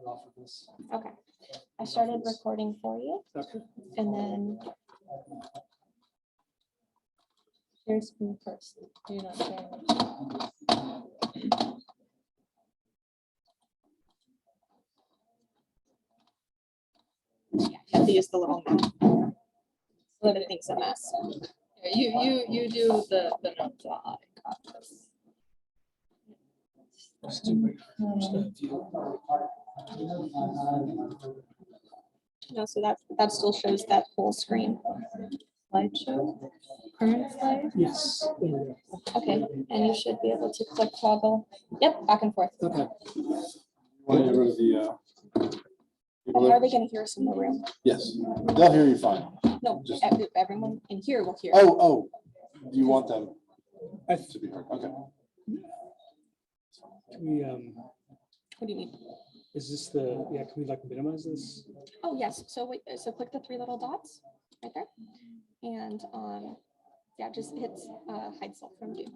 off of this. Okay. I started recording for you, Okay. and then share screen first. You're not sharing. Yeah, you have to use the little note. So everything's a mess. Yeah, you do the notes. I got this. Just do wait for that view. No, so that still shows that whole screen. Slideshow, current slide. Yes. There we go. Okay, and you should be able to click toggle. Yep, back and forth. Okay. Want to get rid of the, How are they going to hear us in the room? yes, they'll hear you fine. No, Just- everyone in here will hear. Oh, you want them I to be heard, okay. Can we, What do you mean? is this the, yeah, can we like minimize this? Oh, yes. So wait, so click the three little dots right there. And yeah, just hit hide self from view.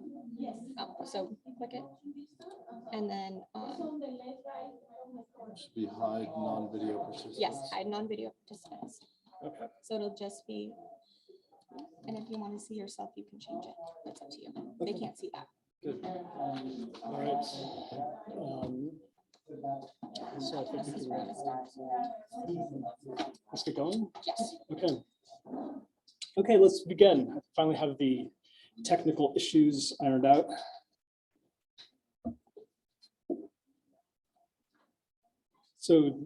So click it. And then Should be hide non-video participants. yes, hide non-video participants. Okay. So it'll just be, and if you want to see yourself, you can change it. It's up to you. They Okay. can't see that. Good. All right. So I think This we is where can, it starts. let's get going. Yes. Okay. Okay, let's begin. I finally have the technical issues ironed out. So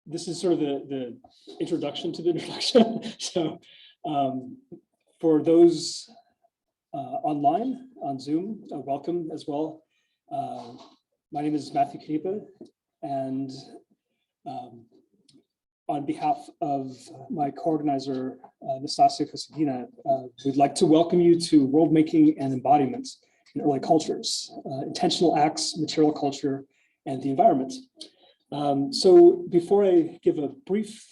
this is sort of the introduction to the introduction. So for those online on Zoom, welcome as well. My name is Matthew Kanipa, and on behalf of my co-organizer, Nastasia Kosygina, we'd like to welcome you to Worldmaking and Embodiment in Early Cultures, Intentional Acts, Material Culture, and the Environment. So before I give a brief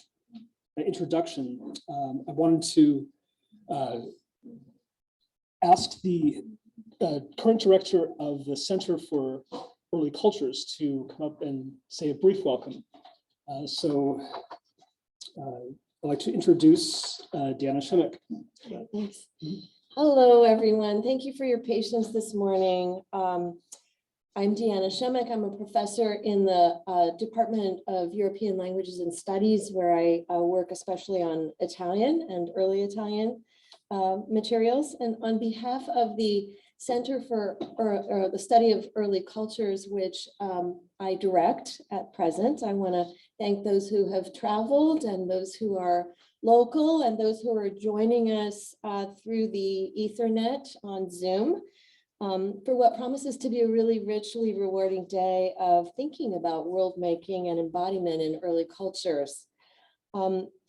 introduction, I wanted to ask the current director of the Center for Early Cultures to come up and say a brief welcome. I'd like to introduce Deanna Shimmick. Thanks. Hello, everyone. Thank you for your patience this morning. I'm Deanna Shimmick. I'm a professor in the Department of European Languages and Studies, where I work especially on Italian and early Italian materials. And on behalf of the Center for the Study of Early Cultures, which I direct at present, I want to thank those who have traveled and those who are local and those who are joining us through the Ethernet on Zoom for what promises to be a really richly rewarding day of thinking about world making and embodiment in early cultures.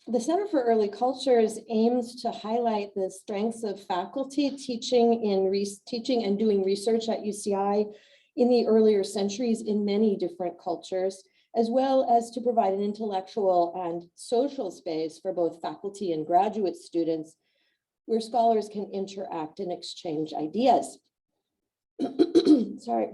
The Center for Early Cultures aims to highlight the strengths of faculty teaching and doing research at UCI in the earlier centuries in many different cultures, as well as to provide an intellectual and social space for both faculty and graduate students where scholars can interact and exchange ideas. Sorry.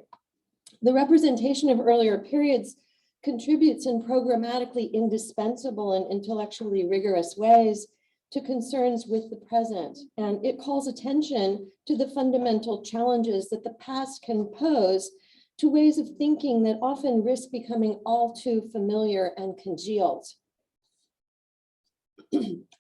The representation of earlier periods contributes in programmatically indispensable and intellectually rigorous ways to concerns with the present, and it calls attention to the fundamental challenges that the past can pose to ways of thinking that often risk becoming all too familiar and congealed.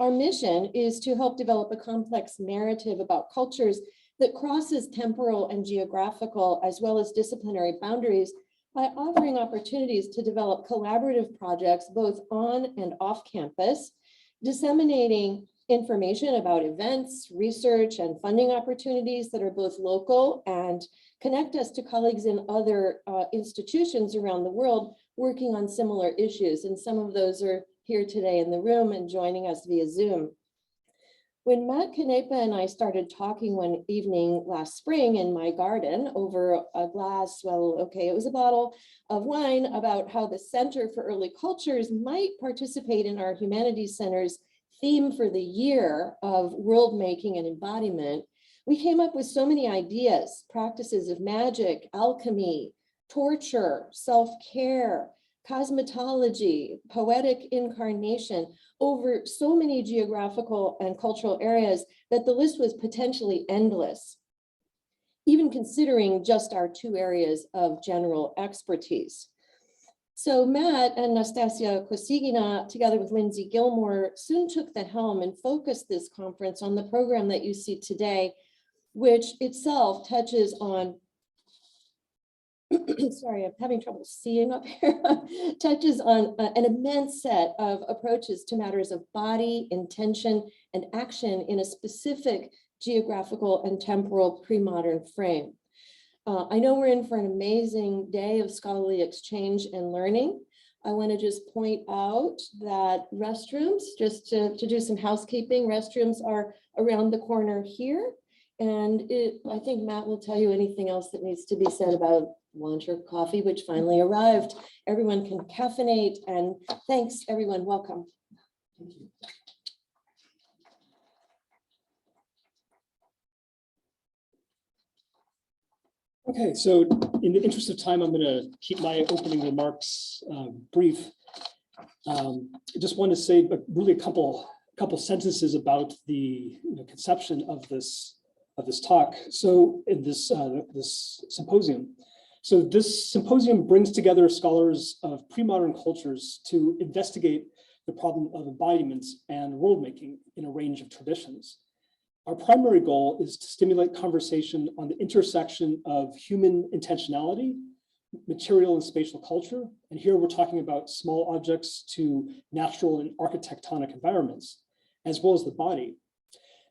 Our mission is to help develop a complex narrative about cultures that crosses temporal and geographical as well as disciplinary boundaries by offering opportunities to develop collaborative projects both on and off campus, disseminating information about events, research, and funding opportunities that are both local and connect us to colleagues in other institutions around the world working on similar issues. And some of those are here today in the room and joining us via Zoom. When Matt Kanipa and I started talking one evening last spring in my garden over a glass, well, okay, it was a bottle of wine, about how the Center for Early Cultures might participate in our Humanities Center's theme for the year of world making and embodiment, we came up with so many ideas, practices of magic, alchemy, torture, self-care, cosmetology, poetic incarnation, over so many geographical and cultural areas that the list was potentially endless, even considering just our 2 areas of general expertise. So Matt and Nastasia Kosigina, together with Lindsay Gilmore, soon took the helm and focused this conference on the program that you see today, which itself touches on, sorry, I'm having trouble seeing up here, touches on an immense set of approaches to matters of body, intention, and action in a specific geographical and temporal pre-modern frame. I know we're in for an amazing day of scholarly exchange and learning. I want to just point out that restrooms, just to do some housekeeping, restrooms are around the corner here. And I think Matt will tell you anything else that needs to be said about lunch or coffee, which finally arrived. Everyone can caffeinate, and thanks everyone, welcome. Thank you. Okay, so in the interest of time, I'm going to keep my opening remarks brief. I just want to say really a couple sentences about the conception of this talk. So in this symposium. So this symposium brings together scholars of pre-modern cultures to investigate the problem of embodiments and world making in a range of traditions. Our primary goal is to stimulate conversation on the intersection of human intentionality, material and spatial culture. And here we're talking about small objects to natural and architectonic environments, as well as the body.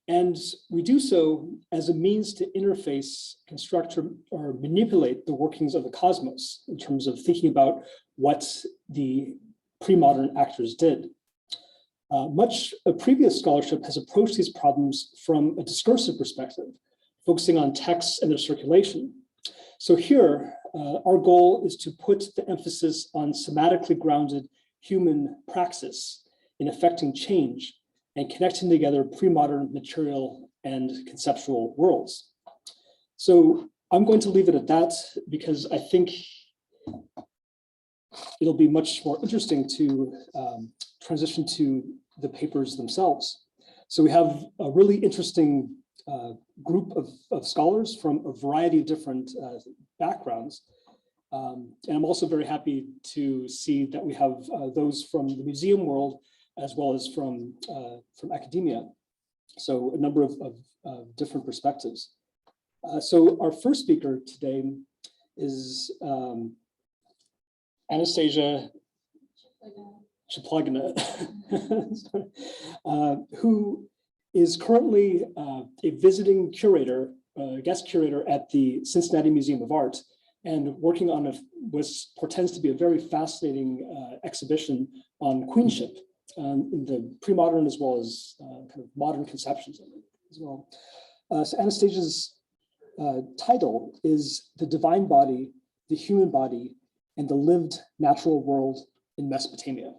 And we do so as a means to interface, construct, or manipulate the workings of the cosmos in terms of thinking about what the pre-modern actors did. Much of previous scholarship has approached these problems from a discursive perspective, focusing on texts and their circulation. So here, our goal is to put the emphasis on somatically grounded human praxis in affecting change and connecting together pre-modern material and conceptual worlds. So I'm going to leave it at that because I think it'll be much more interesting to transition to the papers themselves. So we have a really interesting group of scholars from a variety of different backgrounds. And I'm also very happy to see that we have those from the museum world as well as from academia. So a number of different perspectives. So our first speaker today is Anastasia Chaplagina, who is currently a visiting curator, guest curator at the Cincinnati Museum of Art, and working on what portends to be a very fascinating exhibition on queenship in the pre-modern as well as kind of modern conceptions of it as well. So Anastasia's title is The Divine Body, the Human Body, and the Lived Natural World in Mesopotamia.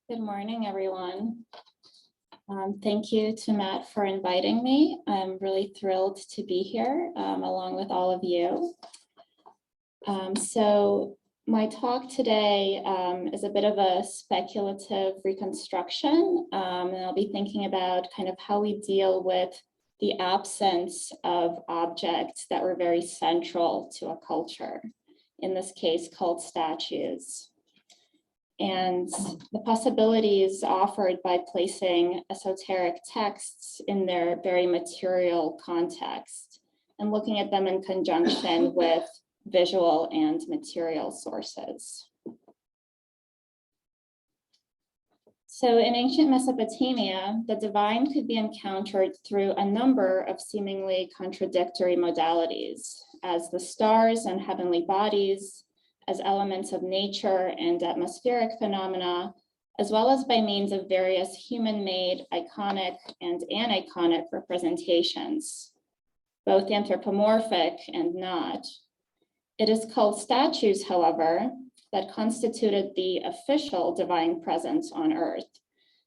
Good morning, everyone. Thank you to Matt for inviting me. I'm really thrilled to be here along with all of you. So my talk today is a bit of a speculative reconstruction, and I'll be thinking about kind of how we deal with the absence of objects that were very central to a culture, in this case, cult statues. And the possibilities offered by placing esoteric texts in their very material context and looking at them in conjunction with visual and material sources. So in ancient Mesopotamia, the divine could be encountered through a number of seemingly contradictory modalities, as the stars and heavenly bodies, as elements of nature and atmospheric phenomena, as well as by means of various human-made iconic and aniconic representations, both anthropomorphic and not. It is cult statues, however, that constituted the official divine presence on earth.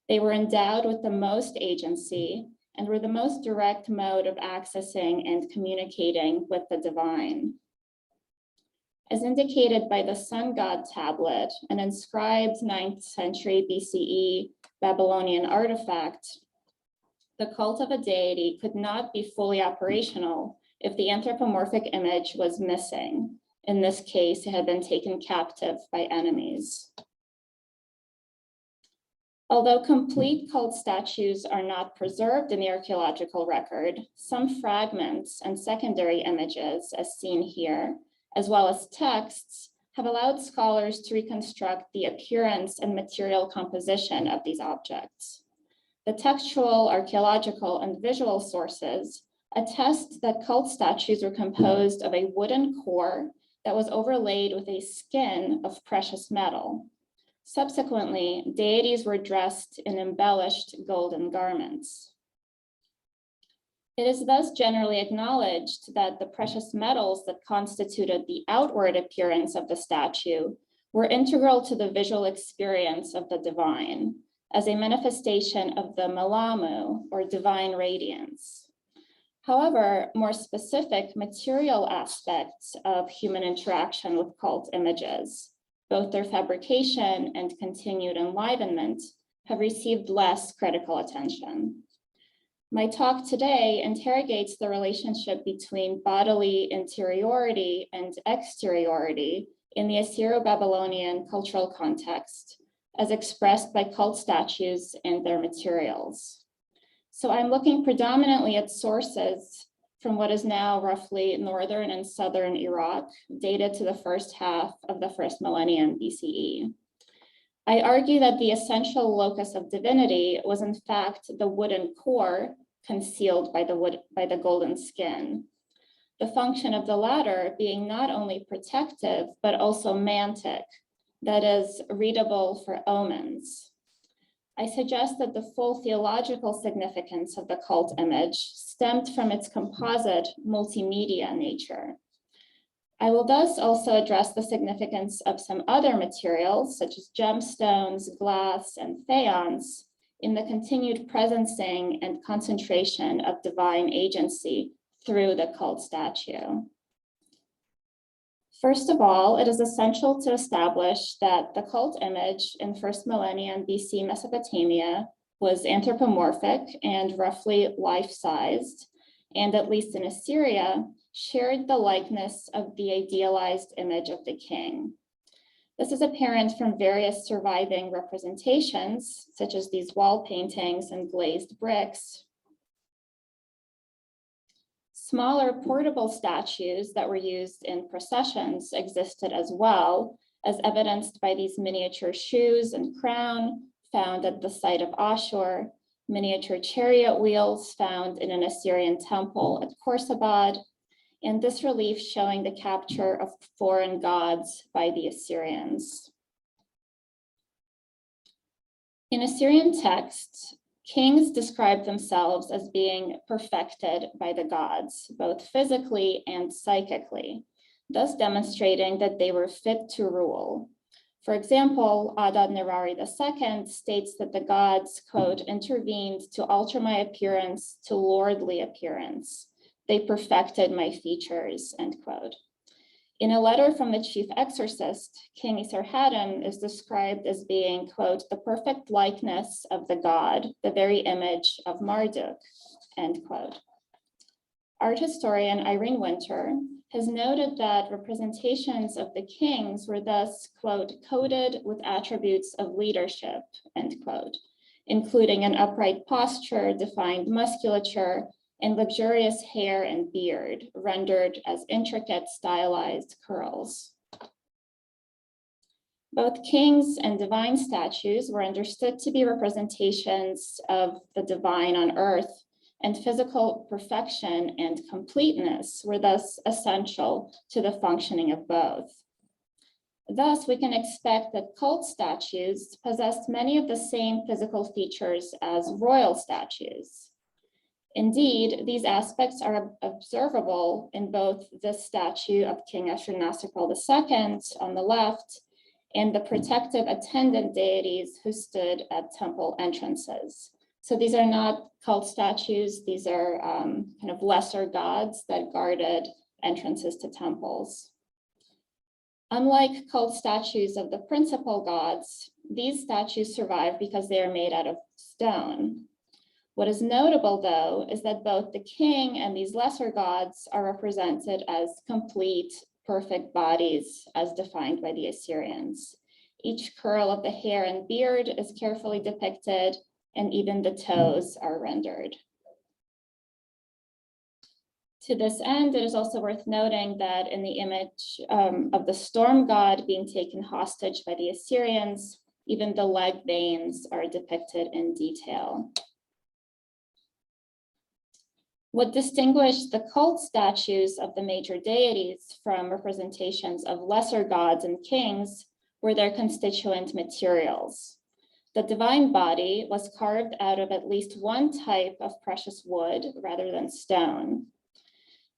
They were endowed with the most agency and were the most direct mode of accessing and communicating with the divine. As indicated by the sun god tablet, an inscribed 9th century BCE Babylonian artifact, the cult of a deity could not be fully operational if the anthropomorphic image was missing. In this case, it had been taken captive by enemies. Although complete cult statues are not preserved in the archaeological record, some fragments and secondary images, as seen here, as well as texts, have allowed scholars to reconstruct the appearance and material composition of these objects. The textual, archaeological, and visual sources attest that cult statues were composed of a wooden core that was overlaid with a skin of precious metal. Subsequently, deities were dressed in embellished golden garments. It is thus generally acknowledged that the precious metals that constituted the outward appearance of the statue were integral to the visual experience of the divine as a manifestation of the malamu, or divine radiance. However, more specific material aspects of human interaction with cult images, both their fabrication and continued enlivenment, have received less critical attention. My talk today interrogates the relationship between bodily interiority and exteriority in the Assyro-Babylonian cultural context, as expressed by cult statues and their materials. So I'm looking predominantly at sources from what is now roughly northern and southern Iraq, dated to the first half of the first millennium BCE. I argue that the essential locus of divinity was in fact the wooden core concealed by the golden skin. The function of the latter being not only protective, but also mantic, that is, readable for omens. I suggest that the full theological significance of the cult image stemmed from its composite multimedia nature. I will thus also address the significance of some other materials, such as gemstones, glass, and faience, in the continued presencing and concentration of divine agency through the cult statue. First of all, it is essential to establish that the cult image in first millennium BC Mesopotamia was anthropomorphic and roughly life-sized, and at least in Assyria, shared the likeness of the idealized image of the king. This is apparent from various surviving representations, such as these wall paintings and glazed bricks. Smaller portable statues that were used in processions existed as well, as evidenced by these miniature shoes and crown found at the site of Ashur, miniature chariot wheels found in an Assyrian temple at Khorsabad, and this relief showing the capture of foreign gods by the Assyrians. In Assyrian texts, kings describe themselves as being perfected by the gods, both physically and psychically, thus demonstrating that they were fit to rule. For example, Adad-nirari II states that the gods, quote, intervened to alter my appearance to lordly appearance. They perfected my features, end quote. In a letter from the chief exorcist, King Esarhaddon is described as being, quote, the perfect likeness of the god, the very image of Marduk, end quote. art historian Irene Winter has noted that representations of the kings were thus, quote, coded with attributes of leadership, end quote, including an upright posture, defined musculature, and luxurious hair and beard, rendered as intricate stylized curls. Both kings and divine statues were understood to be representations of the divine on earth, and physical perfection and completeness were thus essential to the functioning of both. Thus, we can expect that cult statues possessed many of the same physical features as royal statues. Indeed, these aspects are observable in both this statue of King Ashurnasirpal II on the left and the protective attendant deities who stood at temple entrances. So these are not cult statues, these are kind of lesser gods that guarded entrances to temples. Unlike cult statues of the principal gods, these statues survive because they are made out of stone. What is notable, though, is that both the king and these lesser gods are represented as complete, perfect bodies as defined by the Assyrians. Each curl of the hair and beard is carefully depicted, and even the toes are rendered. To this end, it is also worth noting that in the image of the storm god being taken hostage by the Assyrians, even the leg veins are depicted in detail. What distinguished the cult statues of the major deities from representations of lesser gods and kings were their constituent materials. The divine body was carved out of at least one type of precious wood rather than stone.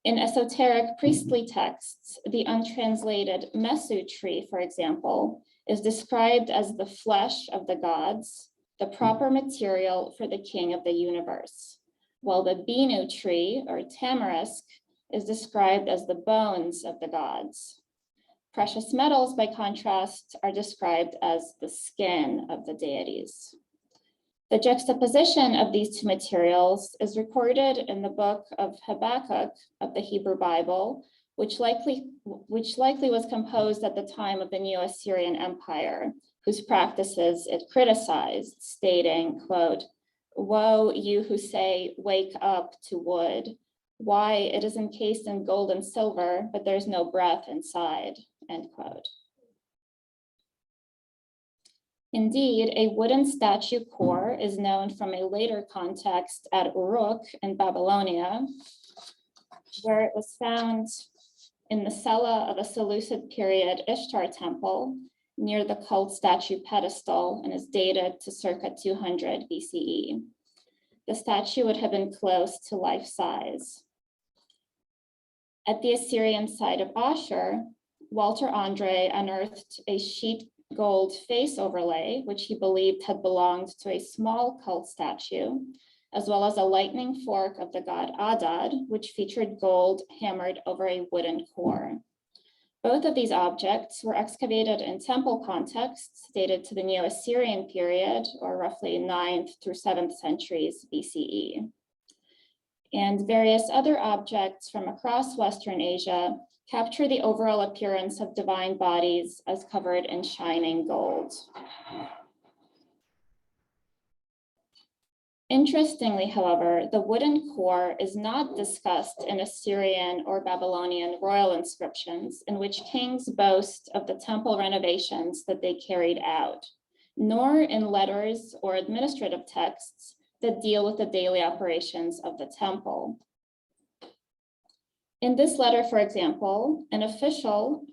In esoteric priestly texts, the untranslated Mesu tree, for example, is described as the flesh of the gods, the proper material for the king of the universe, while the Binu tree, or tamarisk, is described as the bones of the gods. Precious metals, by contrast, are described as the skin of the deities. The juxtaposition of these two materials is recorded in the book of Habakkuk of the Hebrew Bible, which likely was composed at the time of the Neo-Assyrian Empire, whose practices it criticized, stating, quote, "Woe, you who say, wake up to wood. Why, it is encased in gold and silver, but there's no breath inside," end quote. Indeed, a wooden statue core is known from a later context at Uruk in Babylonia, where it was found in the cella of a Seleucid period Ishtar temple near the cult statue pedestal and is dated to circa 200 BCE. The statue would have been close to life size. At the Assyrian site of Ashur, Walter Andre unearthed a sheet gold face overlay, which he believed had belonged to a small cult statue, as well as a lightning fork of the god Adad, which featured gold hammered over a wooden core. Both of these objects were excavated in temple contexts dated to the Neo-Assyrian period, or roughly 9th through 7th centuries BCE. And various other objects from across Western Asia capture the overall appearance of divine bodies as covered in shining gold. Interestingly, however, the wooden core is not discussed in Assyrian or Babylonian royal inscriptions in which kings boast of the temple renovations that they carried out, nor in letters or administrative texts that deal with the daily operations of the temple. In this letter, for example, an official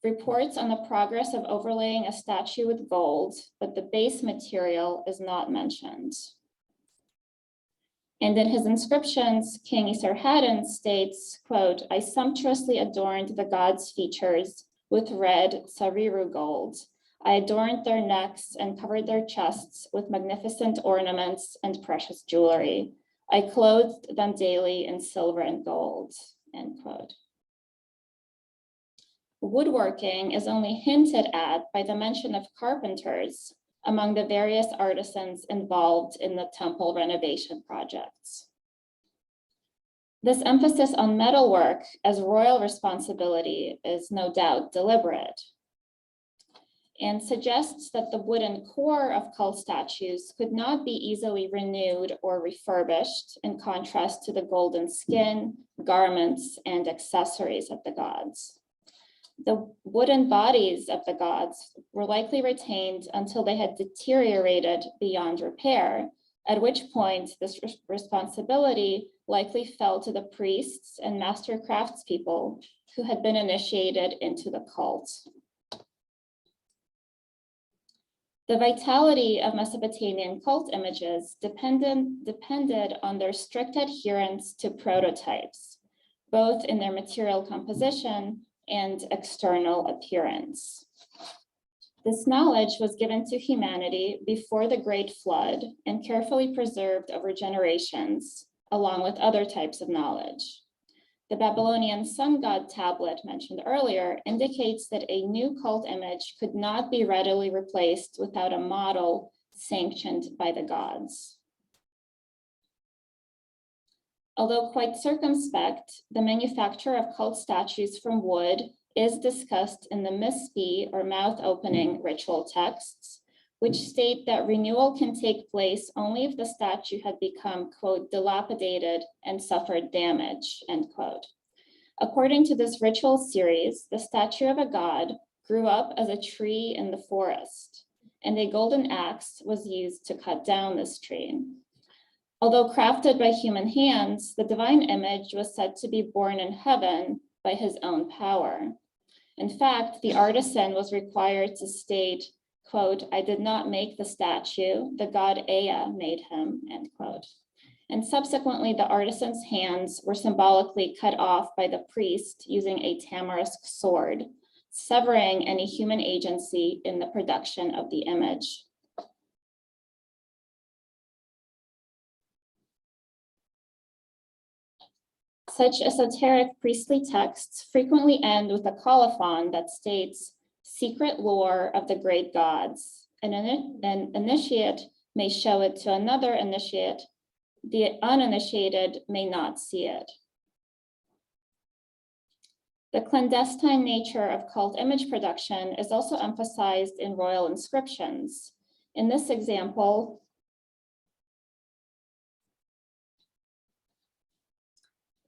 reports on the progress of overlaying a statue with gold, but the base material is not mentioned. And in his inscriptions, King Esarhaddon states, quote, "I sumptuously adorned the gods' features with red sariru gold. I adorned their necks and covered their chests with magnificent ornaments and precious jewelry. I clothed them daily in silver and gold," end quote. Woodworking is only hinted at by the mention of carpenters among the various artisans involved in the temple renovation projects. This emphasis on metalwork as royal responsibility is no doubt deliberate and suggests that the wooden core of cult statues could not be easily renewed or refurbished, in contrast to the golden skin, garments, and accessories of the gods. The wooden bodies of the gods were likely retained until they had deteriorated beyond repair, at which point this responsibility likely fell to the priests and master craftspeople who had been initiated into the cult. The vitality of Mesopotamian cult images depended on their strict adherence to prototypes, both in their material composition and external appearance. This knowledge was given to humanity before the Great Flood and carefully preserved over generations, along with other types of knowledge. The Babylonian sun god tablet mentioned earlier indicates that a new cult image could not be readily replaced without a model sanctioned by the gods. Although quite circumspect, the manufacture of cult statues from wood is discussed in the mispi or mouth opening ritual texts, which state that renewal can take place only if the statue had become, quote, dilapidated and suffered damage, end quote. According to this ritual series, the statue of a god grew up as a tree in the forest, and a golden axe was used to cut down this tree. Although crafted by human hands, the divine image was said to be born in heaven by his own power. In fact, the artisan was required to state, quote, I did not make the statue, the god Ea made him, end quote. And subsequently, the artisan's hands were symbolically cut off by the priest using a tamarisk sword, severing any human agency in the production of the image. Such esoteric priestly texts frequently end with a colophon that states, secret lore of the great gods. An initiate may show it to another initiate. The uninitiated may not see it. The clandestine nature of cult image production is also emphasized in royal inscriptions. In this example,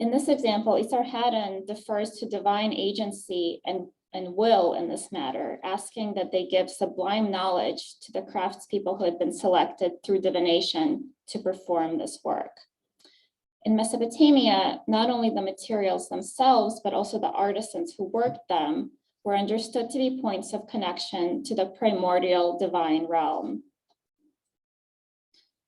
Esarhaddon defers to divine agency and will in this matter, asking that they give sublime knowledge to the craftspeople who had been selected through divination to perform this work. In Mesopotamia, not only the materials themselves, but also the artisans who worked them were understood to be points of connection to the primordial divine realm.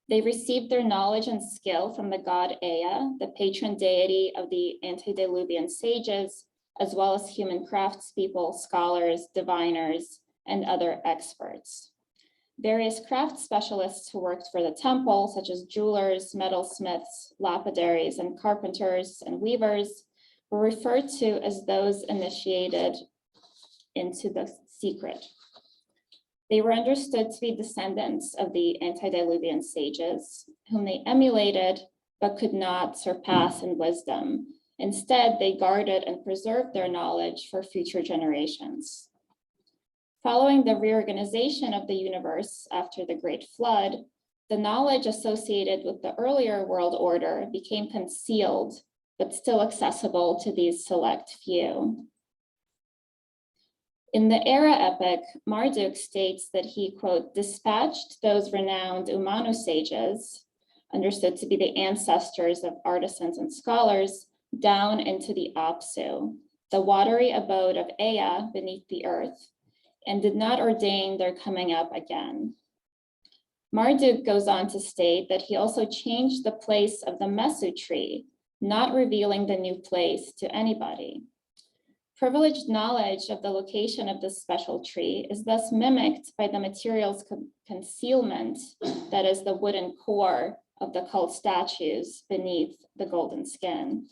They received their knowledge and skill from the god Ea, the patron deity of the antediluvian sages, as well as human craftspeople, scholars, diviners, and other experts. Various craft specialists who worked for the temple, such as jewelers, metalsmiths, lapidaries, and carpenters and weavers, were referred to as those initiated into the secret. They were understood to be descendants of the antediluvian sages, whom they emulated but could not surpass in wisdom. Instead, they guarded and preserved their knowledge for future generations. Following the reorganization of the universe after the Great Flood, the knowledge associated with the earlier world order became concealed, but still accessible to these select few. In the Era epic, Marduk states that he, quote, dispatched those renowned Umanu sages, understood to be the ancestors of artisans and scholars, down into the Apsu, the watery abode of Ea beneath the earth, and did not ordain their coming up again. Marduk goes on to state that he also changed the place of the Mesu tree, not revealing the new place to anybody. Privileged knowledge of the location of this special tree is thus mimicked by the material's concealment, that is the wooden core of the cult statues beneath the golden skin.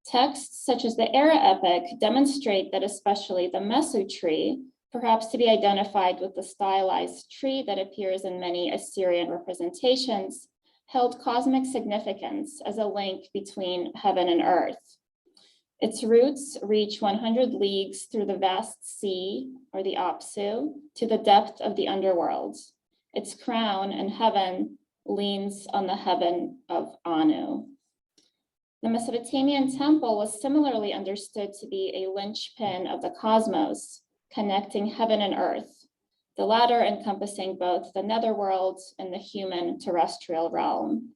Texts such as the Era epic demonstrate that especially the Mesu tree, perhaps to be identified with the stylized tree that appears in many Assyrian representations, held cosmic significance as a link between heaven and earth. Its roots reach 100 leagues through the vast sea, or the Apsu, to the depth of the underworld. Its crown in heaven leans on the heaven of Anu. The Mesopotamian temple was similarly understood to be a linchpin of the cosmos, connecting heaven and earth, the latter encompassing both the netherworld and the human terrestrial realm.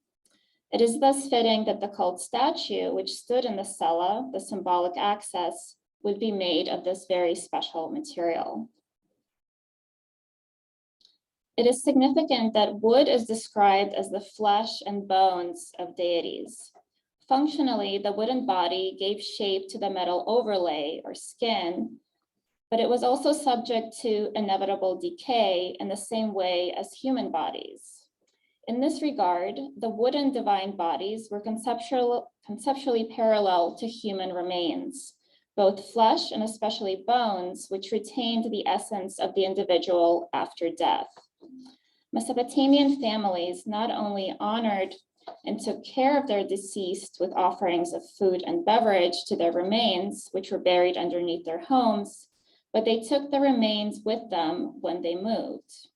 It is thus fitting that the cult statue, which stood in the cella, the symbolic access, would be made of this very special material. It is significant that wood is described as the flesh and bones of deities. Functionally, the wooden body gave shape to the metal overlay or skin, but it was also subject to inevitable decay in the same way as human bodies. In this regard, the wooden divine bodies were conceptually parallel to human remains, both flesh and especially bones, which retained the essence of the individual after death. Mesopotamian families not only honored and took care of their deceased with offerings of food and beverage to their remains, which were buried underneath their homes, but they took the remains with them when they moved.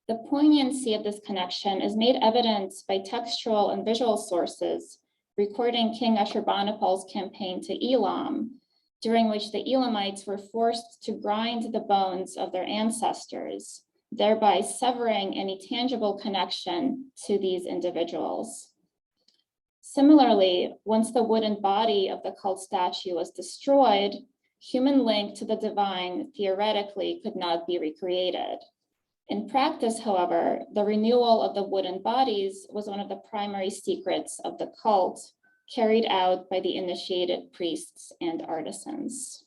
The poignancy of this connection is made evident by textual and visual sources recording King Ashurbanipal's campaign to Elam, during which the Elamites were forced to grind the bones of their ancestors, thereby severing any tangible connection to these individuals. Similarly, once the wooden body of the cult statue was destroyed, human link to the divine theoretically could not be recreated. In practice, however, the renewal of the wooden bodies was one of the primary secrets of the cult, carried out by the initiated priests and artisans.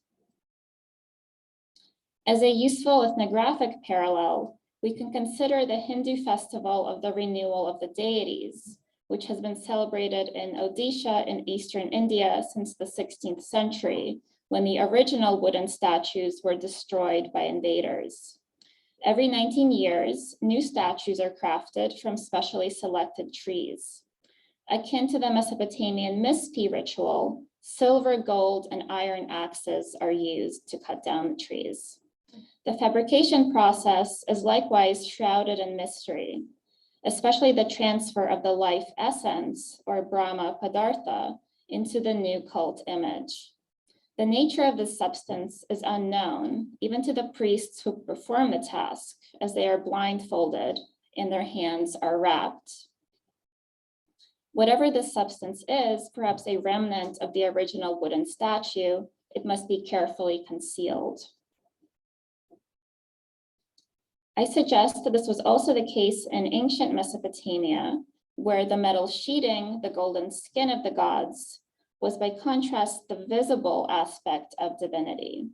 As a useful ethnographic parallel, we can consider the Hindu festival of the renewal of the deities, which has been celebrated in Odisha in eastern India since the 16th century, when the original wooden statues were destroyed by invaders. Every 19 years, new statues are crafted from specially selected trees. Akin to the Mesopotamian Mispi ritual, silver, gold, and iron axes are used to cut down the trees. The fabrication process is likewise shrouded in mystery, especially the transfer of the life essence, or Brahma Padartha, into the new cult image. The nature of this substance is unknown, even to the priests who perform the task, as they are blindfolded and their hands are wrapped. Whatever this substance is, perhaps a remnant of the original wooden statue, it must be carefully concealed. I suggest that this was also the case in ancient Mesopotamia, where the metal sheeting, the golden skin of the gods, was by contrast the visible aspect of divinity.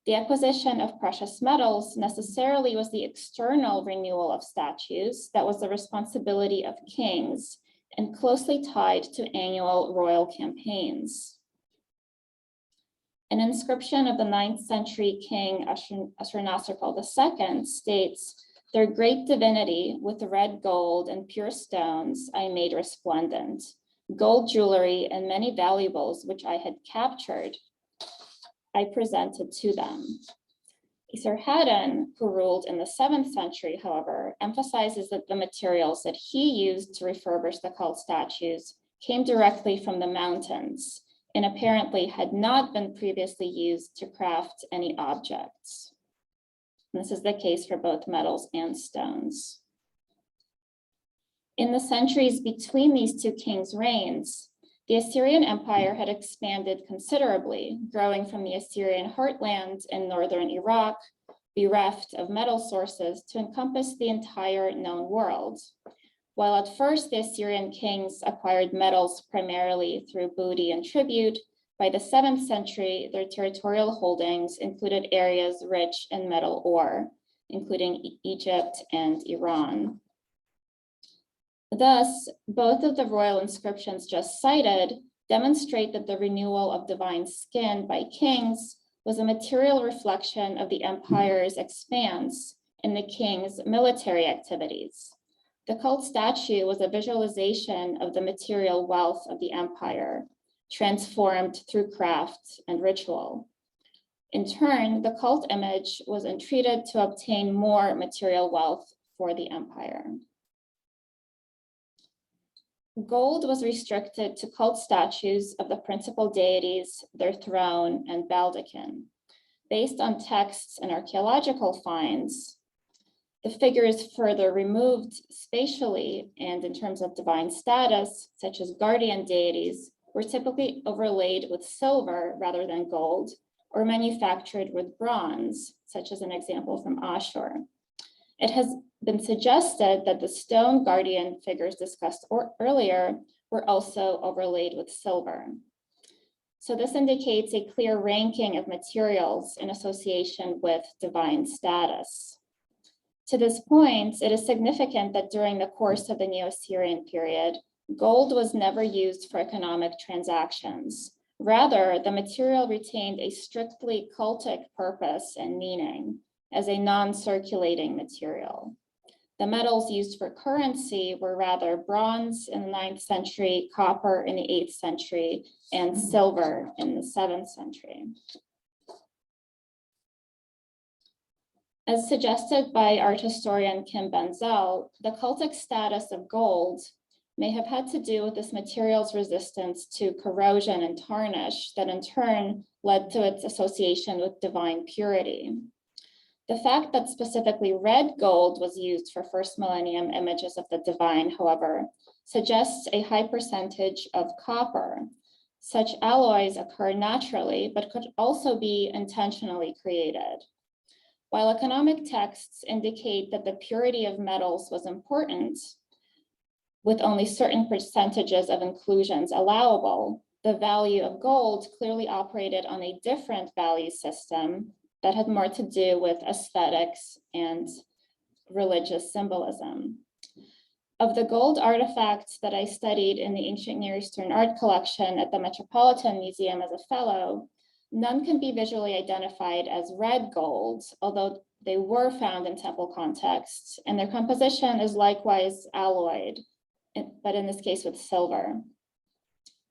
The acquisition of precious metals necessarily was the external renewal of statues that was the responsibility of kings and closely tied to annual royal campaigns. An inscription of the 9th century king Ashurnasirpal II states, "Their great divinity with red gold and pure stones I made resplendent. Gold jewelry and many valuables which I had captured, I presented to them." Esarhaddon, who ruled in the 7th century, however, emphasizes that the materials that he used to refurbish the cult statues came directly from the mountains and apparently had not been previously used to craft any objects. And this is the case for both metals and stones. In the centuries between these two kings' reigns, the Assyrian Empire had expanded considerably, growing from the Assyrian heartland in northern Iraq, bereft of metal sources, to encompass the entire known world. While at first the Assyrian kings acquired metals primarily through booty and tribute, by the 7th century, their territorial holdings included areas rich in metal ore, including Egypt and Iran. Thus, both of the royal inscriptions just cited demonstrate that the renewal of divine skin by kings was a material reflection of the empire's expanse in the king's military activities. The cult statue was a visualization of the material wealth of the empire, transformed through craft and ritual. In turn, the cult image was entreated to obtain more material wealth for the empire. Gold was restricted to cult statues of the principal deities, their throne, and baldachin. Based on texts and archaeological finds, the figures further removed spatially and in terms of divine status, such as guardian deities, were typically overlaid with silver rather than gold, or manufactured with bronze, such as an example from Ashur. It has been suggested that the stone guardian figures discussed earlier were also overlaid with silver. So this indicates a clear ranking of materials in association with divine status. To this point, it is significant that during the course of the Neo-Assyrian period, gold was never used for economic transactions. Rather, the material retained a strictly cultic purpose and meaning as a non-circulating material. The metals used for currency were rather bronze in the 9th century, copper in the 8th century, and silver in the 7th century. As suggested by art historian Kim Benzel, the cultic status of gold may have had to do with this material's resistance to corrosion and tarnish that in turn led to its association with divine purity. The fact that specifically red gold was used for first millennium images of the divine, however, suggests a high percentage of copper. Such alloys occur naturally, but could also be intentionally created. While economic texts indicate that the purity of metals was important, with only certain percentages of inclusions allowable, the value of gold clearly operated on a different value system that had more to do with aesthetics and religious symbolism. Of the gold artifacts that I studied in the Ancient Near Eastern Art Collection at the Metropolitan Museum as a fellow, none can be visually identified as red gold, although they were found in temple contexts, and their composition is likewise alloyed, but in this case with silver.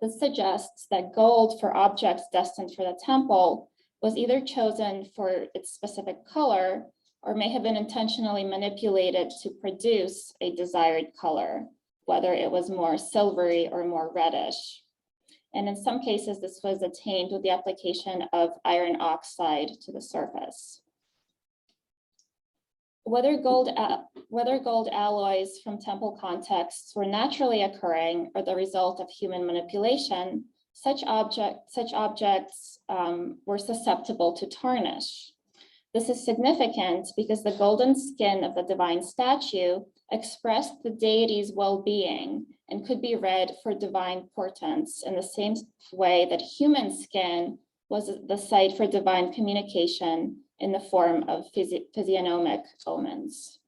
This suggests that gold for objects destined for the temple was either chosen for its specific color or may have been intentionally manipulated to produce a desired color, whether it was more silvery or more reddish. And in some cases, this was attained with the application of iron oxide to the surface. Whether gold alloys from temple contexts were naturally occurring or the result of human manipulation, such objects were susceptible to tarnish. This is significant because the golden skin of the divine statue expressed the deity's well-being and could be read for divine portents in the same way that human skin was the site for divine communication in the form of physiognomic omens.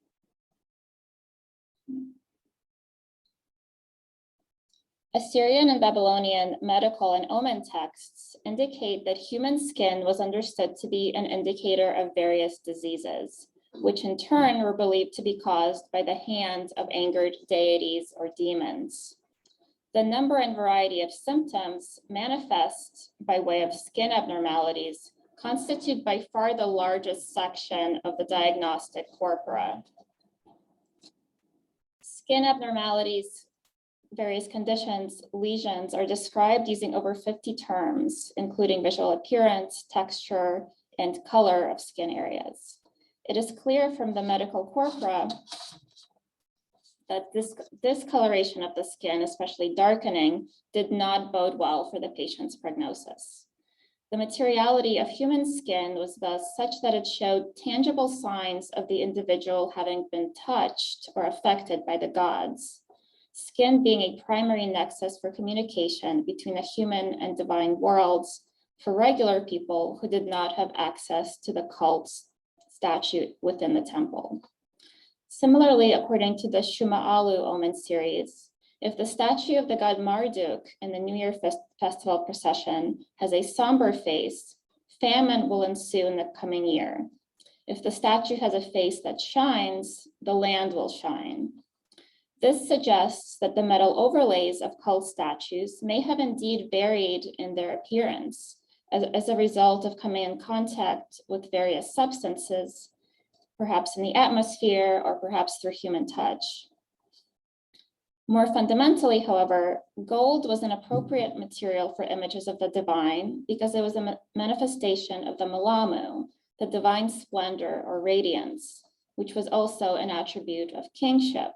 Assyrian and Babylonian medical and omen texts indicate that human skin was understood to be an indicator of various diseases, which in turn were believed to be caused by the hands of angered deities or demons. The number and variety of symptoms manifest by way of skin abnormalities constitute by far the largest section of the diagnostic corpora. Skin abnormalities, various conditions, lesions are described using over 50 terms, including visual appearance, texture, and color of skin areas. It is clear from the medical corpora that this discoloration of the skin, especially darkening, did not bode well for the patient's prognosis. The materiality of human skin was thus such that it showed tangible signs of the individual having been touched or affected by the gods. Skin being a primary nexus for communication between the human and divine worlds for regular people who did not have access to the cult statute within the temple. Similarly, according to the Shuma'alu Omen series, if the statue of the god Marduk in the New Year festival procession has a somber face, famine will ensue in the coming year. If the statue has a face that shines, the land will shine. This suggests that the metal overlays of cult statues may have indeed varied in their appearance as a result of coming in contact with various substances, perhaps in the atmosphere or perhaps through human touch. More fundamentally, however, gold was an appropriate material for images of the divine because it was a manifestation of the malamu, the divine splendor or radiance, which was also an attribute of kingship.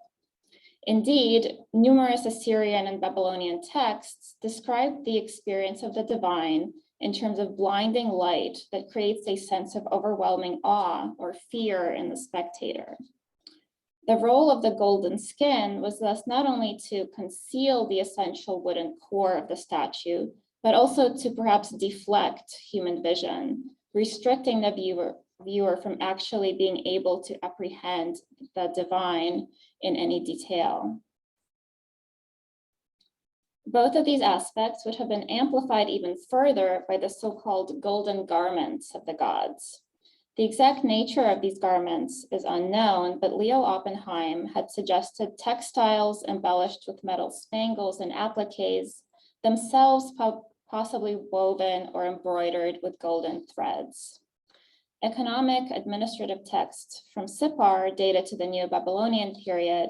Indeed, numerous Assyrian and Babylonian texts describe the experience of the divine in terms of blinding light that creates a sense of overwhelming awe or fear in the spectator. The role of the golden skin was thus not only to conceal the essential wooden core of the statue, but also to perhaps deflect human vision, restricting the viewer from actually being able to apprehend the divine in any detail. Both of these aspects would have been amplified even further by the so-called golden garments of the gods. The exact nature of these garments is unknown, but Leo Oppenheim had suggested textiles embellished with metal spangles and appliques, themselves possibly woven or embroidered with golden threads. Economic administrative texts from Sippar, dated to the Neo-Babylonian period,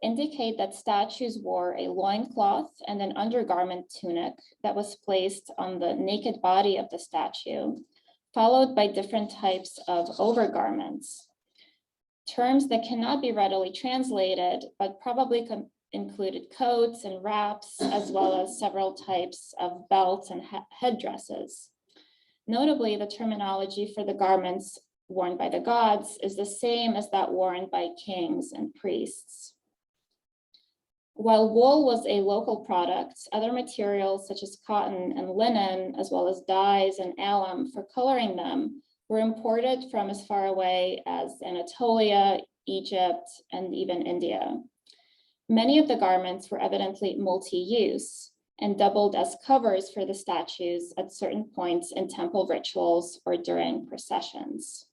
indicate that statues wore a loincloth and an undergarment tunic that was placed on the naked body of the statue, followed by different types of overgarments. Terms that cannot be readily translated, but probably included coats and wraps, as well as several types of belts and headdresses. Notably, the terminology for the garments worn by the gods is the same as that worn by kings and priests. While wool was a local product, other materials such as cotton and linen, as well as dyes and alum for coloring them, were imported from as far away as Anatolia, Egypt, and even India. Many of the garments were evidently multi-use and doubled as covers for the statues at certain points in temple rituals or during processions.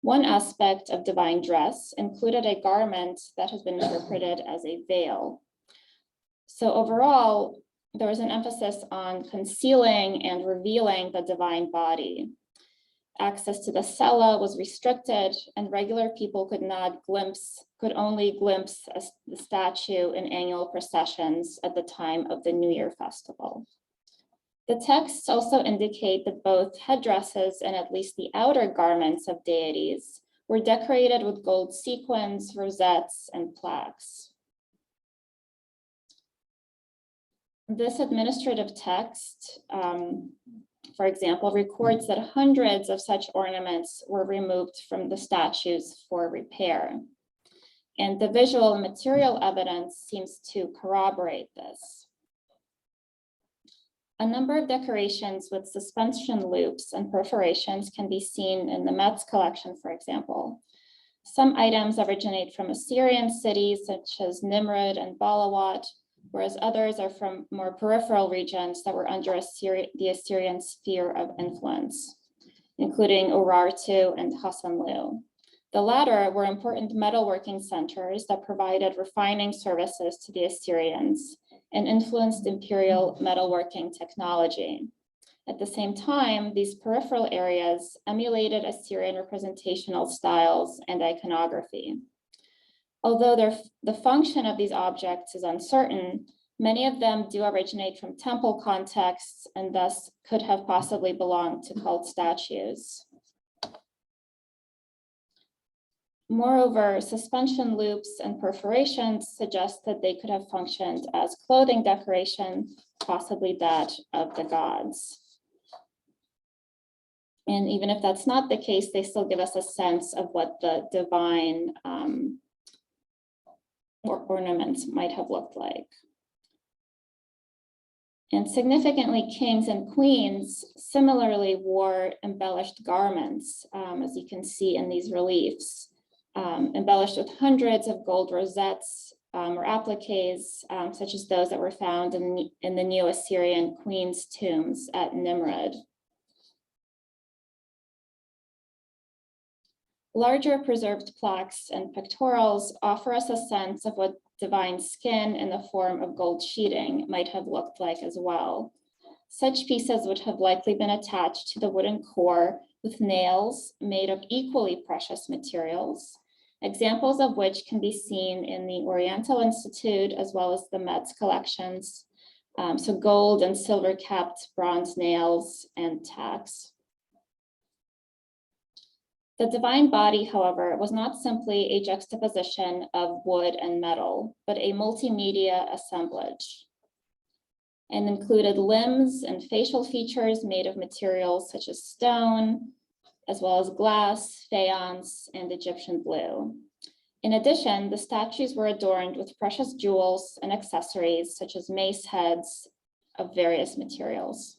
One aspect of divine dress included a garment that has been interpreted as a veil. So overall, there was an emphasis on concealing and revealing the divine body. Access to the cella was restricted, and regular people could only glimpse the statue in annual processions at the time of the New Year festival. The texts also indicate that both headdresses and at least the outer garments of deities were decorated with gold sequins, rosettes, and plaques. This administrative text, for example, records that hundreds of such ornaments were removed from the statues for repair. And the visual and material evidence seems to corroborate this. A number of decorations with suspension loops and perforations can be seen in the Met's collection, for example. Some items originate from Assyrian cities such as Nimrud and Balawat, whereas others are from more peripheral regions that were under the Assyrian sphere of influence, including Urartu and Hassanlu. The latter were important metalworking centers that provided refining services to the Assyrians and influenced imperial metalworking technology. At the same time, these peripheral areas emulated Assyrian representational styles and iconography. Although the function of these objects is uncertain, many of them do originate from temple contexts and thus could have possibly belonged to cult statues. Moreover, suspension loops and perforations suggest that they could have functioned as clothing decoration, possibly that of the gods. And even if that's not the case, they still give us a sense of what the divine ornaments might have looked like. And significantly, kings and queens similarly wore embellished garments, as you can see in these reliefs, embellished with hundreds of gold rosettes or appliques, such as those that were found in the Neo-Assyrian queen's tombs at Nimrud. Larger preserved plaques and pictorials offer us a sense of what divine skin in the form of gold sheeting might have looked like as well. Such pieces would have likely been attached to the wooden core with nails made of equally precious materials, examples of which can be seen in the Oriental Institute as well as the Met's collections. So gold and silver capped bronze nails and tacks. The divine body, however, was not simply a juxtaposition of wood and metal, but a multimedia assemblage, and included limbs and facial features made of materials such as stone, as well as glass, faience, and Egyptian blue. In addition, the statues were adorned with precious jewels and accessories such as mace heads of various materials.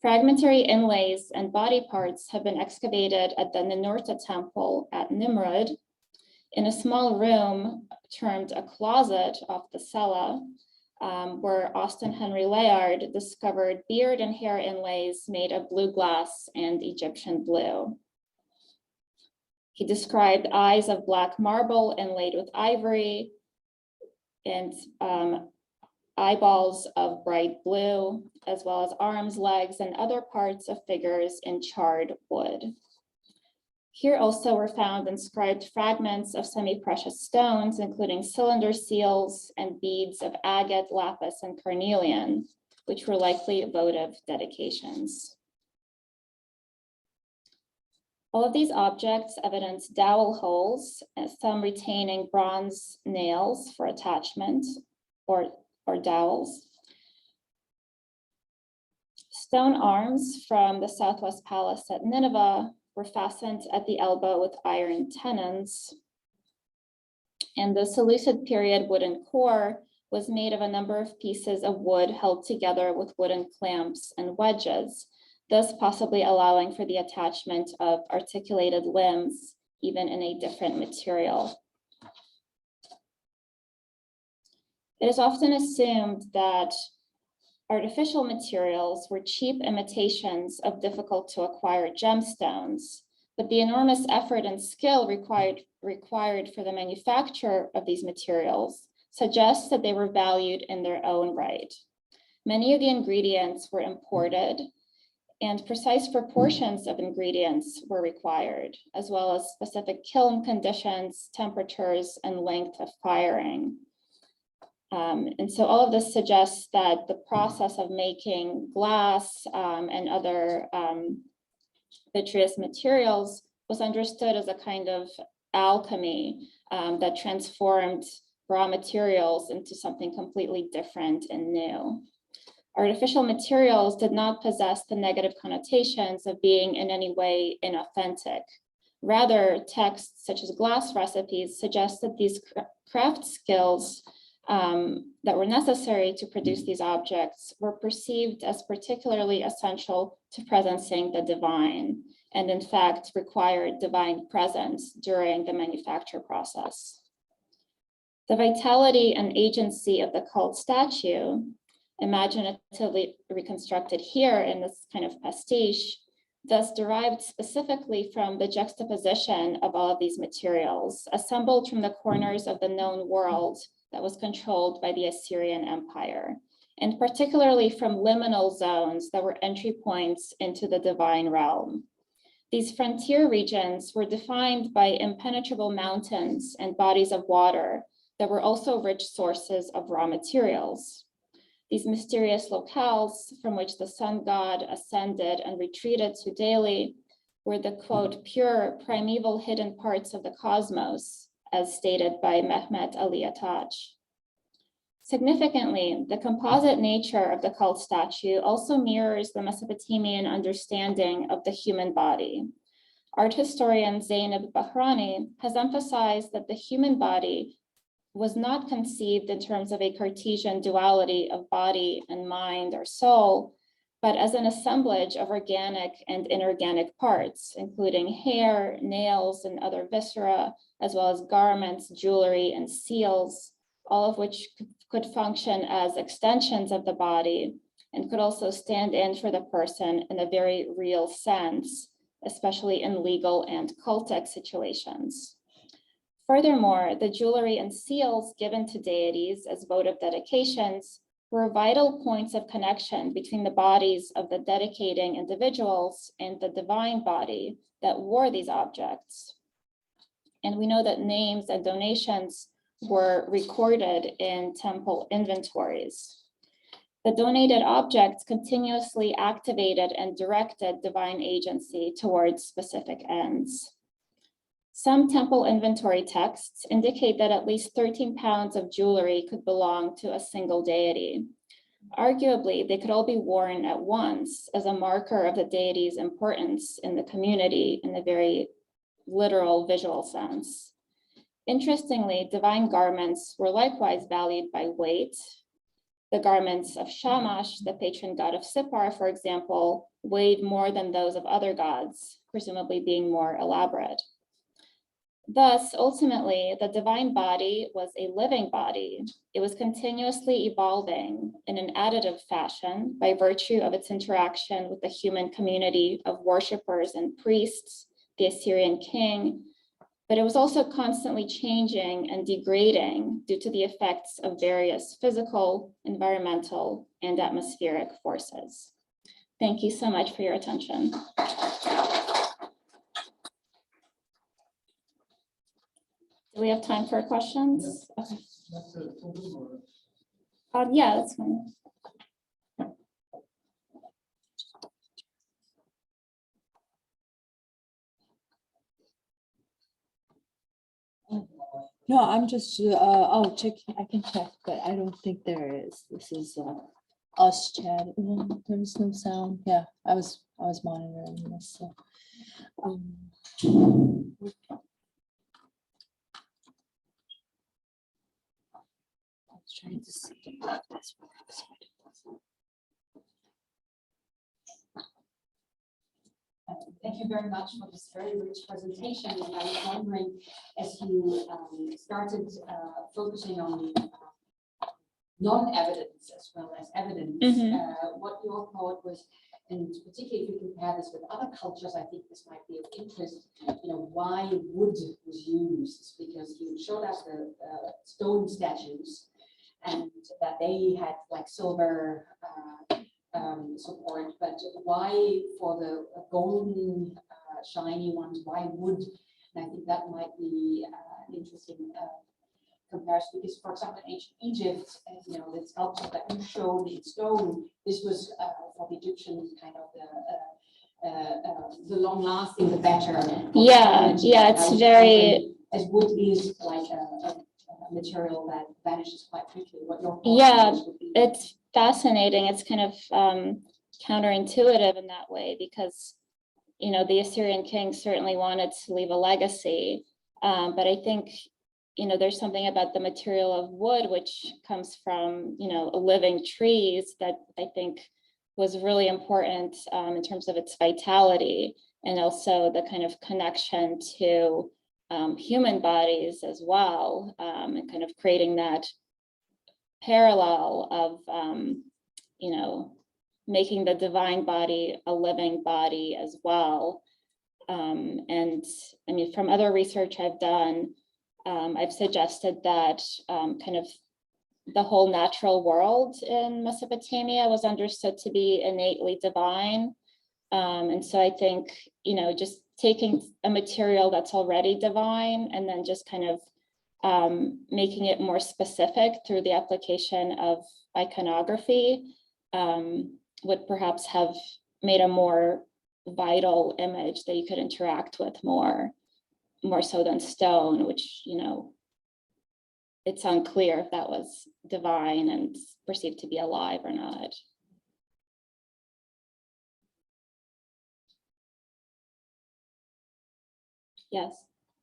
Fragmentary inlays and body parts have been excavated at the Ninurta temple at Nimrud in a small room termed a closet off the cella, where Austin Henry Layard discovered beard and hair inlays made of blue glass and Egyptian blue. He described eyes of black marble inlaid with ivory and eyeballs of bright blue, as well as arms, legs, and other parts of figures in charred wood. Here also were found inscribed fragments of semi-precious stones, including cylinder seals and beads of agate, lapis, and carnelian, which were likely votive dedications. All of these objects evidence dowel holes, some retaining bronze nails for attachment or dowels. Stone arms from the Southwest Palace at Nineveh were fastened at the elbow with iron tenons. And the Seleucid period wooden core was made of a number of pieces of wood held together with wooden clamps and wedges, thus possibly allowing for the attachment of articulated limbs, even in a different material. It is often assumed that artificial materials were cheap imitations of difficult to acquire gemstones, but the enormous effort and skill required for the manufacture of these materials suggests that they were valued in their own right. Many of the ingredients were imported, and precise proportions of ingredients were required, as well as specific kiln conditions, temperatures, and length of firing. And so all of this suggests that the process of making glass and other vitreous materials was understood as a kind of alchemy that transformed raw materials into something completely different and new. Artificial materials did not possess the negative connotations of being in any way inauthentic. Rather, texts such as glass recipes suggest that these craft skills that were necessary to produce these objects were perceived as particularly essential to presencing the divine, and in fact required divine presence during the manufacture process. The vitality and agency of the cult statue, imaginatively reconstructed here in this kind of pastiche, thus derived specifically from the juxtaposition of all of these materials, assembled from the corners of the known world that was controlled by the Assyrian Empire, and particularly from liminal zones that were entry points into the divine realm. These frontier regions were defined by impenetrable mountains and bodies of water that were also rich sources of raw materials. These mysterious locales from which the sun god ascended and retreated to daily were the, quote, pure primeval hidden parts of the cosmos, as stated by Mehmet Ali Ataç. Significantly, the composite nature of the cult statue also mirrors the Mesopotamian understanding of the human body. Art historian Zeynep Bahrani has emphasized that the human body was not conceived in terms of a Cartesian duality of body and mind or soul, but as an assemblage of organic and inorganic parts, including hair, nails, and other viscera, as well as garments, jewelry, and seals, all of which could function as extensions of the body and could also stand in for the person in a very real sense, especially in legal and cultic situations. Furthermore, the jewelry and seals given to deities as votive dedications were vital points of connection between the bodies of the dedicating individuals and the divine body that wore these objects. And we know that names and donations were recorded in temple inventories. The donated objects continuously activated and directed divine agency towards specific ends. Some temple inventory texts indicate that at least 13 pounds of jewelry could belong to a single deity. Arguably, they could all be worn at once as a marker of the deity's importance in the community in a very literal visual sense. Interestingly, divine garments were likewise valued by weight. The garments of Shamash, the patron god of Sipar, for example, weighed more than those of other gods, presumably being more elaborate. Thus, ultimately, the divine body was a living body. It was continuously evolving in an additive fashion by virtue of its interaction with the human community of worshipers and priests, the Assyrian king, but it was also constantly changing and degrading due to the effects of various physical, environmental, and atmospheric forces. Thank you so much for your attention. Do we have time for questions? Okay. Yeah, that's fine. No, I'm just, oh, check, I can check, but I don't think there is. This is us chatting. No, there's no sound. Yeah, I was monitoring this. So. I was trying to see if this works. Thank you very much for this very rich presentation. And I was wondering, as you started focusing on non-evidence as well as evidence, what your thought was, and particularly if you compare this with other cultures, I think this might be of interest. You know, why wood was used, because you showed us the stone statues, and that they had like silver support, but why for the golden shiny ones, why wood? And I think that might be an interesting comparison, because for example in ancient Egypt, you know, the sculpture that you showed in stone, this was for the Egyptian kind of the long lasting, the better. Yeah, it's very, as wood is like a material that vanishes quite quickly. What your thoughts yeah, would be? it's fascinating. It's kind of counterintuitive in that way, because, you know, the Assyrian king certainly wanted to leave a legacy. But I think, you know, there's something about the material of wood, which comes from, you know, living trees, that I think was really important in terms of its vitality, and also the kind of connection to human bodies as well, and kind of creating that parallel of, you know, making the divine body a living body as well. And I mean, from other research I've done, I've suggested that kind of the whole natural world in Mesopotamia was understood to be innately divine. And so I think, you know, just taking a material that's already divine and then just kind of making it more specific through the application of iconography would perhaps have made a more vital image that you could interact with more so than stone, which, you know, it's unclear if that was divine and perceived to be alive or not. Yes.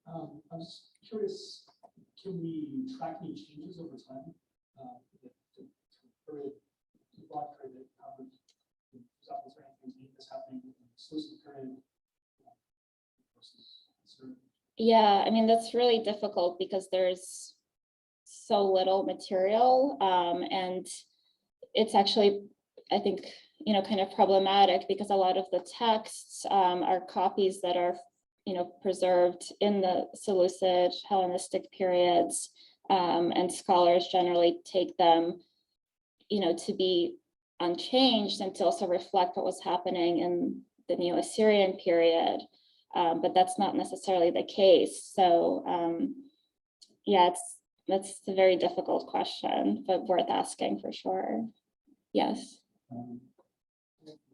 I was curious, can we track any changes over time? The broad period that covered, is there anything that's happening in the exclusive period versus certain? Yeah, I mean, that's really difficult because there's so little material, and it's actually, I think, you know, kind of problematic because a lot of the texts are copies that are preserved in the Seleucid Hellenistic periods, and scholars generally take them, to be unchanged and to also reflect what was happening in the Neo-Assyrian period, but that's not necessarily the case. So yeah, that's a very difficult question, but worth asking for sure. Yes.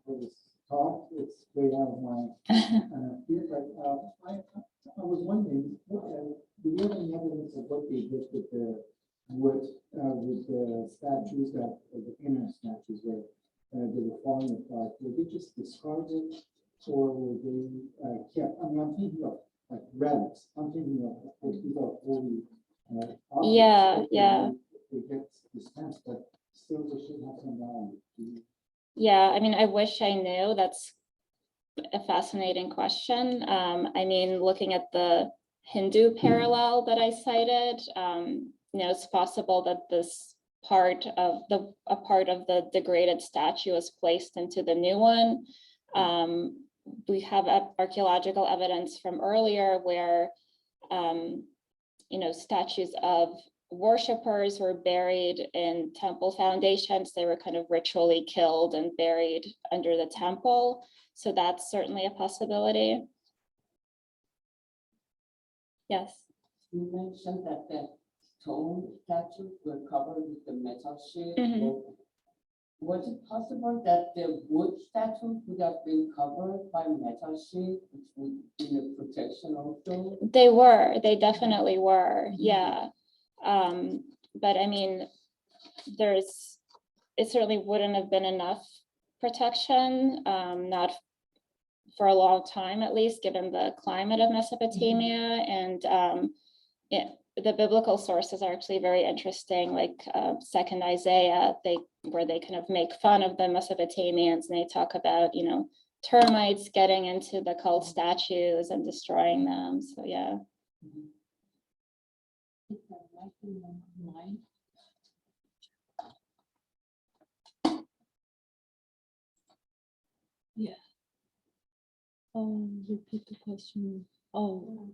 For this talk, it's way out of my field, but I was wondering, do you have any evidence of what they did with the wood, with the statues that, the inner statues where they were falling apart? Were they just discarded, or were they kept? I mean, I'm thinking of like relics. I'm thinking of course, these are holy objects. Yeah, yeah. They get dispensed, but still they should have some value. Yeah, I mean, I wish I knew. That's a fascinating question. I mean, looking at the Hindu parallel that I cited, it's possible that this a part of the degraded statue was placed into the new one. We have archaeological evidence from earlier where, statues of worshippers were buried in temple foundations. They were kind of ritually killed and buried under the temple. So that's certainly a possibility. Yes. You mentioned that the stone statues were covered with the metal sheet. Mhm. Was it possible that the wood statues would have been covered by metal sheet, which would be a protection also? They definitely were, yeah. But I mean, it certainly wouldn't have been enough protection, not for a long time, at least, given the climate of Mesopotamia. And the biblical sources are actually very interesting, like Second Isaiah, where they kind of make fun of the Mesopotamians, and they talk about, termites getting into the cult statues and destroying them. So yeah. Yeah. Repeat the question. Oh,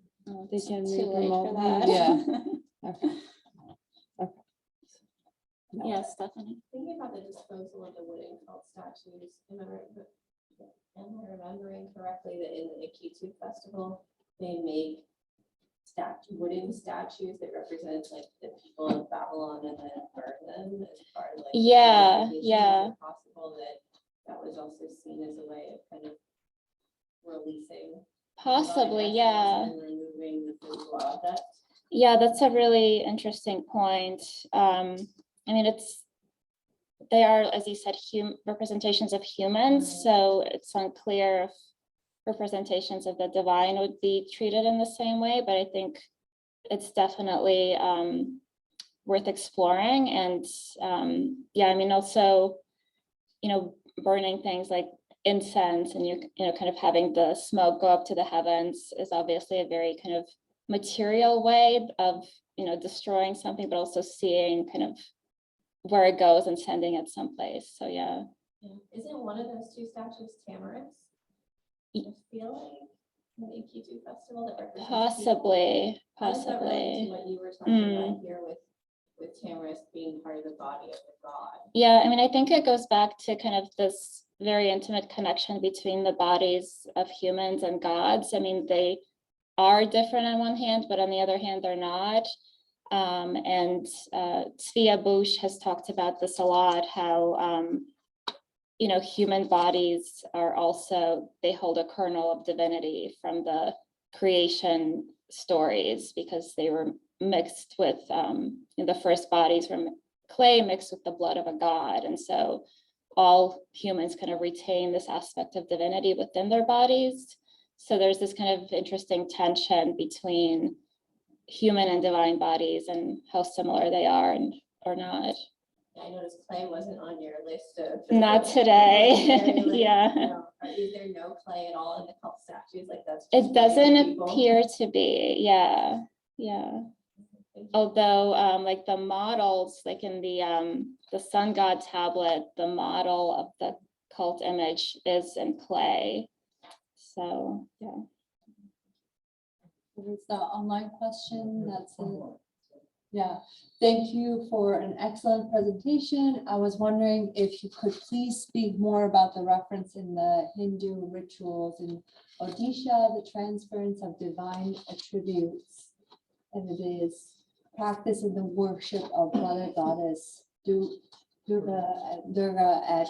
they can Too read late for remotely. that. Yeah. Okay. Okay. No. Yes, Stephanie. Thinking about the disposal of the wooden cult statues, am I remembering correctly that in the Ikitu festival, they make wooden statues that represent like the people of Babylon and then burn them as part of like. Yeah, purification? yeah. Is it possible that was also seen as a way of kind of releasing? Possibly, divine yeah. essence and removing the physical object? Yeah, that's a really interesting point. I mean, they are, as you said, representations of humans, so it's unclear if representations of the divine would be treated in the same way, but I think it's definitely worth exploring. And yeah, I mean, also, burning things like incense and kind of having the smoke go up to the heavens is obviously a very kind of material way of destroying something, but also seeing kind of where it goes and sending it someplace. So yeah. Isn't one of those two statues Tamarisk? I feel like the Ikitu festival that represents Possibly. How does that relate to what you were talking about here with Tamarisk being part of the body of the god? Yeah, I mean, I think it goes back to kind of this very intimate connection between the bodies of humans and gods. I mean, they are different on one hand, but on the other hand, they're not. And Svea Bush has talked about this a lot, how, human bodies are also, they hold a kernel of divinity from the creation stories, because they were mixed with, the first bodies from clay mixed with the blood of a god. And so all humans kind of retain this aspect of divinity within their bodies. So there's this kind of interesting tension between human and divine bodies and how similar they are and or not. I noticed clay wasn't on your list of. Not today. Yeah. Is there no clay at all in the cult statues? Like that's. It doesn't appear to be. Yeah. Yeah. Although like the models, like in the sun god tablet, the model of the cult image is in clay. So yeah. was the online question. That's it. Yeah, thank you for an excellent presentation. I was wondering if you could please speak more about the reference in the Hindu rituals in Odisha, the transference of divine attributes. And it is practice in the worship of Mother Goddess Durga at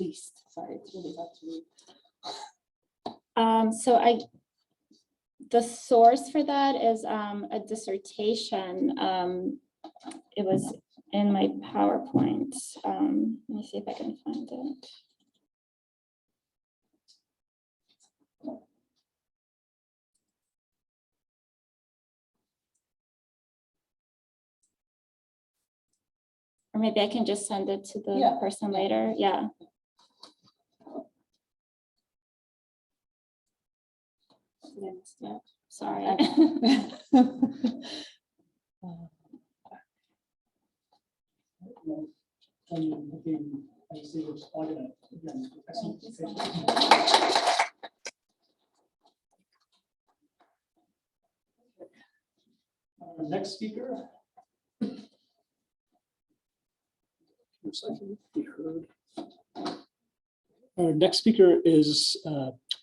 least. Sorry, it's really hard to read. The source for that is a dissertation. It was in my PowerPoint. Let me see if I can find it. Or maybe I can just send it to the person later. Yeah. Yeah, sorry. Next speaker. Looks like it can be heard. Our next speaker is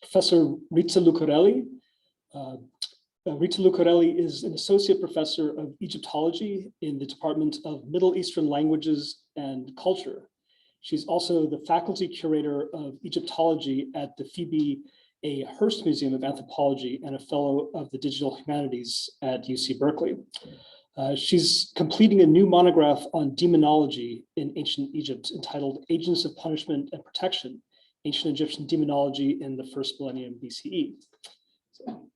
Professor Rita Lucarelli. Rita Lucarelli is an associate professor of Egyptology in the Department of Middle Eastern Languages and Culture. She's also the faculty curator of Egyptology at the Phoebe A. Hearst Museum of Anthropology and a fellow of the Digital Humanities at UC Berkeley. She's completing a new monograph on demonology in ancient Egypt entitled Agents of Punishment and Protection, Ancient Egyptian Demonology in the First Millennium BCE. So.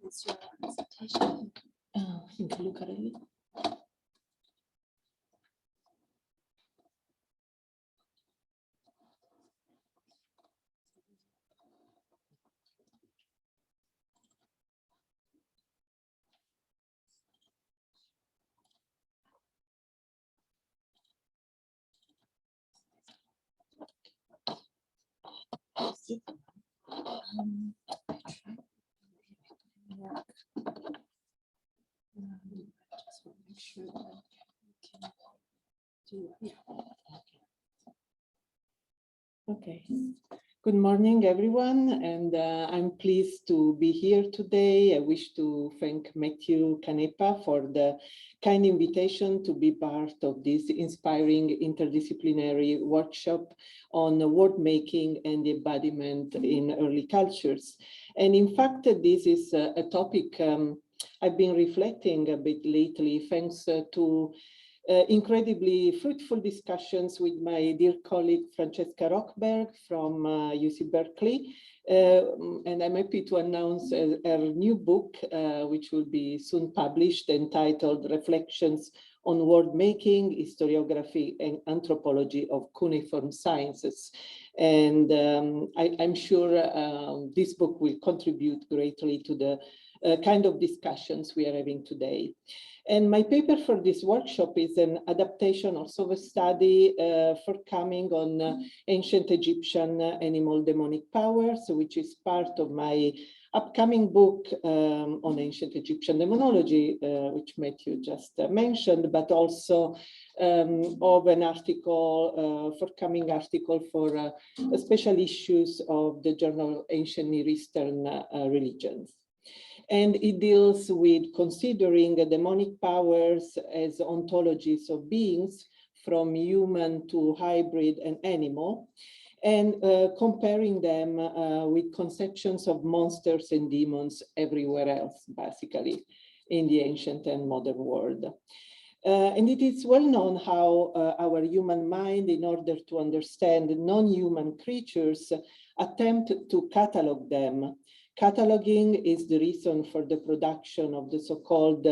It's your presentation. You can look at it. Just want to make sure that we can do it. Okay. Good morning, everyone, and I'm pleased to be here today. I wish to thank Matthew Canepa for the kind invitation to be part of this inspiring interdisciplinary workshop on world making and embodiment in early cultures. And in fact, this is a topic I've been reflecting a bit lately, thanks to incredibly fruitful discussions with my dear colleague Francesca Rockberg from UC Berkeley. And I'm happy to announce her new book, which will be soon published, entitled Reflections on World Making, Historiography and Anthropology of Cuneiform Sciences. And I'm sure this book will contribute greatly to the kind of discussions we are having today. And my paper for this workshop is an adaptation also of a study forthcoming on ancient Egyptian animal demonic powers, which is part of my upcoming book on ancient Egyptian demonology, which Matthew just mentioned, but also of an article, forthcoming article for special issues of the Journal of Ancient Near Eastern Religions. And it deals with considering demonic powers as ontologies of beings from human to hybrid and animal, and comparing them with conceptions of monsters and demons everywhere else, basically, in the ancient and modern world. And it is well known how our human mind, in order to understand non-human creatures, attempt to catalog them. Cataloging is the reason for the production of the so-called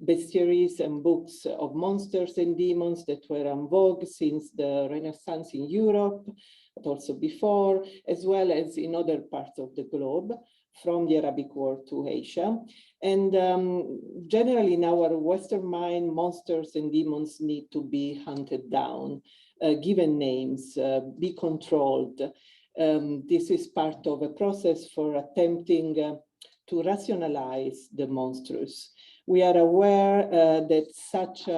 bestiaries and books of monsters and demons that were en vogue since the Renaissance in Europe, but also before, as well as in other parts of the globe, from the Arabic world to Asia. And generally in our Western mind, monsters and demons need to be hunted down, given names, be controlled. This is part of a process for attempting to rationalize the monstrous. We are aware that such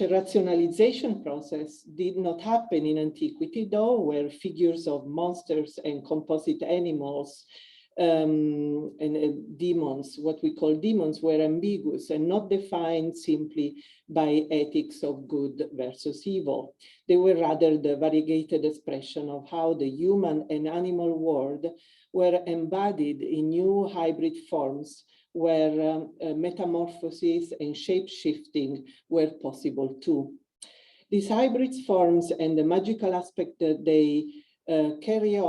a rationalization process did not happen in antiquity, though, where figures of monsters and composite animals and demons, what we call demons, were ambiguous and not defined simply by ethics of good versus evil. They were rather the variegated expression of how the human and animal world were embodied in new hybrid forms where metamorphosis and shape-shifting were possible too. These hybrid forms and the magical aspect that they carrying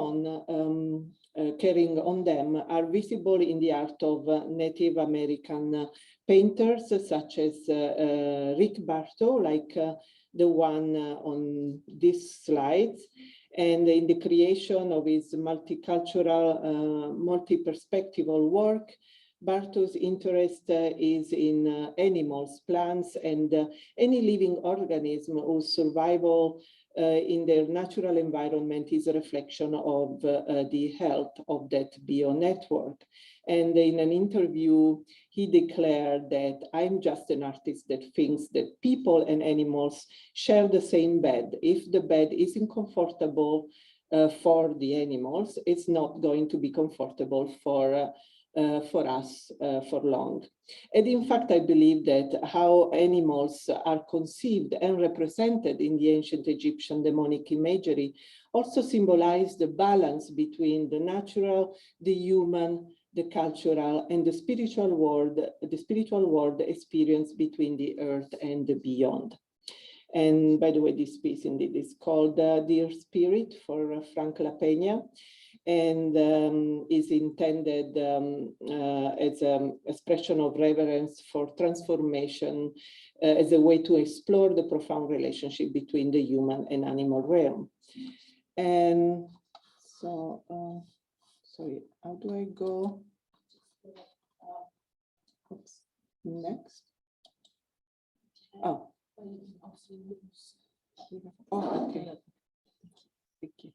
on them are visible in the art of Native American painters such as Rick Bartow, like the one on this slide, and in the creation of his multicultural, multi-perspectival work. Bartow's interest is in animals, plants, and any living organism whose survival in their natural environment is a reflection of the health of that bio-network. And in an interview, he declared that I'm just an artist that thinks that people and animals share the same bed. If the bed isn't comfortable for the animals, it's not going to be comfortable for us for long. And in fact, I believe that how animals are conceived and represented in the ancient Egyptian demonic imagery also symbolize the balance between the natural, the human, the cultural, and the spiritual world experience between the earth and the beyond. And by the way, this piece indeed is called Dear Spirit for Frank La Peña, and is intended as an expression of reverence for transformation as a way to explore the profound relationship between the human and animal realm. And so, sorry, how do I go? Oops. Next. Oh. Oh, okay. Thank you.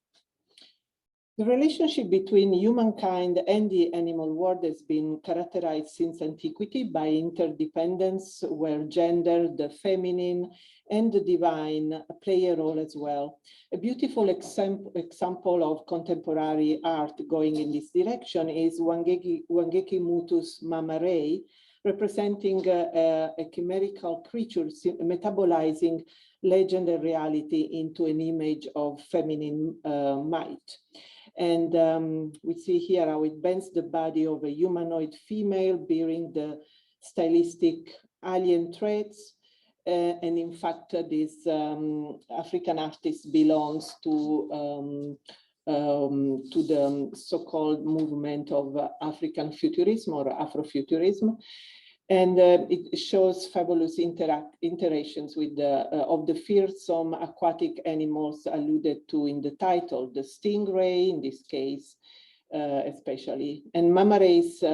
The relationship between humankind and the animal world has been characterized since antiquity by interdependence, where gender, the feminine, and the divine play a role as well. A beautiful example of contemporary art going in this direction is Wangeki Mutu's Mama Ray, representing a chimerical creature metabolizing legend and reality into an image of feminine might. And we see here how it bends the body of a humanoid female bearing the stylistic alien traits. And in fact, this African artist belongs to the so-called movement of African futurism or Afrofuturism. And it shows fabulous interactions with of the fearsome aquatic animals alluded to in the title, the stingray in this case, especially. And Mama Ray's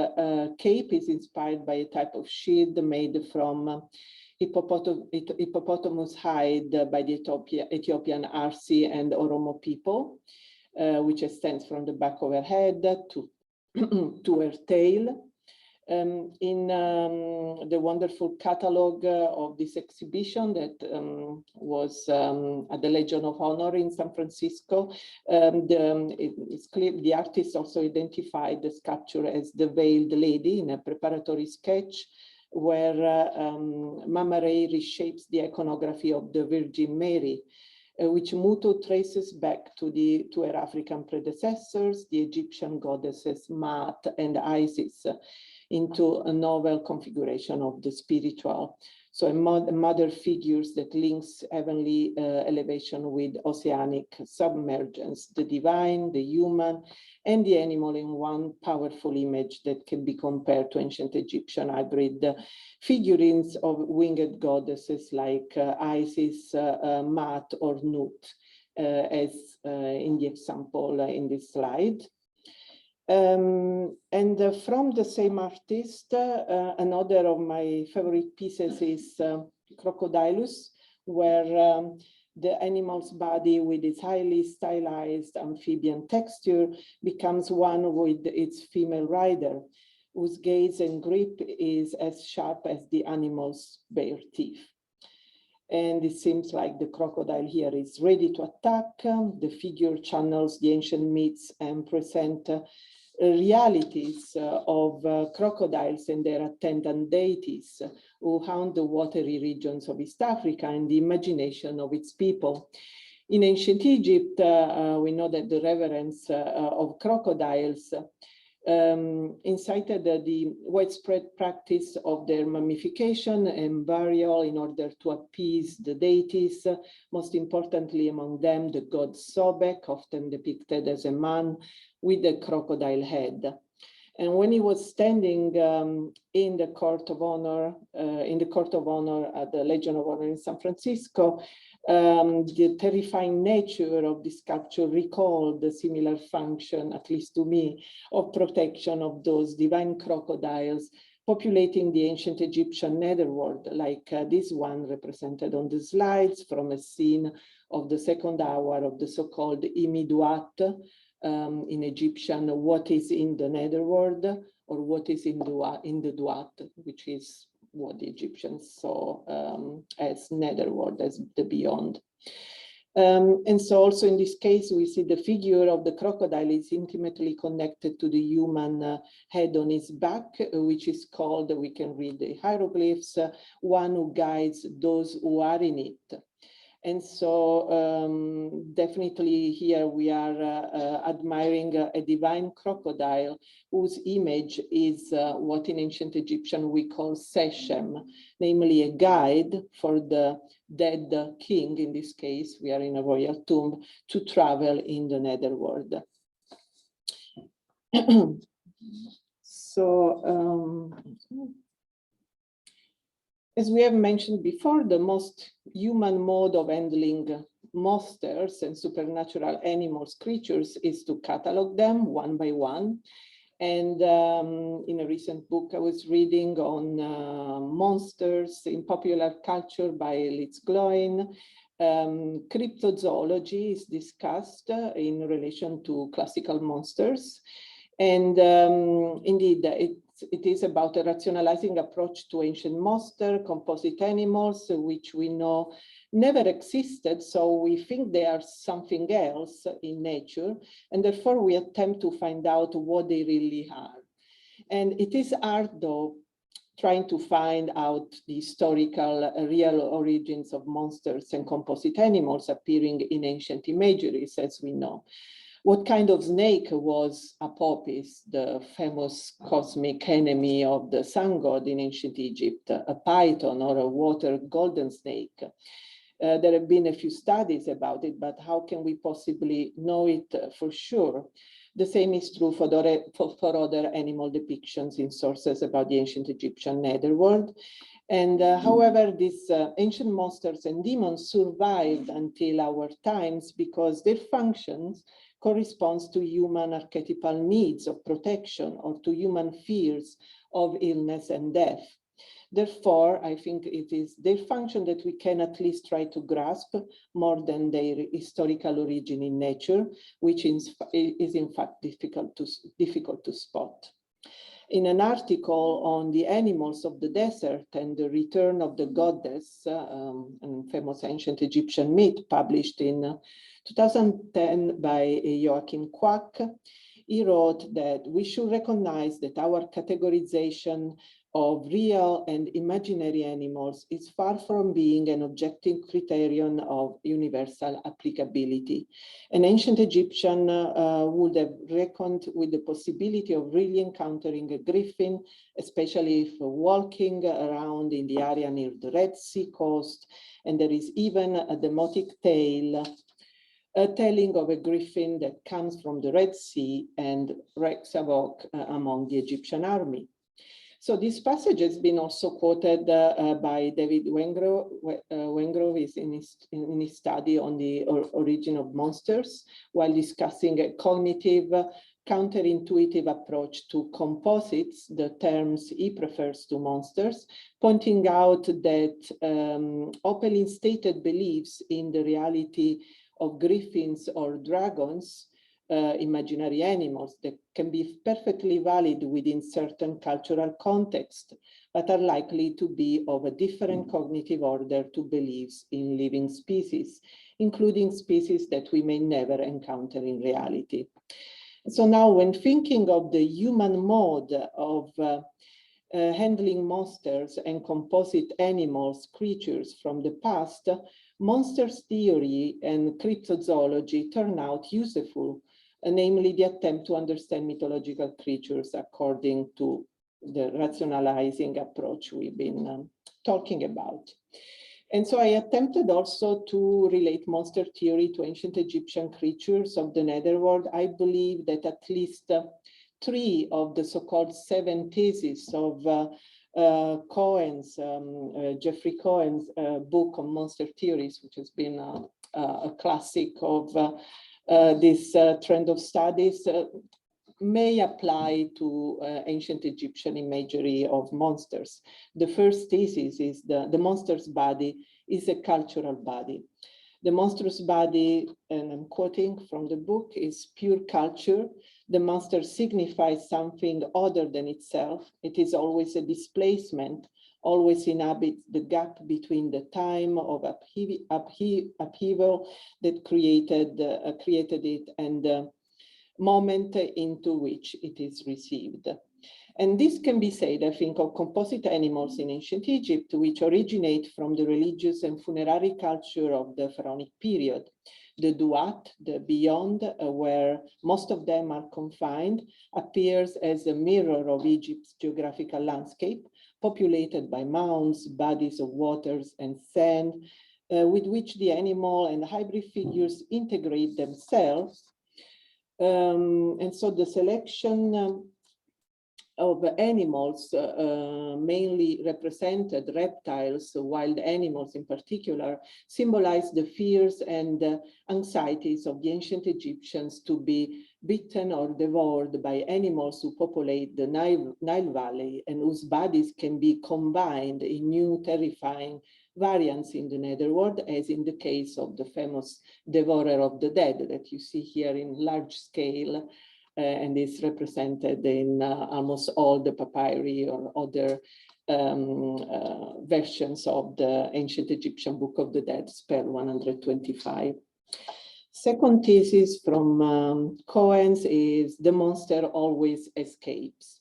cape is inspired by a type of shield made from hippopotamus hide by the Ethiopian Arsi and Oromo people, which extends from the back of her head to her tail. In the wonderful catalog of this exhibition that was at the Legion of Honor in San Francisco, it's clear the artist also identified the sculpture as the Veiled Lady in a preparatory sketch where Mama Ray reshapes the iconography of the Virgin Mary, which Mutu traces back to her African predecessors, the Egyptian goddesses Maat and Isis, into a novel configuration of the spiritual. So a mother figures that links heavenly elevation with oceanic submergence, the divine, the human, and the animal in one powerful image that can be compared to ancient Egyptian hybrid figurines of winged goddesses like Isis, Maat, or Nut, as in the example in this slide. And from the same artist, another of my favorite pieces is Crocodilus, where the animal's body with its highly stylized amphibian texture becomes one with its female rider, whose gaze and grip is as sharp as the animal's bare teeth. And it seems like the crocodile here is ready to attack. The figure channels the ancient myths and present realities of crocodiles and their attendant deities who haunt the watery regions of East Africa and the imagination of its people. In ancient Egypt, we know that the reverence of crocodiles incited the widespread practice of their mummification and burial in order to appease the deities, most importantly among them the god Sobek, often depicted as a man with a crocodile head. And when he was standing in the court of honor at the Legion of Honor in San Francisco, the terrifying nature of the sculpture recalled the similar function, at least to me, of protection of those divine crocodiles populating the ancient Egyptian netherworld, like this one represented on the slides from a scene of the second hour of the so-called Imiduat, in Egyptian, what is in the netherworld, or what is in the Duat, which is what the Egyptians saw as netherworld, as the beyond. And so also in this case, we see the figure of the crocodile is intimately connected to the human head on his back, which is called, we can read the hieroglyphs, one who guides those who are in it. And so definitely here we are admiring a divine crocodile whose image is what in ancient Egyptian we call Seshem, namely a guide for the dead king. In this case, we are in a royal tomb, to travel in the netherworld. So, as we have mentioned before, the most human mode of handling monsters and supernatural animals, creatures, is to catalog them one by one. And in a recent book I was reading on monsters in popular culture by Liz Gloin, cryptozoology is discussed in relation to classical monsters. And indeed, it is about a rationalizing approach to ancient monster, composite animals, which we know never existed. So we think they are something else in nature, and therefore we attempt to find out what they really are. And it is hard, though, trying to find out the historical real origins of monsters and composite animals appearing in ancient imageries, as we know. What kind of snake was Apopis, the famous cosmic enemy of the sun god in ancient Egypt, a python or a water golden snake? There have been a few studies about it, but how can we possibly know it for sure? The same is true for other animal depictions in sources about the ancient Egyptian netherworld. And however, these ancient monsters and demons survived until our times because their functions corresponds to human archetypal needs of protection or to human fears of illness and death. Therefore, I think it is their function that we can at least try to grasp more than their historical origin in nature, which is in fact difficult to spot. In an article on the animals of the desert and the return of the goddess, a famous ancient Egyptian myth published in 2010 by Joachim Quack, he wrote that we should recognize that our categorization of real and imaginary animals is far from being an objective criterion of universal applicability. An ancient Egyptian would have reckoned with the possibility of really encountering a griffin, especially if walking around in the area near the Red Sea coast, and there is even a demotic tale telling of a griffin that comes from the Red Sea and wreaks havoc among the Egyptian army. So this passage has been also quoted by David Wengrove in his study on the origin of monsters, while discussing a cognitive counterintuitive approach to composites, the terms he prefers to monsters, pointing out that openly stated beliefs in the reality of griffins or dragons, imaginary animals that can be perfectly valid within certain cultural context, but are likely to be of a different cognitive order to beliefs in living species, including species that we may never encounter in reality. So now when thinking of the human mode of handling monsters and composite animals, creatures from the past, monsters theory and cryptozoology turn out useful, namely the attempt to understand mythological creatures according to the rationalizing approach we've been talking about. And so I attempted also to relate monster theory to ancient Egyptian creatures of the netherworld. I believe that at least 3 of the so-called 7 theses of Cohen's, Jeffrey Cohen's book on monster theories, which has been a classic of this trend of studies, may apply to ancient Egyptian imagery of monsters. The first thesis is the monster's body is a cultural body. The monstrous body, and I'm quoting from the book, is pure culture. The monster signifies something other than itself. It is always a displacement, always inhabits the gap between the time of upheaval that created it and the moment into which it is received. And this can be said, I think, of composite animals in ancient Egypt, which originate from the religious and funerary culture of the pharaonic period. The Duat, the beyond, where most of them are confined, appears as a mirror of Egypt's geographical landscape, populated by mounds, bodies of waters and sand, with which the animal and hybrid figures integrate themselves. And so the selection of animals, mainly represented reptiles, wild animals in particular, symbolize the fears and anxieties of the ancient Egyptians to be bitten or devoured by animals who populate the Nile Valley and whose bodies can be combined in new terrifying variants in the netherworld, as in the case of the famous devourer of the dead that you see here in large scale, and is represented in almost all the papyri or other versions of the ancient Egyptian Book of the Dead, spell 125. Second thesis from Cohen's is the monster always escapes.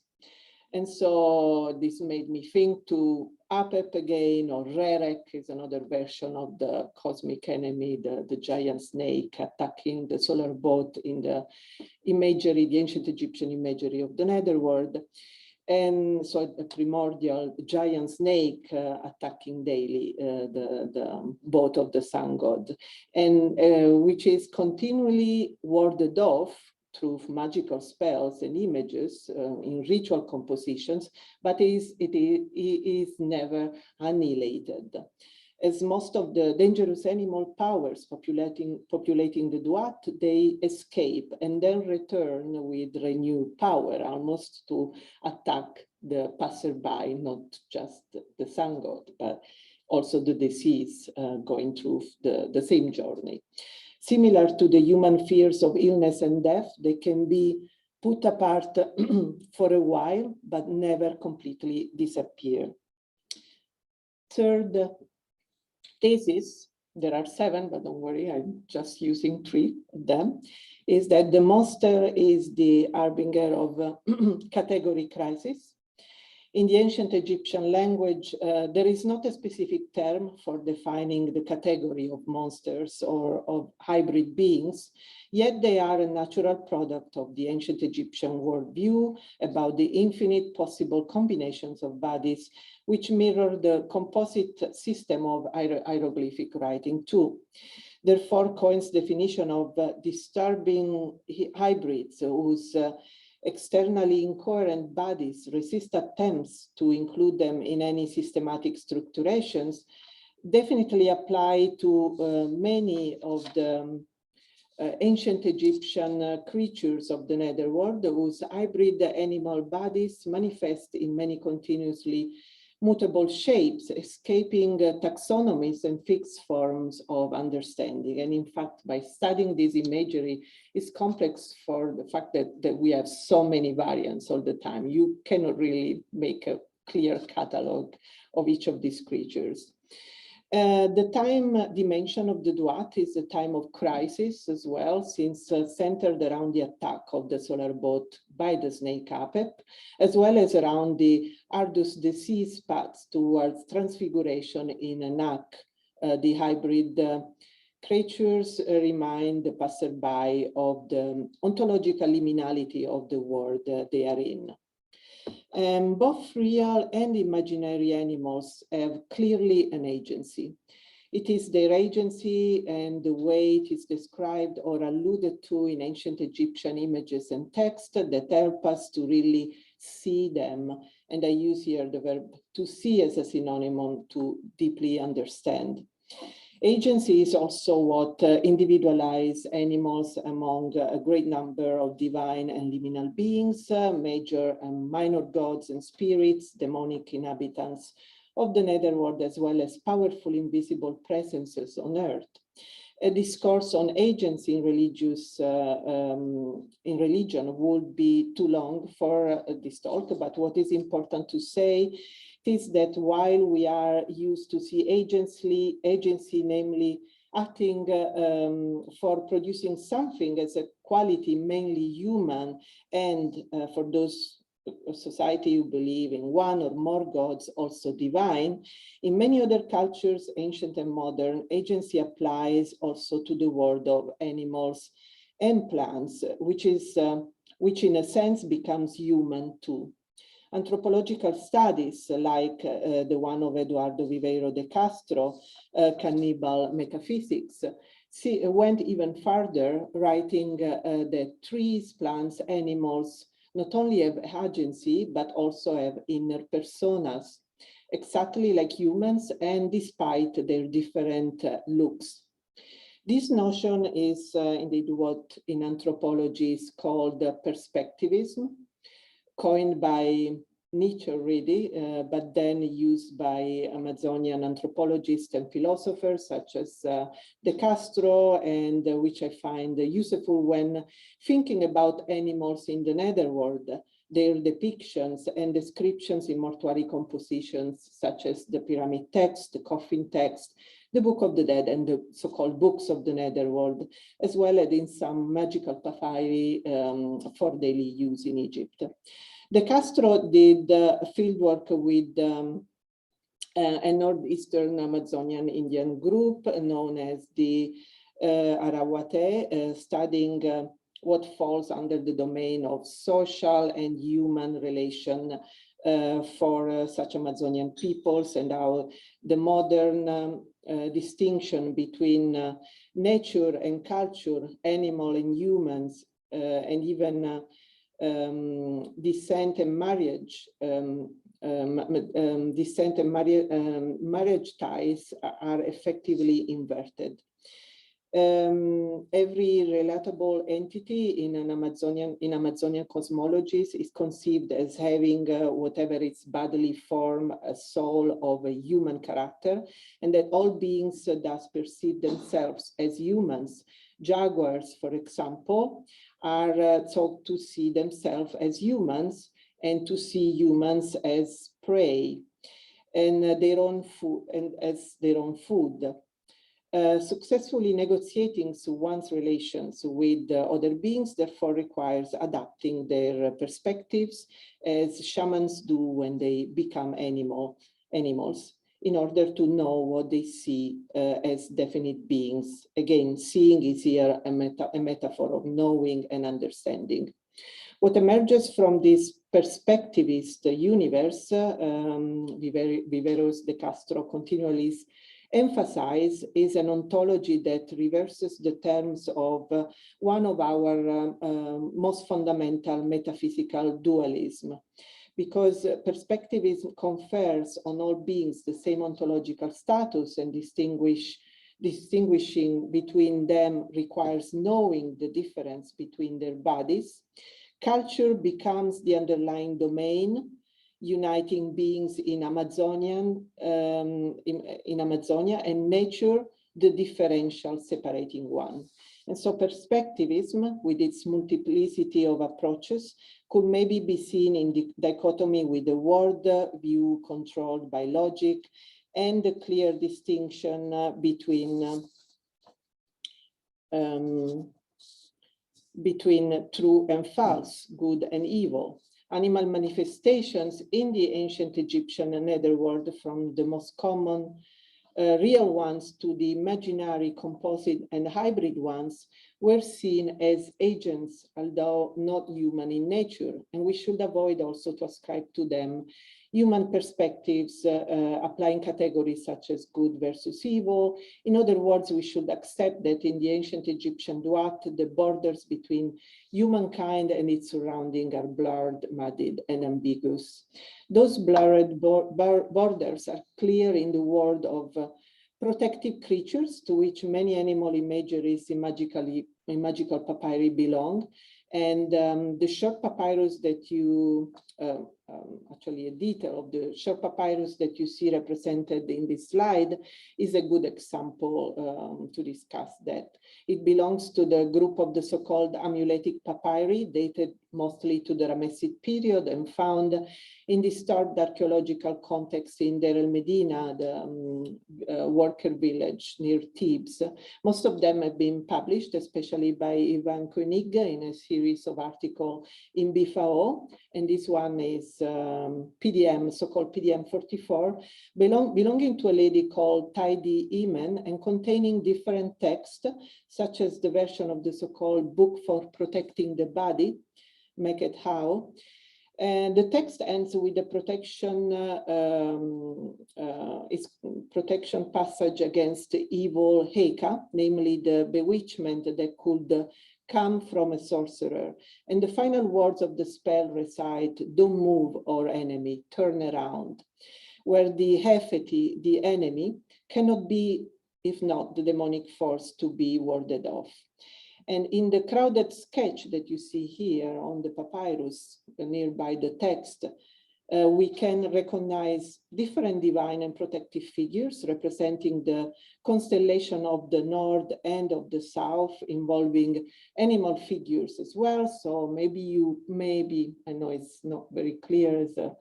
And so this made me think to Apep again, or Rerek is another version of the cosmic enemy, the giant snake attacking the solar boat in the imagery, the ancient Egyptian imagery of the netherworld. And so a primordial giant snake attacking daily the boat of the sun god, and which is continually warded off through magical spells and images in ritual compositions, but it is never annihilated. As most of the dangerous animal powers populating the Duat, they escape and then return with renewed power, almost to attack the passerby, not just the sun god, but also the deceased going through the same journey. Similar to the human fears of illness and death, they can be put apart for a while, but never completely disappear. Third thesis, there are 7, but don't worry, I'm just using 3 of them, is that the monster is the harbinger of category crisis. In the ancient Egyptian language, there is not a specific term for defining the category of monsters or of hybrid beings, yet they are a natural product of the ancient Egyptian worldview about the infinite possible combinations of bodies, which mirror the composite system of hieroglyphic writing too. Therefore, Cohen's definition of disturbing hybrids whose externally incoherent bodies resist attempts to include them in any systematic structurations definitely apply to many of the ancient Egyptian creatures of the netherworld whose hybrid animal bodies manifest in many continuously mutable shapes, escaping taxonomies and fixed forms of understanding. And in fact, by studying this imagery, it's complex for the fact that we have so many variants all the time. You cannot really make a clear catalog of each of these creatures. The time dimension of the Duat is a time of crisis as well, since centered around the attack of the solar boat by the snake Apep, as well as around the arduous disease paths towards transfiguration in Anak. The hybrid creatures remind the passerby of the ontological liminality of the world they are in. Both real and imaginary animals have clearly an agency. It is their agency and the way it is described or alluded to in ancient Egyptian images and text that help us to really see them. And I use here the verb to see as a synonym to deeply understand. Agency is also what individualizes animals among a great number of divine and liminal beings, major and minor gods and spirits, demonic inhabitants of the netherworld, as well as powerful invisible presences on earth. A discourse on agency in religion would be too long for this talk, but what is important to say is that while we are used to see agency, namely acting for producing something as a quality mainly human, and for those society who believe in one or more gods, also divine, in many other cultures, ancient and modern, agency applies also to the world of animals and plants, which in a sense becomes human too. Anthropological studies like the one of Eduardo Viveiro de Castro, Cannibal Metaphysics, went even further, writing that trees, plants, animals not only have agency, but also have inner personas, exactly like humans and despite their different looks. This notion is indeed what in anthropology is called perspectivism, coined by Nietzsche really, but then used by Amazonian anthropologists and philosophers such as De Castro, and which I find useful when thinking about animals in the netherworld, their depictions and descriptions in mortuary compositions such as the pyramid text, the coffin text, the Book of the Dead, and the so-called books of the netherworld, as well as in some magical papyri for daily use in Egypt. De Castro did fieldwork with a northeastern Amazonian Indian group known as the Arawate, studying what falls under the domain of social and human relation for such Amazonian peoples, and how the modern distinction between nature and culture, animal and humans, and even descent and marriage, marriage ties are effectively inverted. Every relatable entity in Amazonian cosmologies is conceived as having whatever its bodily form, a soul of a human character, and that all beings thus perceive themselves as humans. Jaguars, for example, are thought to see themselves as humans and to see humans as prey and their own food, and as their own food. Successfully negotiating one's relations with other beings therefore requires adapting their perspectives, as shamans do when they become animals, in order to know what they see as definite beings. Again, seeing is here a metaphor of knowing and understanding. What emerges from this perspectivist universe, Viveros de Castro continually emphasize, is an ontology that reverses the terms of one of our most fundamental metaphysical dualism, because perspectivism confers on all beings the same ontological status and distinguish distinguishing between them requires knowing the difference between their bodies. Culture becomes the underlying domain, uniting beings in Amazonia, and nature, the differential separating one. And so perspectivism, with its multiplicity of approaches, could maybe be seen in the dichotomy with the world view controlled by logic, and the clear distinction between true and false, good and evil. Animal manifestations in the ancient Egyptian netherworld, from the most common real ones to the imaginary, composite and hybrid ones, were seen as agents, although not human in nature. And we should avoid also to ascribe to them human perspectives, applying categories such as good versus evil. In other words, we should accept that in the ancient Egyptian duat, the borders between humankind and its surrounding are blurred, muddied, and ambiguous. Those blurred borders are clear in the world of protective creatures, to which many animal imageries in magical papyri belong. And the short papyrus that you, actually a detail of the short papyrus that you see represented in this slide is a good example to discuss that. It belongs to the group of the so-called amuletic papyri, dated mostly to the Ramessid period and found in disturbed archaeological context in Deir el-Medina, the worker village near Thebes. Most of them have been published, especially by Ivan Koenig in a series of articles in BFAO. And this one is PDM, so-called PDM 44, belonging to a lady called Tidy Eman and containing different texts, such as the version of the so-called Book for Protecting the Body, Meket How. And the text ends with the protection passage against evil Heka, namely the bewitchment that could come from a sorcerer. And the final words of the spell recite, "Don't move, or enemy, turn around," where the Hefeti, the enemy, cannot be, if not the demonic force, to be warded off. And in the crowded sketch that you see here on the papyrus nearby the text, we can recognize different divine and protective figures representing the constellation of the north and of the south, involving animal figures as well. So maybe, I know it's not very clear as a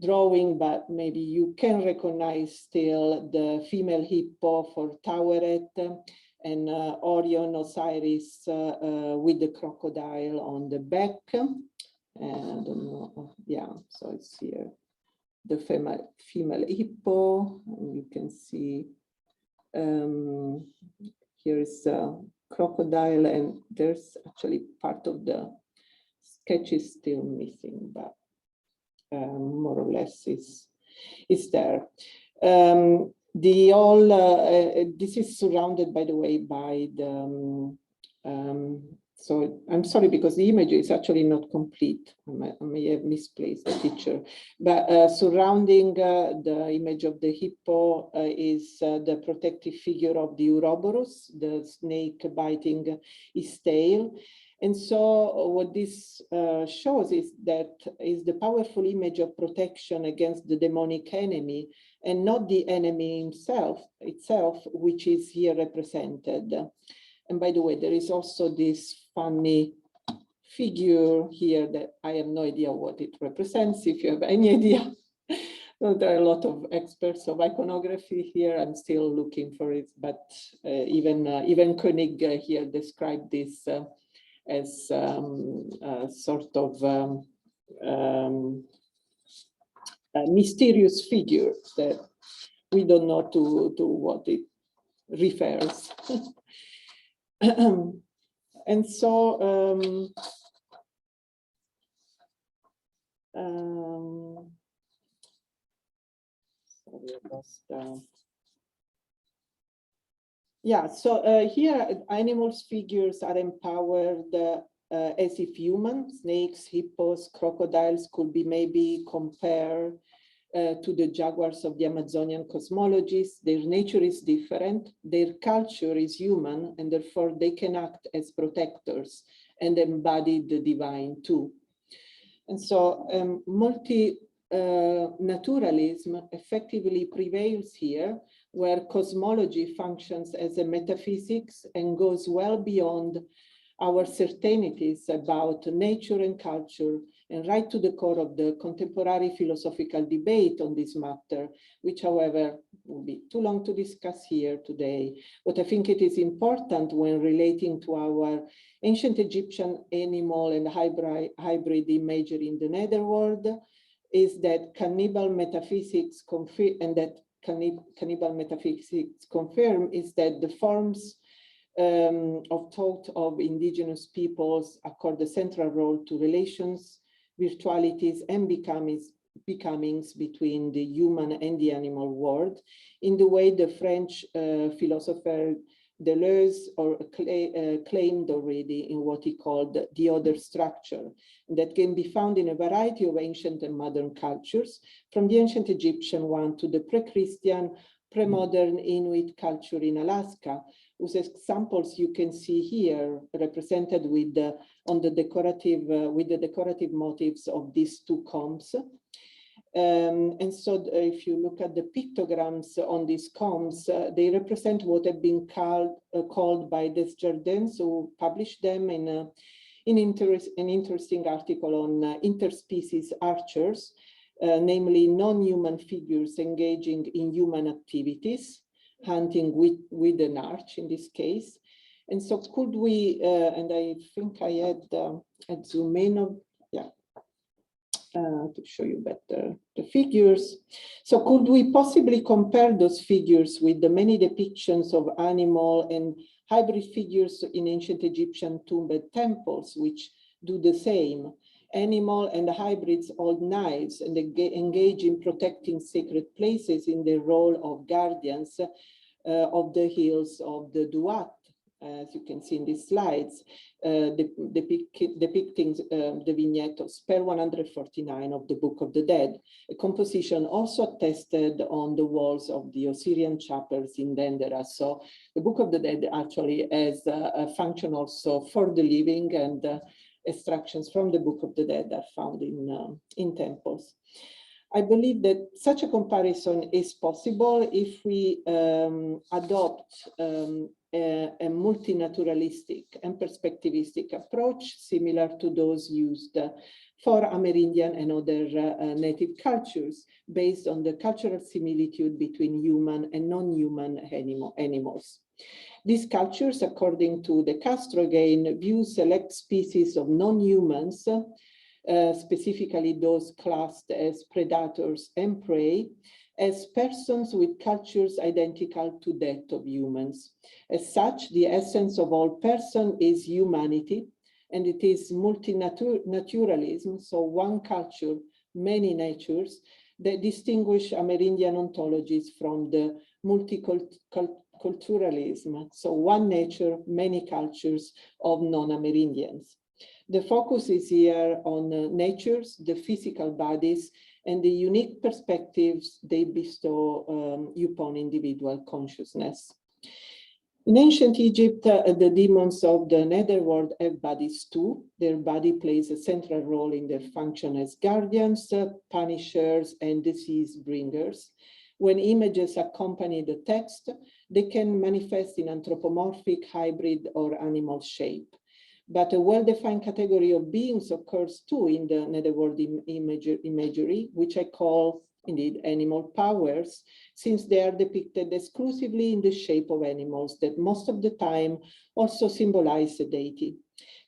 drawing, but maybe you can recognize still the female hippo for Taweret, and Orion, Osiris with the crocodile on the back. And I don't know, yeah, so it's here, the female hippo. And you can see here is a crocodile, and there's actually part of the sketch is still missing, but more or less is there. This is surrounded, by the way, by the, so I'm sorry because the image is actually not complete. I may have misplaced the picture, but surrounding the image of the hippo is the protective figure of the Ouroboros, the snake biting his tail. And so what this shows is that is the powerful image of protection against the demonic enemy, and not the enemy itself, which is here represented. And by the way, there is also this funny figure here that I have no idea what it represents. If you have any idea, well, there are a lot of experts of iconography here. I'm still looking for it, but even Koenig here described this as a sort of a mysterious figure that we don't know to what it refers. And so sorry, I lost, yeah, so here animals figures are empowered as if human, snakes, hippos, crocodiles could be maybe compared to the jaguars of the Amazonian cosmologies. Their nature is different, their culture is human, and therefore they can act as protectors and embody the divine too. And so multi-naturalism effectively prevails here, where cosmology functions as a metaphysics and goes well beyond our certainties about nature and culture, and right to the core of the contemporary philosophical debate on this matter, which, however, would be too long to discuss here today. But I think it is important when relating to our ancient Egyptian animal and hybrid imagery in the netherworld is that cannibal metaphysics confirm is that the forms of thought of indigenous peoples accord a central role to relations, virtualities, and becomings between the human and the animal world, in the way the French philosopher Deleuze claimed already in what he called the other structure, that can be found in a variety of ancient and modern cultures, from the ancient Egyptian one to the pre-Christian, pre-modern Inuit culture in Alaska, whose examples you can see here represented with the decorative motifs of these two combs. And so if you look at the pictograms on these combs, they represent what have been called by Desjardins, who published them in an interesting article on interspecies archers, namely non-human figures engaging in human activities, hunting with an arch in this case. And so could we, and I think I had zoom in of, yeah, to show you better the figures. So could we possibly compare those figures with the many depictions of animal and hybrid figures in ancient Egyptian tombed temples, which do the same? Animal and hybrids hold knives and engage in protecting sacred places in the role of guardians of the hills of the Duat, as you can see in these slides, depicting the vignette of spell 149 of the Book of the Dead, a composition also attested on the walls of the Osirian chapels in Dendera. So the Book of the Dead actually has a function also for the living, and extractions from the Book of the Dead are found in temples. I believe that such a comparison is possible if we adopt a multinaturalistic and perspectivistic approach similar to those used for Amerindian and other native cultures, based on the cultural similitude between human and non-human animals. These cultures, according to De Castro again, view select species of non-humans, specifically those classed as predators and prey, as persons with cultures identical to that of humans. As such, the essence of all person is humanity, and it is multinaturalism, so one culture, many natures, that distinguish Amerindian ontologies from the multiculturalism, so one nature, many cultures of non-Amerindians. The focus is here on natures, the physical bodies, and the unique perspectives they bestow upon individual consciousness. In ancient Egypt, the demons of the netherworld have bodies too. Their body plays a central role in their function as guardians, punishers, and disease bringers. When images accompany the text, they can manifest in anthropomorphic, hybrid, or animal shape. But a well-defined category of beings occurs too in the netherworld imagery, which I call indeed animal powers, since they are depicted exclusively in the shape of animals that most of the time also symbolize a deity.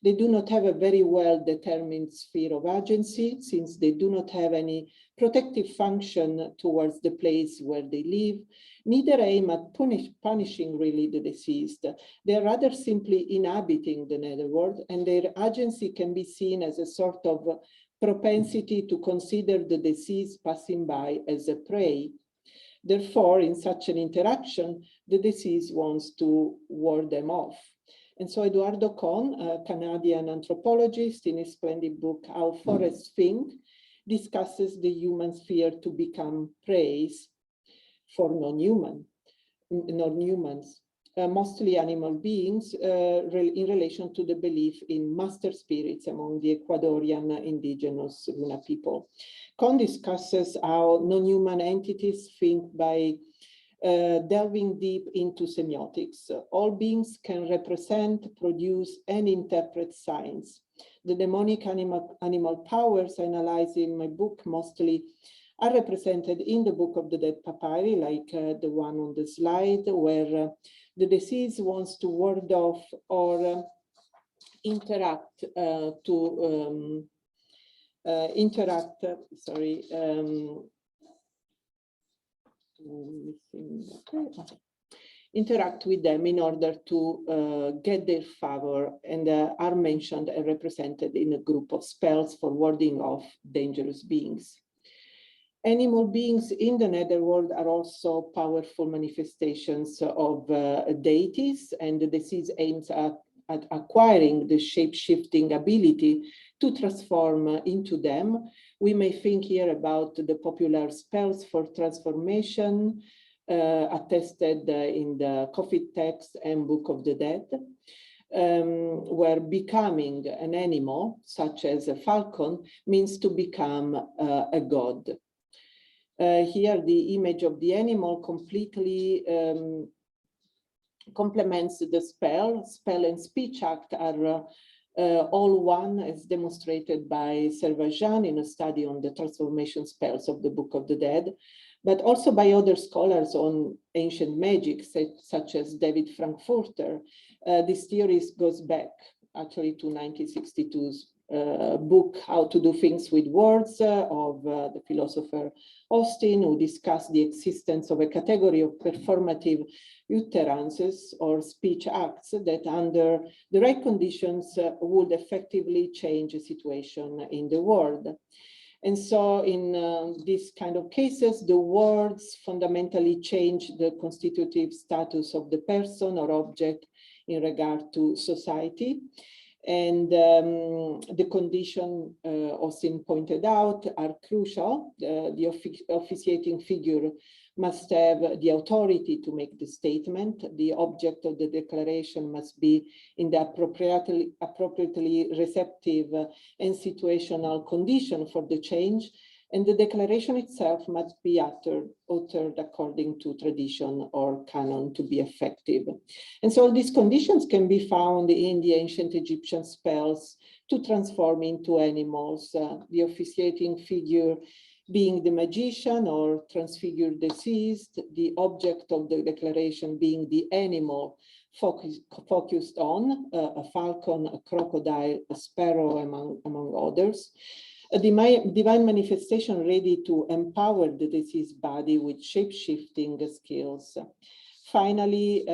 They do not have a very well-determined sphere of agency, since they do not have any protective function towards the place where they live, neither aim at punishing really the deceased. They are rather simply inhabiting the netherworld, and their agency can be seen as a sort of propensity to consider the deceased passing by as a prey. Therefore, in such an interaction, the deceased wants to ward them off. And so Eduardo Kohn, a Canadian anthropologist, in his splendid book, How Forests Think, discusses the human's fear to become prey for non-humans, mostly animal beings, in relation to the belief in master spirits among the Ecuadorian indigenous Luna people. Kohn discusses how non-human entities think by delving deep into semiotics. All beings can represent, produce, and interpret signs. The demonic animal powers analyzed in my book mostly are represented in the Book of the Dead papyri, like the one on the slide, where the deceased wants to ward off or interact interact with them in order to get their favor, and are mentioned and represented in a group of spells for warding off dangerous beings. Animal beings in the netherworld are also powerful manifestations of deities, and the disease aims at acquiring the shape-shifting ability to transform into them. We may think here about the popular spells for transformation attested in the Coffee text and Book of the Dead, where becoming an animal, such as a falcon, means to become a god. Here, the image of the animal completely complements the spell. Spell and speech act are all one, as demonstrated by Servajan in a study on the transformation spells of the Book of the Dead, but also by other scholars on ancient magic, such as David Frankfurter. This theory goes back actually to 1962's book, How to Do Things with Words, of the philosopher Austin, who discussed the existence of a category of performative utterances or speech acts that under the right conditions would effectively change a situation in the world. And so in these kind of cases, the words fundamentally change the constitutive status of the person or object in regard to society. And the condition Austin pointed out are crucial. The officiating figure must have the authority to make the statement. The object of the declaration must be in the appropriately receptive and situational condition for the change. And the declaration itself must be uttered according to tradition or canon to be effective. And so these conditions can be found in the ancient Egyptian spells to transform into animals, the officiating figure being the magician or transfigured deceased, the object of the declaration being the animal focused on, a falcon, a crocodile, a sparrow, among others. A divine manifestation ready to empower the deceased body with shape-shifting skills. Finally,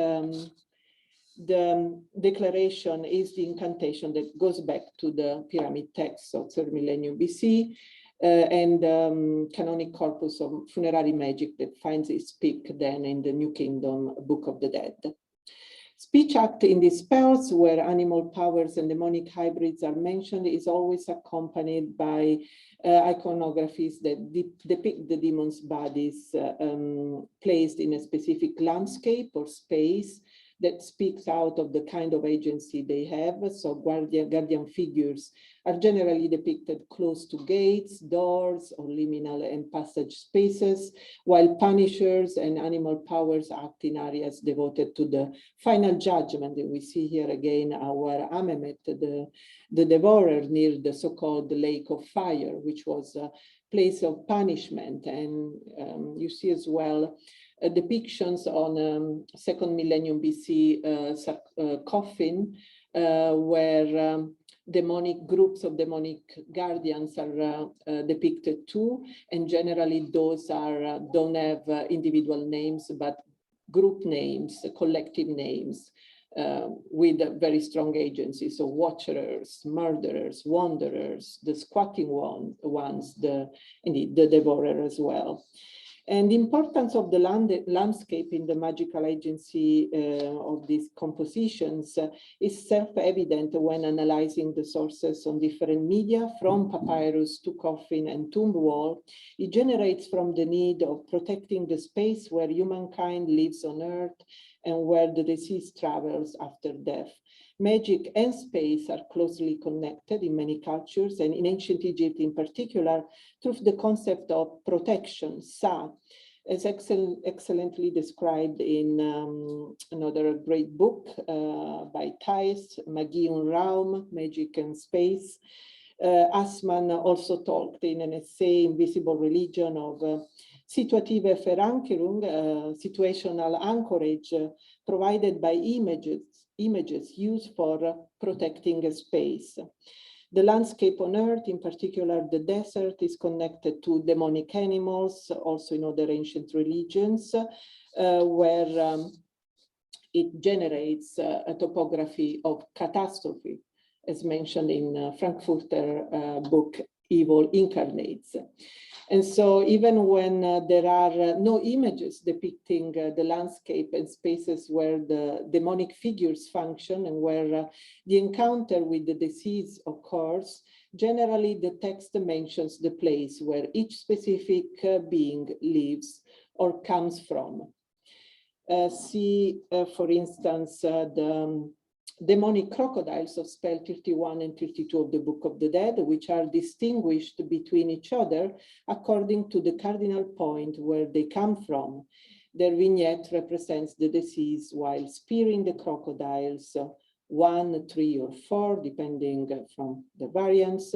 the declaration is the incantation that goes back to the pyramid text of 3rd millennium BC and canonic corpus of funerary magic that finds its peak then in the New Kingdom Book of the Dead. Speech act in these spells, where animal powers and demonic hybrids are mentioned, is always accompanied by iconographies that depict the demon's bodies placed in a specific landscape or space that speaks out of the kind of agency they have. So guardian figures are generally depicted close to gates, doors, or liminal and passage spaces, while punishers and animal powers act in areas devoted to the final judgment. And we see here again our Amemet, the devourer, near the so-called lake of fire, which was a place of punishment. And you see as well depictions on 2nd millennium BC coffin, where demonic groups of demonic guardians are depicted too, and generally those are don't have individual names but group names, collective names with a very strong agency. So watchers, murderers, wanderers, the squatting ones, indeed the devourer as well. And the importance of the landscape in the magical agency of these compositions is self-evident when analyzing the sources on different media, from papyrus to coffin and tomb wall. It generates from the need of protecting the space where humankind lives on earth and where the deceased travels after death. Magic and space are closely connected in many cultures, and in ancient Egypt in particular, through the concept of protection, Sa, as excellently described in another great book by Thais, Magiun Raum, Magic and Space. Assmann also talked in an essay, Invisible Religion, of situative Verankerung, situational anchorage provided by images used for protecting a space. The landscape on Earth, in particular the desert, is connected to demonic animals, also in other ancient religions, where it generates a topography of catastrophe, as mentioned in Frankfurter book, Evil Incarnates. And so even when there are no images depicting the landscape and spaces where the demonic figures function and where the encounter with the deceased occurs, generally the text mentions the place where each specific being lives or comes from. See, for instance, the demonic crocodiles of spell 31 and 32 of the Book of the Dead, which are distinguished between each other according to the cardinal point where they come from. Their vignette represents the deceased while spearing the crocodiles, 1, 3, or 4, depending from the variants,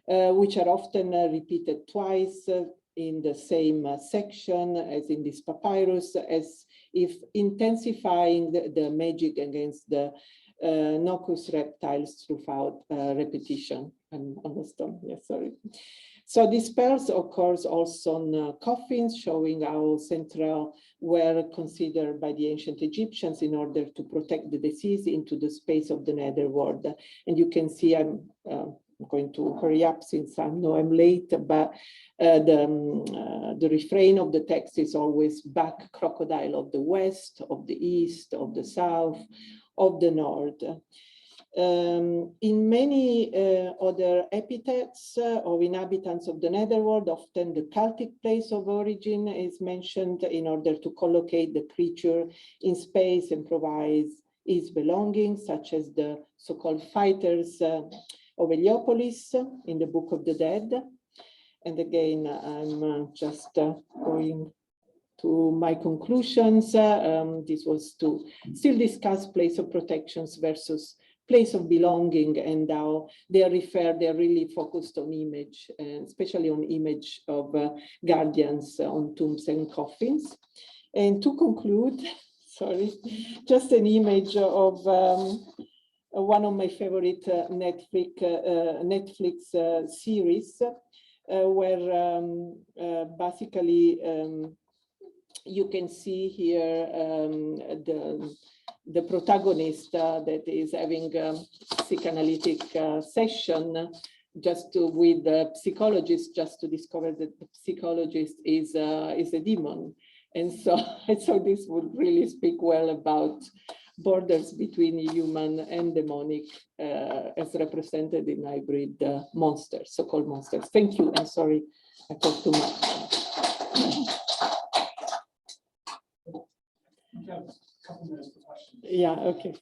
which are often repeated twice in the same section as in this papyrus, as if intensifying the magic against the Nocus reptiles throughout repetition. I'm almost done. Yes, sorry. So these spells occurs also on coffins, showing how central were considered by the ancient Egyptians in order to protect the deceased into the space of the netherworld. And you can see I'm going to hurry up since I know I'm late, but the refrain of the text is always back crocodile of the west, of the east, of the south, of the north. In many other epithets of inhabitants of the netherworld, often the Celtic place of origin is mentioned in order to collocate the creature in space and provides its belongings, such as the so-called fighters of Heliopolis in the Book of the Dead. And again, I'm just going to my conclusions. This was to still discuss place of protections versus place of belonging, and how they're really focused on image, especially on image of guardians on tombs and coffins. And to conclude, sorry, just an image of one of my favorite Netflix series, where basically you can see here the protagonist that is having a psychoanalytic session with the psychologist, just to discover that the psychologist is a demon. And so this would really speak well about borders between human and demonic as represented in hybrid monsters, so-called monsters. Thank you, and sorry I talked too much. We have a couple minutes for questions. Yeah, okay.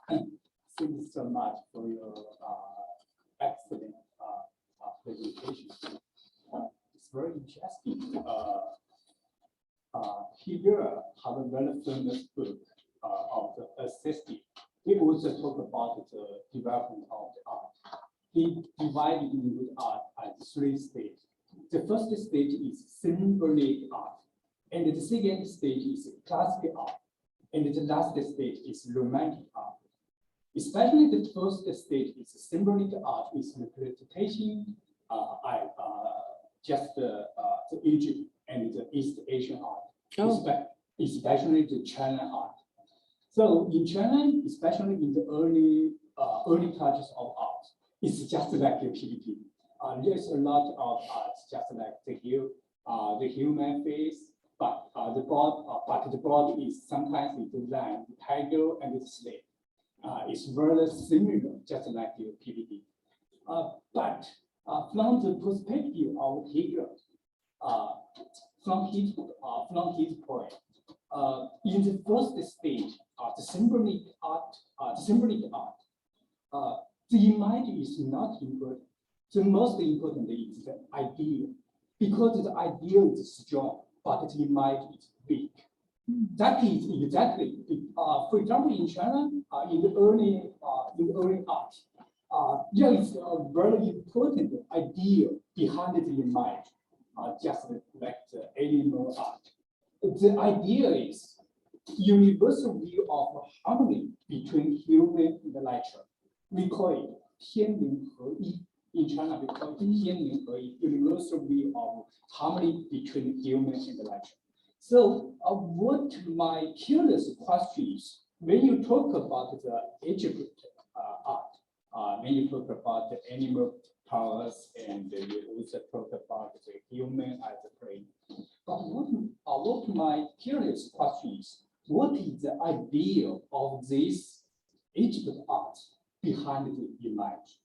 Thank you so much for your excellent presentation. It's very interesting. Here, have a very famous book of the assisting. We also talk about the development of the art. He divided into art as 3 stages. The first stage is symbolic art, and the second stage is classical art, and the last stage is romantic art. Especially the first stage is symbolic art, is representation just the Egypt and the East Asian art, especially the China art. So in China, especially in the early cultures of art, it's just like a PPT. There's a lot of just like the human face, but the body is sometimes it's lion, the tiger, and the snake. It's very similar, just like your PPD. But from the perspective of Hegel, from his point, in the first stage, the symbolic art, the image is not important. The most important is the idea, because the idea is strong, but the image is weak. That is exactly, for example, in China, in the early art, there is a very important idea behind the image, just like the animal art. The idea is universal view of harmony between human and nature. We call it 天人合一. In China, we call it 天人合一, universal view of harmony between human and nature. So what my curious question is, when you talk about the Egypt art, when you talk about the animal powers, and you also talk about the human as a brain, but what my curious question is, what is the idea of this Egypt art behind the image?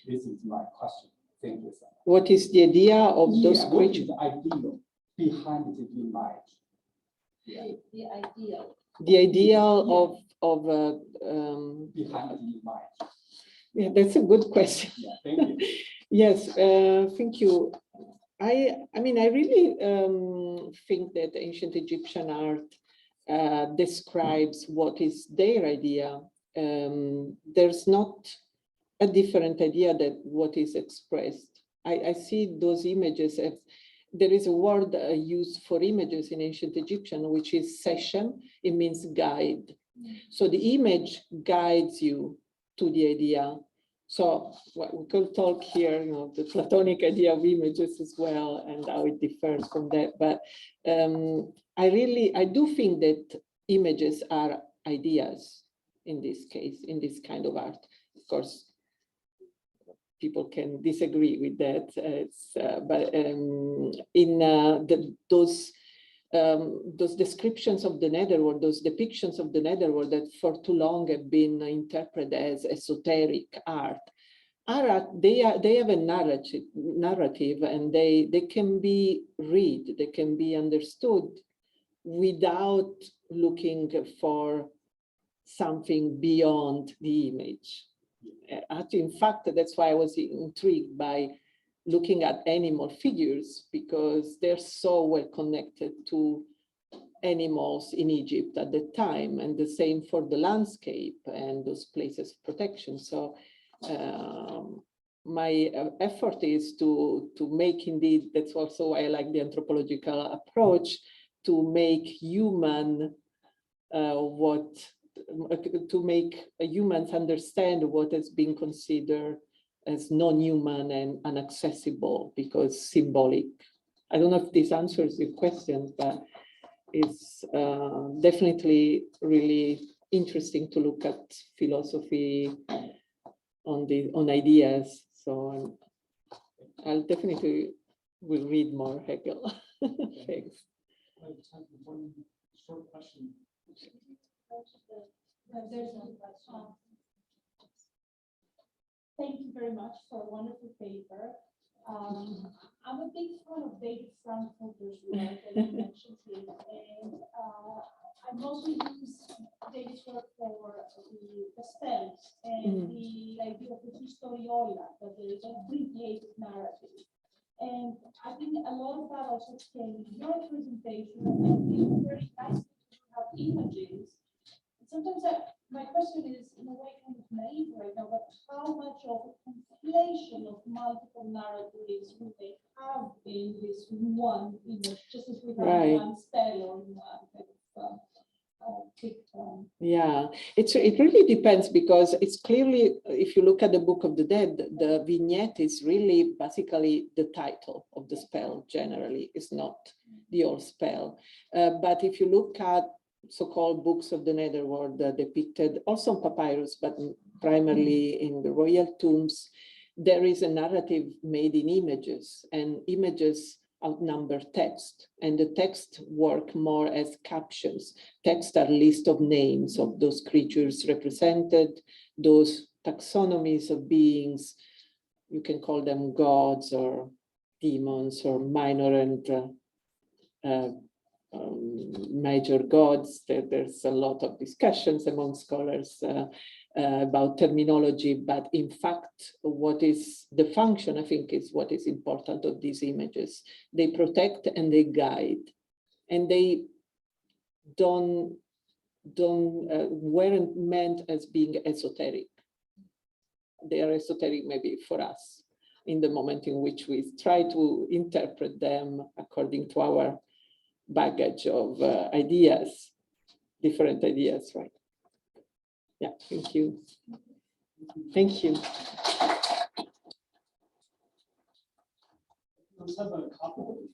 This is my question. Thank you, sir. What is the idea of those What is creatures? the idea behind the image? The ideal. The ideal Behind the image. yeah, that's a good question. Yeah, thank you. Yes, thank you. I mean, I really think that ancient Egyptian art describes what is their idea. There's not a different idea than what is expressed. I see those images as, there is a word used for images in ancient Egyptian, which is session. It means guide. So the image guides you to the idea. So what we could talk here, you know, the Platonic idea of images as well, and how it differs from that. But I do think that images are ideas in this case, in this kind of art. Of course, people can disagree with that. But in those descriptions of the netherworld, those depictions of the netherworld that for too long have been interpreted as esoteric art, they have a narrative, and they can be read, they can be understood without looking for something beyond the image. In fact, that's why I was intrigued by looking at animal figures, because they're so well connected to animals in Egypt at the time, and the same for the landscape and those places of protection. So my effort is to make, indeed, that's also why I like the anthropological approach, to make human to make humans understand what has been considered as non-human and inaccessible, because symbolic. I don't know if this answers your question, but it's definitely really interesting to look at philosophy on ideas. So I'll definitely will read more Hegel. Thanks. I have time for one short question. Thank you very much for a wonderful paper. I'm a big fan of David Frankfurter's work that you mentioned here, and I mostly use David's work for the spells and the idea of the historiola, that there is an abbreviated narrative. And I think a lot of that also came in your presentation, and it's very nice to have images. Sometimes my question is, in a way, kind of naive right now, but how much of a conflation of multiple narratives would they have in this one image, just as we have one spell or one kind of Yeah, it really depends, because it's clearly, if you look at the Book of the Dead, the vignette is really basically the title of the spell. Generally, it's not the whole spell. But if you look at so-called books of the netherworld depicted also on papyrus, but primarily in the royal tombs, there is a narrative made in images, and images outnumber text, and the text work more as captions. Text are list of names of those creatures represented, those taxonomies of beings. You can call them gods or demons or minor and major gods. There's a lot of discussions among scholars about terminology, but in fact, what is the function, I think, is what is important of these images. They protect and they guide, and they weren't meant as being esoteric. They are esoteric maybe for us in the moment in which we try to interpret them according to our baggage of ideas, different ideas, right? Yeah, thank you. Thank you. Let's have a couple.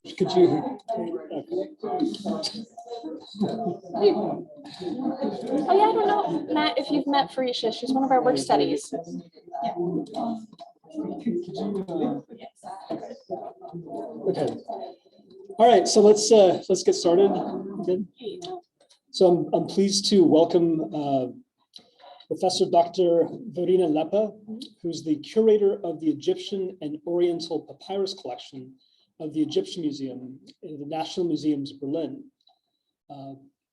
Could you? Oh yeah, I don't know, Matt, if you've met Farisha, she's one of our work studies. Okay. All right, so let's get started. Good. So I'm pleased to welcome Professor Dr. Verena Leppe, who's the curator of the Egyptian and Oriental Papyrus Collection of the Egyptian Museum in the National Museums Berlin,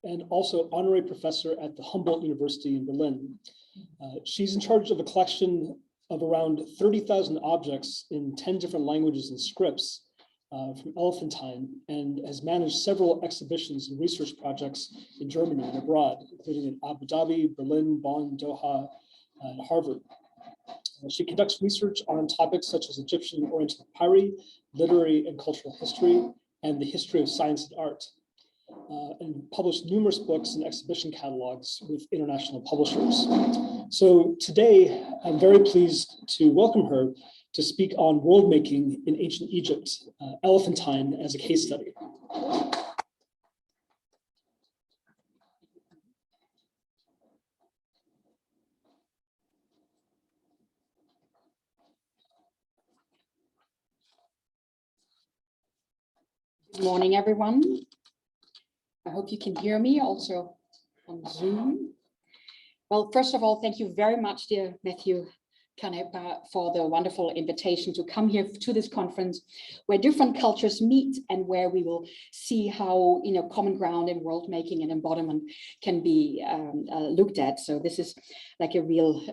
and also honorary professor at the Humboldt University in Berlin. She's in charge of a collection of around 30,000 objects in 10 different languages and scripts from Elephantine, and has managed several exhibitions and research projects in Germany and abroad, including in Abu Dhabi, Berlin, Bonn, Doha, and Harvard. She conducts research on topics such as Egyptian and Oriental papyri, literary and cultural history, and the history of science and art, and published numerous books and exhibition catalogs with international publishers. So today, I'm very pleased to welcome her to speak on world making in ancient Egypt, Elephantine as a case study. Good morning, everyone. I hope you can hear me also on Zoom. Well, first of all, thank you very much, dear Matthew Canepa, for the wonderful invitation to come here to this conference where different cultures meet and where we will see how, common ground in world making and embodiment can be looked at. So this is like a real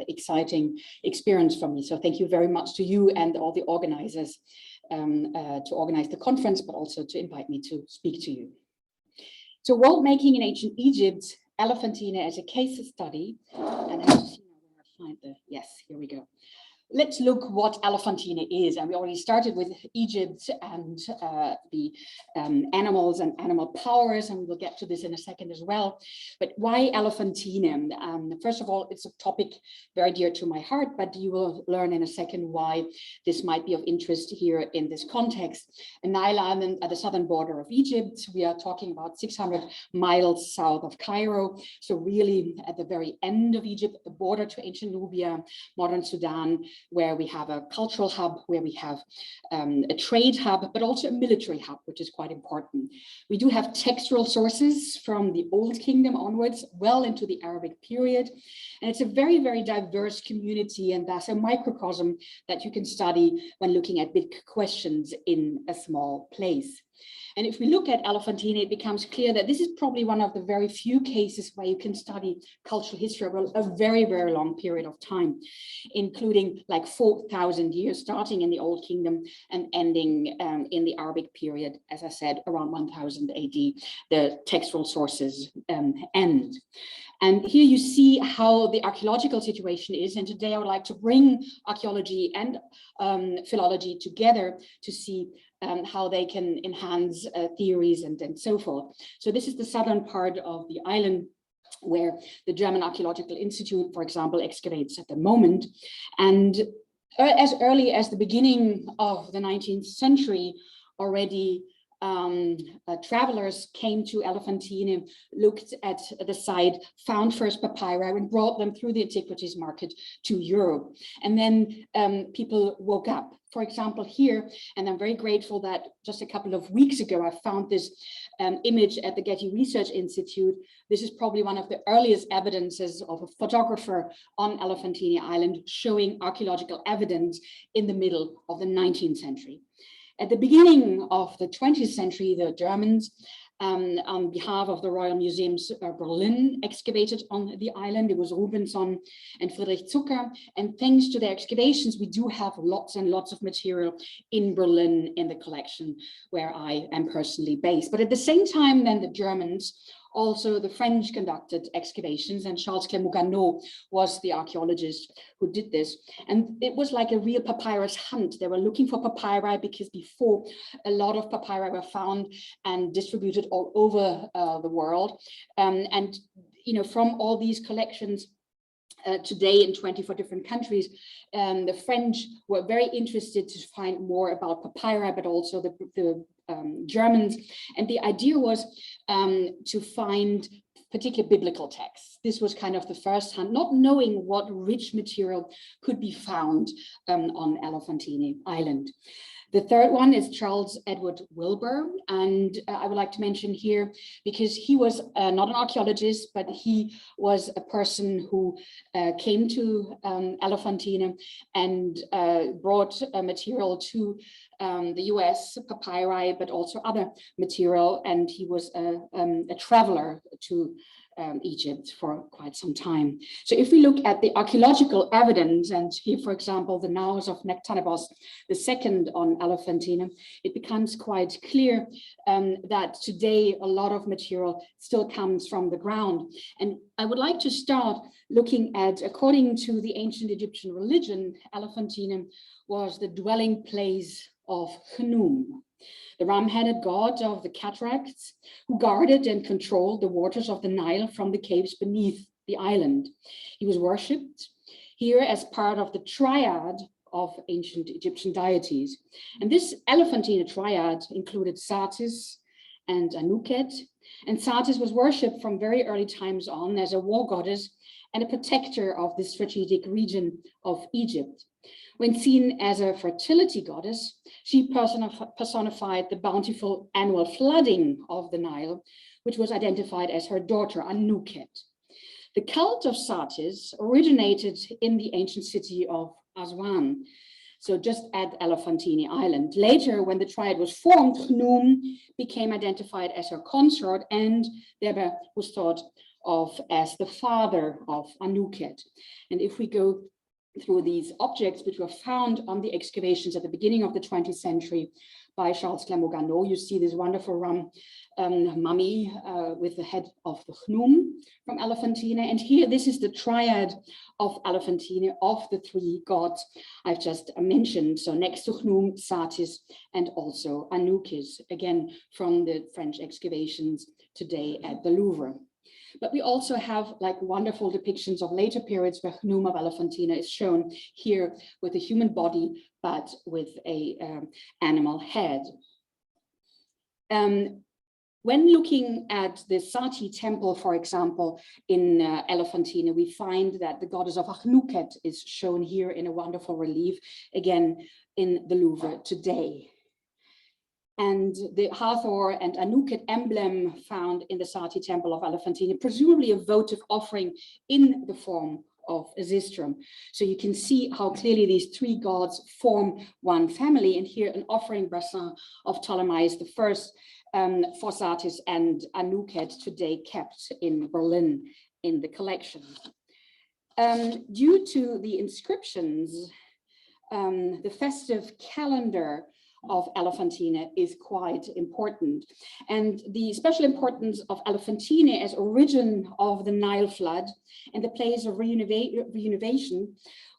exciting experience for me. So thank you very much to you and all the organizers to organize the conference, but also to invite me to speak to you. So world making in ancient Egypt, Elephantine as a case study, and I have to see where I find the, yes, here we go. Let's look what Elephantine is. And we already started with Egypt and the animals and animal powers, and we'll get to this in a second as well. But why Elephantine? First of all, it's a topic very dear to my heart, but you will learn in a second why this might be of interest here in this context. A Nile Island at the southern border of Egypt. We are talking about 600 miles south of Cairo. So really at the very end of Egypt, the border to ancient Nubia, modern Sudan, where we have a cultural hub, where we have a trade hub, but also a military hub, which is quite important. We do have textual sources from the Old Kingdom onwards, well into the Arabic period. And it's a very, very diverse community, and thus a microcosm that you can study when looking at big questions in a small place. And if we look at Elephantine, it becomes clear that this is probably one of the very few cases where you can study cultural history over a very, very long period of time, including like 4,000 years, starting in the Old Kingdom and ending in the Arabic period, as I said, around 1000 AD, the textual sources end. And here you see how the archaeological situation is. And today I would like to bring archaeology and philology together to see how they can enhance theories and so forth. So this is the southern part of the island where the German Archaeological Institute, for example, excavates at the moment. And as early as the beginning of the 19th century, already travelers came to Elephantine, looked at the site, found first papyri and brought them through the antiquities market to Europe. And then people woke up. For example, here, and I'm very grateful that just a couple of weeks ago, I found this image at the Getty Research Institute. This is probably one of the earliest evidences of a photographer on Elephantine Island showing archaeological evidence in the middle of the 19th century. At the beginning of the 20th century, the Germans, on behalf of the Royal Museums Berlin, excavated on the island. It was Rubensson and Friedrich Zucker. And thanks to their excavations, we do have lots and lots of material in Berlin in the collection where I am personally based. But at the same time, then the Germans, also the French conducted excavations, and Charles Clermont-Ganneau was the archaeologist who did this. And it was like a real papyrus hunt. They were looking for papyri because before a lot of papyri were found and distributed all over the world. And from all these collections, today in 24 different countries. The French were very interested to find more about papyri, but also the Germans. And the idea was to find particular biblical texts. This was kind of the first hand, not knowing what rich material could be found on Elephantine Island. The third one is Charles Edward Wilbur, and I would like to mention here because he was not an archaeologist, but he was a person who came to Elephantine and brought material to the US, papyri, but also other material, and he was a traveler to Egypt for quite some time. So if we look at the archaeological evidence, and here, for example, the Naos of Nectanebos II on Elephantine, it becomes quite clear that today a lot of material still comes from the ground. And I would like to start looking at, according to the ancient Egyptian religion, Elephantine was the dwelling place of Khnum, the ram-headed god of the cataracts, who guarded and controlled the waters of the Nile from the caves beneath the island. He was worshipped here as part of the triad of ancient Egyptian deities. And this Elephantine triad included Satis and Anuket. And Satis was worshipped from very early times on as a war goddess and a protector of the strategic region of Egypt. When seen as a fertility goddess, she personified the bountiful annual flooding of the Nile, which was identified as her daughter, Anuket. The cult of Satis originated in the ancient city of Aswan, so just at Elephantine Island. Later, when the triad was formed, Khnum became identified as her consort and thereby was thought of as the father of Anuket. And if we go through these objects which were found on the excavations at the beginning of the 20th century by Charles Clermont-Ganneau, you see this wonderful mummy with the head of the Khnum from Elephantine. And here, this is the triad of Elephantine, of the three gods I've just mentioned. So next to Khnum, Satis, and also Anubis, again, from the French excavations today at the Louvre. But we also have like wonderful depictions of later periods where Khnum of Elephantine is shown here with a human body, but with a animal head. When looking at the Sati temple, for example, in Elephantine, we find that the goddess of Akhnuket is shown here in a wonderful relief, again, in the Louvre today. And the Hathor and Anuket emblem found in the Sati temple of Elephantine, presumably a votive offering in the form of a sistrum. So you can see how clearly these three gods form one family. And here an offering bassin of Ptolemais I for Satis and Anuket, today kept in Berlin in the collection. Due to the inscriptions, the festive calendar of Elephantine is quite important. And the special importance of Elephantine as origin of the Nile flood and the place of reunivation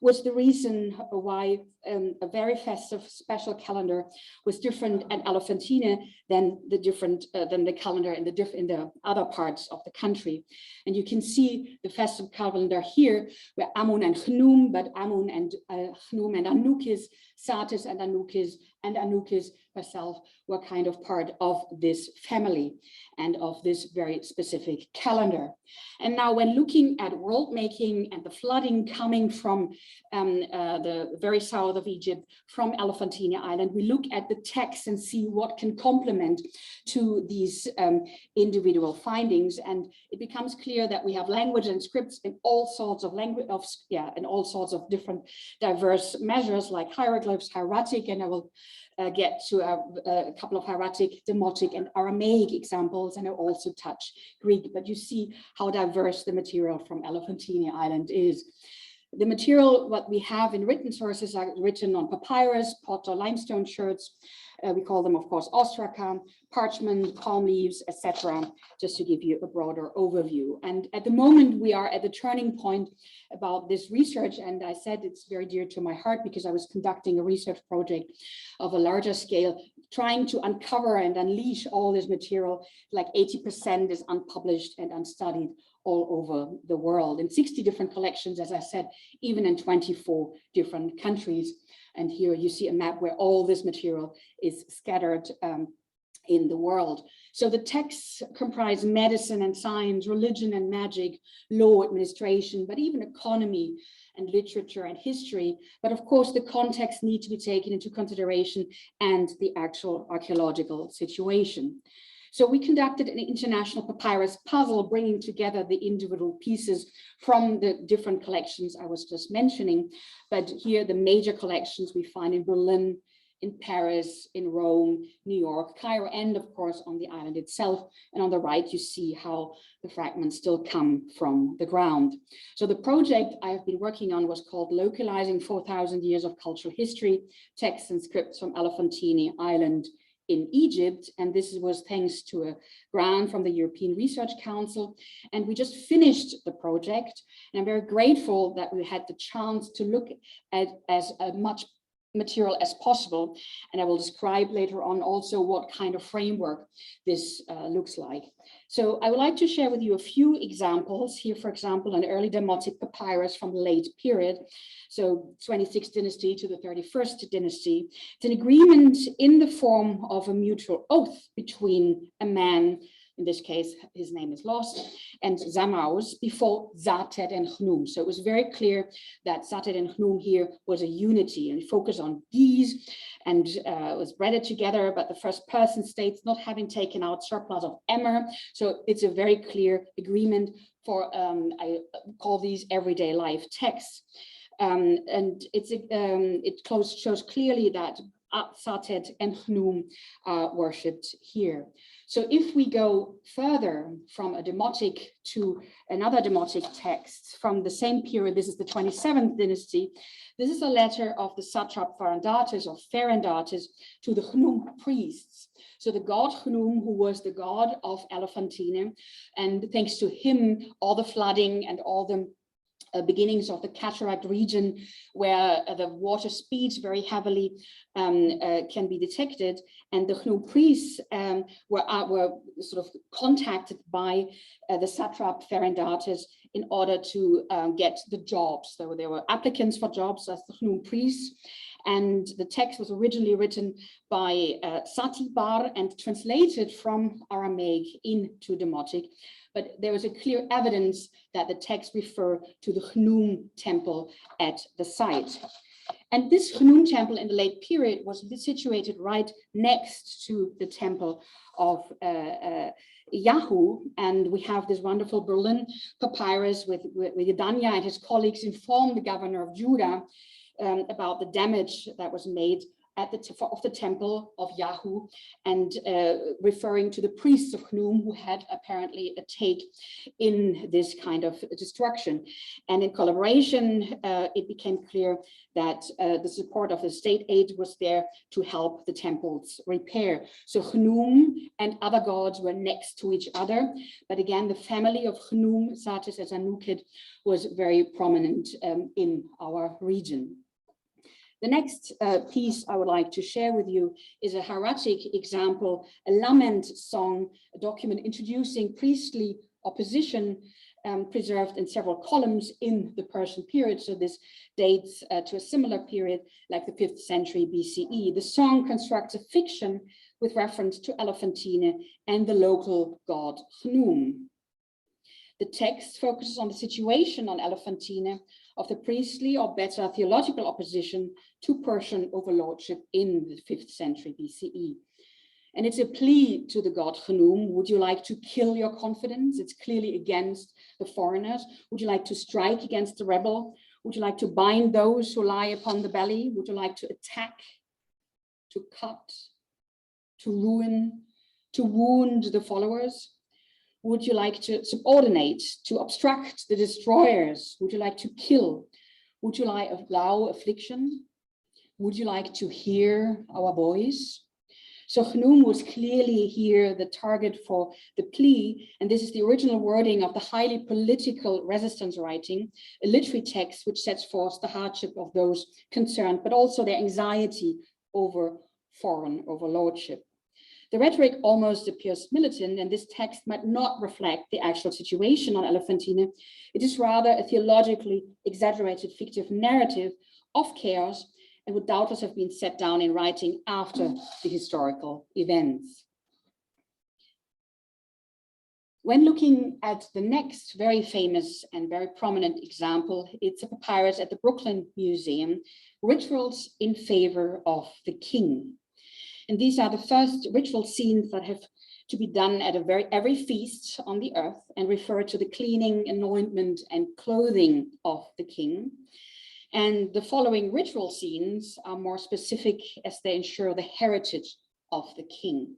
was the reason why a very festive special calendar was different at Elephantine than the calendar in the other parts of the country. And you can see the festive calendar here, where Amun and Khnum, but Amun and Khnum and Anubis, Satis and Anubis herself were kind of part of this family and of this very specific calendar. And now when looking at world making and the flooding coming from the very south of Egypt, from Elephantine Island, we look at the text and see what can complement to these individual findings. And it becomes clear that we have language and scripts in all sorts of in all sorts of different diverse measures like hieroglyphs, hieratic, and I will get to a couple of hieratic, demotic, and Aramaic examples, and I also touch Greek, but you see how diverse the material from Elephantine Island is. The material, what we have in written sources, are written on papyrus, pot or limestone sherds. We call them, of course, ostraka, parchment, palm leaves, etc., just to give you a broader overview. And at the moment, we are at the turning point about this research. And I said it's very dear to my heart because I was conducting a research project of a larger scale trying to uncover and unleash all this material. Like 80% is unpublished and unstudied all over the world in 60 different collections, as I said, even in 24 different countries. And here you see a map where all this material is scattered in the world. So the texts comprise medicine and science, religion and magic, law, administration, but even economy and literature and history. But of course, the context needs to be taken into consideration and the actual archaeological situation. So we conducted an international papyrus puzzle, bringing together the individual pieces from the different collections I was just mentioning. But here, the major collections we find in Berlin, in Paris, in Rome, New York, Cairo, and of course on the island itself. And on the right, you see how the fragments still come from the ground. So the project I have been working on was called Localizing 4,000 Years of Cultural History, Texts and Scripts from Elephantine Island in Egypt. And this was thanks to a grant from the European Research Council. And we just finished the project. And I'm very grateful that we had the chance to look at as much material as possible. And I will describe later on also what kind of framework this looks like. So I would like to share with you a few examples here, for example, an early Demotic papyrus from the late period. So 26th dynasty to the 31st dynasty. It's an agreement in the form of a mutual oath between a man, in this case, his name is lost, and Zamaus before Zated and Chnum. So it was very clear that Zated and Chnum here was a unity and focus on these and was bred together, but the first person states not having taken out surplus of Emmer. So it's a very clear agreement for, I call these everyday life texts. And it shows clearly that Zated and Chnum are worshipped here. So if we go further from a Demotic to another Demotic text from the same period, this is the 27th dynasty. This is a letter of the satrap Pharandates or Pharandates to the Chnum priests. So the god Chnum, who was the god of Elephantine, and thanks to him, all the flooding and all the beginnings of the cataract region where the water speeds very heavily can be detected. And the Chnum priests were sort of contacted by the satrap Pharandates in order to get the jobs. So there were applicants for jobs as the Chnum priests. And the text was originally written by Satibar and translated from Aramaic into Demotic. But there was a clear evidence that the texts refer to the Chnum temple at the site. And this Chnum temple in the late period was situated right next to the temple of Yahu. And we have this wonderful Berlin papyrus with Gedania and his colleagues informed the governor of Judah about the damage that was made at the temple of Yahu, and referring to the priests of Chnum who had apparently a take in this kind of destruction. And in collaboration, it became clear that the support of the state aid was there to help the temple's repair. So Chnum and other gods were next to each other. But again, the family of Chnum, Satis and Anukid, was very prominent in our region. The next piece I would like to share with you is a hieratic example, a lament song, a document introducing priestly opposition preserved in several columns in the Persian period. So this dates to a similar period like the 5th century BCE. The song constructs a fiction with reference to Elephantine and the local god Chnum. The text focuses on the situation on Elephantine of the priestly or better theological opposition to Persian overlordship in the 5th century BCE. And it's a plea to the god Chnum. Would you like to kill your confidence? It's clearly against the foreigners. Would you like to strike against the rebel? Would you like to bind those who lie upon the belly? Would you like to attack, to cut, to ruin, to wound the followers? Would you like to subordinate, to obstruct the destroyers? Would you like to kill? Would you like allow affliction? Would you like to hear our voice? So Chnum was clearly here the target for the plea, and this is the original wording of the highly political resistance writing, a literary text which sets forth the hardship of those concerned, but also their anxiety over foreign overlordship. The rhetoric almost appears militant, and this text might not reflect the actual situation on Elephantine. It is rather a theologically exaggerated fictive narrative of chaos and would doubtless have been set down in writing after the historical events. When looking at the next very famous and very prominent example, it's a papyrus at the Brooklyn Museum, Rituals in Favor of the King. And these are the first ritual scenes that have to be done at every feast on the earth and refer to the cleaning, anointment, and clothing of the king. And the following ritual scenes are more specific as they ensure the heritage of the king.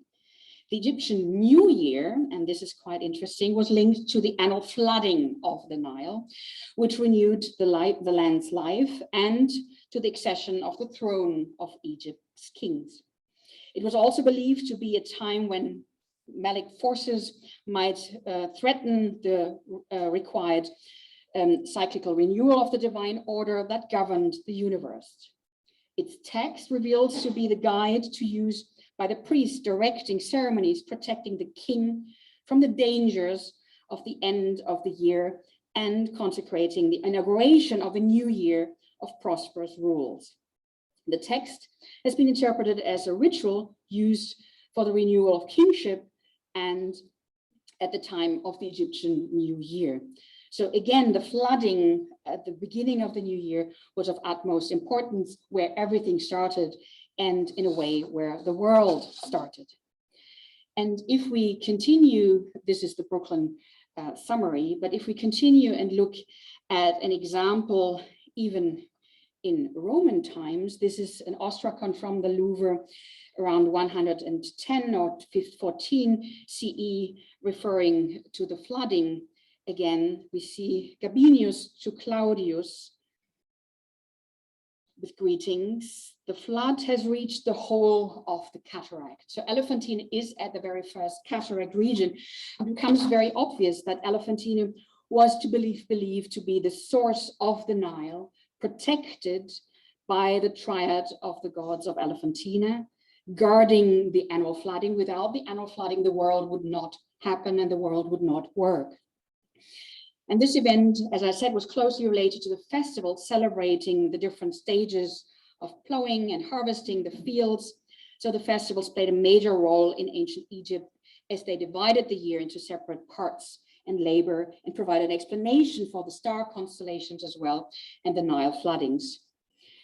The Egyptian New Year, and this is quite interesting, was linked to the annual flooding of the Nile, which renewed the land's life, and to the accession of the throne of Egypt's kings. It was also believed to be a time when Malic forces might threaten the required cyclical renewal of the divine order that governed the universe. Its text reveals to be the guide to use by the priest directing ceremonies, protecting the king from the dangers of the end of the year and consecrating the inauguration of a new year of prosperous rules. The text has been interpreted as a ritual used for the renewal of kingship and at the time of the Egyptian New Year. So again, the flooding at the beginning of the new year was of utmost importance, where everything started and in a way where the world started. And if we continue, this is the Brooklyn summary, but if we continue and look at an example even in Roman times, this is an ostrakon from the Louvre around 110 or 14 CE, referring to the flooding. Again, we see Gabinius to Claudius with greetings. The flood has reached the whole of the cataract. So Elephantine is at the very first cataract region. It becomes very obvious that Elephantine was to believed to be the source of the Nile, protected by the triad of the gods of Elephantine, guarding the annual flooding. Without the annual flooding, the world would not happen and the world would not work. And this event, as I said, was closely related to the festival celebrating the different stages of plowing and harvesting the fields. So the festivals played a major role in ancient Egypt as they divided the year into separate parts and labor and provide an explanation for the star constellations as well and the Nile floodings.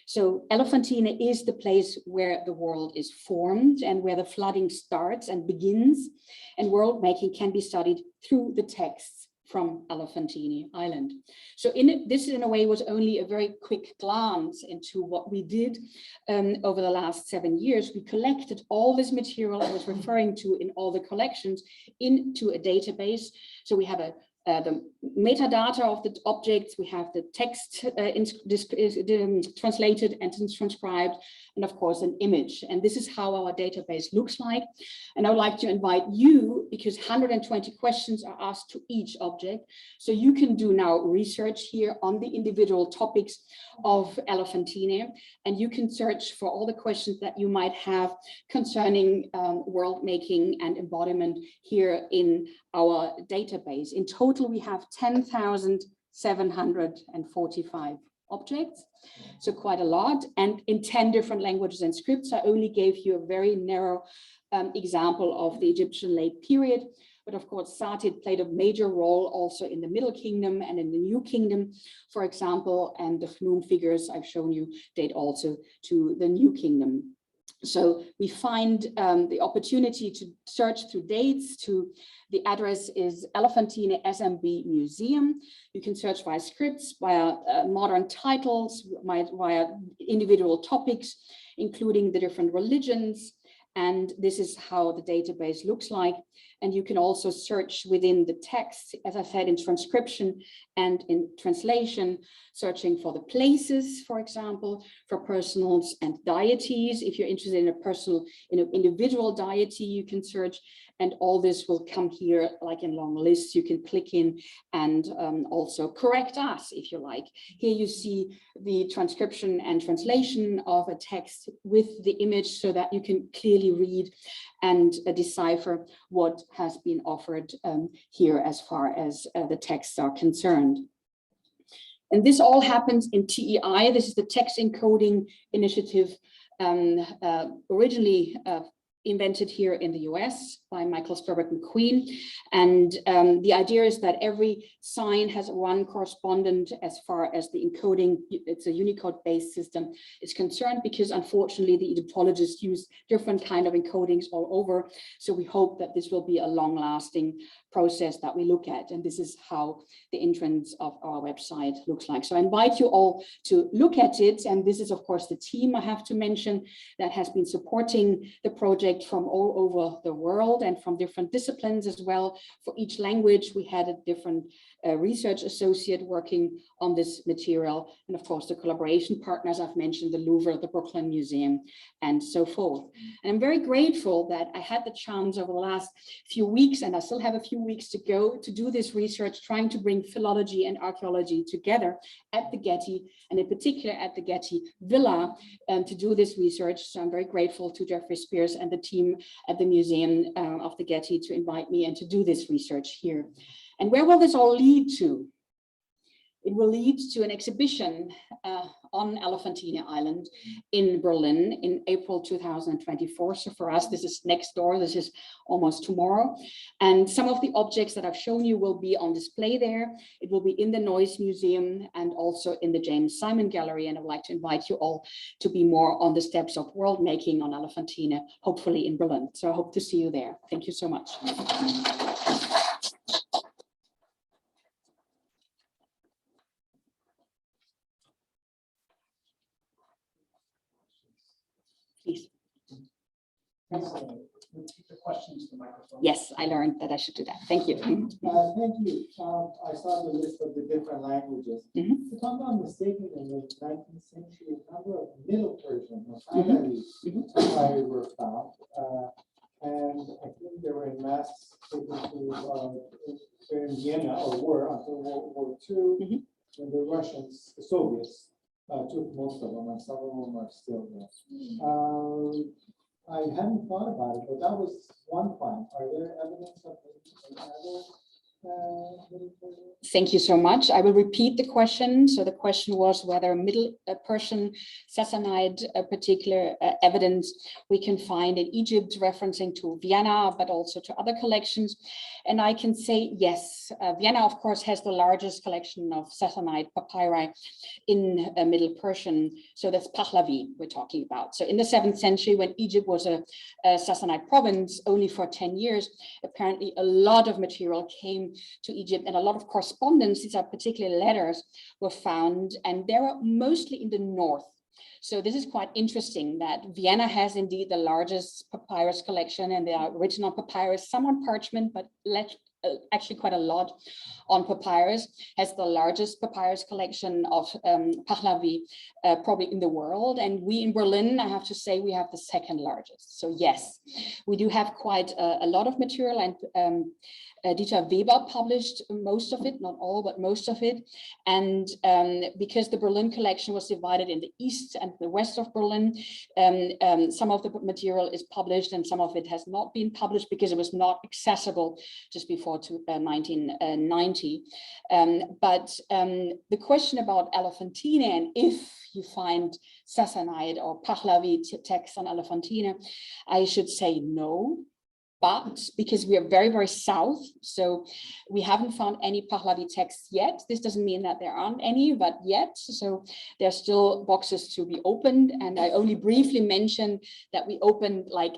So Elephantine is the place where the world is formed and where the flooding starts and begins, and world making can be studied through the texts from Elephantine Island. So this in a way was only a very quick glance into what we did over the last 7 years. We collected all this material I was referring to in all the collections into a database. So we have the metadata of the objects, we have the text translated and transcribed, and of course an image. And this is how our database looks like. And I would like to invite you, because 120 questions are asked to each object. So you can do now research here on the individual topics of Elephantine, and you can search for all the questions that you might have concerning world making and embodiment here in our database. In total, we have 10,745 objects, so quite a lot, and in 10 different languages and scripts. I only gave you a very narrow example of the Egyptian late period, but of course Satit played a major role also in the Middle Kingdom and in the New Kingdom, for example, and the Chnum figures I've shown you date also to the New Kingdom. So we find the opportunity to search through dates. The address is Elephantine SMB Museum. You can search via scripts, via modern titles, via individual topics, including the different religions. And this is how the database looks like. And you can also search within the text, as I said, in transcription and in translation, searching for the places, for example, for personals and deities. If you're interested in a personal, in an individual deity, you can search, and all this will come here like in long lists. You can click in and also correct us if you like. Here you see the transcription and translation of a text with the image so that you can clearly read and decipher what has been offered here as far as the texts are concerned. And this all happens in TEI. This is the text encoding initiative originally invented here in the US by Michael Sturbert McQueen. And the idea is that every sign has one correspondent as far as the encoding, it's a Unicode-based system, is concerned, because unfortunately the Egyptologists use different kind of encodings all over. So we hope that this will be a long-lasting process that we look at. And this is how the entrance of our website looks like. So I invite you all to look at it. And this is, of course, the team I have to mention that has been supporting the project from all over the world and from different disciplines as well. For each language, we had a different research associate working on this material. And of course, the collaboration partners I've mentioned, the Louvre, the Brooklyn Museum, and so forth. And I'm very grateful that I had the chance over the last few weeks, and I still have a few weeks to go, to do this research, trying to bring philology and archaeology together at the Getty, and in particular at the Getty Villa, to do this research. So I'm very grateful to Jeffrey Spears and the team at the Museum of the Getty to invite me and to do this research here. And where will this all lead to? It will lead to an exhibition on Elephantine Island in Berlin in April 2024. So for us, this is next door. This is almost tomorrow. And some of the objects that I've shown you will be on display there. It will be in the Noise Museum and also in the James Simon Gallery. And I'd like to invite you all to be more on the steps of world making on Elephantine, hopefully in Berlin. So I hope to see you there. Thank you so much. Please. Repeat the question to the microphone. Yes, I learned that I should do that. Thank you. Thank you. I saw the list of the different languages. If I'm not mistaken, in the 19th century, a number of Middle Persian or Pahlavi were found. And I think they were in mass taken to in Vienna, or were until World War II, when the Russians, the Soviets, took most of them, and some of them are still there. I hadn't thought about it, but that was one find. Are there evidence of another? Thank you so much. I will repeat the question. So the question was whether Middle Persian Sassanide particular evidence we can find in Egypt, referencing to Vienna, but also to other collections. And I can say yes. Vienna, of course, has the largest collection of Sassanide papyri in Middle Persian. So that's Pahlavi we're talking about. So in the 7th century, when Egypt was a Sassanide province only for 10 years, apparently a lot of material came to Egypt, and a lot of correspondence, these are particular letters, were found, and they were mostly in the north. So this is quite interesting that Vienna has indeed the largest papyrus collection, and they are written on papyrus, some on parchment, but actually quite a lot on papyrus, has the largest papyrus collection of Pahlavi probably in the world. And we in Berlin, I have to say, we have the 2nd largest. So yes, we do have quite a lot of material, and Dieter Weber published most of it, not all, but most of it. And because the Berlin collection was divided in the east and the west of Berlin, some of the material is published and some of it has not been published because it was not accessible just before 1990. But the question about Elephantine and if you find Sassanide or Pahlavi texts on Elephantine, I should say no. But because we are very, very south, so we haven't found any Pahlavi texts yet. This doesn't mean that there aren't any, but yet. So there's still boxes to be opened. And I only briefly mentioned that we opened like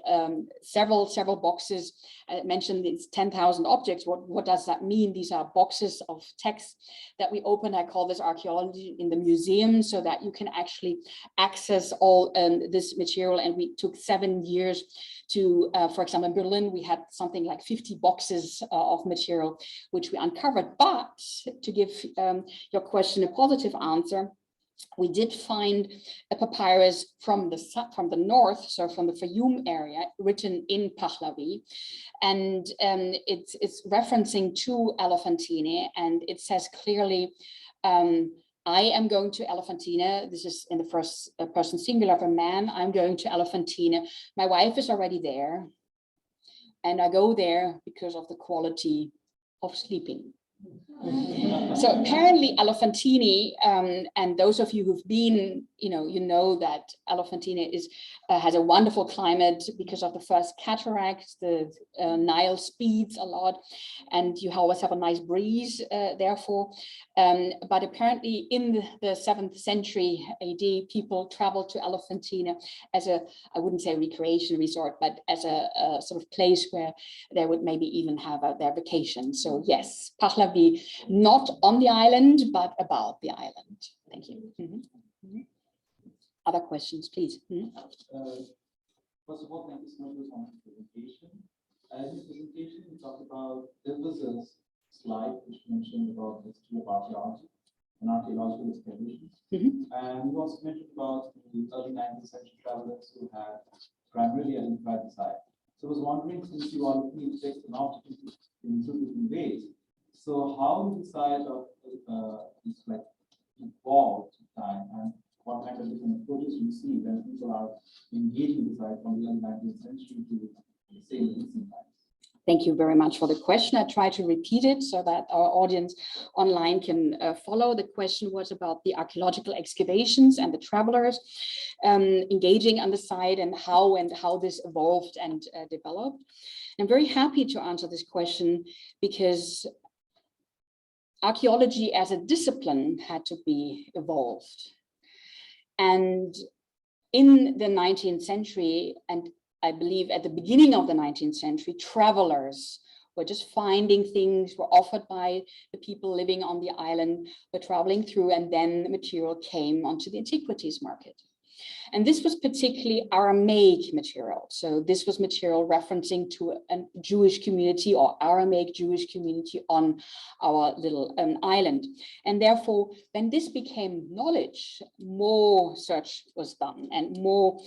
several boxes. I mentioned these 10,000 objects. What does that mean? These are boxes of text that we opened. I call this archaeology in the museum, so that you can actually access all this material. And we took 7 years to, for example, in Berlin, we had something like 50 boxes of material which we uncovered. But to give your question a positive answer, we did find a papyrus from the north, so from the Fayum area, written in Pahlavi, and it's referencing to Elephantine, and it says clearly, I am going to Elephantine. This is in the first person singular of a man. I'm going to Elephantine. My wife is already there, and I go there because of the quality of sleeping. So apparently Elephantine, and those of you who've been, you know that Elephantine has a wonderful climate because of the first cataract. The Nile speeds a lot, and you always have a nice breeze, therefore. But apparently in the 7th century AD, people traveled to Elephantine as a, I wouldn't say recreation resort, but as a sort of place where they would maybe even have their vacation. So yes, Pahlavi, not on the island, but about the island. Thank you. Other questions, please. First of all, thank you so much for the presentation. In the presentation, you talked about, there was a slide which mentioned about the history of archaeology and archaeological excavations. And you also mentioned about the early 19th century travelers who had primarily identified the site. So I was wondering, since you all need to take the knowledge in two different ways, so how did the site of like evolve to time, and what kind of different approaches you see when people are engaging the site from the early 19th century to the same recent times? Thank you very much for the question. I try to repeat it so that our audience online can follow. The question was about the archaeological excavations and the travelers engaging on the site, and how this evolved and developed. I'm very happy to answer this question because archaeology as a discipline had to be evolved. And in the 19th century, and I believe at the beginning of the 19th century, travelers were just finding things, were offered by the people living on the island, were traveling through, and then the material came onto the antiquities market. And this was particularly Aramaic material. So this was material referencing to a Jewish community or Aramaic Jewish community on our little island. And therefore, when this became knowledge, more search was done and more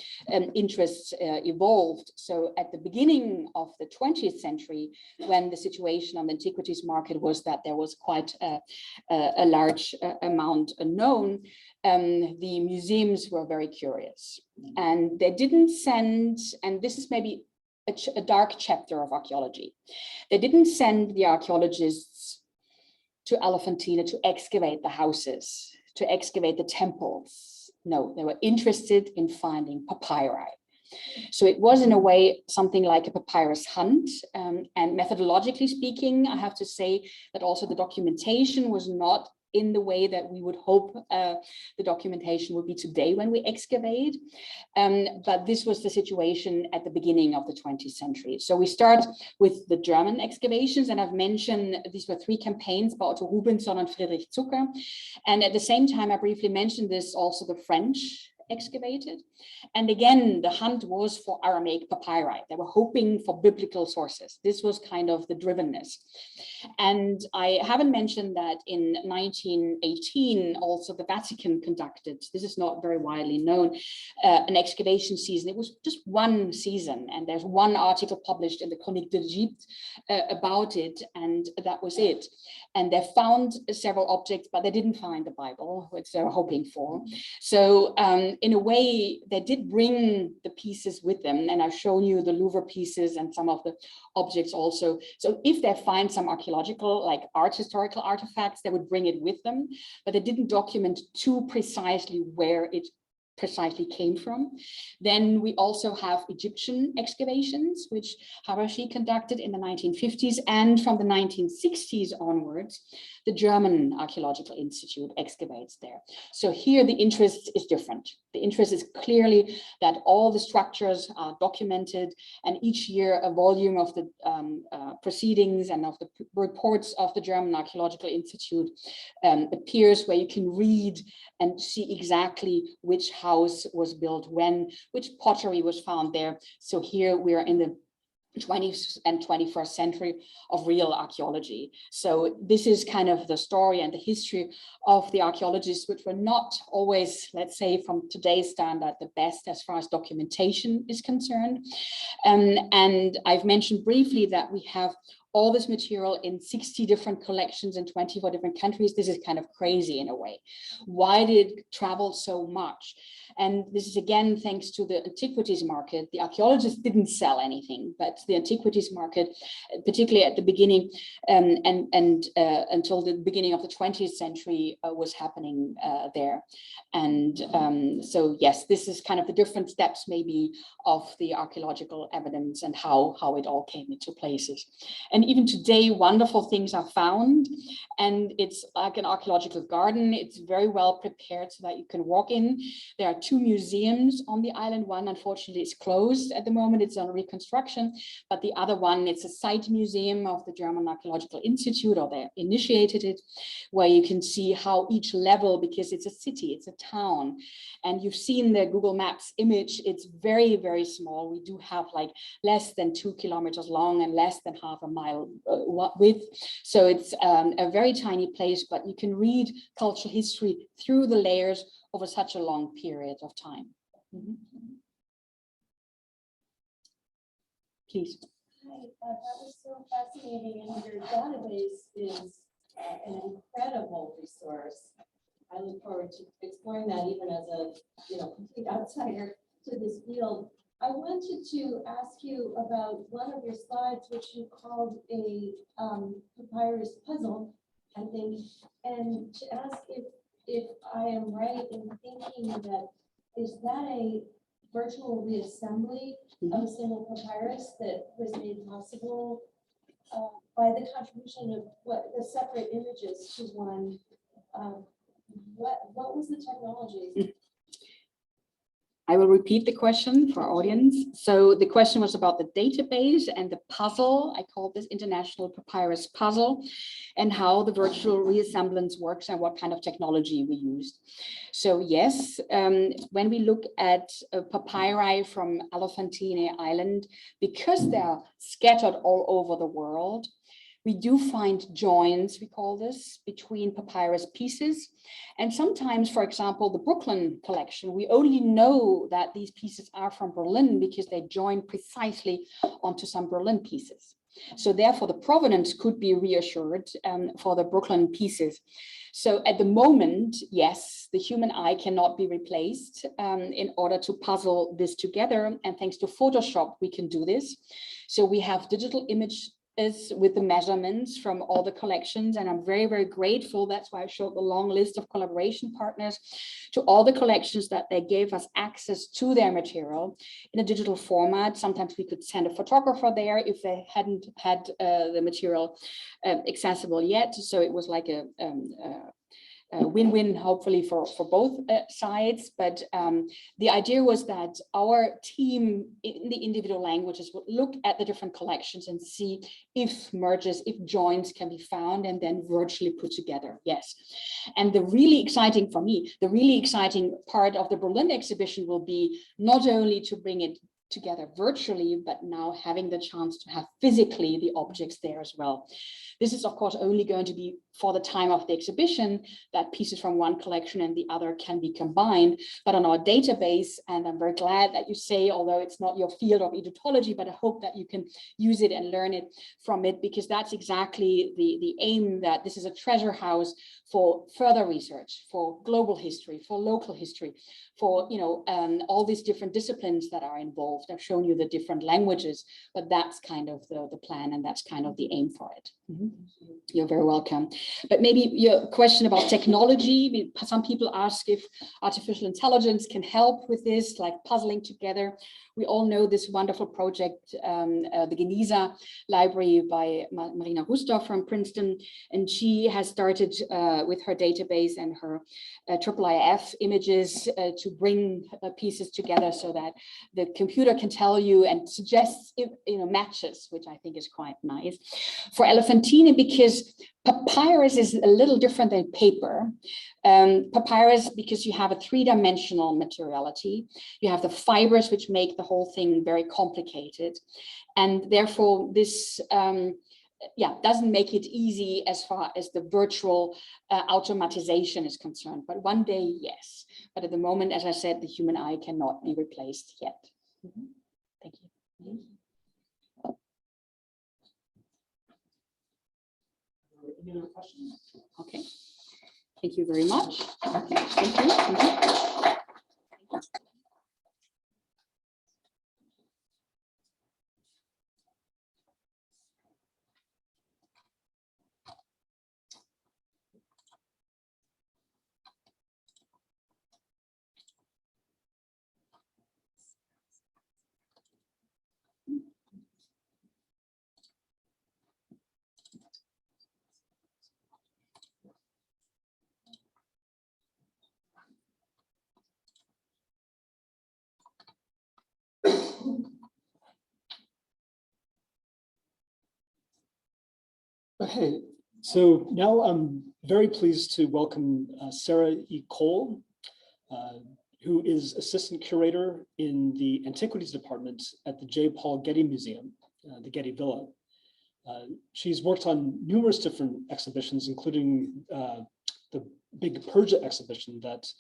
interests evolved. So at the beginning of the 20th century, when the situation on the antiquities market was that there was quite a large amount unknown, the museums were very curious, and they didn't send, and this is maybe a dark chapter of archaeology, they didn't send the archaeologists to Elephantine to excavate the houses, to excavate the temples. No, they were interested in finding papyri. So it was in a way something like a papyrus hunt, and methodologically speaking, I have to say that also the documentation was not in the way that we would hope the documentation would be today when we excavate. But this was the situation at the beginning of the 20th century. So we start with the German excavations, and I've mentioned these were 3 campaigns by Otto Rubensson and Friedrich Zucker. And at the same time, I briefly mentioned this, also the French excavated. And again, the hunt was for Aramaic papyri. They were hoping for biblical sources. This was kind of the drivenness. And I haven't mentioned that in 1918, also the Vatican conducted, this is not very widely known, an excavation season. It was just one season. And there's one article published in the Chronique d'Egypte about it. And that was it. And they found several objects, but they didn't find the Bible, which they were hoping for. So in a way, they did bring the pieces with them. And I've shown you the Louvre pieces and some of the objects also. So if they find some archaeological, like art historical artifacts, they would bring it with them, but they didn't document too precisely where it precisely came from. Then we also have Egyptian excavations, which Harashi conducted in the 1950s, and from the 1960s onwards, the German Archaeological Institute excavates there. So here the interest is different. The interest is clearly that all the structures are documented, and each year a volume of the proceedings and of the reports of the German Archaeological Institute appears, where you can read and see exactly which house was built when, which pottery was found there. So here we are in the 20th and 21st century of real archaeology. So this is kind of the story and the history of the archaeologists, which were not always, let's say, from today's standard, the best as far as documentation is concerned. And I've mentioned briefly that we have all this material in 60 different collections in 24 different countries. This is kind of crazy in a way. Why did it travel so much? And this is again, thanks to the antiquities market. The archaeologists didn't sell anything, but the antiquities market, particularly at the beginning until the beginning of the 20th century was happening there. And so yes, this is kind of the different steps maybe of the archaeological evidence and how it all came into places. And even today, wonderful things are found, and it's like an archaeological garden. It's very well prepared so that you can walk in. There are 2 museums on the island. One, unfortunately, is closed at the moment. It's on reconstruction, but the other one, it's a site museum of the German Archaeological Institute, or they initiated it, where you can see how each level, because it's a city, it's a town, and you've seen the Google Maps image. It's very, very small. We do have like less than 2 kilometers long and less than half a mile width. So it's a very tiny place, but you can read cultural history through the layers over such a long period of time. Please. Hi, that was so fascinating, and your database is an incredible resource. I look forward to exploring that even as a complete outsider to this field. I wanted to ask you about one of your slides, which you called a papyrus puzzle, I think, and to ask if I am right in thinking that is that a virtual reassembly of a single papyrus that was made possible by the contribution of the separate images to one. What was the technology? I will repeat the question for our audience. So the question was about the database and the puzzle. I called this International Papyrus Puzzle, and how the virtual reassemblance works and what kind of technology we used. So yes, when we look at papyri from Elephantine Island, because they're scattered all over the world, we do find joins, we call this, between papyrus pieces. And sometimes, for example, the Brooklyn collection, we only know that these pieces are from Berlin because they join precisely onto some Berlin pieces. So therefore, the provenance could be reassured for the Brooklyn pieces. So at the moment, yes, the human eye cannot be replaced in order to puzzle this together. And thanks to Photoshop, we can do this. So we have digital image with the measurements from all the collections, and I'm very, very grateful. That's why I showed the long list of collaboration partners to all the collections that they gave us access to their material in a digital format. Sometimes we could send a photographer there if they hadn't had the material accessible yet. So it was like a win-win, hopefully for both sides. But the idea was that our team in the individual languages would look at the different collections and see if merges, if joins can be found, and then virtually put together. Yes. And the really exciting, for me, the really exciting part of the Berlin exhibition will be not only to bring it together virtually, but now having the chance to have physically the objects there as well. This is, of course, only going to be for the time of the exhibition, that pieces from one collection and the other can be combined. But on our database, and I'm very glad that you say, although it's not your field of Egyptology, but I hope that you can use it and learn it from it, because that's exactly the aim, that this is a treasure house for further research, for global history, for local history, for all these different disciplines that are involved. I've shown you the different languages, but that's kind of the plan, and that's kind of the aim for it. You're very welcome. But maybe your question about technology, some people ask if artificial intelligence can help with this, like puzzling together. We all know this wonderful project, the Geniza library by Marina Rustoff from Princeton, and she has started with her database and her IIIF images to bring pieces together so that the computer can tell you and suggests matches, which I think is quite nice. For Elephantine, because Papyrus is a little different than paper. Papyrus, because you have a three-dimensional materiality, you have the fibers which make the whole thing very complicated. And therefore this doesn't make it easy as far as the virtual automatization is concerned. But one day, yes. But at the moment, as I said, the human eye cannot be replaced yet. Thank you. Any other questions? Okay, thank you very much. Okay, thank you. Mhm. Okay, so now I'm very pleased to welcome Sarah E. Cole, who is Assistant Curator in the Antiquities Department at the J. Paul Getty Museum, the Getty Villa. She's worked on numerous different exhibitions, including the big Persia exhibition that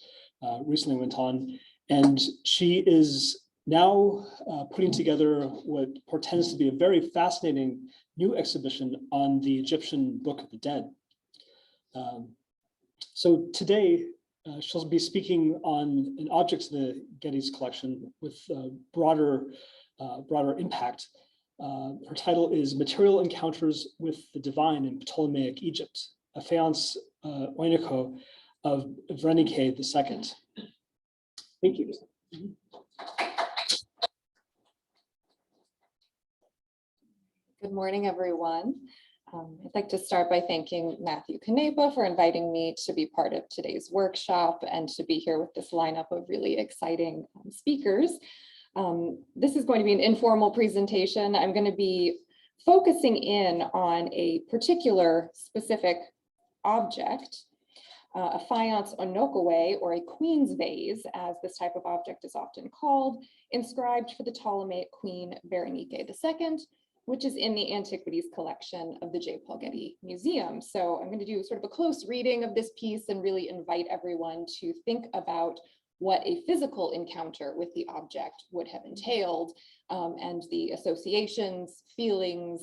recently went on. And she is now putting together what portends to be a very fascinating new exhibition on the Egyptian Book of the Dead. So today, she'll be speaking on an object in the Getty's collection with broader impact. Her title is Material Encounters with the Divine in Ptolemaic Egypt, a faience oiniko of Berenike II. Thank you. Good morning, everyone. I'd like to start by thanking Matthew Canepa for inviting me to be part of today's workshop and to be here with this lineup of really exciting speakers. This is going to be an informal presentation. I'm going to be focusing in on a particular specific object, a faience onokowe, or a queen's vase, as this type of object is often called, inscribed for the Ptolemaic queen Berenike II, which is in the Antiquities collection of the J. Paul Getty Museum. So I'm going to do sort of a close reading of this piece and really invite everyone to think about what a physical encounter with the object would have entailed, and the associations, feelings,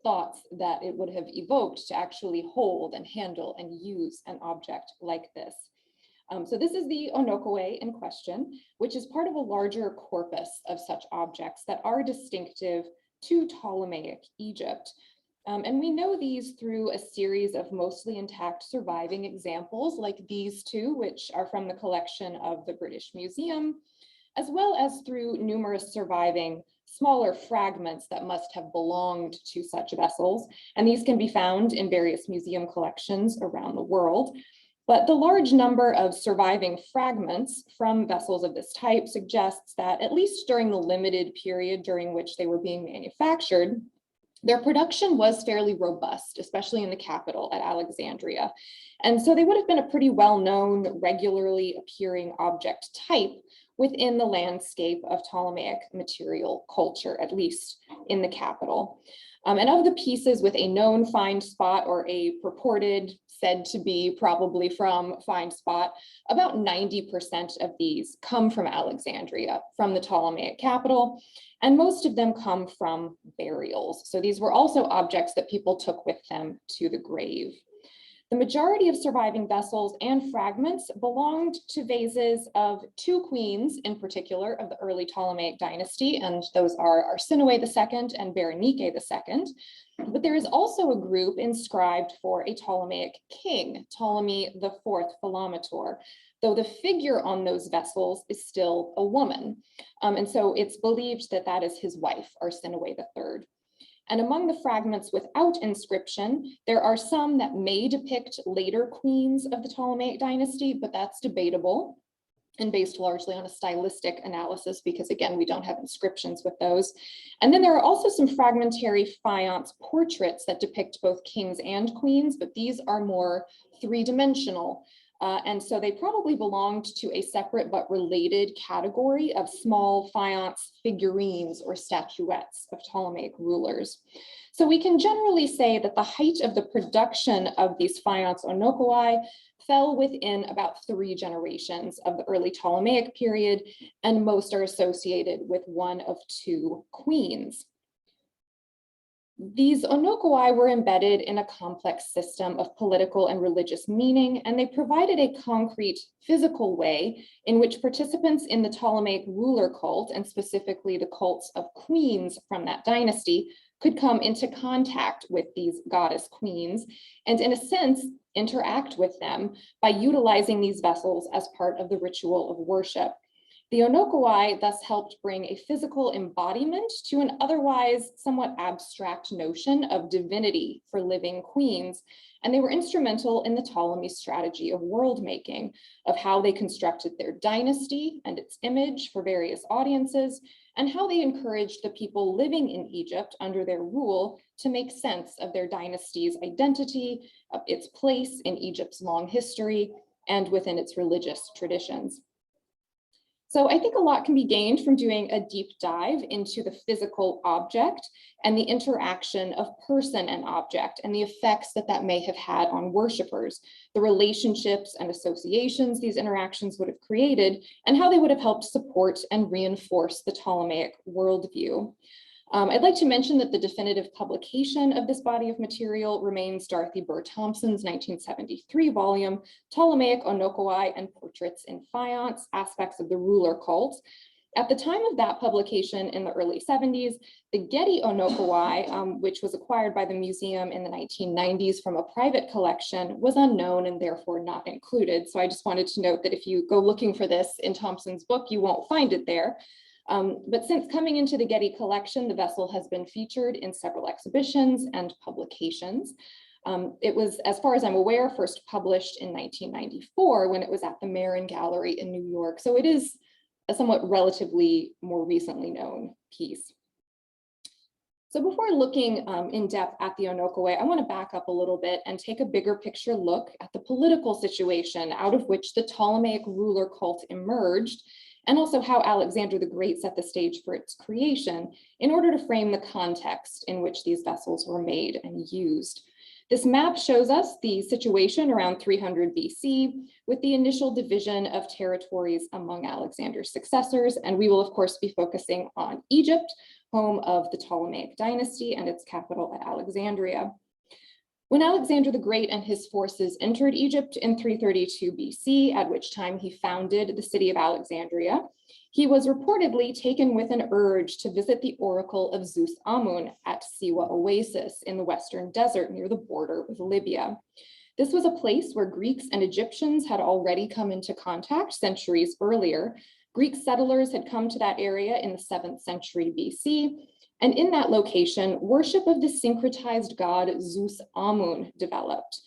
thoughts that it would have evoked to actually hold and handle and use an object like this. So this is the onokowe in question, which is part of a larger corpus of such objects that are distinctive to Ptolemaic Egypt. And we know these through a series of mostly intact surviving examples like these two, which are from the collection of the British Museum, as well as through numerous surviving smaller fragments that must have belonged to such vessels. And these can be found in various museum collections around the world. But the large number of surviving fragments from vessels of this type suggests that at least during the limited period during which they were being manufactured, their production was fairly robust, especially in the capital at Alexandria. And so they would have been a pretty well-known, regularly appearing object type within the landscape of Ptolemaic material culture, at least in the capital. And of the pieces with a known find spot or a purported, said to be probably from find spot, about 90% of these come from Alexandria, from the Ptolemaic capital, and most of them come from burials. So these were also objects that people took with them to the grave. The majority of surviving vessels and fragments belonged to vases of two queens in particular of the early Ptolemaic dynasty, and those are Arsinoe II and Berenike II. But there is also a group inscribed for a Ptolemaic king, Ptolemy IV Philometor, though the figure on those vessels is still a woman. And so it's believed that that is his wife, Arsinoe III. And among the fragments without inscription, there are some that may depict later queens of the Ptolemaic dynasty, but that's debatable. and based largely on a stylistic analysis because, again, we don't have inscriptions with those. And then there are also some fragmentary faience portraits that depict both kings and queens, but these are more three-dimensional. And so they probably belonged to a separate but related category of small faience figurines or statuettes of Ptolemaic rulers. So we can generally say that the height of the production of these faience onokoi fell within about 3 generations of the early Ptolemaic period, and most are associated with one of 2 queens. These onokoi were embedded in a complex system of political and religious meaning, and they provided a concrete physical way in which participants in the Ptolemaic ruler cult, and specifically the cults of queens from that dynasty, could come into contact with these goddess queens, and in a sense, interact with them by utilizing these vessels as part of the ritual of worship. The onokoi thus helped bring a physical embodiment to an otherwise somewhat abstract notion of divinity for living queens, and they were instrumental in the Ptolemy strategy of world making, of how they constructed their dynasty and its image for various audiences, and how they encouraged the people living in Egypt under their rule to make sense of their dynasty's identity, of its place in Egypt's long history, and within its religious traditions. So I think a lot can be gained from doing a deep dive into the physical object and the interaction of person and object and the effects that that may have had on worshipers, the relationships and associations these interactions would have created, and how they would have helped support and reinforce the Ptolemaic worldview. I'd like to mention that the definitive publication of this body of material remains Dorothy Burr Thompson's 1973 volume, Ptolemaic Onokoi and Portraits in Faience, Aspects of the Ruler Cult. At the time of that publication in the early 70s, the Getty Onokoi, which was acquired by the museum in the 1990s from a private collection, was unknown and therefore not included. So I just wanted to note that if you go looking for this in Thompson's book, you won't find it there. But since coming into the Getty collection, the vessel has been featured in several exhibitions and publications. It was, as far as I'm aware, first published in 1994 when it was at the Marin Gallery in New York. So it is a somewhat relatively more recently known piece. So before looking in depth at the onokoi, I want to back up a little bit and take a bigger picture look at the political situation out of which the Ptolemaic ruler cult emerged, and also how Alexander the Great set the stage for its creation in order to frame the context in which these vessels were made and used. This map shows us the situation around 300 BC with the initial division of territories among Alexander's successors, and we will of course be focusing on Egypt, home of the Ptolemaic dynasty and its capital at Alexandria. When Alexander the Great and his forces entered Egypt in 332 BC, at which time he founded the city of Alexandria, he was reportedly taken with an urge to visit the oracle of Zeus Amun at Siwa Oasis in the western desert near the border with Libya. This was a place where Greeks and Egyptians had already come into contact centuries earlier. Greek settlers had come to that area in the 7th century BC, and in that location, worship of the syncretized god Zeus Amun developed.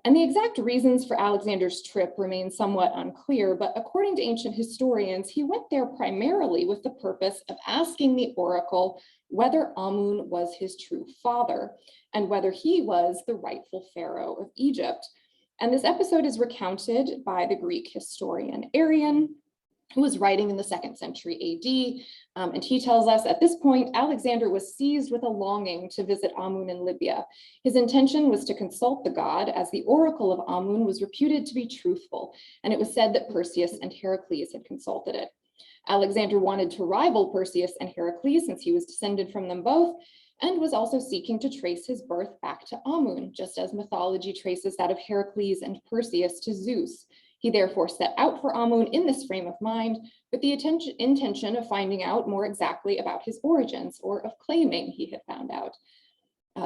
And the exact reasons for Alexander's trip remain somewhat unclear, but according to ancient historians, he went there primarily with the purpose of asking the oracle whether Amun was his true father and whether he was the rightful pharaoh of Egypt. And this episode is recounted by the Greek historian Arrian, who was writing in the 2nd century AD. And he tells us at this point, Alexander was seized with a longing to visit Amun in Libya. His intention was to consult the god, as the oracle of Amun was reputed to be truthful, and it was said that Perseus and Heracles had consulted it. Alexander wanted to rival Perseus and Heracles since he was descended from them both, and was also seeking to trace his birth back to Amun, just as mythology traces that of Heracles and Perseus to Zeus. He therefore set out for Amun in this frame of mind with the intention of finding out more exactly about his origins, or of claiming he had found out.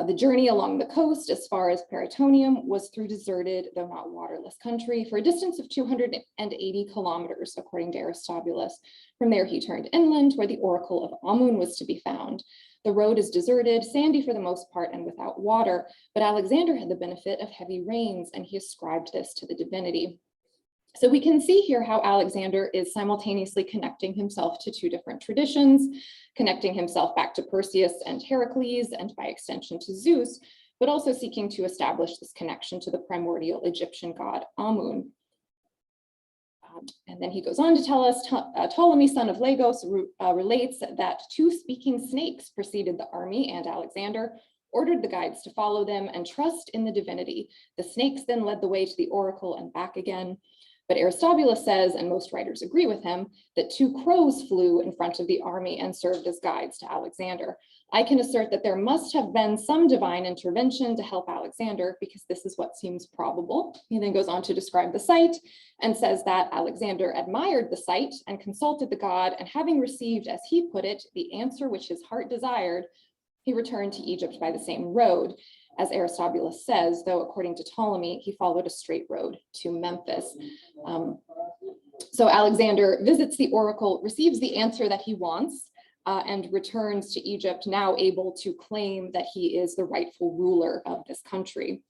The journey along the coast as far as Parætonium was through deserted, though not waterless country, for a distance of 280 kilometers, according to Aristobulus. From there, he turned inland, where the oracle of Amun was to be found. The road is deserted, sandy for the most part, and without water, but Alexander had the benefit of heavy rains, and he ascribed this to the divinity. So we can see here how Alexander is simultaneously connecting himself to two different traditions, connecting himself back to Perseus and Heracles, and by extension to Zeus, but also seeking to establish this connection to the primordial Egyptian god Amun. And then he goes on to tell us, Ptolemy, son of Lagos, relates that two speaking snakes preceded the army, and Alexander ordered the guides to follow them and trust in the divinity. The snakes then led the way to the oracle and back again. But Aristobulus says, and most writers agree with him, that two crows flew in front of the army and served as guides to Alexander. I can assert that there must have been some divine intervention to help Alexander, because this is what seems probable. He then goes on to describe the site and says that Alexander admired the site and consulted the god, and having received, as he put it, the answer which his heart desired, he returned to Egypt by the same road. As Aristobulus says, though according to Ptolemy, he followed a straight road to Memphis. So Alexander visits the oracle, receives the answer that he wants, and returns to Egypt, now able to claim that he is the rightful ruler of this country.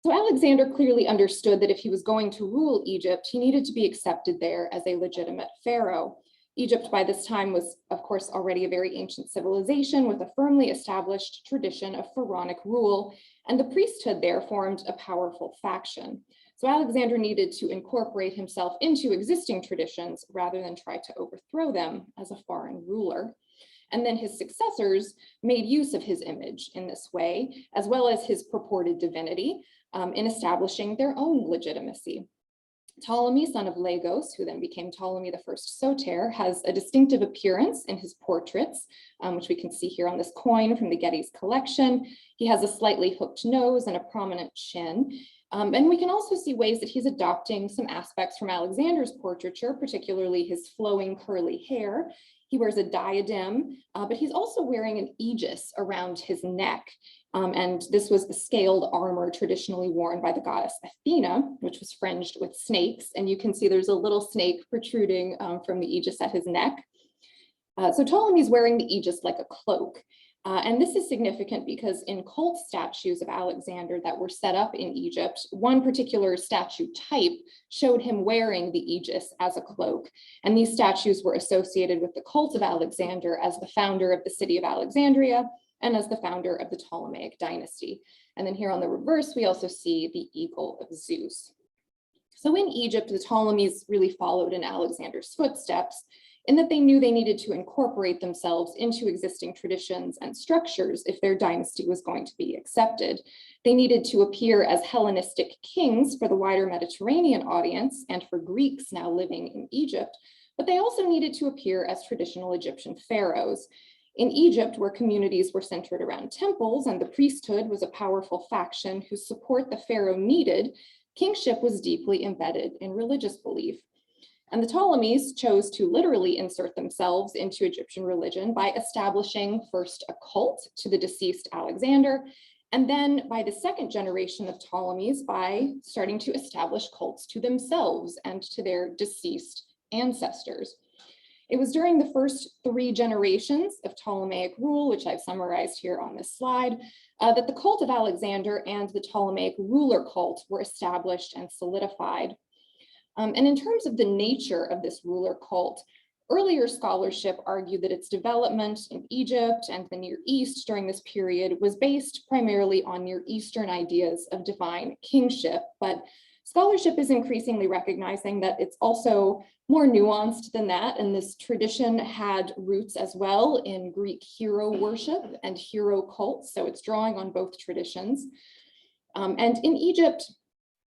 So Alexander clearly understood that if he was going to rule Egypt, he needed to be accepted there as a legitimate pharaoh. Egypt by this time was, of course, already a very ancient civilization with a firmly established tradition of pharaonic rule, and the priesthood there formed a powerful faction. So Alexander needed to incorporate himself into existing traditions rather than try to overthrow them as a foreign ruler. And then his successors made use of his image in this way, as well as his purported divinity, in establishing their own legitimacy. Ptolemy, son of Lagos, who then became Ptolemy I Soter, has a distinctive appearance in his portraits, which we can see here on this coin from the Getty's collection. He has a slightly hooked nose and a prominent chin. And we can also see ways that he's adopting some aspects from Alexander's portraiture, particularly his flowing curly hair. He wears a diadem, but he's also wearing an aegis around his neck. And this was the scaled armor traditionally worn by the goddess Athena, which was fringed with snakes. And you can see there's a little snake protruding from the aegis at his neck. So Ptolemy's wearing the aegis like a cloak. And this is significant because in cult statues of Alexander that were set up in Egypt, one particular statue type showed him wearing the aegis as a cloak. And these statues were associated with the cult of Alexander as the founder of the city of Alexandria and as the founder of the Ptolemaic dynasty. And then here on the reverse, we also see the eagle of Zeus. So in Egypt, the Ptolemies really followed in Alexander's footsteps, in that they knew they needed to incorporate themselves into existing traditions and structures if their dynasty was going to be accepted. They needed to appear as Hellenistic kings for the wider Mediterranean audience and for Greeks now living in Egypt, but they also needed to appear as traditional Egyptian pharaohs. In Egypt, where communities were centered around temples and the priesthood was a powerful faction whose support the pharaoh needed, kingship was deeply embedded in religious belief. And the Ptolemies chose to literally insert themselves into Egyptian religion by establishing first a cult to the deceased Alexander, and then by the second generation of Ptolemies by starting to establish cults to themselves and to their deceased ancestors. It was during the first 3 generations of Ptolemaic rule, which I've summarized here on this slide, that the cult of Alexander and the Ptolemaic ruler cult were established and solidified. And in terms of the nature of this ruler cult, earlier scholarship argued that its development in Egypt and the Near East during this period was based primarily on Near Eastern ideas of divine kingship, but scholarship is increasingly recognizing that it's also more nuanced than that, and this tradition had roots as well in Greek hero worship and hero cults, so it's drawing on both traditions. And in Egypt,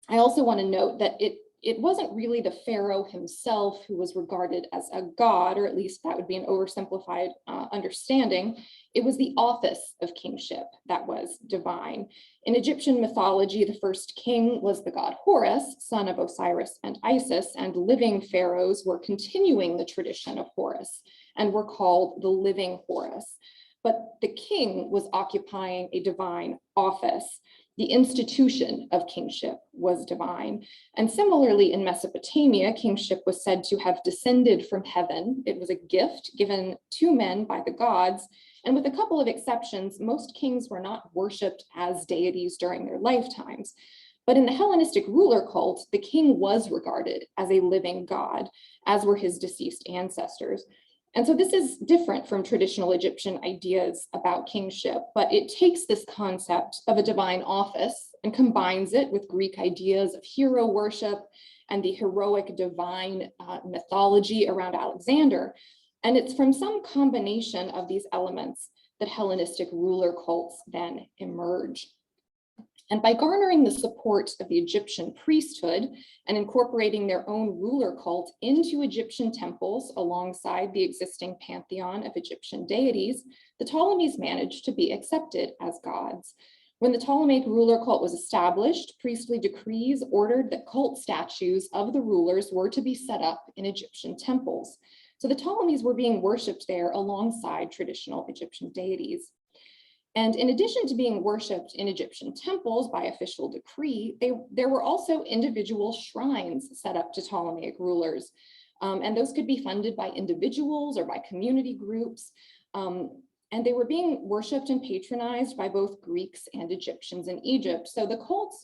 I also want to note that it wasn't really the pharaoh himself who was regarded as a god, or at least that would be an oversimplified understanding. It was the office of kingship that was divine. In Egyptian mythology, the first king was the god Horus, son of Osiris and Isis, and living pharaohs were continuing the tradition of Horus and were called the living Horus. But the king was occupying a divine office. The institution of kingship was divine. And similarly in Mesopotamia, kingship was said to have descended from heaven. It was a gift given to men by the gods. And with a couple of exceptions, most kings were not worshipped as deities during their lifetimes. But in the Hellenistic ruler cult, the king was regarded as a living god, as were his deceased ancestors. And so this is different from traditional Egyptian ideas about kingship, but it takes this concept of a divine office and combines it with Greek ideas of hero worship and the heroic divine mythology around Alexander. And it's from some combination of these elements that Hellenistic ruler cults then emerge. And by garnering the support of the Egyptian priesthood and incorporating their own ruler cult into Egyptian temples alongside the existing pantheon of Egyptian deities, the Ptolemies managed to be accepted as gods. When the Ptolemaic ruler cult was established, priestly decrees ordered that cult statues of the rulers were to be set up in Egyptian temples. So the Ptolemies were being worshipped there alongside traditional Egyptian deities. And in addition to being worshipped in Egyptian temples by official decree, there were also individual shrines set up to Ptolemaic rulers. And those could be funded by individuals or by community groups. And they were being worshipped and patronized by both Greeks and Egyptians in Egypt. So the cult,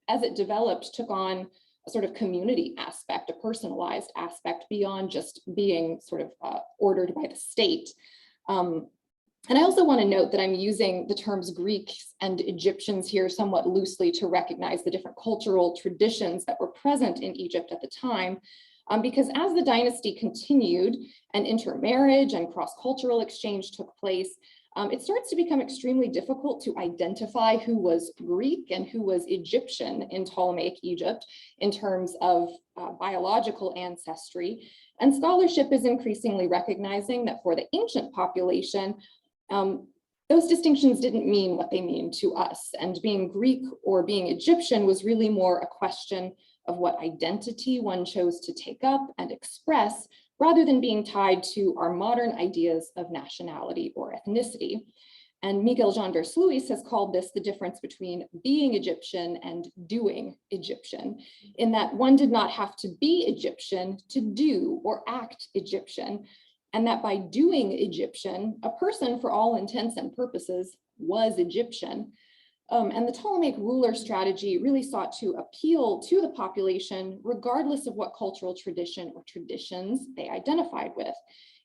as it developed, took on a sort of community aspect, a personalized aspect beyond just being sort of ordered by the state. And I also want to note that I'm using the terms Greeks and Egyptians here somewhat loosely to recognize the different cultural traditions that were present in Egypt at the time, because as the dynasty continued and intermarriage and cross-cultural exchange took place, it starts to become extremely difficult to identify who was Greek and who was Egyptian in Ptolemaic Egypt in terms of biological ancestry. And scholarship is increasingly recognizing that for the ancient population, those distinctions didn't mean what they mean to us. And being Greek or being Egyptian was really more a question of what identity one chose to take up and express, rather than being tied to our modern ideas of nationality or ethnicity. And Miguel Jean Versluis has called this the difference between being Egyptian and doing Egyptian, in that one did not have to be Egyptian to do or act Egyptian, and that by doing Egyptian, a person for all intents and purposes was Egyptian. And the Ptolemaic ruler strategy really sought to appeal to the population regardless of what cultural tradition or traditions they identified with.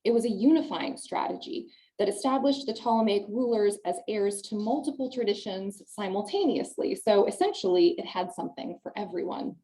It was a unifying strategy that established the Ptolemaic rulers as heirs to multiple traditions simultaneously. So essentially, it had something for everyone.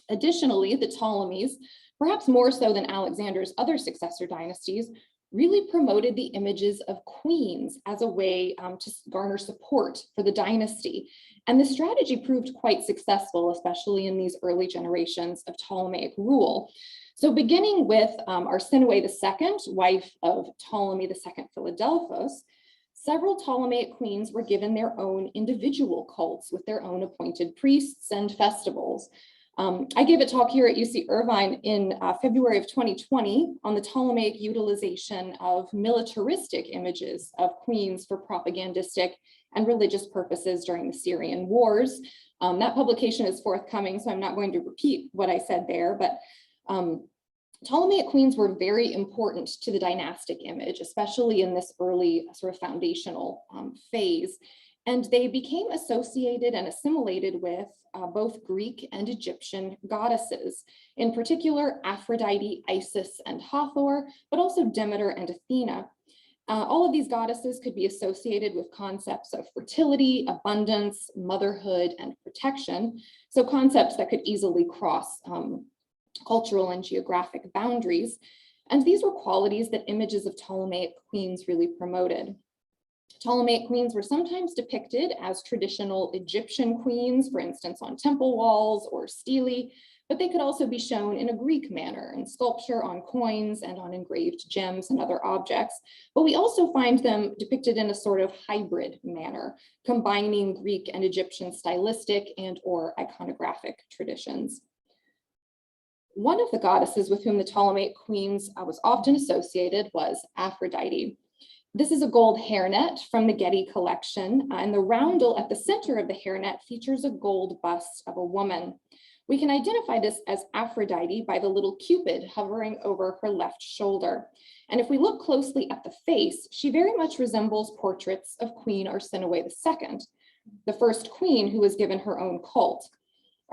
Additionally, the Ptolemies, perhaps more so than Alexander's other successor dynasties, really promoted the images of queens as a way to garner support for the dynasty. And the strategy proved quite successful, especially in these early generations of Ptolemaic rule. So beginning with Arsinoe II, wife of Ptolemy II Philadelphos, several Ptolemaic queens were given their own individual cults with their own appointed priests and festivals. I gave a talk here at UC Irvine in February of 2020 on the Ptolemaic utilization of militaristic images of queens for propagandistic and religious purposes during the Syrian wars. That publication is forthcoming, so I'm not going to repeat what I said there, but Ptolemaic queens were very important to the dynastic image, especially in this early sort of foundational phase. And they became associated and assimilated with both Greek and Egyptian goddesses, in particular Aphrodite, Isis, and Hathor, but also Demeter and Athena. All of these goddesses could be associated with concepts of fertility, abundance, motherhood, and protection. So concepts that could easily cross cultural and geographic boundaries. And these were qualities that images of Ptolemaic queens really promoted. Ptolemaic queens were sometimes depicted as traditional Egyptian queens, for instance, on temple walls or stelae, but they could also be shown in a Greek manner in sculpture, on coins, and on engraved gems and other objects. But we also find them depicted in a sort of hybrid manner, combining Greek and Egyptian stylistic and or iconographic traditions. One of the goddesses with whom the Ptolemaic queens was often associated was Aphrodite. This is a gold hairnet from the Getty collection, and the roundel at the center of the hairnet features a gold bust of a woman. We can identify this as Aphrodite by the little Cupid hovering over her left shoulder. And if we look closely at the face, she very much resembles portraits of Queen Arsinoe II, the first queen who was given her own cult.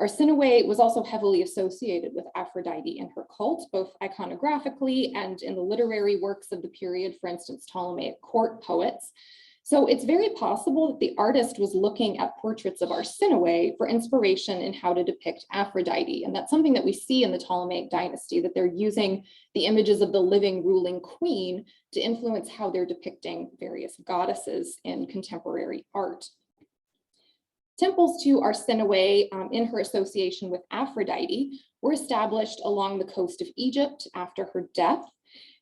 Arsinoe was also heavily associated with Aphrodite and her cult, both iconographically and in the literary works of the period, for instance, Ptolemaic court poets. So it's very possible that the artist was looking at portraits of Arsinoe for inspiration in how to depict Aphrodite. And that's something that we see in the Ptolemaic dynasty, that they're using the images of the living ruling queen to influence how they're depicting various goddesses in contemporary art. Temples to Arsinoe in her association with Aphrodite were established along the coast of Egypt after her death.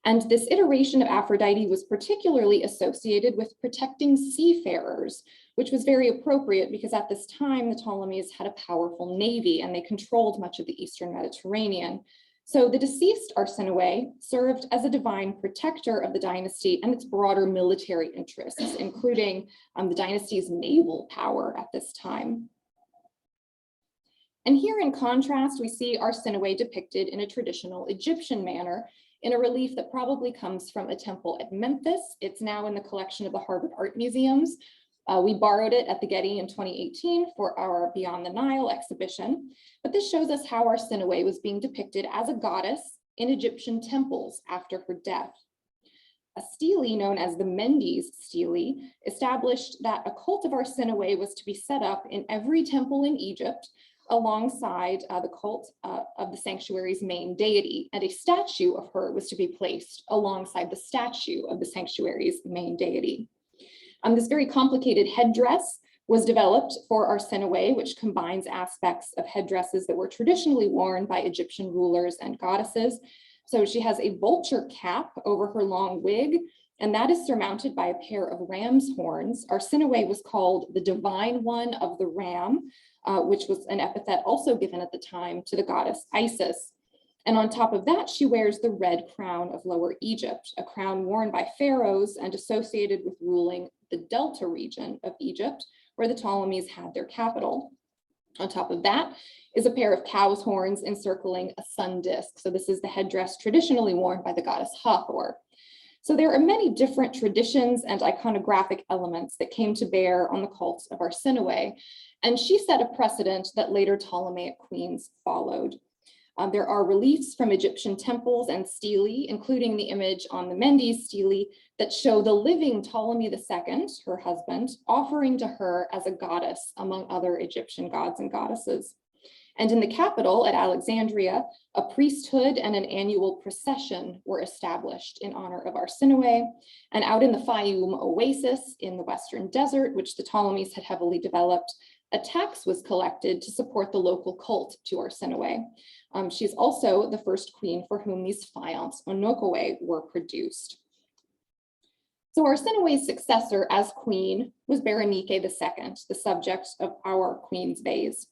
And this iteration of Aphrodite was particularly associated with protecting seafarers, which was very appropriate because at this time, the Ptolemies had a powerful navy and they controlled much of the Eastern Mediterranean. So the deceased Arsinoe served as a divine protector of the dynasty and its broader military interests, including the dynasty's naval power at this time. And here in contrast, we see Arsinoe depicted in a traditional Egyptian manner in a relief that probably comes from a temple at Memphis. It's now in the collection of the Harvard Art Museums. We borrowed it at the Getty in 2018 for our Beyond the Nile exhibition, but this shows us how Arsinoe was being depicted as a goddess in Egyptian temples after her death. A stele known as the Mendes stele established that a cult of Arsinoe was to be set up in every temple in Egypt alongside the cult of the sanctuary's main deity, and a statue of her was to be placed alongside the statue of the sanctuary's main deity. This very complicated headdress was developed for Arsinoe, which combines aspects of headdresses that were traditionally worn by Egyptian rulers and goddesses. So she has a vulture cap over her long wig, and that is surmounted by a pair of ram's horns. Arsinoe was called the divine one of the ram, which was an epithet also given at the time to the goddess Isis. And on top of that, she wears the red crown of Lower Egypt, a crown worn by pharaohs and associated with ruling the Delta region of Egypt, where the Ptolemies had their capital. On top of that is a pair of cow's horns encircling a sun disk. So this is the headdress traditionally worn by the goddess Hathor. So there are many different traditions and iconographic elements that came to bear on the cult of Arsinoe, and she set a precedent that later Ptolemaic queens followed. There are reliefs from Egyptian temples and stelae, including the image on the Mendes stele, that show the living Ptolemy II, her husband, offering to her as a goddess among other Egyptian gods and goddesses. And in the capital at Alexandria, a priesthood and an annual procession were established in honor of Arsinoe. And out in the Fayum oasis in the Western Desert, which the Ptolemies had heavily developed, a tax was collected to support the local cult to Arsinoe. She's also the first queen for whom these faience onokoe were produced. So Arsinoe's successor as queen was Berenike II, the subject of our queen's vase.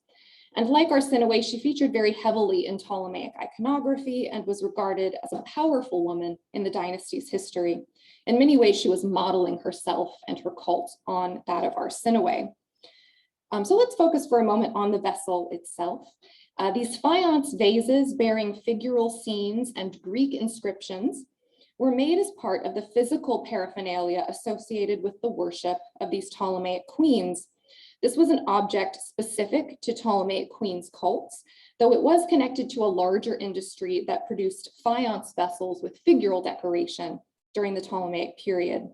And like Arsinoe, she featured very heavily in Ptolemaic iconography and was regarded as a powerful woman in the dynasty's history. In many ways, she was modeling herself and her cult on that of Arsinoe. So let's focus for a moment on the vessel itself. These faience vases bearing figural scenes and Greek inscriptions were made as part of the physical paraphernalia associated with the worship of these Ptolemaic queens. This was an object specific to Ptolemaic queens' cults, though it was connected to a larger industry that produced faience vessels with figural decoration during the Ptolemaic period.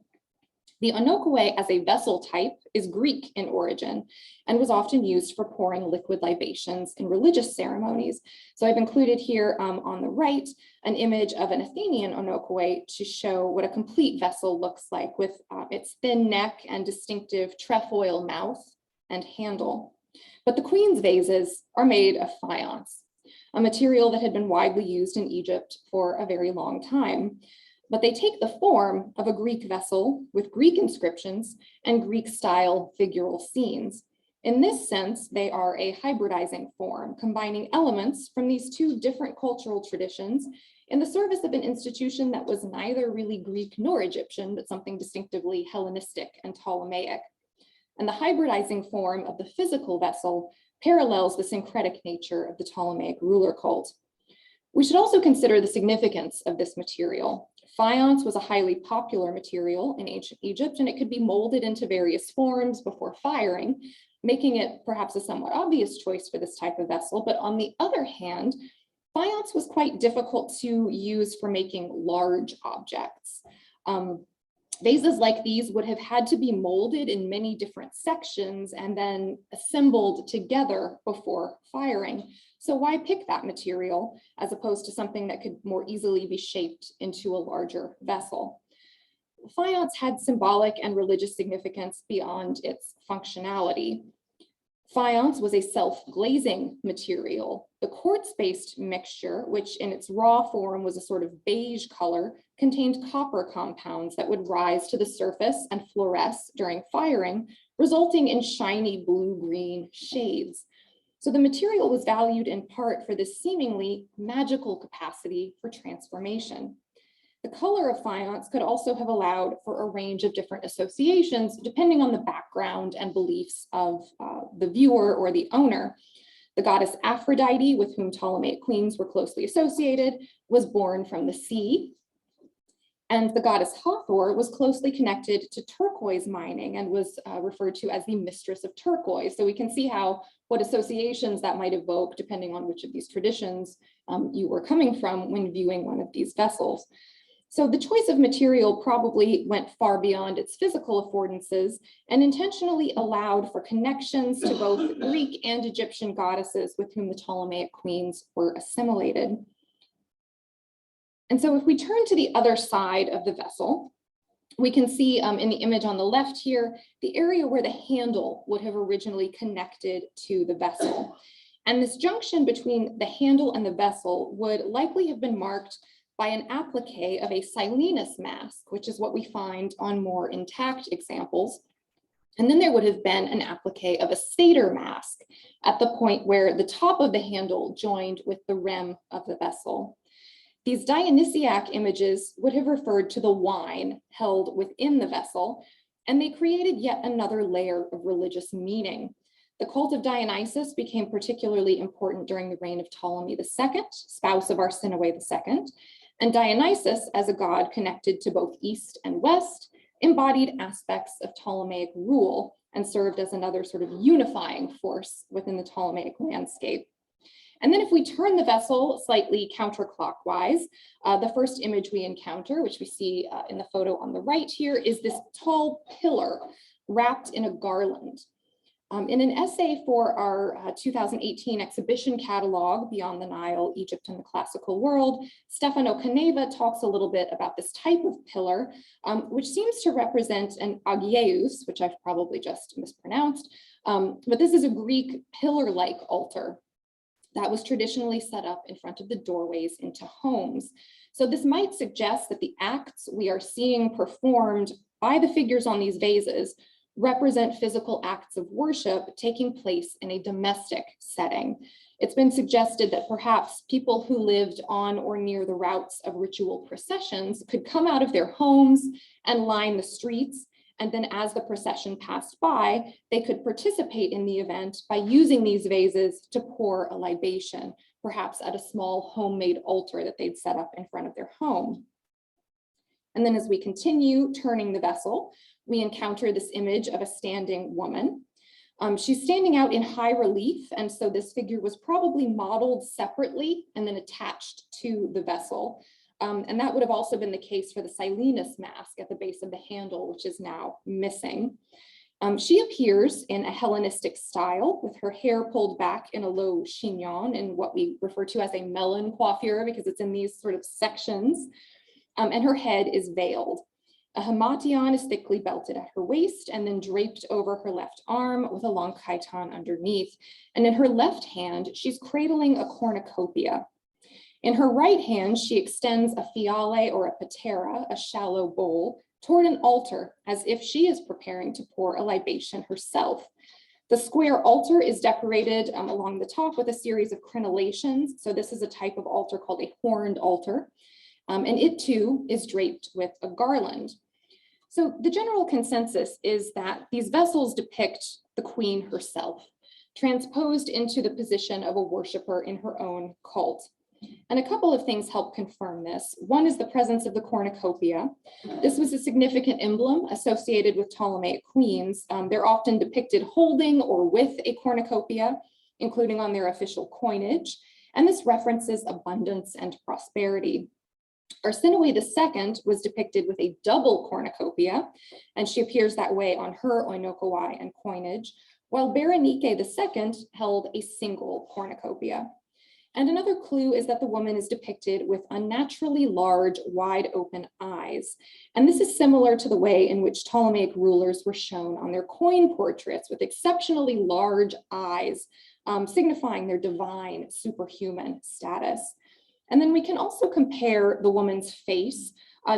The onokoe as a vessel type is Greek in origin and was often used for pouring liquid libations in religious ceremonies. So I've included here on the right an image of an Athenian onokoe to show what a complete vessel looks like with its thin neck and distinctive trefoil mouth and handle. But the queen's vases are made of faience, a material that had been widely used in Egypt for a very long time. But they take the form of a Greek vessel with Greek inscriptions and Greek-style figural scenes. In this sense, they are a hybridizing form, combining elements from these two different cultural traditions in the service of an institution that was neither really Greek nor Egyptian, but something distinctively Hellenistic and Ptolemaic. And the hybridizing form of the physical vessel parallels the syncretic nature of the Ptolemaic ruler cult. We should also consider the significance of this material. Faience was a highly popular material in ancient Egypt, and it could be molded into various forms before firing. making it perhaps a somewhat obvious choice for this type of vessel. But on the other hand, faience was quite difficult to use for making large objects. Vases like these would have had to be molded in many different sections and then assembled together before firing. So why pick that material as opposed to something that could more easily be shaped into a larger vessel? Faience had symbolic and religious significance beyond its functionality. Faience was a self-glazing material. The quartz-based mixture, which in its raw form was a sort of beige color, contained copper compounds that would rise to the surface and fluoresce during firing, resulting in shiny blue-green shades. So the material was valued in part for this seemingly magical capacity for transformation. The color of faience could also have allowed for a range of different associations depending on the background and beliefs of the viewer or the owner. The goddess Aphrodite, with whom Ptolemaic queens were closely associated, was born from the sea. And the goddess Hathor was closely connected to turquoise mining and was referred to as the mistress of turquoise. So we can see what associations that might evoke depending on which of these traditions you were coming from when viewing one of these vessels. So the choice of material probably went far beyond its physical affordances and intentionally allowed for connections to both Greek and Egyptian goddesses with whom the Ptolemaic queens were assimilated. And so if we turn to the other side of the vessel, we can see in the image on the left here, the area where the handle would have originally connected to the vessel. And this junction between the handle and the vessel would likely have been marked by an applique of a Silenus mask, which is what we find on more intact examples. And then there would have been an applique of a satyr mask at the point where the top of the handle joined with the rim of the vessel. These Dionysiac images would have referred to the wine held within the vessel, and they created yet another layer of religious meaning. The cult of Dionysus became particularly important during the reign of Ptolemy II, spouse of Arsinoe II, and Dionysus, as a god connected to both East and West, embodied aspects of Ptolemaic rule and served as another sort of unifying force within the Ptolemaic landscape. And then if we turn the vessel slightly counterclockwise, the first image we encounter, which we see in the photo on the right here, is this tall pillar wrapped in a garland. In an essay for our 2018 exhibition catalog, Beyond the Nile, Egypt and the Classical World, Stefano Caneva talks a little bit about this type of pillar, which seems to represent an agios, which I've probably just mispronounced, but this is a Greek pillar-like altar that was traditionally set up in front of the doorways into homes. So this might suggest that the acts we are seeing performed by the figures on these vases represent physical acts of worship taking place in a domestic setting. It's been suggested that perhaps people who lived on or near the routes of ritual processions could come out of their homes and line the streets, and then as the procession passed by, they could participate in the event by using these vases to pour a libation, perhaps at a small homemade altar that they'd set up in front of their home. And then as we continue turning the vessel, we encounter this image of a standing woman. She's standing out in high relief, and so this figure was probably modeled separately and then attached to the vessel. And that would have also been the case for the Silenus mask at the base of the handle, which is now missing. She appears in a Hellenistic style with her hair pulled back in a low chignon in what we refer to as a melon coiffure because it's in these sort of sections, and her head is veiled. A hamation is thickly belted at her waist and then draped over her left arm with a long chiton underneath. And in her left hand, she's cradling a cornucopia. In her right hand, she extends a fiale or a patera, a shallow bowl, toward an altar as if she is preparing to pour a libation herself. The square altar is decorated along the top with a series of crenellations. So this is a type of altar called a horned altar. And it too is draped with a garland. So the general consensus is that these vessels depict the queen herself, transposed into the position of a worshiper in her own cult. And a couple of things help confirm this. One is the presence of the cornucopia. This was a significant emblem associated with Ptolemaic queens. They're often depicted holding or with a cornucopia, including on their official coinage. And this references abundance and prosperity. Arsinoe II was depicted with a double cornucopia, and she appears that way on her oinokowai and coinage, while Berenike II held a single cornucopia. And another clue is that the woman is depicted with unnaturally large, wide open eyes. And this is similar to the way in which Ptolemaic rulers were shown on their coin portraits with exceptionally large eyes, signifying their divine, superhuman status. And then we can also compare the woman's face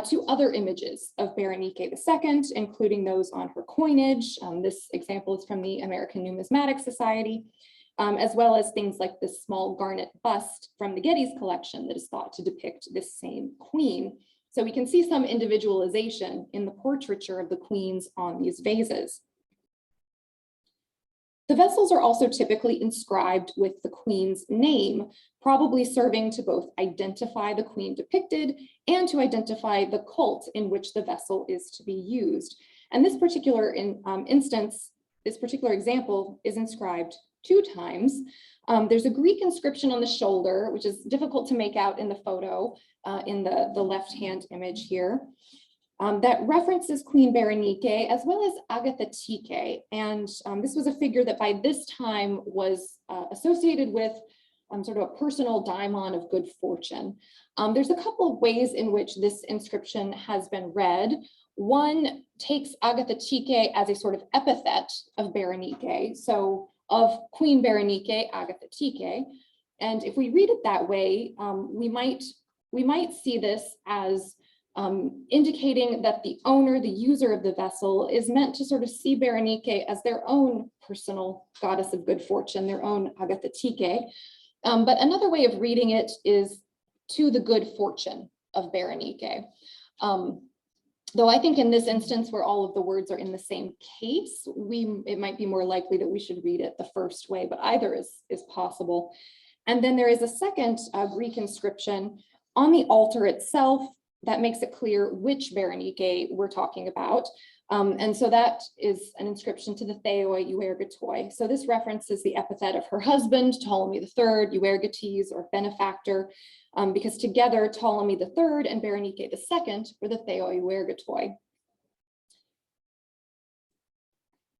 to other images of Berenike II, including those on her coinage. This example is from the American Numismatic Society, as well as things like this small garnet bust from the Getty's collection that is thought to depict this same queen. So we can see some individualization in the portraiture of the queens on these vases. The vessels are also typically inscribed with the queen's name, probably serving to both identify the queen depicted and to identify the cult in which the vessel is to be used. And this particular this particular example is inscribed 2 times. There's a Greek inscription on the shoulder, which is difficult to make out in the photo in the left-hand image here. That references Queen Berenike as well as Agathatike. And this was a figure that by this time was associated with sort of a personal daimon of good fortune. There's a couple of ways in which this inscription has been read. One takes Agathatike as a sort of epithet of Berenike, so of Queen Berenike, Agathatike. And if we read it that way, we might see this as indicating that the owner, the user of the vessel, is meant to sort of see Berenike as their own personal goddess of good fortune, their own Agathatike. But another way of reading it is to the good fortune of Berenike. Though I think in this instance where all of the words are in the same case, it might be more likely that we should read it the first way, but either is possible. And then there is a second Greek inscription on the altar itself that makes it clear which Berenike we're talking about. And so that is an inscription to the Theoi Euergetoi. So this references the epithet of her husband, Ptolemy III, Euergetes, or benefactor, because together Ptolemy III and Berenike II were the Theoi Euergetoi.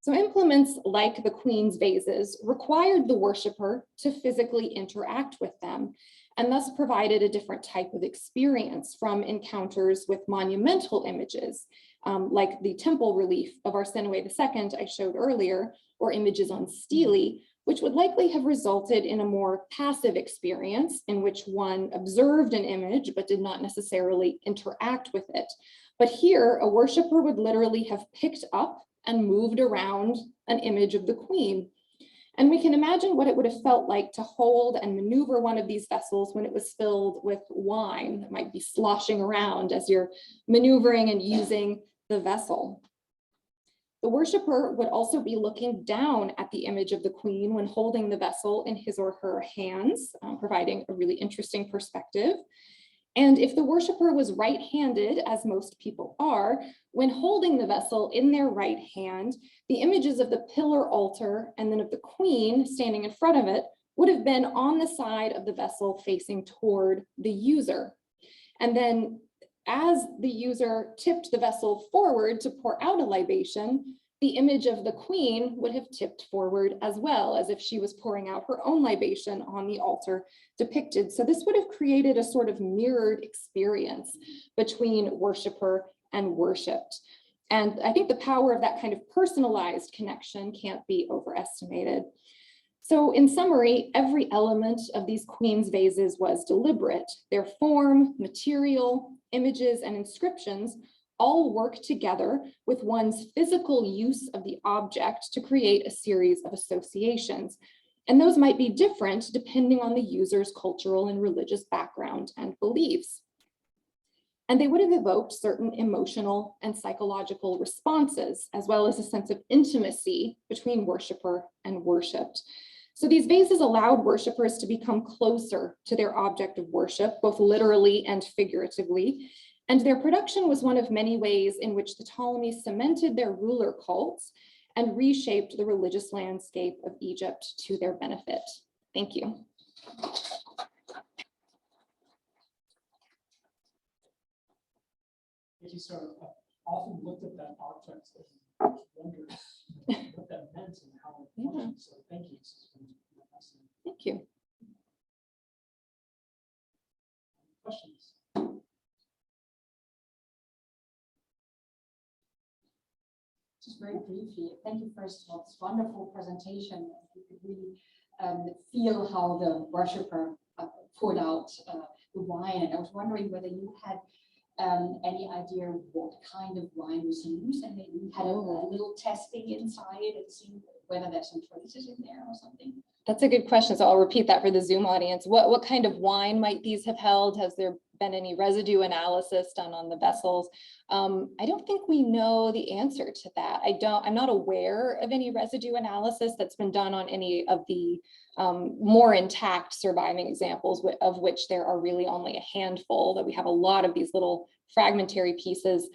So implements like the queen's vases required the worshiper to physically interact with them, and thus provided a different type of experience from encounters with monumental images, like the temple relief of Arsinoe II I showed earlier, or images on stelae, which would likely have resulted in a more passive experience in which one observed an image but did not necessarily interact with it. But here, a worshiper would literally have picked up and moved around an image of the queen. And we can imagine what it would have felt like to hold and maneuver one of these vessels when it was filled with wine that might be sloshing around as you're maneuvering and using the vessel. The worshiper would also be looking down at the image of the queen when holding the vessel in his or her hands, providing a really interesting perspective. And if the worshiper was right-handed, as most people are, when holding the vessel in their right hand, the images of the pillar altar and then of the queen standing in front of it would have been on the side of the vessel facing toward the user. And then as the user tipped the vessel forward to pour out a libation, the image of the queen would have tipped forward as well, as if she was pouring out her own libation on the altar depicted. So this would have created a sort of mirrored experience between worshiper and worshipped. And I think the power of that kind of personalized connection can't be overestimated. So in summary, every element of these queen's vases was deliberate. Their form, material, images, and inscriptions all work together with one's physical use of the object to create a series of associations. And those might be different depending on the user's cultural and religious background and beliefs. And they would have evoked certain emotional and psychological responses, as well as a sense of intimacy between worshiper and worshipped. So these vases allowed worshipers to become closer to their object of worship, both literally and figuratively. And their production was one of many ways in which the Ptolemies cemented their ruler cults and reshaped the religious landscape of Egypt to their benefit. Thank you. Thank you, sir. I've often looked at that object and wondered what that meant and how it functioned. So thank you. This has been fascinating. Thank you. Questions? Just very briefly, thank you first for this wonderful presentation. You could really feel how the worshiper poured out the wine. And I was wondering whether you had any idea what kind of wine was used, and maybe you had a little testing inside and see whether there's some traces in there or something. That's a good question. So I'll repeat that for the Zoom audience. What kind of wine might these have held? Has there been any residue analysis done on the vessels? I don't think we know the answer to that. I'm not aware of any residue analysis that's been done on any of the more intact surviving examples, of which there are really only a handful, that we have a lot of these little fragmentary pieces.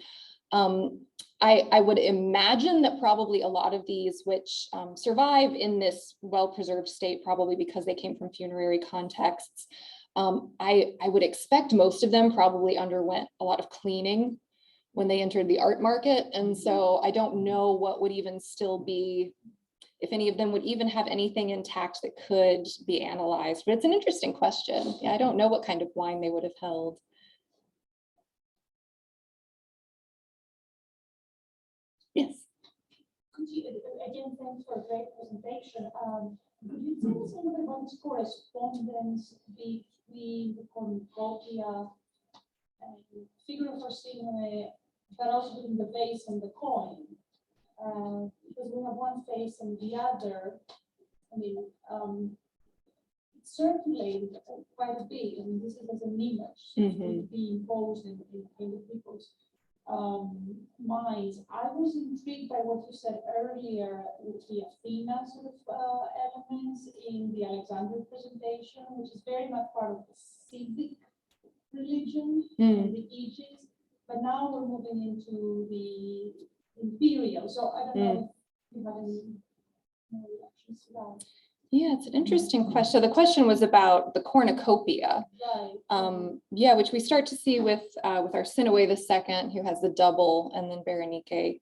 I would imagine that probably a lot of these which survive in this well-preserved state, probably because they came from funerary contexts, I would expect most of them probably underwent a lot of cleaning when they entered the art market. And so I don't know what would even still be, if any of them would even have anything intact that could be analyzed. But it's an interesting question. Yeah, I don't know what kind of wine they would have held. Yes. Could you, again, thanks for a great presentation. Could you tell us a little bit about this correspondence between the cornucopia and figure of Orsino, but also between the vase and the coin? Because we have one face and the other. I mean, it circulated quite a bit. I mean, this is as an image to be imposed in the people's minds. I was intrigued by what you said earlier with the Athena sort of elements in the Alexander presentation, which is very much part of the civic religion in the Egypt. But now we're moving into the imperial. So I don't know if you have any reactions to that. Yeah, it's an interesting question. So the question was about the cornucopia. Right. Yeah, which we start to see with Arsinoe II, who has the double, and then Berenike II,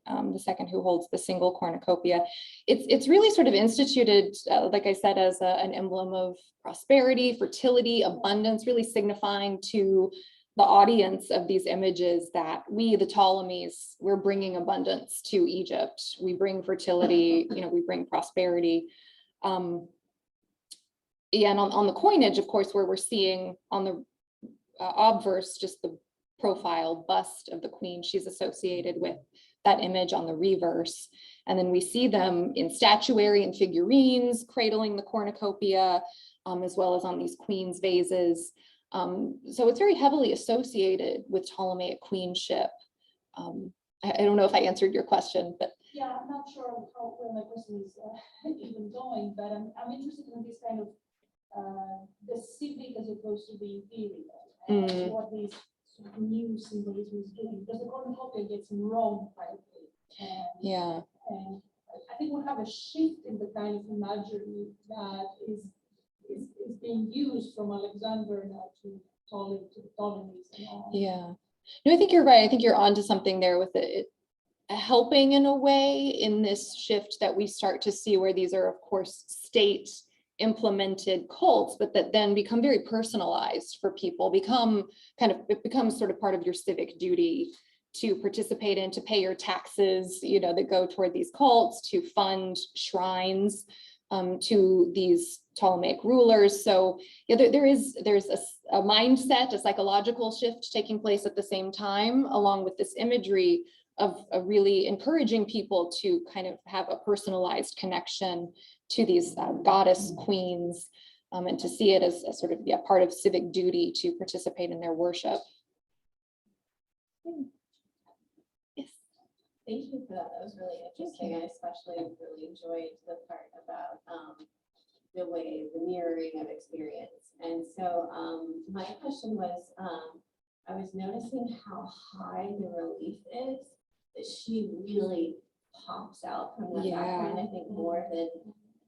who holds the single cornucopia. It's really sort of instituted, like I said, as an emblem of prosperity, fertility, abundance, really signifying to the audience of these images that we, the Ptolemies, we're bringing abundance to Egypt. We bring fertility, we bring prosperity. Yeah, and on the coinage, of course, where we're seeing on the obverse, just the profile bust of the queen, she's associated with that image on the reverse. And then we see them in statuary and figurines, cradling the cornucopia, as well as on these queen's vases. So it's very heavily associated with Ptolemaic queenship. I don't know if I answered your question, but. Yeah, I'm not sure how where my question is even going, but I'm interested in this kind of the civic as opposed to the imperial, and what these sort of new symbolism is doing, because the cornucopia gets wrong quite a bit. And I think we have a shift in the kind of imagery that is being used from Alexander now to Ptolemies and all. Yeah, no, I think you're right. I think you're onto something there with it helping in a way in this shift that we start to see, where these are, of course, state implemented cults, but that then become very personalized for people, it becomes sort of part of your civic duty to participate in, to pay your taxes, that go toward these cults, to fund shrines to these Ptolemaic rulers. So yeah, there's a mindset, a psychological shift taking place at the same time, along with this imagery of really encouraging people to kind of have a personalized connection to these goddess queens, and to see it as a sort of part of civic duty to participate in their worship. Yes. Thank you for that. That was really interesting. I especially really enjoyed the part about the way, the mirroring of experience. And so my question was, I was noticing how high the relief is, that she really pops out from the background, I think more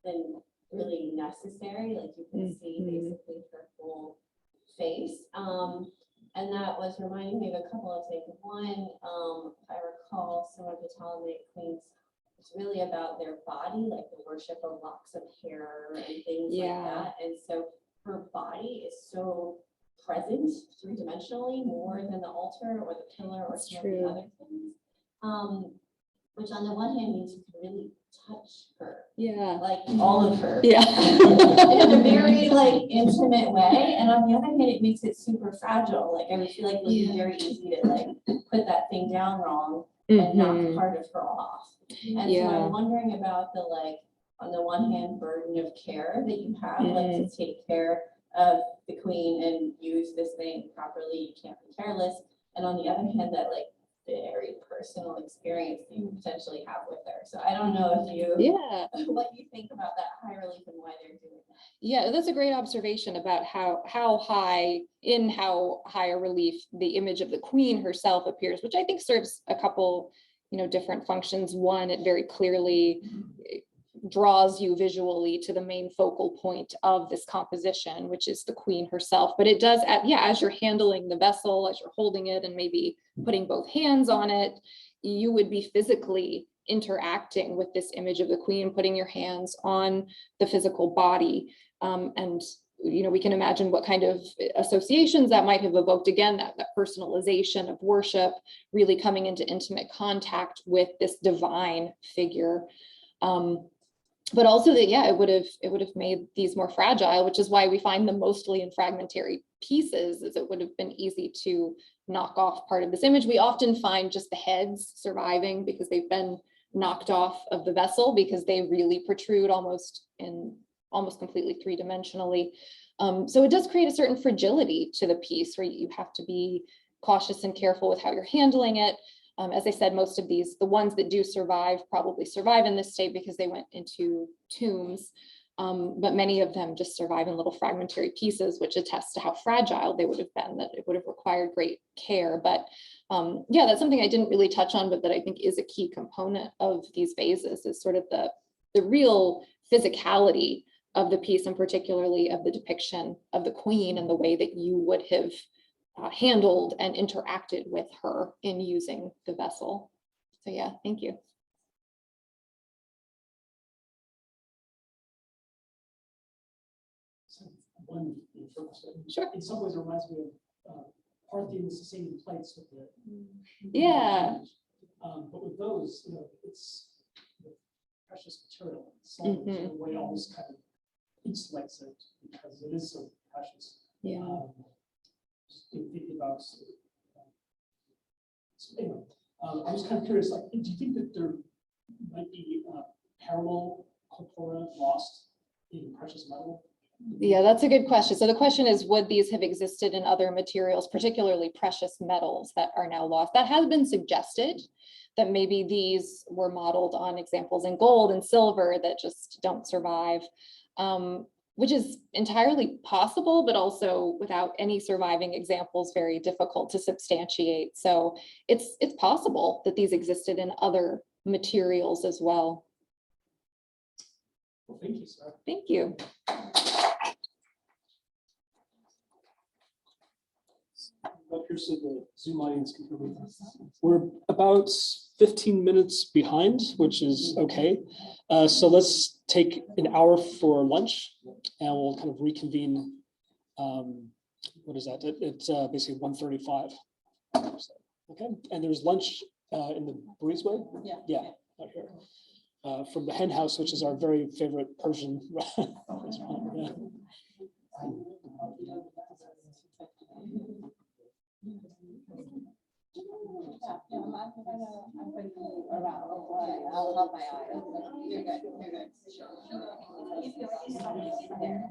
than really necessary. Like you can see basically her whole face. And that was reminding me of a couple of things. One, if I recall, some of the Ptolemaic queens, it's really about their body, like the worship of locks of hair and things like that. And so her body is so present three-dimensionally more than the altar or the pillar or some of the other things. Which on the one hand means you can really touch her. Yeah. Like all of her. Yeah. In a very like intimate way. And on the other hand, it makes it super fragile. Like I would feel like it would be very easy to like put that thing down wrong and knock part of her off. And so I'm wondering about the like, on the one hand, burden of care that you have, like to take care of the queen and use this thing properly. You can't be careless. And on the other hand, that like very personal experience that you potentially have with her. So I don't know if you, what you think about that high relief and why they're doing that. Yeah, that's a great observation about how high a relief the image of the queen herself appears, which I think serves a couple, different functions. One, it very clearly draws you visually to the main focal point of this composition, which is the queen herself. But it does, as you're handling the vessel, as you're holding it and maybe putting both hands on it, you would be physically interacting with this image of the queen, putting your hands on the physical body. And we can imagine what kind of associations that might have evoked. Again, that personalization of worship, really coming into intimate contact with this divine figure. But also that, it would have made these more fragile, which is why we find them mostly in fragmentary pieces, as it would have been easy to knock off part of this image. We often find just the heads surviving because they've been knocked off of the vessel because they really protrude almost completely three-dimensionally. So it does create a certain fragility to the piece where you have to be cautious and careful with how you're handling it. As I said, most of these, the ones that do survive, probably survive in this state because they went into tombs, but many of them just survive in little fragmentary pieces, which attests to how fragile they would have been, that it would have required great care. But that's something I didn't really touch on, but that I think is a key component of these vases, is sort of the real physicality of the piece, and particularly of the depiction of the queen and the way that you would have handled and interacted with her in using the vessel. So thank you. One sure. In some ways, it reminds me of Parthians sustaining plates with the but with those, it's precious material. So in a way, almost kind of insulates it because it is so precious. Just thinking about. So anyway, I was kind of curious. Like, do you think that there might be parallel corpora lost in precious metal? Yeah, that's a good question. So the question is, would these have existed in other materials, particularly precious metals that are now lost? That has been suggested, that maybe these were modeled on examples in gold and silver that just don't survive, which is entirely possible, but also without any surviving examples, very difficult to substantiate. So it's possible that these existed in other materials as well. Well, thank you, sir. Thank you. Up here so the Zoom audience can hear me. We're about 15 minutes behind, which is okay. So let's take an hour for lunch and we'll kind of reconvene. What is that? It's basically 1:35. So, okay, and there's lunch in the breezeway. Yeah, out here. From the Hen House, which is our very favorite Persian restaurant. Yeah. I'm going to be around. I'll help my eye. You're good. You're good. Sure. If there is something there.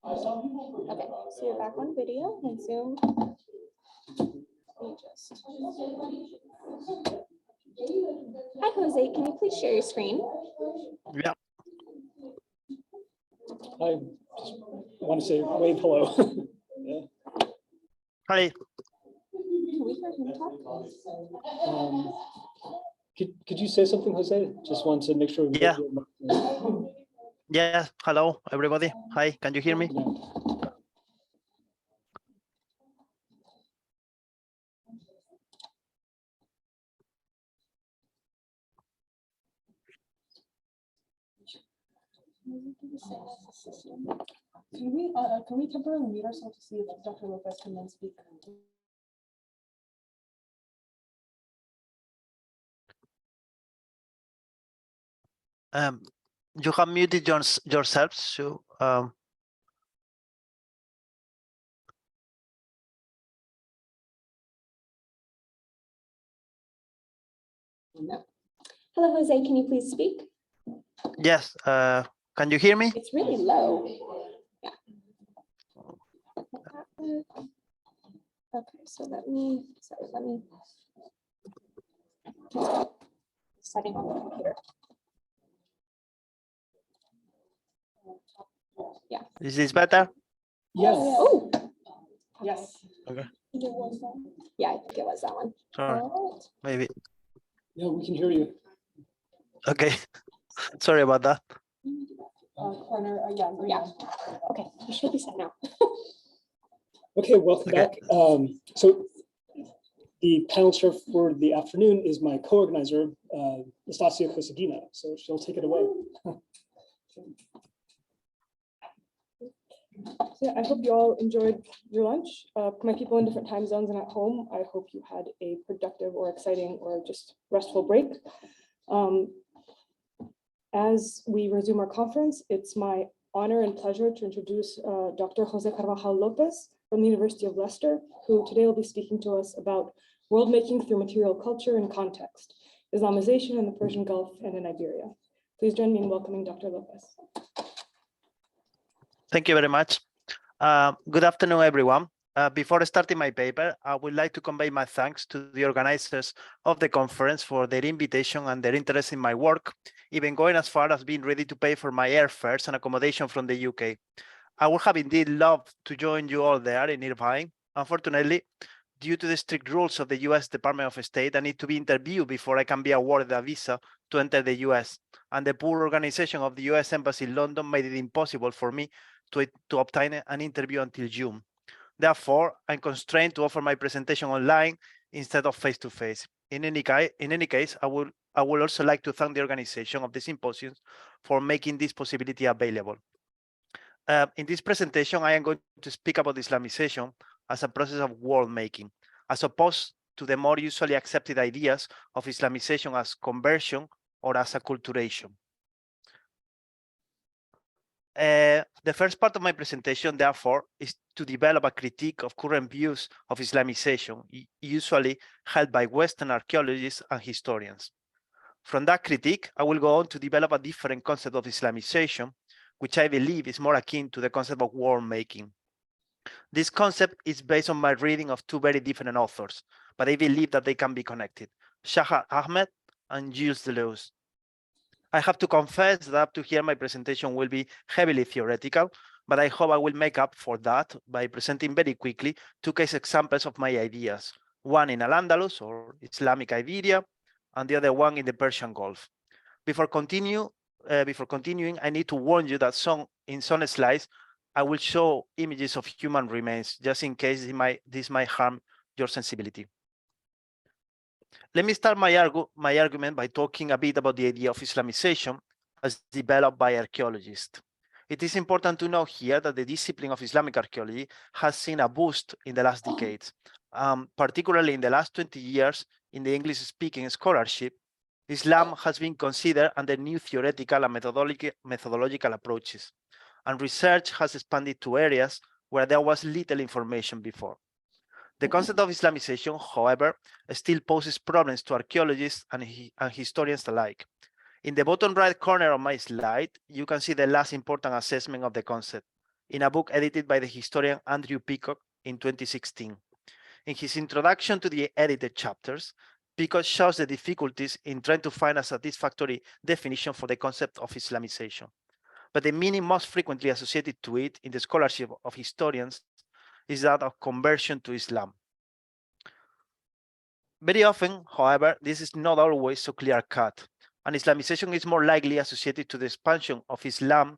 Okay, so you're back on video and Zoom. Let me just- Hi, Jose. Can you please share your screen? Yeah. I just want to say wave hello. Yeah. Hi. Can we hear him talk? Could you say something, Jose? Just want to make sure. we Yeah. get your- Yeah. Hello, everybody. Hi. Can you hear me? Can we temporarily mute ourselves to see if Dr. Lopez can then speak? You have muted yourself, so Hello, Jose. Can you please speak? yes. Can you hear me? It's really low. Yeah. Okay, so let me setting on the computer. Yeah. Is this better? Yes. Oh, yes. Okay. Yeah, I think it was that one. Sorry. All right. Maybe. Yeah, we can hear you. Okay. Sorry about that. Corner, Yeah. Okay, you should be set now. Okay, welcome Okay. back. So the panel chair for the afternoon is my co-organizer, Nastasia Kosagina. So she'll take it away. Yeah, I hope you all enjoyed your lunch. My people in different time zones and at home, I hope you had a productive or exciting or just restful break. As we resume our conference, it's my honor and pleasure to introduce Dr. Jose Carvajal Lopez from the University of Leicester, who today will be speaking to us about world making through material culture and context, Islamization in the Persian Gulf and in Iberia. Please join me in welcoming Dr. Lopez. Thank you very much. Good afternoon, everyone. Before starting my paper, I would like to convey my thanks to the organizers of the conference for their invitation and their interest in my work, even going as far as being ready to pay for my airfares and accommodation from the UK. I would have indeed loved to join you all there in Irvine. Unfortunately, due to the strict rules of the US Department of State, I need to be interviewed before I can be awarded a visa to enter the US. And the poor organization of the US Embassy in London made it impossible for me to obtain an interview until June. Therefore, I'm constrained to offer my presentation online instead of face-to-face. In any case, I would also like to thank the organization of the symposium for making this possibility available. In this presentation, I am going to speak about Islamization as a process of world making, as opposed to the more usually accepted ideas of Islamization as conversion or as acculturation. The first part of my presentation, therefore, is to develop a critique of current views of Islamization, usually held by Western archaeologists and historians. From that critique, I will go on to develop a different concept of Islamization, which I believe is more akin to the concept of world making. This concept is based on my reading of two very different authors, but I believe that they can be connected, Shahar Ahmed and Gilles Deleuze. I have to confess that up to here, my presentation will be heavily theoretical, but I hope I will make up for that by presenting very quickly two case examples of my ideas, one in Al-Andalus or Islamic Iberia, and the other one in the Persian Gulf. Before continuing, I need to warn you that in some slides, I will show images of human remains, just in case this might harm your sensibility. Let me start my argument by talking a bit about the idea of Islamization as developed by archaeologists. It is important to know here that the discipline of Islamic archaeology has seen a boost in the last decades, particularly in the last 20 years in the English-speaking scholarship. Islam has been considered under new theoretical and methodological approaches, and research has expanded to areas where there was little information before. The concept of Islamization, however, still poses problems to archaeologists and historians alike. In the bottom right corner of my slide, you can see the last important assessment of the concept. in a book edited by the historian Andrew Peacock in 2016. In his introduction to the edited chapters, Peacock shows the difficulties in trying to find a satisfactory definition for the concept of Islamization. But the meaning most frequently associated to it in the scholarship of historians is that of conversion to Islam. Very often, however, this is not always so clear-cut, and Islamization is more likely associated to the expansion of Islam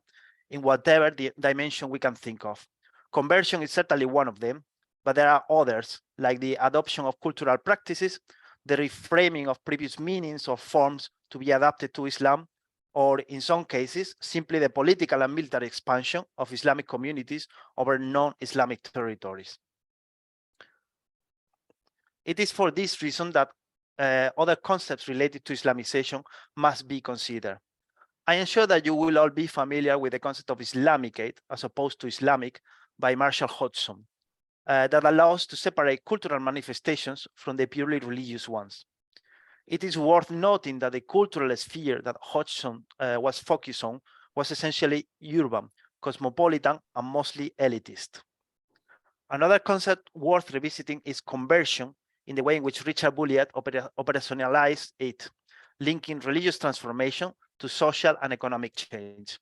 in whatever dimension we can think of. Conversion is certainly one of them, but there are others, like the adoption of cultural practices, the reframing of previous meanings or forms to be adapted to Islam, or in some cases, simply the political and military expansion of Islamic communities over non-Islamic territories. It is for this reason that other concepts related to Islamization must be considered. I am sure that you will all be familiar with the concept of Islamicate, as opposed to Islamic, by Marshall Hodgson, that allows to separate cultural manifestations from the purely religious ones. It is worth noting that the cultural sphere that Hodgson was focused on was essentially urban, cosmopolitan, and mostly elitist. Another concept worth revisiting is conversion, in the way in which Richard Bulliet operationalized it, linking religious transformation to social and economic change.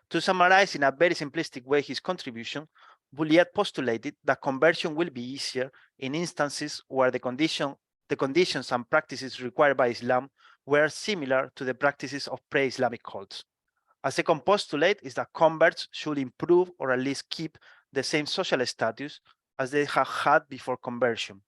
To summarize in a very simplistic way his contribution, Bulliet postulated that conversion will be easier in instances where the conditions and practices required by Islam were similar to the practices of pre-Islamic cults. A second postulate is that converts should improve or at least keep the same social status as they have had before conversion.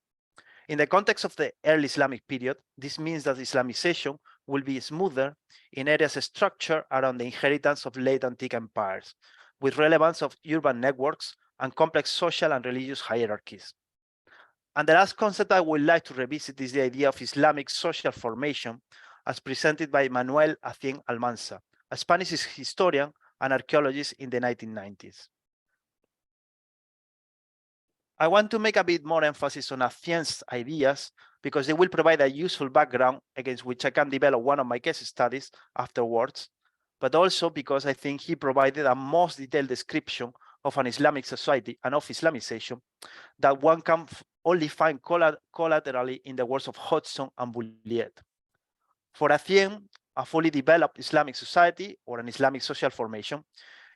In the context of the early Islamic period, this means that Islamization will be smoother in areas structured around the inheritance of late antique empires, with relevance of urban networks and complex social and religious hierarchies. And the last concept I would like to revisit is the idea of Islamic social formation as presented by Manuel Acien Almanza, a Spanish historian and archaeologist in the 1990s. I want to make a bit more emphasis on Acien's ideas because they will provide a useful background against which I can develop one of my case studies afterwards, but also because I think he provided a most detailed description of an Islamic society and of Islamization that one can only find collaterally in the works of Hodgson and Bulliet. For Acien, a fully developed Islamic society or an Islamic social formation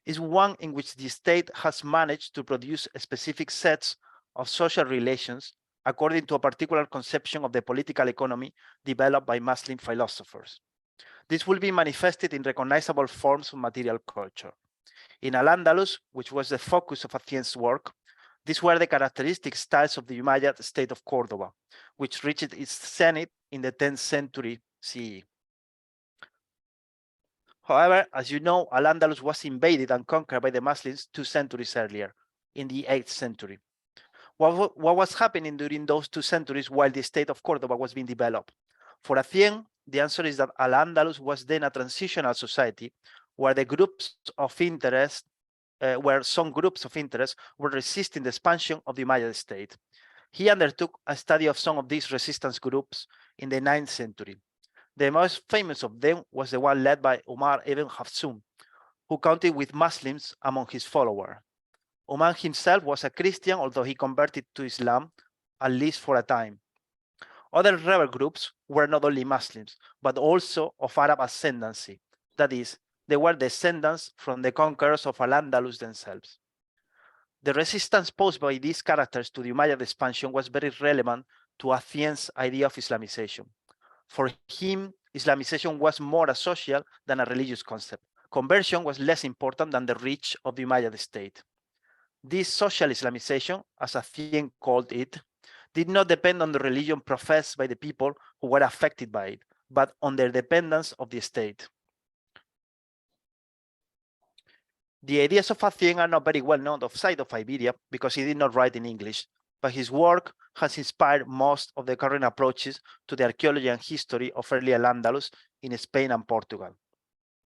is one in which the state has managed to produce specific sets of social relations according to a particular conception of the political economy developed by Muslim philosophers. This will be manifested in recognizable forms of material culture. In Al-Andalus, which was the focus of Acien's work, these were the characteristic styles of the Umayyad state of Cordoba, which reached its zenith in the 10th century CE. However, as you know, Al-Andalus was invaded and conquered by the Muslims 2 centuries earlier, in the 8th century. What was happening during those 2 centuries while the state of Cordoba was being developed? For Acien, the answer is that Al-Andalus was then a transitional society where the groups of interest, where some groups of interest were resisting the expansion of the Umayyad state. He undertook a study of some of these resistance groups in the 9th century. The most famous of them was the one led by Umar ibn Hafsun, who counted with Muslims among his followers. Umar himself was a Christian, although he converted to Islam, at least for a time. Other rebel groups were not only Muslims, but also of Arab ascendancy. That is, they were descendants from the conquerors of Al-Andalus themselves. The resistance posed by these characters to the Umayyad expansion was very relevant to Acien's idea of Islamization. For him, Islamization was more a social than a religious concept. Conversion was less important than the reach of the Umayyad state. This social Islamization, as Acien called it, did not depend on the religion professed by the people who were affected by it, but on their dependence of the state. The ideas of Acien are not very well known outside of Iberia because he did not write in English, but his work has inspired most of the current approaches to the archaeology and history of early Al-Andalus in Spain and Portugal.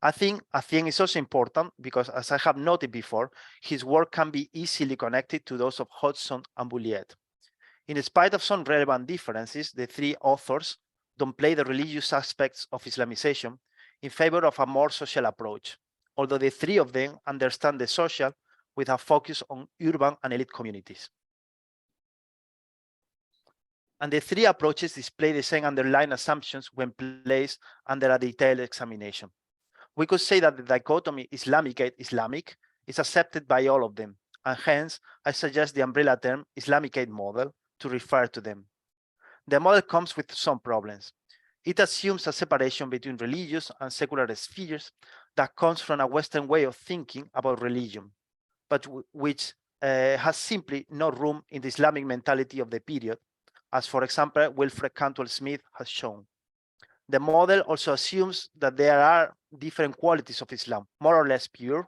I think Acien is also important because, as I have noted before, his work can be easily connected to those of Hodgson and Bulliet. In spite of some relevant differences, the 3 authors downplay the religious aspects of Islamization in favor of a more social approach, although the 3 of them understand the social with a focus on urban and elite communities. And the three approaches display the same underlying assumptions when placed under a detailed examination. We could say that the dichotomy Islamicate Islamic is accepted by all of them, and hence I suggest the umbrella term Islamicate model to refer to them. The model comes with some problems. It assumes a separation between religious and secular spheres that comes from a Western way of thinking about religion, but which has simply no room in the Islamic mentality of the period, as for example, Wilfred Cantwell Smith has shown. The model also assumes that there are different qualities of Islam, more or less pure,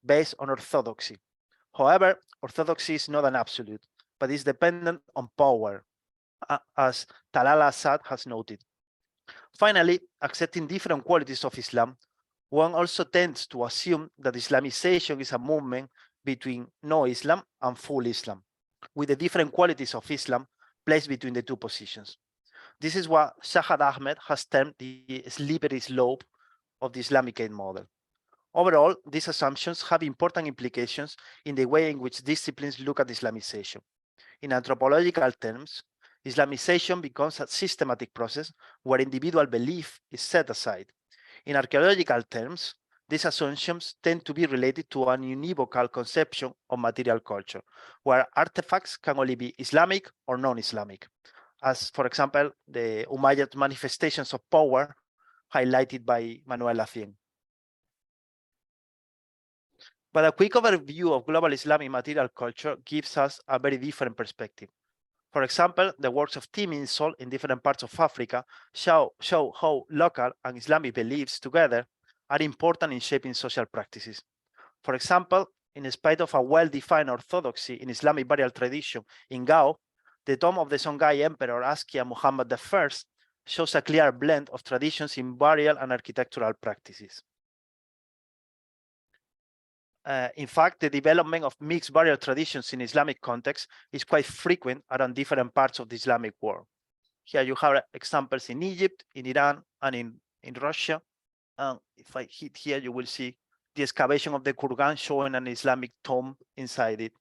based on orthodoxy. However, orthodoxy is not an absolute, but is dependent on power, as Talal Assad has noted. Finally, accepting different qualities of Islam, one also tends to assume that Islamization is a movement between no Islam and full Islam, with the different qualities of Islam placed between the two positions. This is what Shahad Ahmed has termed the slippery slope of the Islamicate model. Overall, these assumptions have important implications in the way in which disciplines look at Islamization. In anthropological terms, Islamization becomes a systematic process where individual belief is set aside. In archaeological terms, these assumptions tend to be related to an univocal conception of material culture, where artifacts can only be Islamic or non-Islamic, as, for example, the Umayyad manifestations of power highlighted by Manuel Lacien. But a quick overview of global Islamic material culture gives us a very different perspective. For example, the works of Tim Insol in different parts of Africa show how local and Islamic beliefs together are important in shaping social practices. For example, in spite of a well-defined orthodoxy in Islamic burial tradition in Gao, the tomb of the Songhai Emperor Askia Muhammad I shows a clear blend of traditions in burial and architectural practices. In fact, the development of mixed burial traditions in Islamic context is quite frequent around different parts of the Islamic world. Here you have examples in Egypt, in Iran, and in Russia. If I hit here, you will see the excavation of the Kurgan showing an Islamic tomb inside it.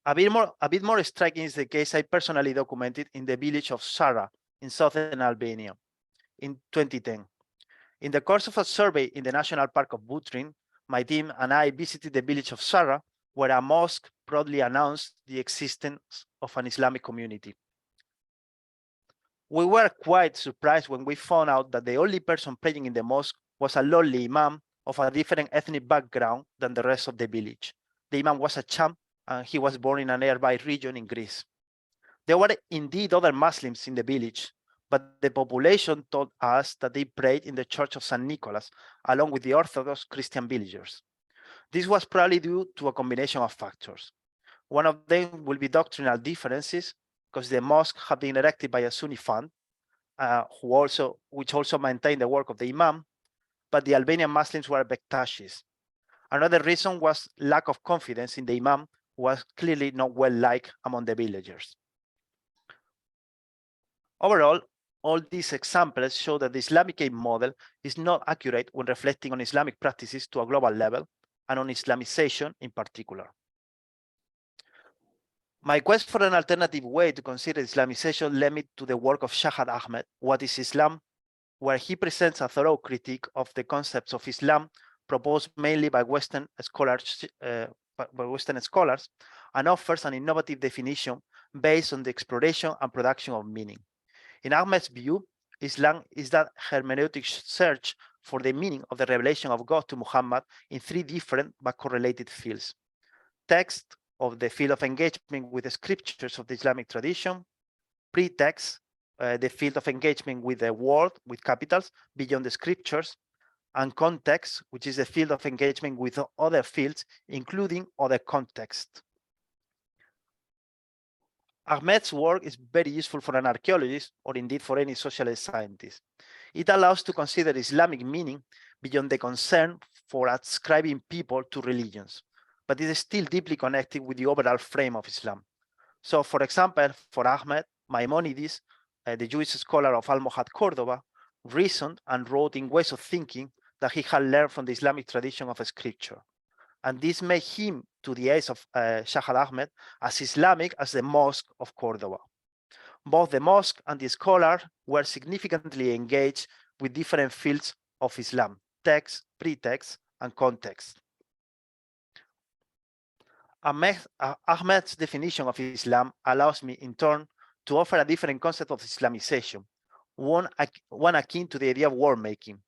A bit more striking is the case I personally documented in the village of Sara in southern Albania in 2010. In the course of a survey in the National Park of Butrin, my team and I visited the village of Sara, where a mosque proudly announced the existence of an Islamic community. We were quite surprised when we found out that the only person praying in the mosque was a lowly imam of a different ethnic background than the rest of the village. The imam was a Cham, and he was born in a nearby region in Greece. There were indeed other Muslims in the village, but the population told us that they prayed in the Church of St. Nicholas, along with the Orthodox Christian villagers. This was probably due to a combination of factors. One of them will be doctrinal differences, because the mosque had been erected by a Sunni fund, which also maintained the work of the imam, but the Albanian Muslims were Bektashis. Another reason was lack of confidence in the imam, who was clearly not well liked among the villagers. Overall, all these examples show that the Islamicate model is not accurate when reflecting on Islamic practices to a global level and on Islamization in particular. My quest for an alternative way to consider Islamization led me to the work of Shahad Ahmed, What is Islam?, where he presents a thorough critique of the concepts of Islam proposed mainly by Western scholars, and offers an innovative definition based on the exploration and production of meaning. In Ahmed's view, Islam is that hermeneutic search for the meaning of the revelation of God to Muhammad in three different but correlated fields: text, of the field of engagement with the scriptures of the Islamic tradition; pretext, the field of engagement with the world with capitals beyond the scriptures; and context, which is the field of engagement with other fields, including other contexts. Ahmed's work is very useful for an archaeologist, or indeed for any social scientist. It allows to consider Islamic meaning beyond the concern for ascribing people to religions, but it is still deeply connected with the overall frame of Islam. So, for example, for Ahmed, Maimonides, the Jewish scholar of Almohad, Cordoba, reasoned and wrote in ways of thinking that he had learned from the Islamic tradition of scripture. And this made him, to the eyes of Shahad Ahmed, as Islamic as the Mosque of Cordoba. Both the mosque and the scholar were significantly engaged with different fields of Islam: text, pretext, and context. Ahmed's definition of Islam allows me, in turn, to offer a different concept of Islamization, one akin to the idea of world making.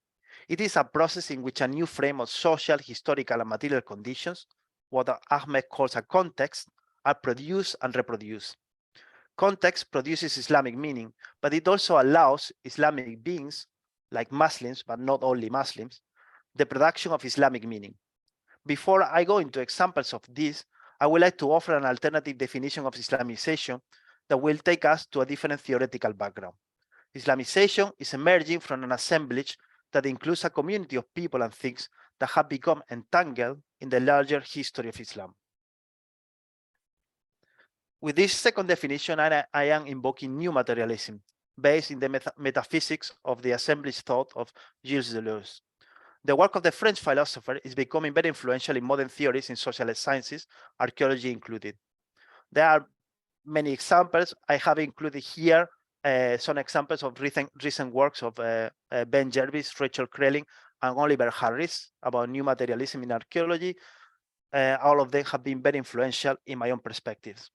It is a process in which a new frame of social, historical, and material conditions, what Ahmed calls a context, are produced and reproduced. Context produces Islamic meaning, but it also allows Islamic beings, like Muslims, but not only Muslims, the production of Islamic meaning. Before I go into examples of this, I would like to offer an alternative definition of Islamization that will take us to a different theoretical background. Islamization is emerging from an assemblage that includes a community of people and things that have become entangled in the larger history of Islam. With this second definition, I am invoking new materialism based in the metaphysics of the assemblage thought of Gilles Deleuze. The work of the French philosopher is becoming very influential in modern theories in social sciences, archaeology included. There are many examples. I have included here some examples of recent works of Ben Jervis, Rachel Krelling, and Oliver Harris about new materialism in archaeology. All of them have been very influential in my own perspectives.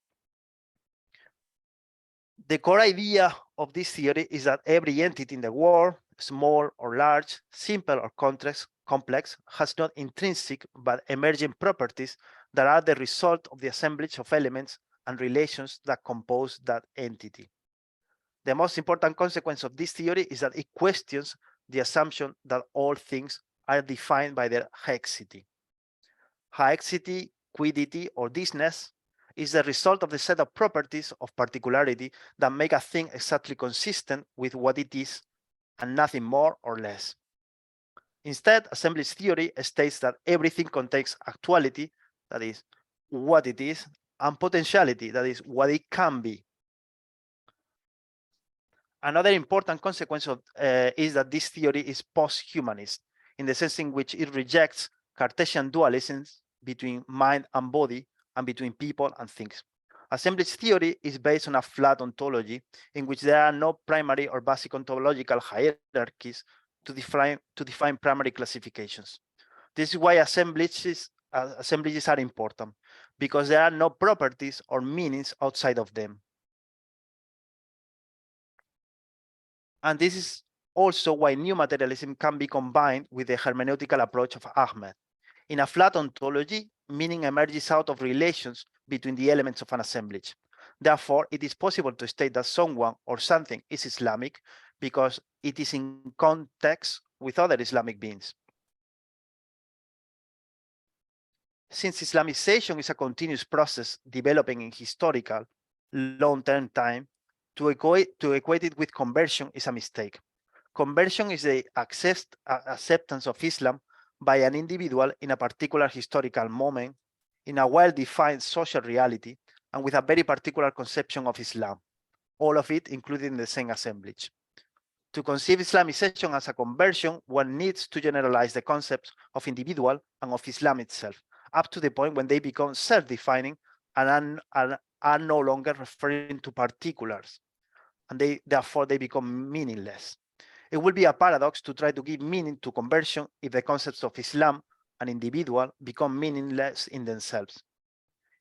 The core idea of this theory is that every entity in the world, small or large, simple or complex, has not intrinsic but emergent properties that are the result of the assemblage of elements and relations that compose that entity. The most important consequence of this theory is that it questions the assumption that all things are defined by their haexity. Haexity, quiddity, or thisness is the result of the set of properties of particularity that make a thing exactly consistent with what it is and nothing more or less. Instead, assemblage theory states that everything contains actuality, that is, what it is, and potentiality, that is, what it can be. Another important consequence is that this theory is post-humanist, in the sense in which it rejects Cartesian dualisms between mind and body and between people and things. Assemblage theory is based on a flat ontology in which there are no primary or basic ontological hierarchies to define primary classifications. This is why assemblages are important, because there are no properties or meanings outside of them. And this is also why new materialism can be combined with the hermeneutical approach of Ahmed. In a flat ontology, meaning emerges out of relations between the elements of an assemblage. Therefore, it is possible to state that someone or something is Islamic because it is in context with other Islamic beings. Since Islamization is a continuous process developing in historical, long-term time, to equate it with conversion is a mistake. Conversion is the acceptance of Islam by an individual in a particular historical moment, in a well-defined social reality, and with a very particular conception of Islam, all of it included in the same assemblage. To conceive Islamization as a conversion, one needs to generalize the concepts of individual and of Islam itself, up to the point when they become self-defining and are no longer referring to particulars, and therefore they become meaningless. It will be a paradox to try to give meaning to conversion if the concepts of Islam and individual become meaningless in themselves.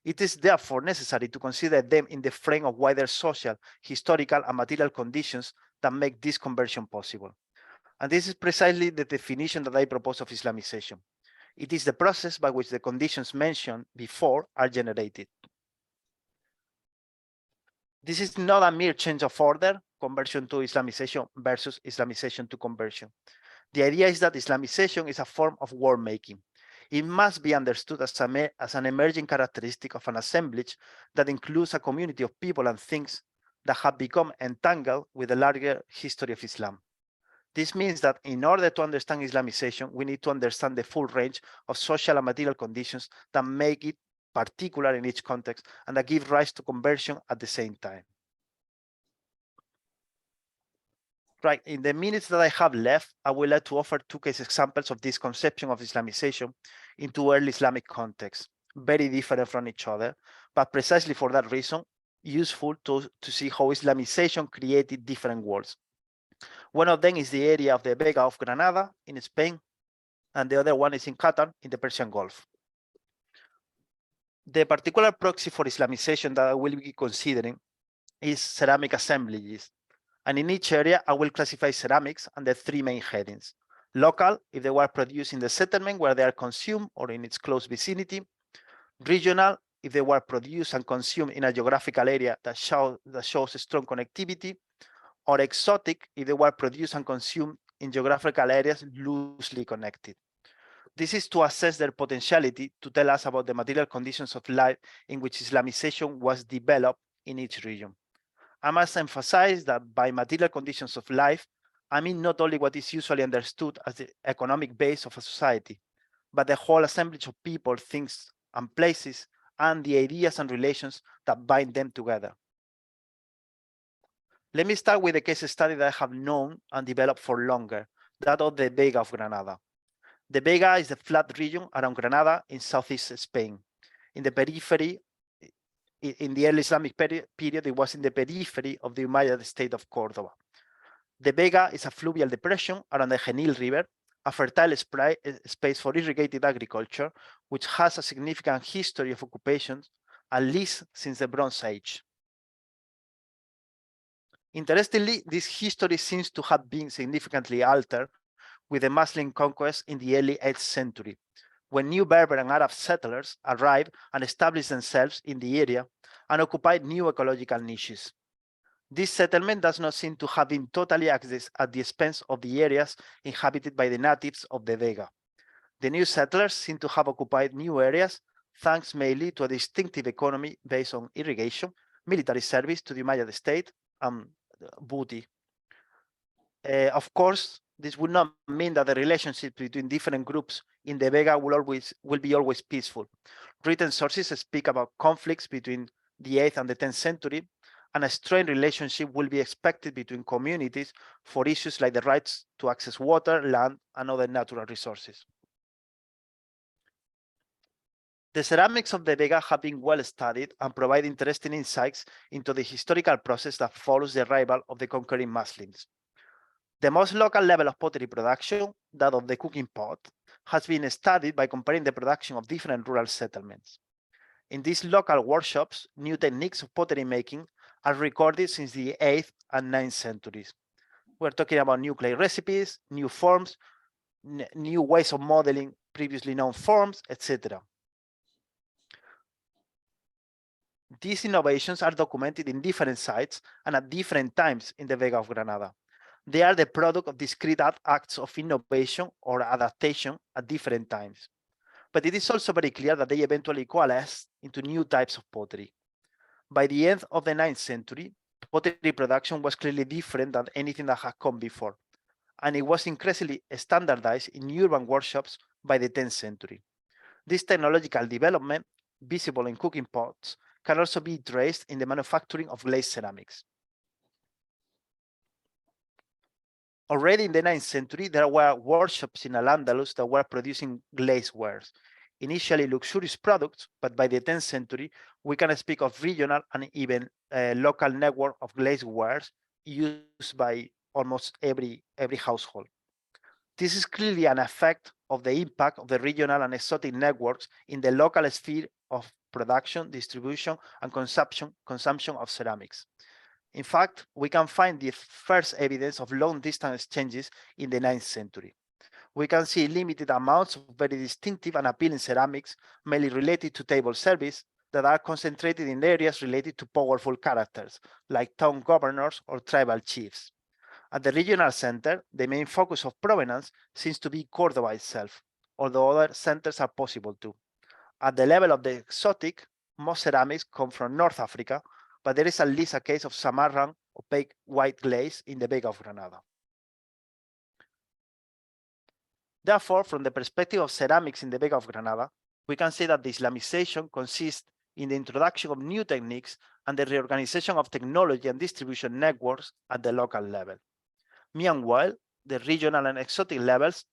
It is therefore necessary to consider them in the frame of wider social, historical, and material conditions that make this conversion possible. And this is precisely the definition that I propose of Islamization. It is the process by which the conditions mentioned before are generated. This is not a mere change of order, conversion to Islamization versus Islamization to conversion. The idea is that Islamization is a form of world making. It must be understood as an emerging characteristic of an assemblage that includes a community of people and things that have become entangled with the larger history of Islam. This means that in order to understand Islamization, we need to understand the full range of social and material conditions that make it particular in each context and that give rise to conversion at the same time. Right, in the minutes that I have left, I would like to offer two case examples of this conception of Islamization into early Islamic contexts, very different from each other, but precisely for that reason, useful to see how Islamization created different worlds. One of them is the area of the Vega of Granada in Spain, and the other one is in Qatar in the Persian Gulf. The particular proxy for Islamization that I will be considering is ceramic assemblages. And in each area, I will classify ceramics under three main headings. Local, if they were produced in the settlement where they are consumed or in its close vicinity. Regional, if they were produced and consumed in a geographical area that shows a strong connectivity. Or exotic, if they were produced and consumed in geographical areas loosely connected. This is to assess their potentiality to tell us about the material conditions of life in which Islamization was developed in each region. I must emphasize that by material conditions of life, I mean not only what is usually understood as the economic base of a society, but the whole assemblage of people, things, and places, and the ideas and relations that bind them together. Let me start with a case study that I have known and developed for longer, that of the Vega of Granada. The Vega is the flat region around Granada in southeast Spain. In the periphery, in the early Islamic period, it was in the periphery of the Umayyad state of Cordoba. The Vega is a fluvial depression around the Genil River, a fertile space for irrigated agriculture, which has a significant history of occupations, at least since the Bronze Age. Interestingly, this history seems to have been significantly altered with the Muslim conquest in the early 8th century, when new Berber and Arab settlers arrived and established themselves in the area and occupied new ecological niches. This settlement does not seem to have been totally at the expense of the areas inhabited by the natives of the Vega. The new settlers seem to have occupied new areas thanks mainly to a distinctive economy based on irrigation, military service to the Umayyad state, and booty. Of course, this would not mean that the relationship between different groups in the Vega will be always peaceful. Written sources speak about conflicts between the 8th and the 10th century, and a strained relationship will be expected between communities for issues like the rights to access water, land, and other natural resources. The ceramics of the Vega have been well studied and provide interesting insights into the historical process that follows the arrival of the conquering Muslims. The most local level of pottery production, that of the cooking pot, has been studied by comparing the production of different rural settlements. In these local workshops, new techniques of pottery making are recorded since the 8th and 9th centuries. We're talking about new clay recipes, new forms, new ways of modeling previously known forms, etc. These innovations are documented in different sites and at different times in the Vega of Granada. They are the product of discrete acts of innovation or adaptation at different times. But it is also very clear that they eventually coalesced into new types of pottery. By the end of the 9th century, pottery production was clearly different than anything that had come before, and it was increasingly standardized in urban workshops by the 10th century. This technological development, visible in cooking pots, can also be traced in the manufacturing of glazed ceramics. Already in the 9th century, there were workshops in Al-Andalus that were producing glazewares, initially luxurious products, but by the 10th century, we can speak of regional and even local network of glazewares used by almost every household. This is clearly an effect of the impact of the regional and exotic networks in the local sphere of production, distribution, and consumption of ceramics. In fact, we can find the first evidence of long-distance exchanges in the 9th century. We can see limited amounts of very distinctive and appealing ceramics, mainly related to table service, that are concentrated in areas related to powerful characters, like town governors or tribal chiefs. At the regional center, the main focus of provenance seems to be Cordoba itself, although other centers are possible too. At the level of the exotic, most ceramics come from North Africa, but there is at least a case of Samarran opaque white glaze in the Vega of Granada. Therefore, from the perspective of ceramics in the Vega of Granada, we can say that the Islamization consists in the introduction of new techniques and the reorganization of technology and distribution networks at the local level. Meanwhile, the regional and exotic levels,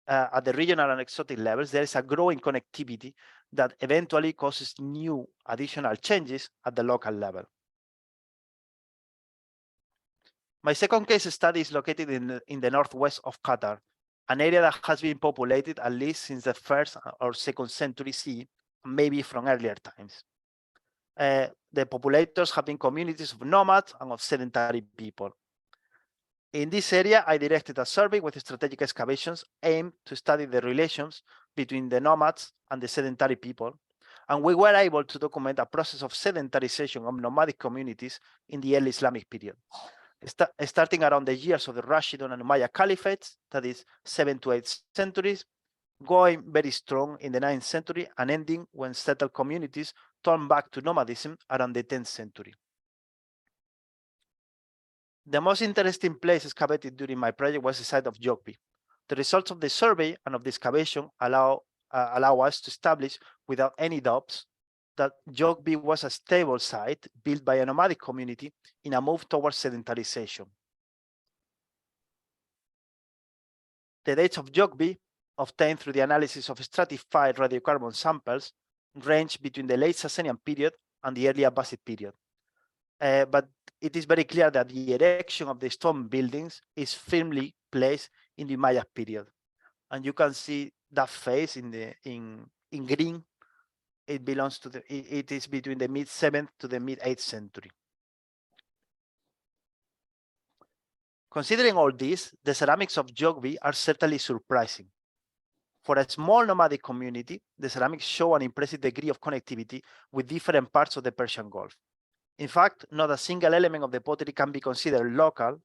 at the regional and exotic levels, there is a growing connectivity that eventually causes new additional changes at the local level. My second case study is located in the northwest of Qatar, an area that has been populated at least since the 1st or 2nd century CE, maybe from earlier times. The populators have been communities of nomads and of sedentary people. In this area, I directed a survey with strategic excavations aimed to study the relations between the nomads and the sedentary people, and we were able to document a process of sedentarization of nomadic communities in the early Islamic period, starting around the years of the Rashidun and Umayyad Caliphates, that is 7th to 8th centuries, going very strong in the 9th century and ending when settled communities turned back to nomadism around the 10th century. The most interesting place excavated during my project was the site of Jogby. The results of the survey and of the excavation allow us to establish without any doubts that Jogby was a stable site built by a nomadic community in a move towards sedentarization. The dates of Jogby, obtained through the analysis of stratified radiocarbon samples, range between the late Sasanian period and the early Abbasid period. But it is very clear that the erection of the stone buildings is firmly placed in the Umayyad period. And you can see that phase in green. It belongs to it is between the mid-7th to the mid-8th century. Considering all this, the ceramics of Jogby are certainly surprising. For a small nomadic community, the ceramics show an impressive degree of connectivity with different parts of the Persian Gulf. In fact, not a single element of the pottery can be considered local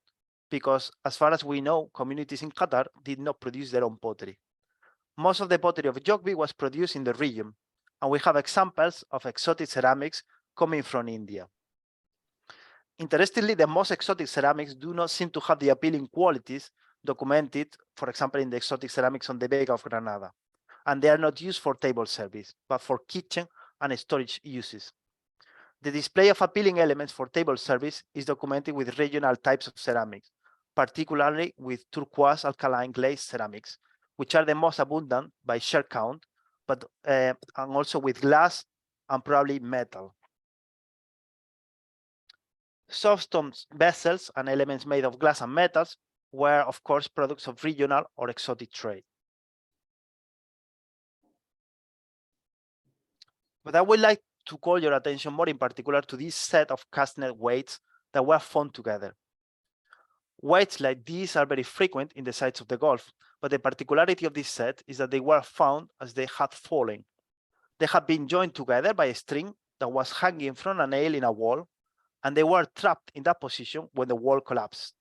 because, as far as we know, communities in Qatar did not produce their own pottery. Most of the pottery of Jogby was produced in the region, and we have examples of exotic ceramics coming from India. Interestingly, the most exotic ceramics do not seem to have the appealing qualities documented, for example, in the exotic ceramics on the Vega of Granada, and they are not used for table service, but for kitchen and storage uses. The display of appealing elements for table service is documented with regional types of ceramics, particularly with turquoise alkaline glazed ceramics, which are the most abundant by share count, but and also with glass and probably metal. Softstone vessels and elements made of glass and metals were, of course, products of regional or exotic trade. But I would like to call your attention more in particular to this set of castnet weights that were found together. Weights like these are very frequent in the sites of the Gulf, but the particularity of this set is that they were found as they had fallen. They had been joined together by a string that was hanging from a nail in a wall, and they were trapped in that position when the wall collapsed.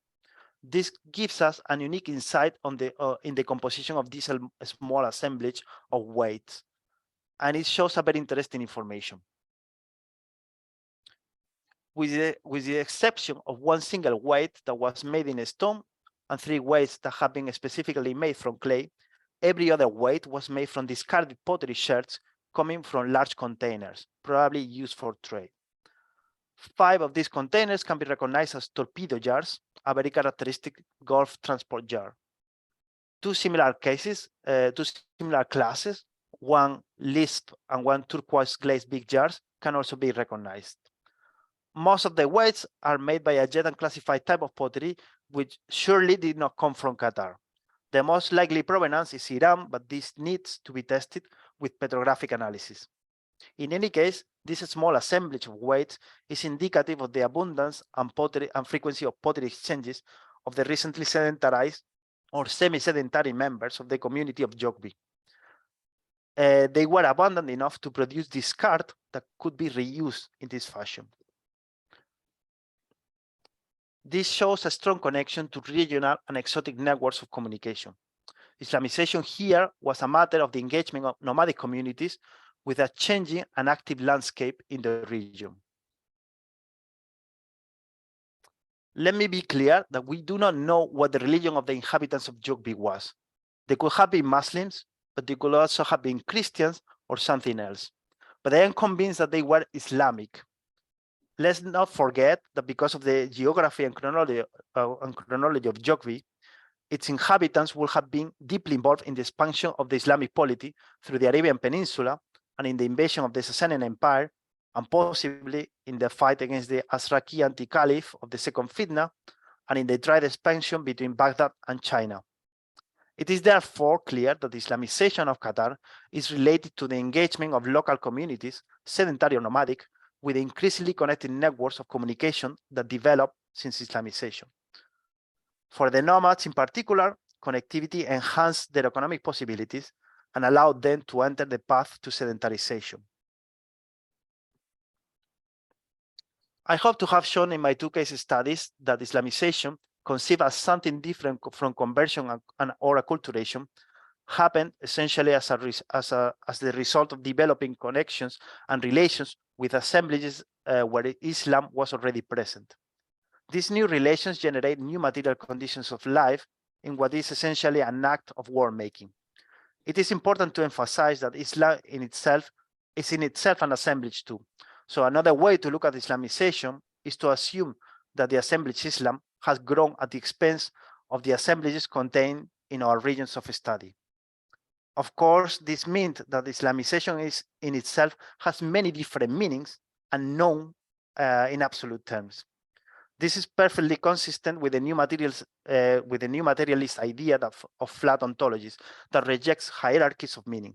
This gives us a unique insight on in the composition of this small assemblage of weights, and it shows a very interesting information. With the exception of one single weight that was made in stone and 3 weights that have been specifically made from clay, every other weight was made from discarded pottery sherds coming from large containers, probably used for trade. 5 of these containers can be recognized as torpedo jars, a very characteristic Gulf transport jar. 2 similar classes, one lisp and one turquoise glazed big jars, can also be recognized. Most of the weights are made by a jet unclassified type of pottery, which surely did not come from Qatar. The most likely provenance is Iran, but this needs to be tested with petrographic analysis. In any case, this small assemblage of weights is indicative of the abundance and frequency of pottery exchanges of the recently sedentarized or semi-sedentary members of the community of Jogby. They were abundant enough to produce discard that could be reused in this fashion. This shows a strong connection to regional and exotic networks of communication. Islamization here was a matter of the engagement of nomadic communities with a changing and active landscape in the region. Let me be clear that we do not know what the religion of the inhabitants of Jogby was. They could have been Muslims, but they could also have been Christians or something else. But I am convinced that they were Islamic. Let's not forget that because of the geography and chronology of geography, its inhabitants will have been deeply involved in the expansion of the Islamic polity through the Arabian Peninsula and in the invasion of the Sasanian Empire, and possibly in the fight against the Azraqi anti-caliph of the Second Fitna, and in the trade expansion between Baghdad and China. It is therefore clear that the Islamization of Qatar is related to the engagement of local communities, sedentary or nomadic, with increasingly connected networks of communication that develop since Islamization. For the nomads in particular, connectivity enhanced their economic possibilities and allowed them to enter the path to sedentarization. I hope to have shown in my two case studies that Islamization, conceived as something different from conversion or acculturation, happened essentially as the result of developing connections and relations with assemblages where Islam was already present. These new relations generate new material conditions of life in what is essentially an act of world-making. It is important to emphasize that Islam is in itself an assemblage too. So another way to look at Islamization is to assume that the assemblage Islam has grown at the expense of the assemblages contained in our regions of study. Of course, this means that Islamization is in itself has many different meanings and known in absolute terms. This is perfectly consistent with the new materialist idea of flat ontologies that rejects hierarchies of meaning.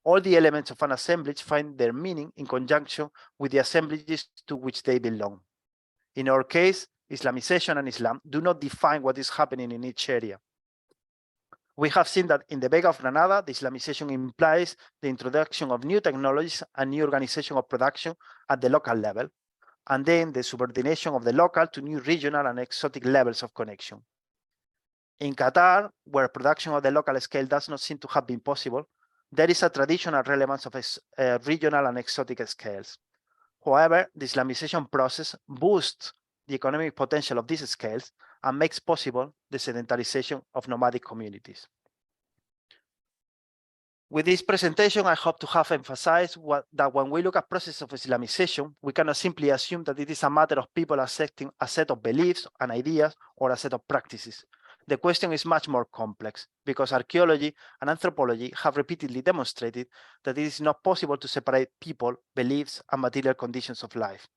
All the elements of an assemblage find their meaning in conjunction with the assemblages to which they belong. In our case, Islamization and Islam do not define what is happening in each area. We have seen that in the Vega of Granada, the Islamization implies the introduction of new technologies and new organization of production at the local level, and then the subordination of the local to new regional and exotic levels of connection. In Qatar, where production of the local scale does not seem to have been possible, there is a traditional relevance of regional and exotic scales. However, the Islamization process boosts the economic potential of these scales and makes possible the sedentarization of nomadic communities. With this presentation, I hope to have emphasized that when we look at process of Islamization, we cannot simply assume that it is a matter of people accepting a set of beliefs and ideas or a set of practices. The question is much more complex because archaeology and anthropology have repeatedly demonstrated that it is not possible to separate people, beliefs, and material conditions of life.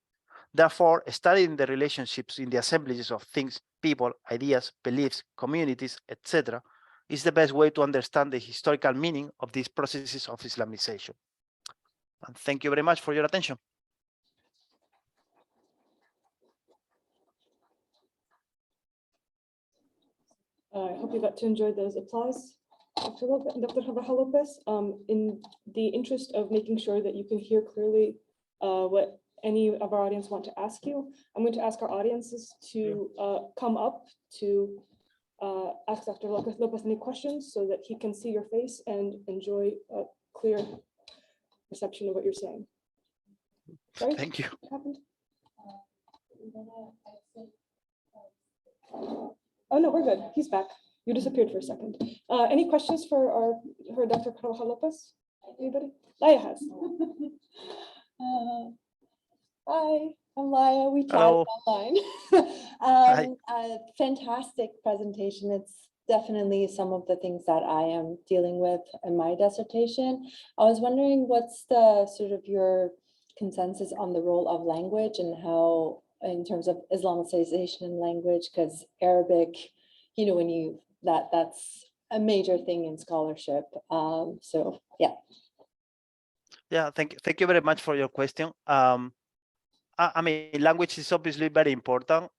Therefore, studying the relationships in the assemblages of things, people, ideas, beliefs, communities, etc., is the best way to understand the historical meaning of these processes of Islamization. And thank you very much for your attention. I hope you got to enjoy those applause, Dr. Carvajal Lopez. In the interest of making sure that you can hear clearly what any of our audience want to ask you, I'm going to ask our audiences to come up to ask Dr. Lopez any questions so that he can see your face and enjoy a clear perception of what you're saying. Sorry? Thank you. What happened? Oh, no, we're good. He's back. You disappeared for a second. Any questions for Dr. Carvajal Lopez? Anybody? Laya has. Hi, I'm Laya. We chatted Hello. online. Fantastic presentation. It's definitely some of the things that I am dealing with in my dissertation. I was wondering what's the sort of your consensus on the role of language and how, in terms of Islamicization in language, because Arabic, you know, when you that's a major thing in scholarship. So yeah. Yeah, thank you very much for your question. I mean, language is obviously very important.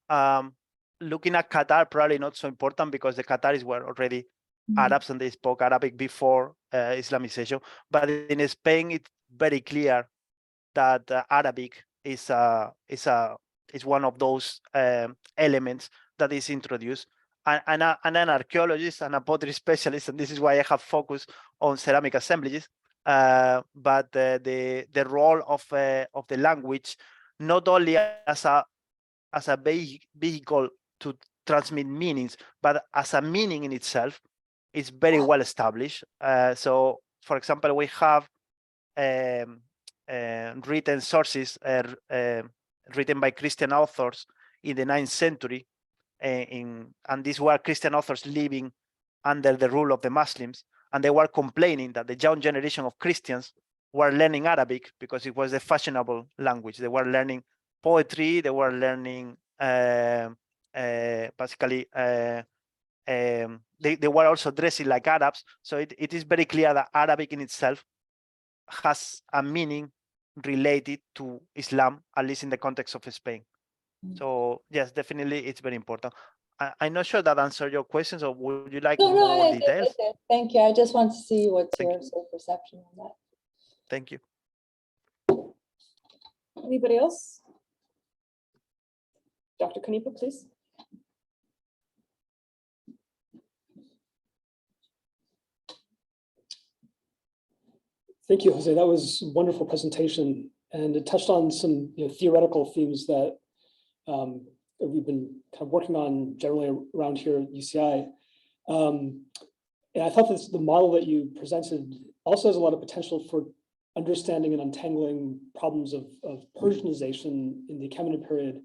Looking at Qatar, probably not so important because the Qataris were already Arabs and they spoke Arabic before Islamization. But in Spain, it's very clear that Arabic is one of those elements that is introduced. And an archaeologist and a pottery specialist, and this is why I have focused on ceramic assemblages. But the role of the language, not only as a vehicle to transmit meanings, but as a meaning in itself, is very well established. So, for example, we have written sources written by Christian authors in the 9th century. And these were Christian authors living under the rule of the Muslims. And they were complaining that the young generation of Christians were learning Arabic because it was the fashionable language. They were learning poetry, they were learning basically, they were also dressing like Arabs. So it is very clear that Arabic in itself has a meaning related to Islam, at least in the context of Spain. So yes, definitely it's very important. I'm not sure that answered your questions, or would you like more details? It did. Thank you. I just want to see what's Thank your sort of perception on that. Thank you. Anybody else? Dr. Canepa, please. Thank you, Jose. That was a wonderful presentation, and it touched on some theoretical themes that we've been kind of working on generally around here at UCI. And I thought that the model that you presented also has a lot of potential for understanding and untangling problems of Persianization in the Achaemenid period,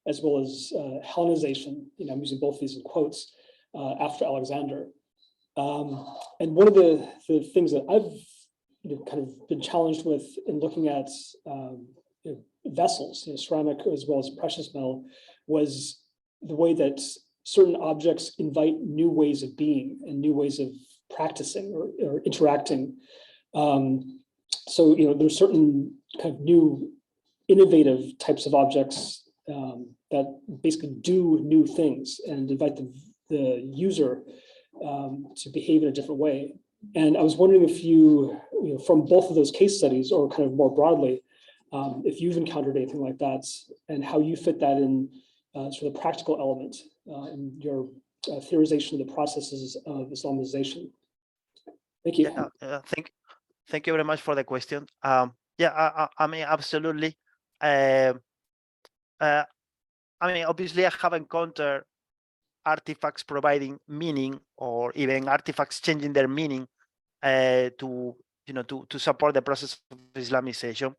as well as Hellenization. I'm using both these in quotes after Alexander. And one of the things that I've kind of been challenged with in looking at vessels, ceramic as well as precious metal, was the way that certain objects invite new ways of being and new ways of practicing or interacting. So there's certain kind of new innovative types of objects that basically do new things and invite the user to behave in a different way. And I was wondering if you from both of those case studies, or kind of more broadly, if you've encountered anything like that, and how you fit that in sort of practical element in your theorization of the processes of Islamization. Thank you. Yeah, thank you very much for the question. Yeah, I mean, absolutely. I mean, obviously, I have encountered artifacts providing meaning, or even artifacts changing their meaning to support the process of Islamization.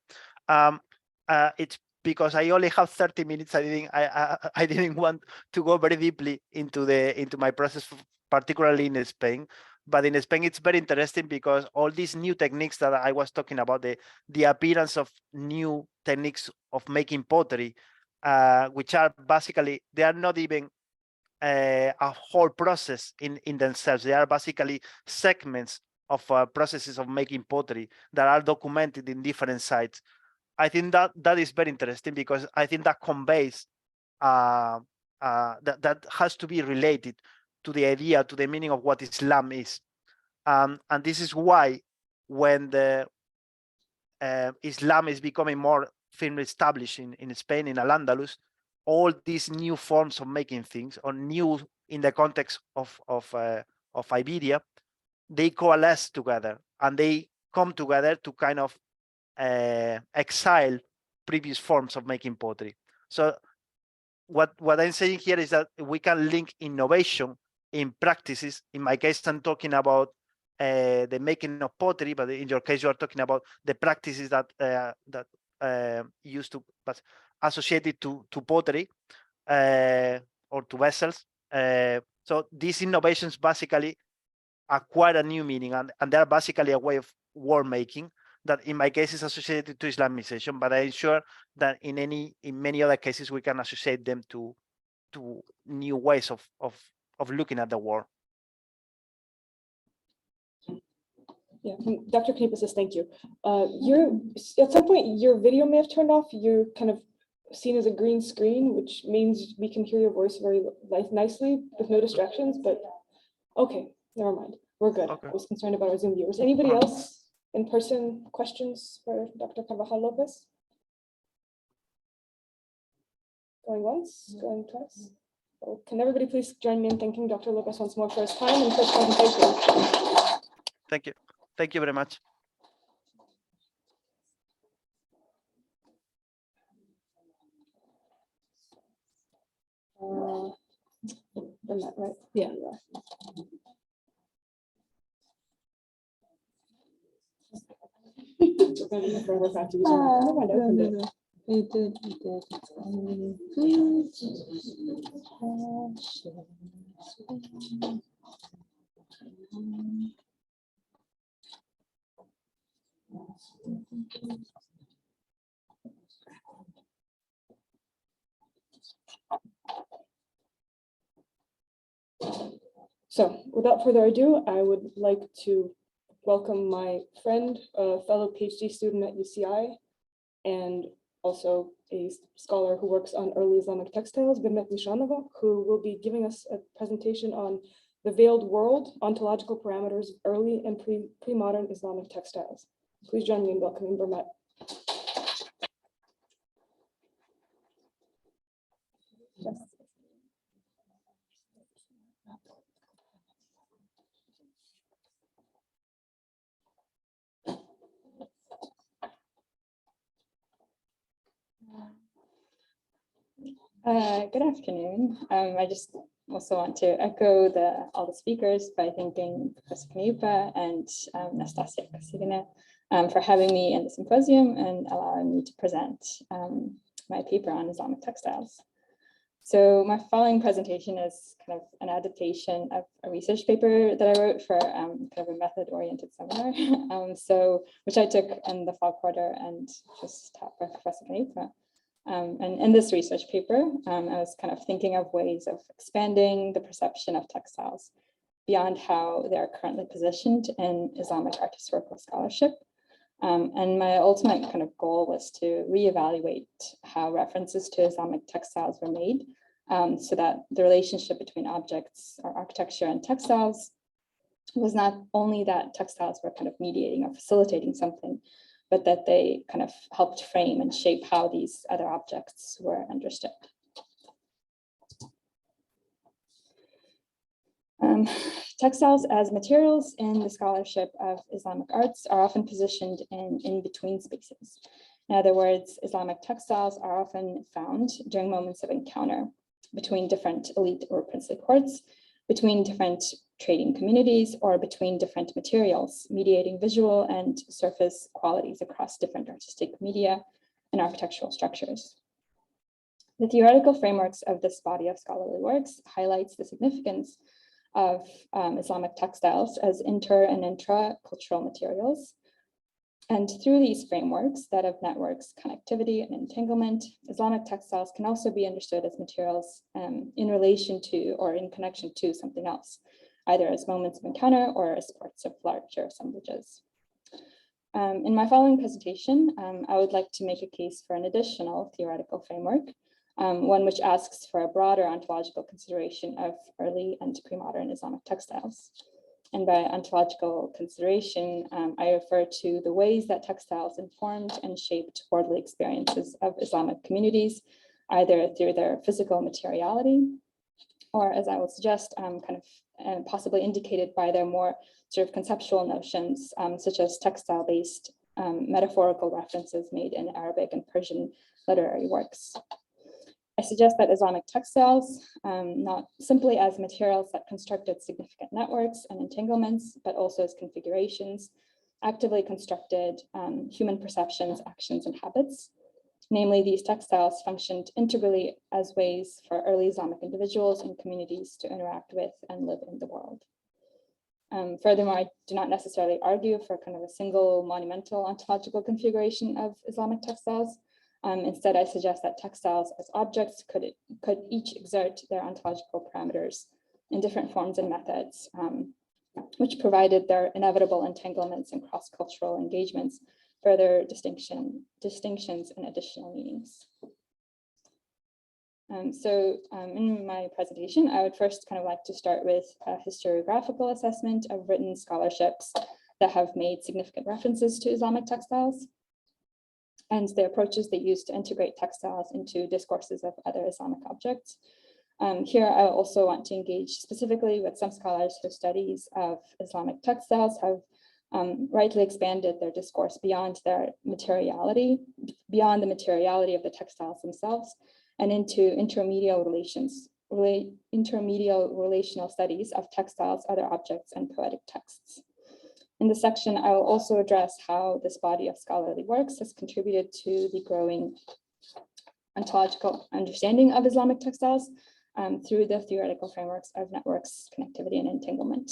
It's because I only have 30 minutes. I didn't want to go very deeply into my process, particularly in Spain. But in Spain, it's very interesting because all these new techniques that I was talking about, the appearance of new techniques of making pottery, which are basically, they are not even a whole process in themselves. They are basically segments of processes of making pottery that are documented in different sites. I think that is very interesting, because I think that conveys that has to be related to the idea, to the meaning of what Islam is. And this is why when the Islam is becoming more firmly established in Spain, in Al-Andalus, all these new forms of making things, or new in the context of Iberia, they coalesce together and they come together to kind of exile previous forms of making pottery. So what I'm saying here is that we can link innovation in practices. In my case, I'm talking about the making of pottery, but in your case, you are talking about the practices that used to, but associated to pottery or to vessels. So these innovations basically acquire a new meaning, and they're basically a way of world making that in my case is associated to Islamization, but I'm sure that in many other cases we can associate them to new ways of looking at the world. Yeah, Dr. Canepa says thank you. At some point your video may have turned off. You're kind of seen as a green screen, which means we can hear your voice very nicely with no distractions. But okay, never mind. We're good. Okay. I was concerned about our Zoom viewers. Anybody else in person questions for Dr. Carvajal Lopez? Going once, going twice. Well, can everybody please join me in thanking Dr. Lopez once more for his time and for his presentation? Thank you. Thank you very much. Done that right? Yeah. We're going to be forever back to using that. Never mind, I opened it. We did. So without further ado, I would like to welcome my friend, a fellow PhD student at UCI, and also a scholar who works on early Islamic textiles, Bimet Nishanova, who will be giving us a presentation on the veiled world, ontological parameters of early and pre-modern Islamic textiles. Please join me in welcoming Bimet. Good afternoon. I just also want to echo all the speakers by thanking Professor Canepa and Nastasia Kosygina for having me in the symposium and allowing me to present my paper on Islamic textiles. So my following presentation is kind of an adaptation of a research paper that I wrote for kind of a method-oriented seminar, which I took in the fall quarter and just taught by Professor Canepa. And in this research paper, I was kind of thinking of ways of expanding the perception of textiles beyond how they are currently positioned in Islamic art historical scholarship. And my ultimate kind of goal was to reevaluate how references to Islamic textiles were made, so that the relationship between objects or architecture and textiles was not only that textiles were kind of mediating or facilitating something, but that they kind of helped frame and shape how these other objects were understood. Textiles as materials in the scholarship of Islamic arts are often positioned in between spaces. In other words, Islamic textiles are often found during moments of encounter between different elite or princely courts, between different trading communities, or between different materials, mediating visual and surface qualities across different artistic media and architectural structures. The theoretical frameworks of this body of scholarly works highlights the significance of Islamic textiles as inter and intra-cultural materials. And through these frameworks, that of networks, connectivity, and entanglement, Islamic textiles can also be understood as materials in relation to or in connection to something else, either as moments of encounter or as parts of larger assemblages. In my following presentation, I would like to make a case for an additional theoretical framework, one which asks for a broader ontological consideration of early and pre-modern Islamic textiles. And by ontological consideration, I refer to the ways that textiles informed and shaped worldly experiences of Islamic communities, either through their physical materiality, or as I will suggest, possibly indicated by their more sort of conceptual notions, such as textile-based metaphorical references made in Arabic and Persian literary works. I suggest that Islamic textiles, not simply as materials that constructed significant networks and entanglements, but also as configurations, actively constructed human perceptions, actions, and habits. Namely, these textiles functioned integrally as ways for early Islamic individuals and communities to interact with and live in the world. Furthermore, I do not necessarily argue for kind of a single monumental ontological configuration of Islamic textiles. Instead, I suggest that textiles as objects could each exert their ontological parameters in different forms and methods, which provided their inevitable entanglements and cross-cultural engagements, further distinctions and additional meanings. In my presentation, I would first kind of like to start with a historiographical assessment of written scholarships that have made significant references to Islamic textiles, and the approaches they use to integrate textiles into discourses of other Islamic objects. Here, I also want to engage specifically with some scholars whose studies of Islamic textiles have rightly expanded their discourse beyond their materiality, beyond the materiality of the textiles themselves, and into intermedial relational studies of textiles, other objects, and poetic texts. In this section, I will also address how this body of scholarly works has contributed to the growing ontological understanding of Islamic textiles through the theoretical frameworks of networks, connectivity, and entanglement.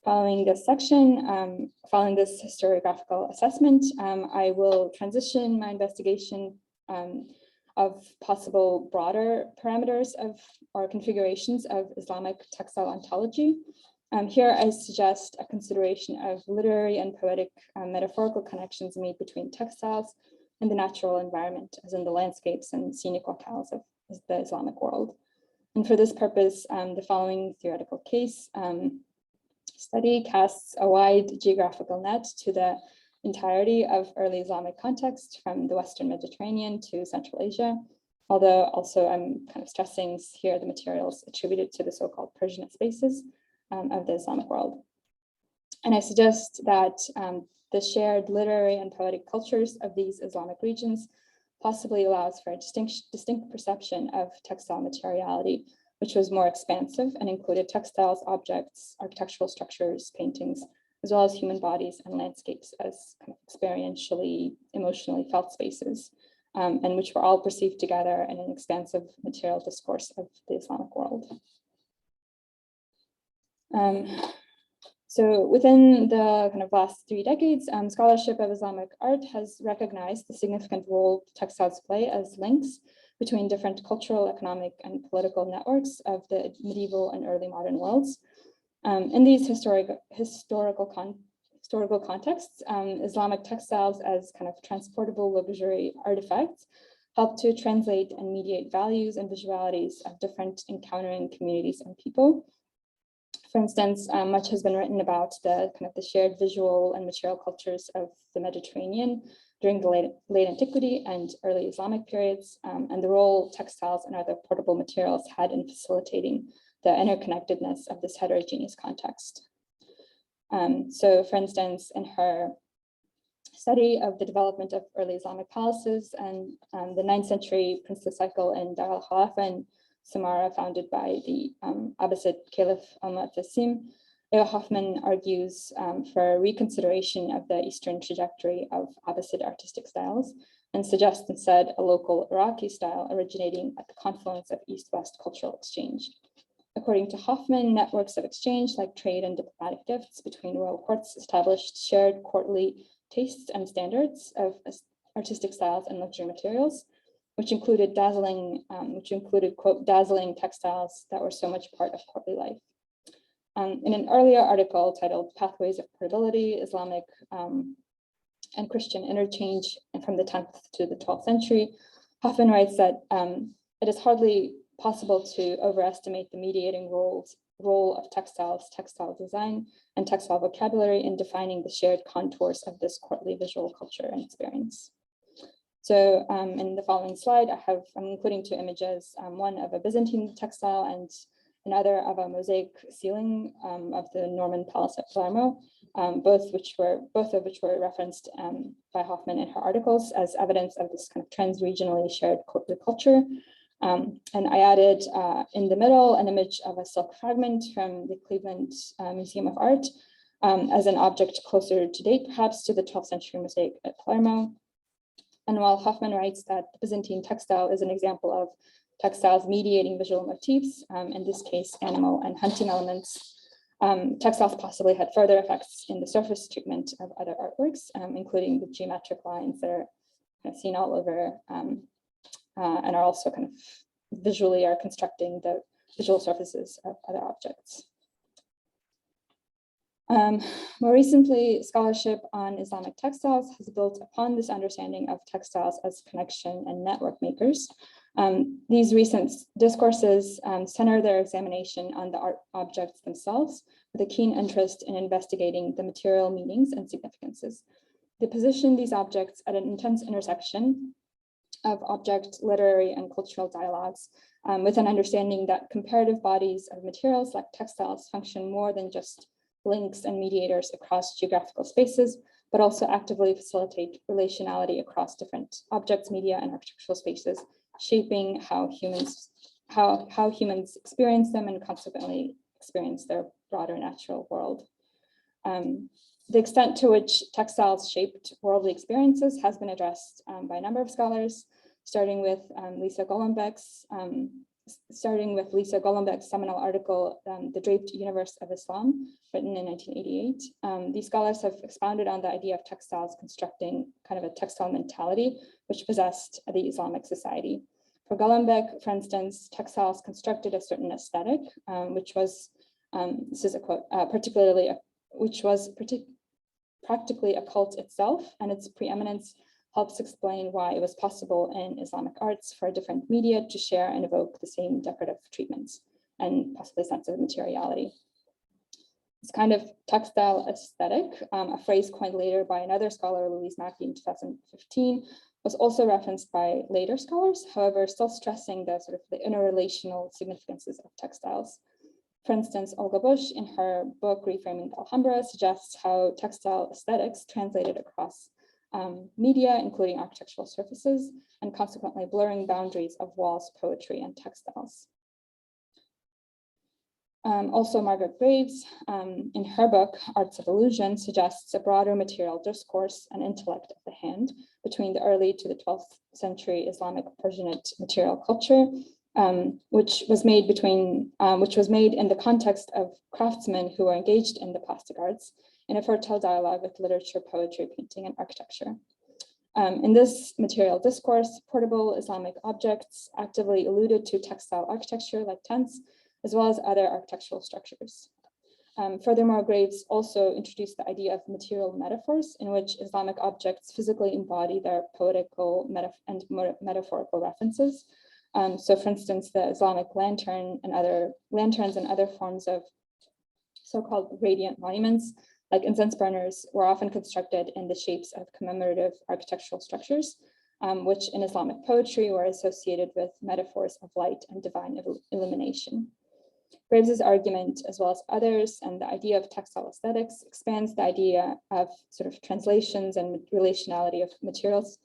Following this section, following this historiographical assessment, I will transition my investigation of possible broader parameters of or configurations of Islamic textile ontology. Here I suggest a consideration of literary and poetic metaphorical connections made between textiles and the natural environment, as in the landscapes and scenic locales of the Islamic world. And for this purpose, the following theoretical case study casts a wide geographical net to the entirety of early Islamic context from the Western Mediterranean to Central Asia, although also I'm kind of stressing here the materials attributed to the so-called Persian spaces of the Islamic world. And I suggest that the shared literary and poetic cultures of these Islamic regions possibly allows for a distinct perception of textile materiality, which was more expansive and included textiles, objects, architectural structures, paintings, as well as human bodies and landscapes as kind of experientially, emotionally felt spaces, and which were all perceived together in an expansive material discourse of the Islamic world. So within the kind of last 3 decades, scholarship of Islamic art has recognized the significant role textiles play as links between different cultural, economic, and political networks of the medieval and early modern worlds. In these historical contexts, Islamic textiles as kind of transportable luxury artifacts help to translate and mediate values and visualities of different encountering communities and people. For instance, much has been written about the shared visual and material cultures of the Mediterranean during the late antiquity and early Islamic periods, and the role textiles and other portable materials had in facilitating the interconnectedness of this heterogeneous context. So for instance, in her study of the development of early Islamic palaces and the 9th century princely cycle in Dar al-Khilafah in Samarra, founded by the Abbasid Caliph al-Mu'tasim, Eva Hoffman argues for reconsideration of the Eastern trajectory of Abbasid artistic styles and suggests instead a local Iraqi style originating at the confluence of East-West cultural exchange. According to Hoffman, networks of exchange like trade and diplomatic gifts between royal courts established shared courtly tastes and standards of artistic styles and luxury materials, which included quote, dazzling textiles that were so much part of courtly life. In an earlier article titled Pathways of Portability, Islamic and Christian Interchange from the 10th to the 12th century, Hoffman writes that it is hardly possible to overestimate the mediating role of textiles, textile design, and textile vocabulary in defining the shared contours of this courtly visual culture and experience. So in the following slide, I'm including 2 images, one of a Byzantine textile and another of a mosaic ceiling of the Norman Palace at Palermo, both of which were referenced by Hoffman in her articles as evidence of this kind of trans-regionally shared culture. And I added in the middle an image of a silk fragment from the Cleveland Museum of Art as an object closer to date, perhaps to the 12th century mosaic at Palermo. And while Hoffman writes that the Byzantine textile is an example of textiles mediating visual motifs, in this case, animal and hunting elements, textiles possibly had further effects in the surface treatment of other artworks, including the geometric lines that are kind of seen all over and are also kind of visually are constructing the visual surfaces of other objects. More recently, scholarship on Islamic textiles has built upon this understanding of textiles as connection and network makers. These recent discourses center their examination on the art objects themselves with a keen interest in investigating the material meanings and significances. They position these objects at an intense intersection of object, literary, and cultural dialogues with an understanding that comparative bodies of materials like textiles function more than just links and mediators across geographical spaces, but also actively facilitate relationality across different objects, media, and architectural spaces, shaping how humans experience them and consequently experience their broader natural world. The extent to which textiles shaped worldly experiences has been addressed by a number of scholars. starting with Lisa Golombek's seminal article, The Draped Universe of Islam, written in 1988. These scholars have expounded on the idea of textiles constructing kind of a textile mentality, which possessed the Islamic society. For Golombek, for instance, textiles constructed a certain aesthetic, which was, this is a quote, practically a cult itself, and its preeminence helps explain why it was possible in Islamic arts for different media to share and evoke the same decorative treatments and possibly sense of materiality. This kind of textile aesthetic, a phrase coined later by another scholar, Louise Mackey, in 2015, was also referenced by later scholars, however, still stressing the sort of the interrelational significances of textiles. For instance, Olga Bush, in her book Reframing the Alhambra, suggests how textile aesthetics translated across media, including architectural surfaces, and consequently blurring boundaries of walls, poetry, and textiles. Also, Margaret Graves, in her book, Arts of Illusion, suggests a broader material discourse and intellect of the hand between the early to the 12th century Islamic Persianate material culture, which was made in the context of craftsmen who were engaged in the plastic arts in a fertile dialogue with literature, poetry, painting, and architecture. In this material discourse, portable Islamic objects actively alluded to textile architecture like tents, as well as other architectural structures. Furthermore, Graves also introduced the idea of material metaphors in which Islamic objects physically embody their poetical and metaphorical references. So for instance, the Islamic lantern and other lanterns and other forms of so-called radiant monuments, like incense burners, were often constructed in the shapes of commemorative architectural structures, which in Islamic poetry were associated with metaphors of light and divine illumination. Graves's argument, as well as others, and the idea of textile aesthetics expands the idea of sort of translations and relationality of materials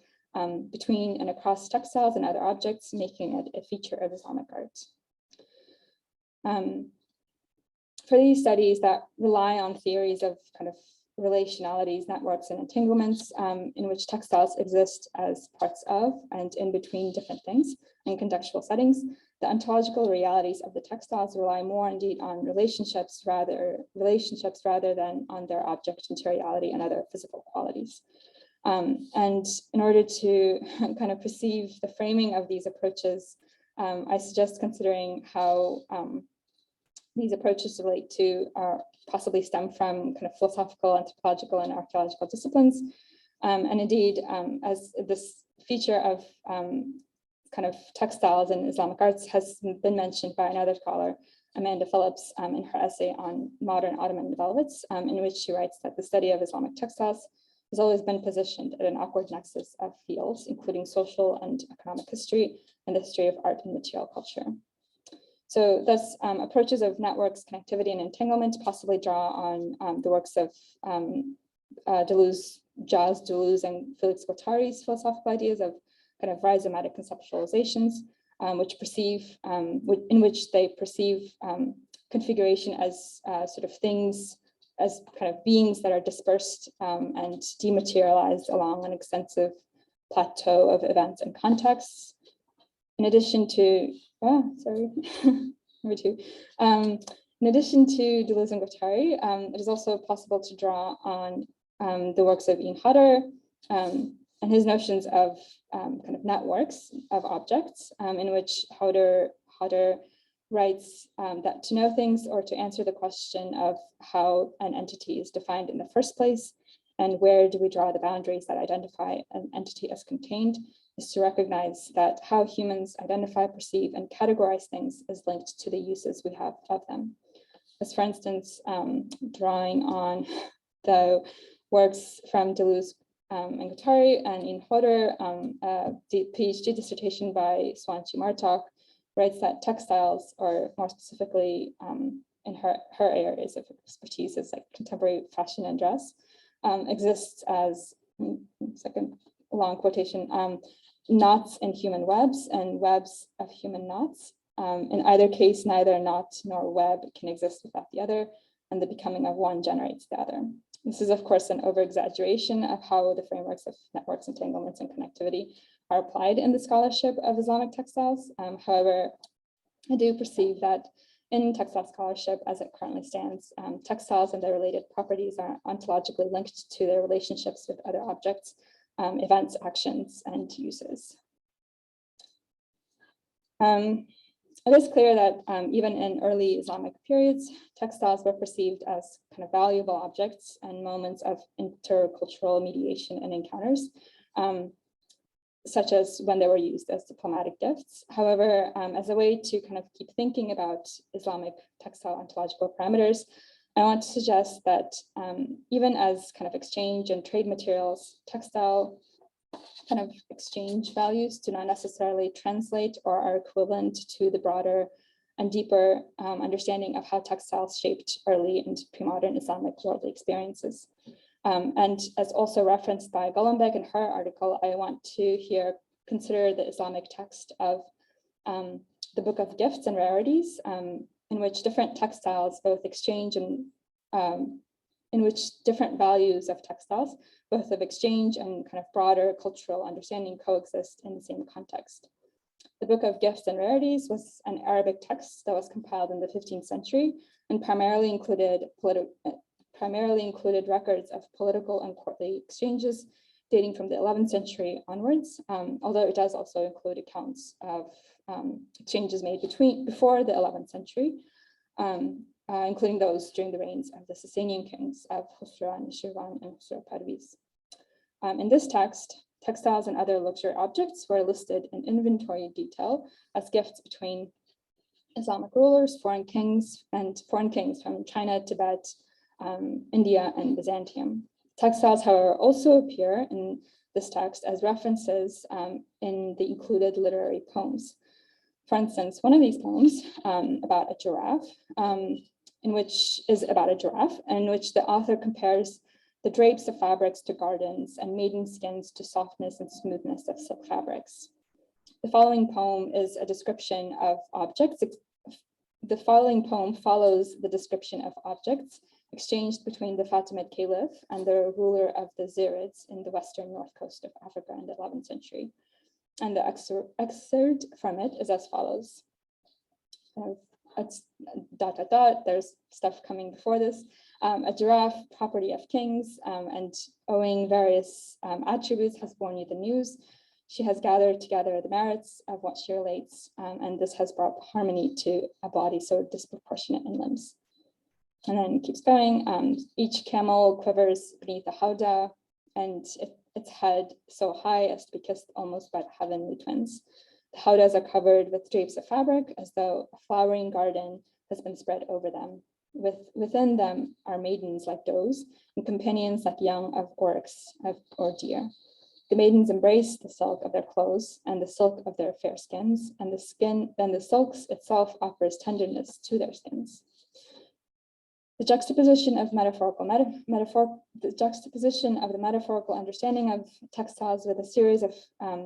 between and across textiles and other objects, making it a feature of Islamic art. For these studies that rely on theories of kind of relationalities, networks, and entanglements in which textiles exist as parts of and in between different things in contextual settings, the ontological realities of the textiles rely more indeed on relationships rather than on their object materiality and other physical qualities. And in order to kind of perceive the framing of these approaches, I suggest considering how these approaches relate to or possibly stem from kind of philosophical, anthropological, and archaeological disciplines. And indeed, as this feature of kind of textiles in Islamic arts has been mentioned by another scholar, Amanda Phillips, in her essay on modern Ottoman velvets, in which she writes that the study of Islamic textiles has always been positioned at an awkward nexus of fields, including social and economic history and the history of art and material culture. So thus, approaches of networks, connectivity, and entanglement possibly draw on the works of Deleuze, and Felix Guattari's philosophical ideas of kind of rhizomatic conceptualizations, in which they perceive configuration as sort of things, as kind of beings that are dispersed and dematerialized along an extensive plateau of events and contexts. In addition to, number two. In addition to Deleuze and Guattari, it is also possible to draw on the works of Ian Hodder and his notions of kind of networks of objects, in which Hodder writes that to know things or to answer the question of how an entity is defined in the first place and where do we draw the boundaries that identify an entity as contained is to recognize that how humans identify, perceive, and categorize things is linked to the uses we have of them. As for instance, drawing on the works from Deleuze and Guattari and Ian Hodder, the PhD dissertation by Swanchi Martok writes that textiles, or more specifically in her areas of expertise is like contemporary fashion and dress, exists as, second long quotation, knots in human webs and webs of human knots. In either case, neither knot nor web can exist without the other, and the becoming of one generates the other. This is, of course, an over-exaggeration of how the frameworks of networks, entanglements, and connectivity are applied in the scholarship of Islamic textiles. However, I do perceive that in textile scholarship, as it currently stands, textiles and their related properties are ontologically linked to their relationships with other objects, events, actions, and uses. It is clear that even in early Islamic periods, textiles were perceived as kind of valuable objects and moments of intercultural mediation and encounters, such as when they were used as diplomatic gifts. However, as a way to kind of keep thinking about Islamic textile ontological parameters, I want to suggest that even as kind of exchange and trade materials, textile kind of exchange values do not necessarily translate or are equivalent to the broader and deeper understanding of how textiles shaped early and pre-modern Islamic worldly experiences. And as also referenced by Golombek in her article, I want to here consider the Islamic text of the Book of Gifts and Rarities, in which different textiles both exchange and in which different values of textiles, both of exchange and kind of broader cultural understanding, coexist in the same context. The Book of Gifts and Rarities was an Arabic text that was compiled in the 15th century and primarily included records of political and courtly exchanges dating from the 11th century onwards, although it does also include accounts of exchanges made before the 11th century, including those during the reigns of the Sasanian kings of Khusro and Shirvan and Khusro Parviz. In this text, textiles and other luxury objects were listed in inventory detail as gifts between Islamic rulers, foreign kings from China, Tibet, India, and Byzantium. Textiles, however, also appear in this text as references in the included literary poems. For instance, one of these poems about a giraffe, in which the author compares the drapes of fabrics to gardens and maiden skins to softness and smoothness of silk fabrics. The following poem is a description of objects. The following poem follows the description of objects exchanged between the Fatimid Caliph and the ruler of the Zirids in the western north coast of Africa in the 11th century. And the excerpt from it is as follows. It's ... There's stuff coming before this. A giraffe, property of kings, and owing various attributes, has borne you the news. She has gathered together the merits of what she relates, and this has brought harmony to a body so disproportionate in limbs. And then it keeps going. Each camel quivers beneath the howdah, and its head so high as to be kissed almost by the heavenly twins. The howdahs are covered with drapes of fabric, as though a flowering garden has been spread over them. Within them are maidens like does, and companions like young of oryx or deer. The maidens embrace the silk of their clothes and the silk of their fair skins, and the silk itself offers tenderness to their skins. The juxtaposition of the metaphorical understanding of textiles with a series of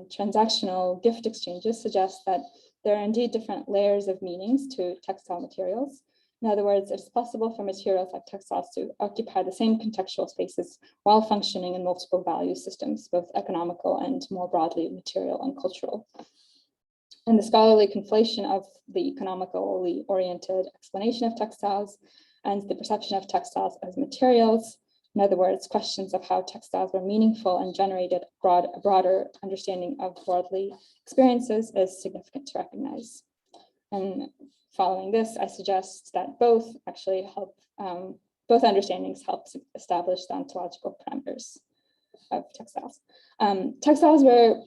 transactional gift exchanges suggests that there are indeed different layers of meanings to textile materials. In other words, it is possible for materials like textiles to occupy the same contextual spaces while functioning in multiple value systems, both economical and more broadly material and cultural. And the scholarly conflation of the economically oriented explanation of textiles and the perception of textiles as materials, in other words, questions of how textiles were meaningful and generated a broader understanding of worldly experiences, is significant to recognize. And following this, I suggest that both understandings help establish the ontological parameters of textiles. Textiles were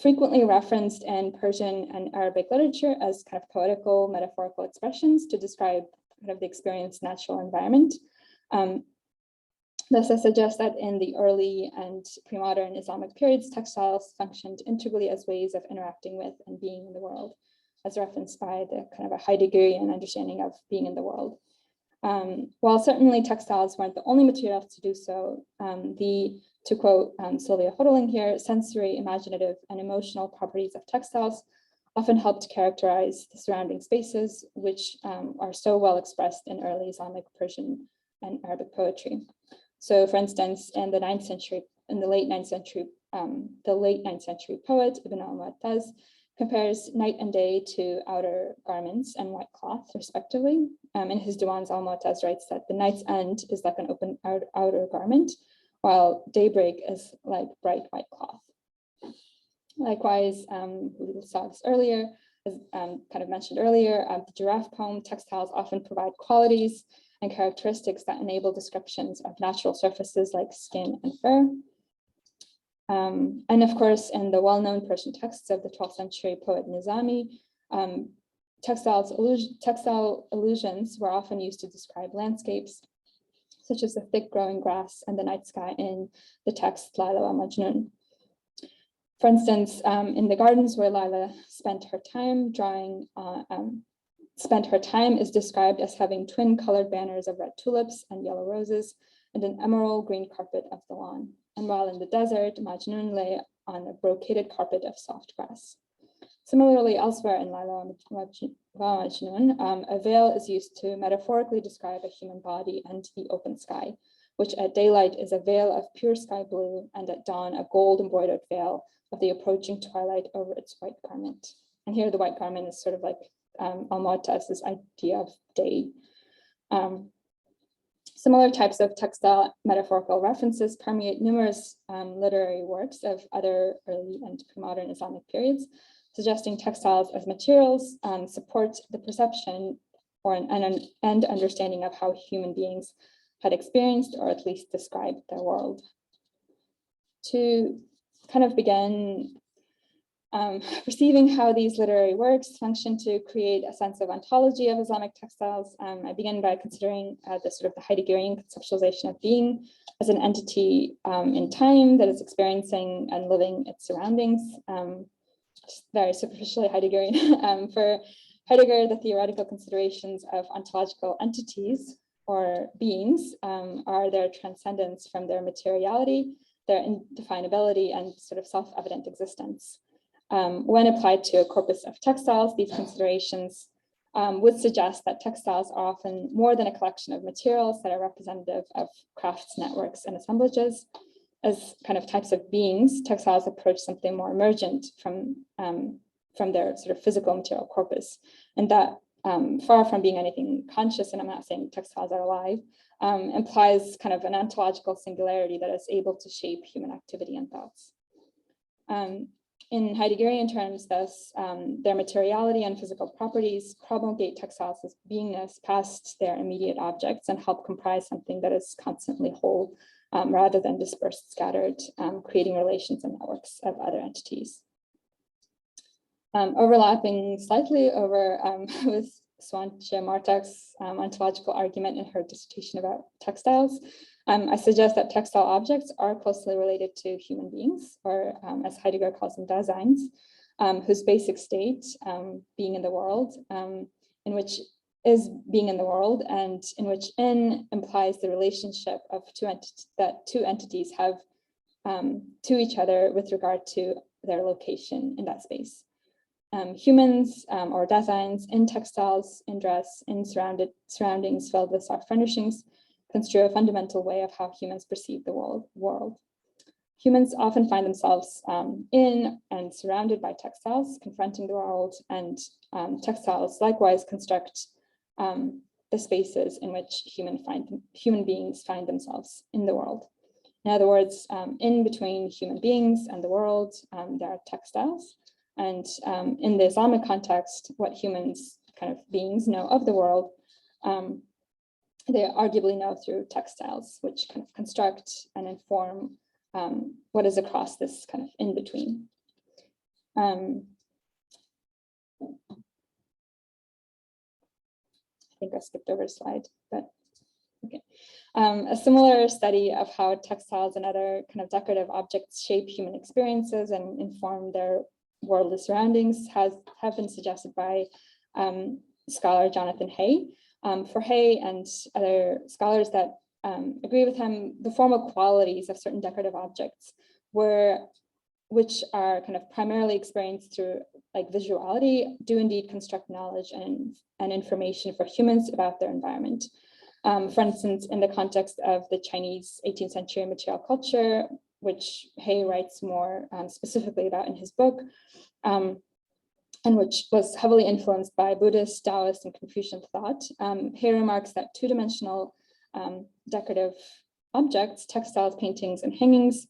frequently referenced in Persian and Arabic literature as kind of poetical, metaphorical expressions to describe kind of the experienced natural environment. Thus, I suggest that in the early and pre-modern Islamic periods, textiles functioned integrally as ways of interacting with and being in the world, as referenced by the kind of a Heideggerian understanding of being in the world. While certainly textiles weren't the only materials to do so, to quote Sylvia Hoteling here, sensory, imaginative, and emotional properties of textiles often help to characterize the surrounding spaces, which are so well expressed in early Islamic, Persian, and Arabic poetry. So, for instance, in the late 9th century the late 9th century poet Ibn al-Mu'taz compares night and day to outer garments and white cloth, respectively. In his Diwans, al-Mu'taz writes that the night's end is like an open outer garment, while daybreak is like bright white cloth. Likewise, we saw this earlier, as kind of mentioned earlier, the giraffe poem, textiles often provide qualities and characteristics that enable descriptions of natural surfaces like skin and fur. And of course, in the well-known Persian texts of the 12th century poet Nizami, textile allusions were often used to describe landscapes, such as the thick growing grass and the night sky in the text Layla wa Majnun. For instance, in the gardens where Layla spent her time is described as having twin colored banners of red tulips and yellow roses and an emerald green carpet of the lawn. And while in the desert, Majnun lay on a brocaded carpet of soft grass. Similarly, elsewhere in Layla wa Majnun, a veil is used to metaphorically describe a human body and the open sky, which at daylight is a veil of pure sky blue, and at dawn a gold embroidered veil of the approaching twilight over its white garment. And here the white garment is sort of like al-Mu'taz's idea of day. Similar types of textile metaphorical references permeate numerous literary works of other early and pre-modern Islamic periods, suggesting textiles as materials support the perception and understanding of how human beings had experienced or at least described their world. To kind of begin perceiving how these literary works function to create a sense of ontology of Islamic textiles, I begin by considering the Heideggerian conceptualization of being as an entity in time that is experiencing and living its surroundings. Very superficially Heideggerian. For Heidegger, the theoretical considerations of ontological entities or beings are their transcendence from their materiality, their indefinability, and sort of self-evident existence. When applied to a corpus of textiles, these considerations would suggest that textiles are often more than a collection of materials that are representative of crafts, networks, and assemblages. As kind of types of beings, textiles approach something more emergent from their sort of physical material corpus. And that, far from being anything conscious, and I'm not saying textiles are alive, implies kind of an ontological singularity that is able to shape human activity and thoughts. In Heideggerian terms, thus, their materiality and physical properties promulgate textiles as beingness past their immediate objects and help comprise something that is constantly whole, rather than dispersed, scattered, creating relations and networks of other entities. Overlapping slightly over with Swantje Martak's ontological argument in her dissertation about textiles, I suggest that textile objects are closely related to human beings, or as Heidegger calls them, Daseins, whose basic state, being in the world, in which is being in the world, and in which in implies the relationship of two entities have to each other with regard to their location in that space. Humans or Daseins in textiles, in dress, in surroundings filled with soft furnishings construe a fundamental way of how humans perceive the world. Humans often find themselves in and surrounded by textiles, confronting the world, and textiles likewise construct the spaces in which human beings find themselves in the world. In other words, in between human beings and the world, there are textiles. And in the Islamic context, what humans, kind of beings, know of the world, they arguably know through textiles, which kind of construct and inform what is across this kind of in-between. I think I skipped over a slide, but okay. A similar study of how textiles and other kind of decorative objects shape human experiences and inform their worldly surroundings have been suggested by scholar Jonathan Hay. For Hay and other scholars that agree with him, the formal qualities of certain decorative objects which are kind of primarily experienced through like visuality, do indeed construct knowledge and information for humans about their environment. For instance, in the context of the Chinese 18th century material culture, which Hay writes more specifically about in his book, and which was heavily influenced by Buddhist, Taoist, and Confucian thought. Hay remarks that two-dimensional decorative objects, textiles, paintings, and hangings,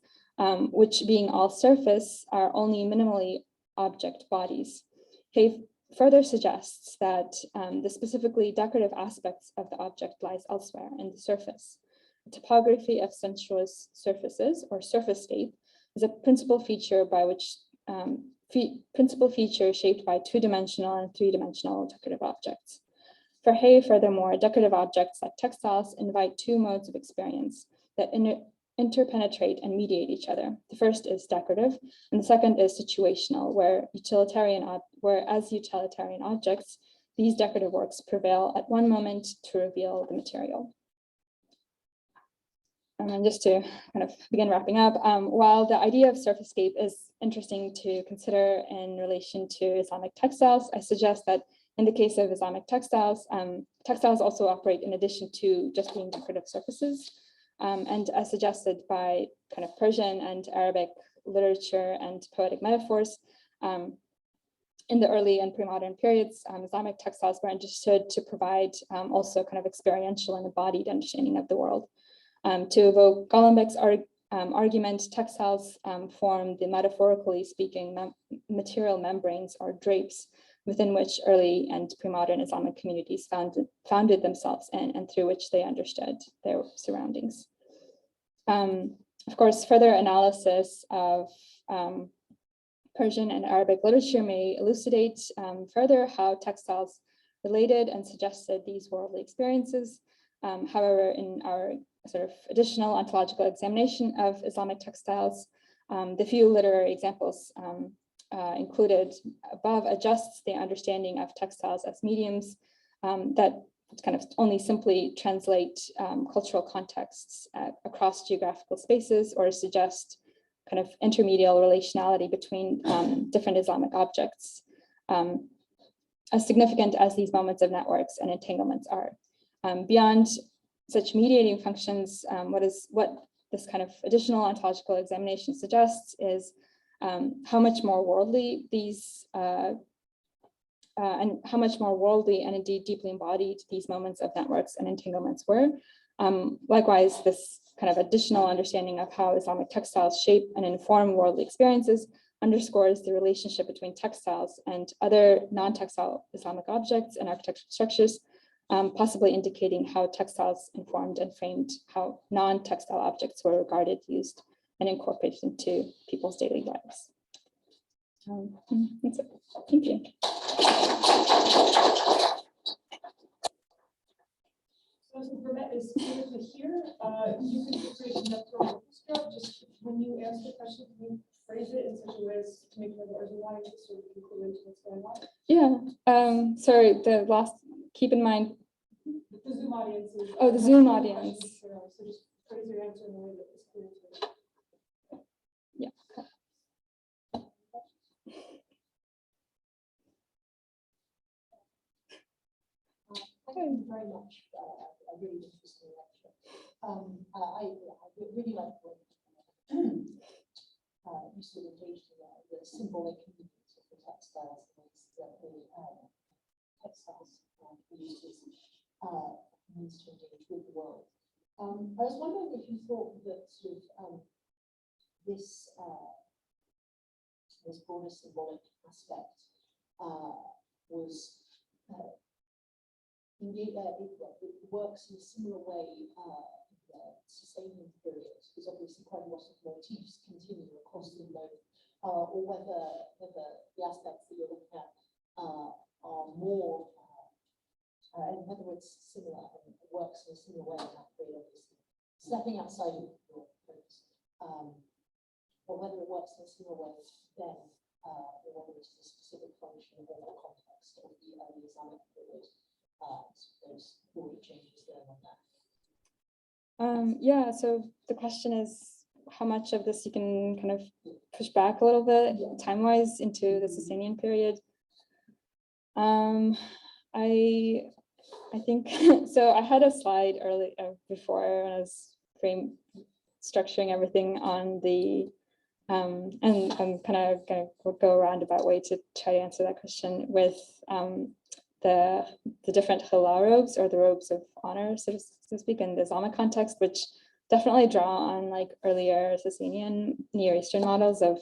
which being all surface, are only minimally object bodies. Hay further suggests that the specifically decorative aspects of the object lies elsewhere in the surface. The topography of sensuous surfaces, or surface state, is a principal feature by which shaped by two-dimensional and three-dimensional decorative objects. For Hay, furthermore, decorative objects like textiles invite two modes of experience that interpenetrate and mediate each other. The first is decorative, and the second is situational, whereas utilitarian objects, these decorative works prevail at one moment to reveal the material. And just to kind of begin wrapping up, while the idea of surfacescape is interesting to consider in relation to Islamic textiles, I suggest that in the case of Islamic textiles, textiles also operate in addition to just being decorative surfaces. And as suggested by kind of Persian and Arabic literature and poetic metaphors, in the early and pre-modern periods, Islamic textiles were understood to provide also kind of experiential and embodied understanding of the world. To evoke Golombek's argument, textiles form the metaphorically speaking material membranes or drapes within which early and pre-modern Islamic communities founded themselves in, and through which they understood their surroundings. Of course, further analysis of Persian and Arabic literature may elucidate further how textiles related and suggested these worldly experiences. However, in our sort of additional ontological examination of Islamic textiles, the few literary examples included above adjusts the understanding of textiles as mediums that kind of only simply translate cultural contexts across geographical spaces, or suggest kind of intermedial relationality between different Islamic objects, as significant as these moments of networks and entanglements are. Beyond such mediating functions, what this kind of additional ontological examination suggests is how much more worldly these and how much more worldly and indeed deeply embodied these moments of networks and entanglements were. Likewise, this kind of additional understanding of how Islamic textiles shape and inform worldly experiences underscores the relationship between textiles and other non-textile Islamic objects and architectural structures, possibly indicating how textiles informed and framed how non-textile objects were regarded, used, and incorporated into people's daily lives. That's it. Thank you. So as the format is clear to hear, you can feel free to just when you answer the question, can you phrase it in such a way as to make sure that there's a line so we can clue into what's going on? Yeah. Sorry, the last, keep in mind. The Zoom audience is. Oh, the Zoom audience. So just phrase your answer in a way that is clear to them. Yeah. Thank you very much. A really interesting lecture. I really like what you sort of engaged in the symbolic meanings of the textiles, that the textiles means to engage with the world. I was wondering if you thought that sort of this broader symbolic aspect was indeed, it works in a similar way in the sustaining period, because obviously quite a lot of motifs continue across the globe, or whether the aspects that you're looking at are more, and whether it's similar and works in a similar way in that period, obviously. Stepping outside of your focus, or whether it works in a similar way then, or whether it's the specific function of the context of the early Islamic period. There's already changes there on that. Yeah, so the question is how much of this you can kind of push back a little bit time-wise into the Sasanian period. I think so. I had a slide early before when I was structuring everything on the, and I'm kind of going to go a roundabout way to try to answer that question with the different halal robes, or the robes of honor, so to speak, in the Islamic context, which definitely draw on like earlier Sasanian Near Eastern models of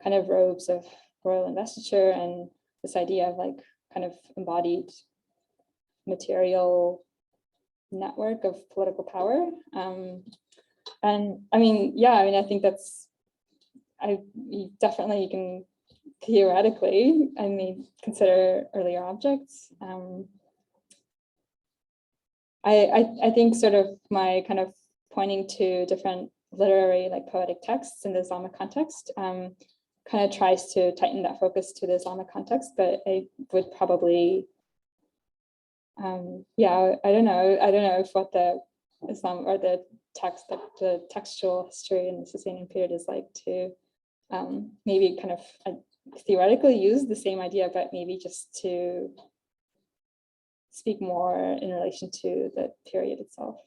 kind of robes of royal investiture, and this idea of like kind of embodied material network of political power. And I mean, yeah, I mean, I think that's, definitely you can theoretically, I mean, consider earlier objects. I think sort of my kind of pointing to different literary, like poetic texts in the Islamic context, kind of tries to tighten that focus to the Islamic context, but I would probably, yeah, I don't know if what the Islam or the text, the textual history in the Sasanian period is like to maybe kind of theoretically use the same idea, but maybe just to speak more in relation to the period itself.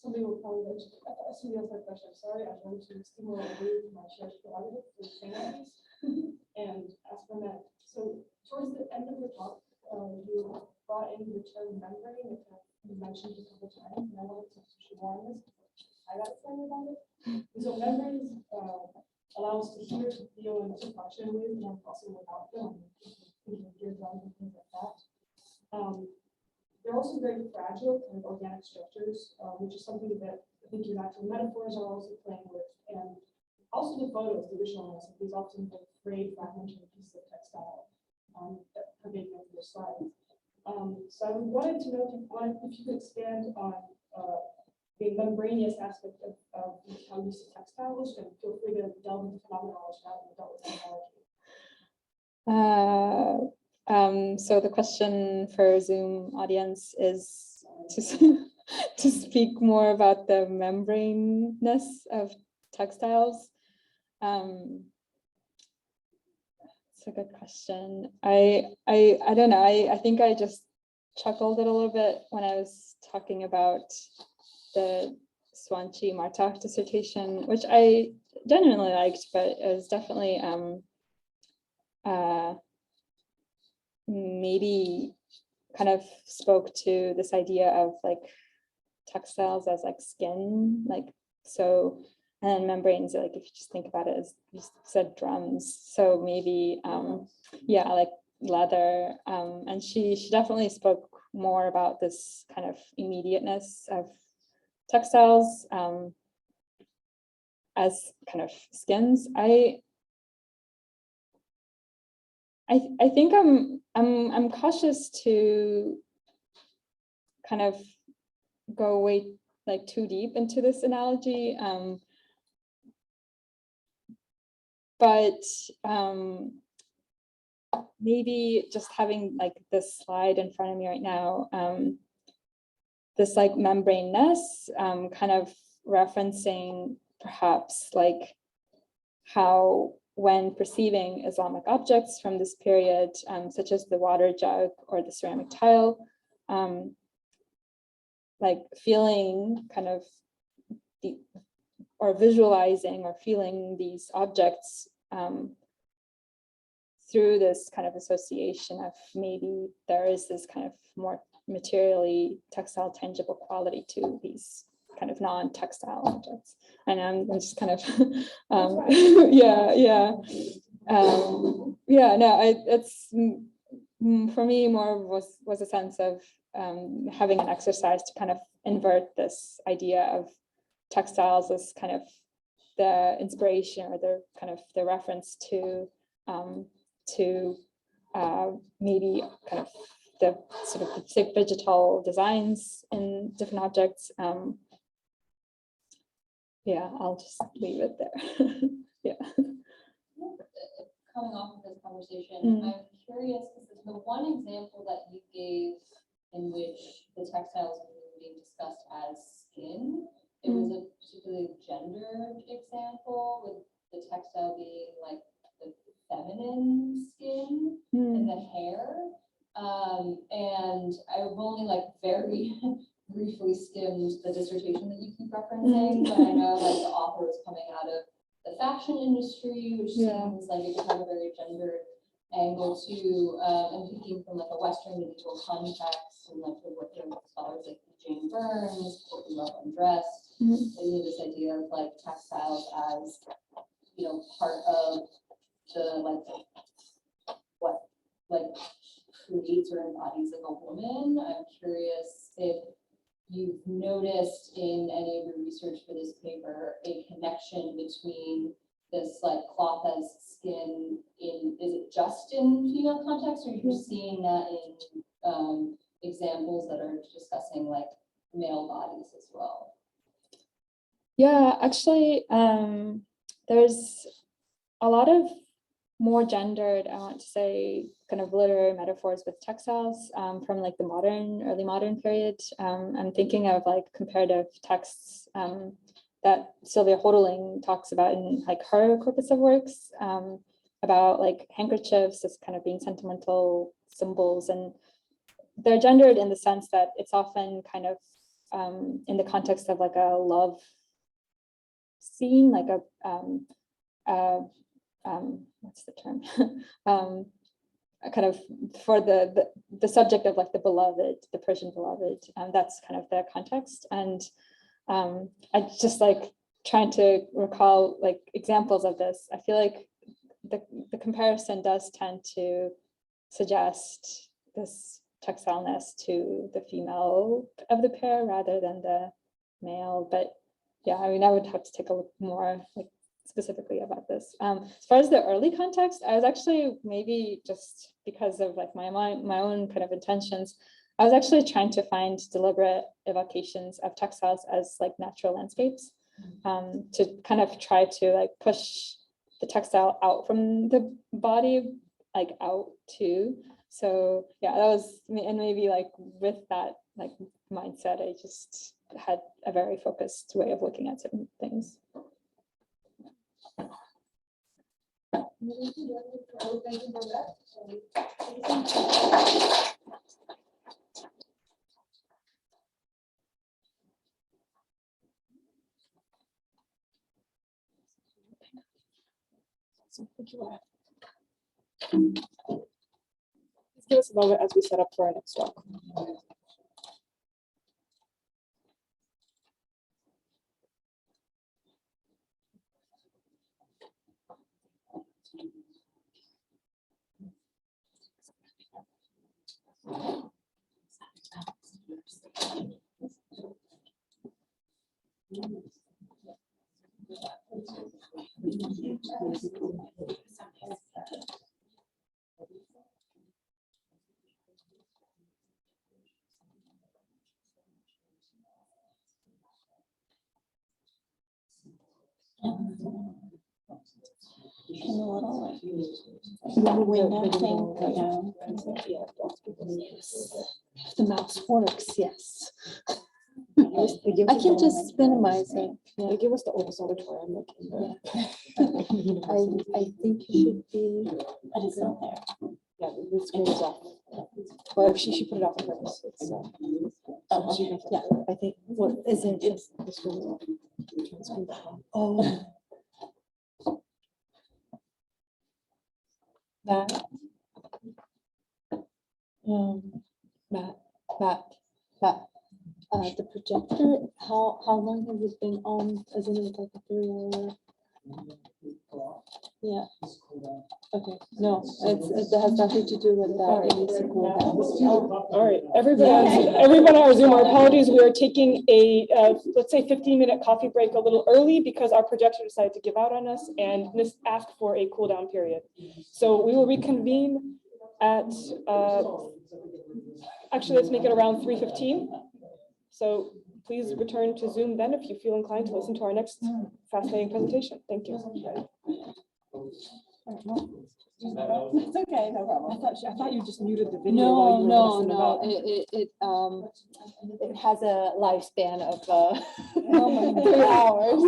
Somebody will probably mention, somebody else had a question, I'm sorry, I wanted to stimulate away from my shared prerogative for saying these and ask for that. So towards the end of the talk, you brought in the term membrane, which you mentioned a couple times, and I wanted to touch more on this. I got excited about it. And so membranes allow us to hear, to feel, and to function with, and also without them, thinking of eardrums and things like that. They're also very fragile kind of organic structures, which is something that I think your natural metaphors are also playing with. And also the photos, the visuals, these often have frayed, fragmented pieces of textile that pervade your slides. So I wanted to know if you could expand on the membranous aspect of how you use textiles, and feel free to delve into phenomenology now that with technology. So the question for Zoom audience is to speak more about the membraneness of textiles. It's a good question. I don't know. I think I just chuckled a little bit when I was talking about the Swanchi Martak dissertation, which I genuinely liked, but it was definitely maybe kind of spoke to this idea of like textiles as like skin, like so, and membranes, like if you just think about it as you said drums, so maybe yeah, like leather, and she definitely spoke more about this kind of immediateness of textiles as kind of skins. I think I'm cautious to kind of go way like too deep into this analogy, but maybe just having like this slide in front of me right now, this like membraneness, kind of referencing perhaps like how when perceiving Islamic objects from this period, such as the water jug or the ceramic tile, like feeling kind of or visualizing or feeling these objects through this kind of association of maybe there is this kind of more materially textile tangible quality to these kind of non-textile objects. And I'm just kind of yeah, no, it's for me more was a sense of having an exercise to kind of invert this idea of textiles as kind of the inspiration or the kind of the reference to maybe kind of the sort of the digital designs in different objects. Yeah, I'll just leave it there. Yeah. Coming off of this conversation, I'm curious because the one example that you gave in which the textiles were being discussed as skin, it was a particularly gendered example with the textile being like the feminine skin and the hair. And I've only like very briefly skimmed the dissertation that you keep referencing, but I know like the author was coming out of the fashion industry, which seems like it could have a very gendered angle too, and thinking from like a Western medieval context and like the work of scholars like Jane Burns, Courtney Love Undressed, this idea of like textiles as, you know, part of the like what like creates or embodies like a woman. I'm curious if you've noticed in any of your research for this paper a connection between this like cloth as skin in, is it just in female context, or you're seeing that in examples that are discussing like male bodies as well? Yeah, actually, there's a lot of more gendered, I want to say, kind of literary metaphors with textiles from like the early modern period. I'm thinking of like comparative texts that Sylvia Hoteling talks about in like her corpus of works about like handkerchiefs as kind of being sentimental symbols, and they're gendered in the sense that it's often kind of in the context of like a love scene, like what's the term? Kind of for the subject of like the beloved, the Persian beloved, that's kind of their context. And I just like trying to recall like examples of this. I feel like the comparison does tend to suggest this textileness to the female of the pair rather than the male. But yeah, I mean, I would have to take a look more like specifically about this. As far as the early context, I was actually, maybe just because of like my own kind of intentions, I was actually trying to find deliberate evocations of textiles as like natural landscapes, to kind of try to like push the textile out from the body, like out too. So yeah, that was, and maybe like with that like mindset, I just had a very focused way of looking at certain things. Give us a moment as we set up for our next talk. Can the little window thing go down? If the mouse works, yes. I can just minimize it. They give us the Opus Auditorium. I think it should be. But it's not there. Yeah, the screen is off. Well, she put it off on purpose. It's, Yeah, I think, what is it? the screen is off. Turn the screen back on. Oh. That. Matt. The projector, how long has it been on? Isn't it like a 3 hour? Yeah. Okay. No, it has nothing to do with that. It needs to cool down. All right, everyone on our Zoom, our apologies. We are taking a, let's say 15-minute coffee break a little early because our projector decided to give out on us and ask for a cool down period. So we will reconvene at, actually, let's make it around 3:15. So please return to Zoom then if you feel inclined to listen to our next fascinating presentation. Thank you. It's okay, no problem. I thought you just muted the video. while you were messing about. It has a lifespan of 3 hours.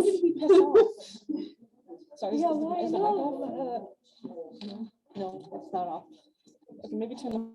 Sorry, Yeah, is the mic off? no, it's not off. Okay, maybe turn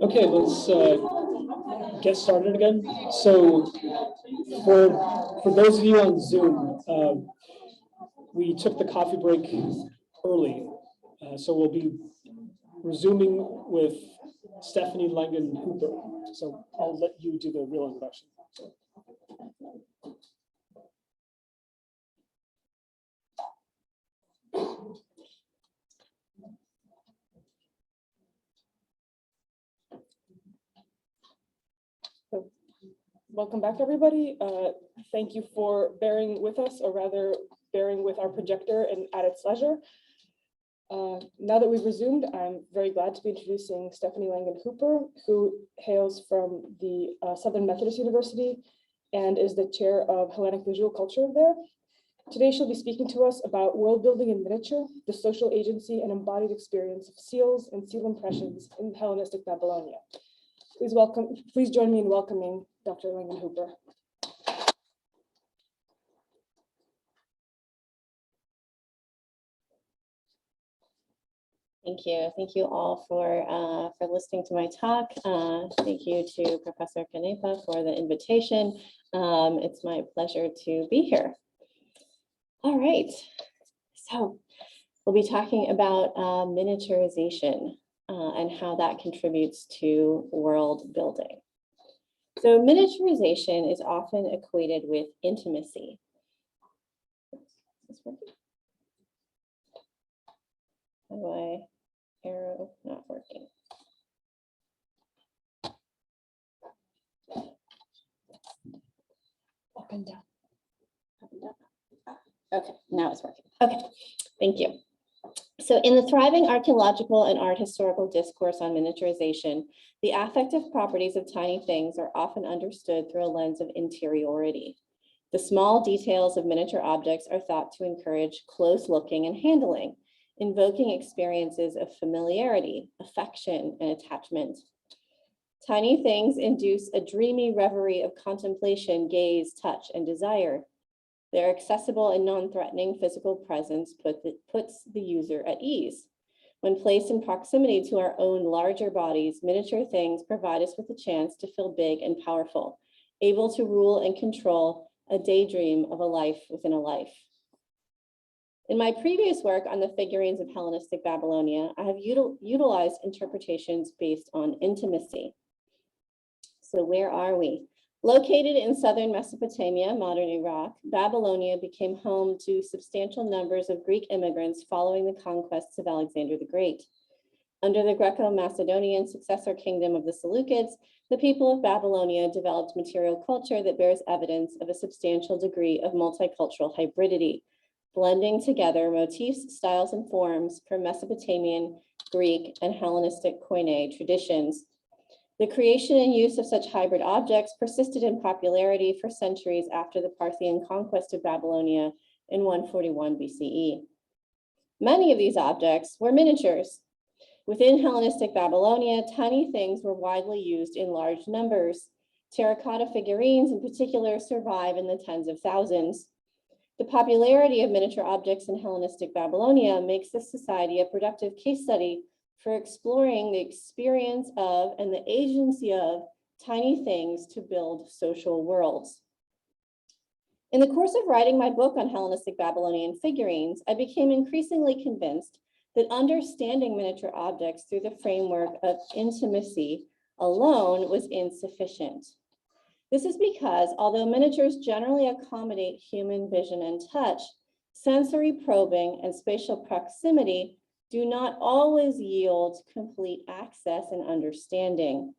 Okay, let's get started again. So for those of you on Zoom, we took the coffee break early. So we'll be resuming with Stephanie Langen Hooper. So I'll let you do the real introduction. Welcome back, everybody. Thank you for bearing with us, or rather bearing with our projector and at its leisure. Now that we've resumed, I'm very glad to be introducing Stephanie Langen Hooper, who hails from the Southern Methodist University and is the chair of Hellenic Visual Culture there. Today, she'll be speaking to us about world building in miniature, the social agency and embodied experience of seals and seal impressions in Hellenistic Babylonia. Please join me in welcoming Dr. Langen Hooper. Thank you. Thank you all for listening to my talk. Thank you to Professor Canepa for the invitation. It's my pleasure to be here. All right, so we'll be talking about miniaturization and how that contributes to world building. So miniaturization is often equated with intimacy. Is this working? How do I arrow not working? Up and down. Up and down. Okay, now it's working. Okay, thank you. So in the thriving archaeological and art historical discourse on miniaturization, the affective properties of tiny things are often understood through a lens of interiority. The small details of miniature objects are thought to encourage close looking and handling, invoking experiences of familiarity, affection, and attachment. Tiny things induce a dreamy reverie of contemplation, gaze, touch, and desire. Their accessible and non-threatening physical presence puts the user at ease. When placed in proximity to our own larger bodies, miniature things provide us with a chance to feel big and powerful, able to rule and control a daydream of a life within a life. In my previous work on the figurines of Hellenistic Babylonia, I have utilized interpretations based on intimacy. So where are we? Located in southern Mesopotamia, modern Iraq, Babylonia became home to substantial numbers of Greek immigrants following the conquests of Alexander the Great. Under the Greco-Macedonian successor kingdom of the Seleucids, the people of Babylonia developed material culture that bears evidence of a substantial degree of multicultural hybridity, blending together motifs, styles, and forms from Mesopotamian, Greek, and Hellenistic Koine traditions. The creation and use of such hybrid objects persisted in popularity for centuries after the Parthian conquest of Babylonia in 141 BCE. Many of these objects were miniatures. Within Hellenistic Babylonia, tiny things were widely used in large numbers. Terracotta figurines in particular survive in the tens of thousands. The popularity of miniature objects in Hellenistic Babylonia makes this society a productive case study for exploring the experience of and the agency of tiny things to build social worlds. In the course of writing my book on Hellenistic Babylonian figurines, I became increasingly convinced that understanding miniature objects through the framework of intimacy alone was insufficient. This is because although miniatures generally accommodate human vision and touch, sensory probing and spatial proximity do not always yield complete access and understanding.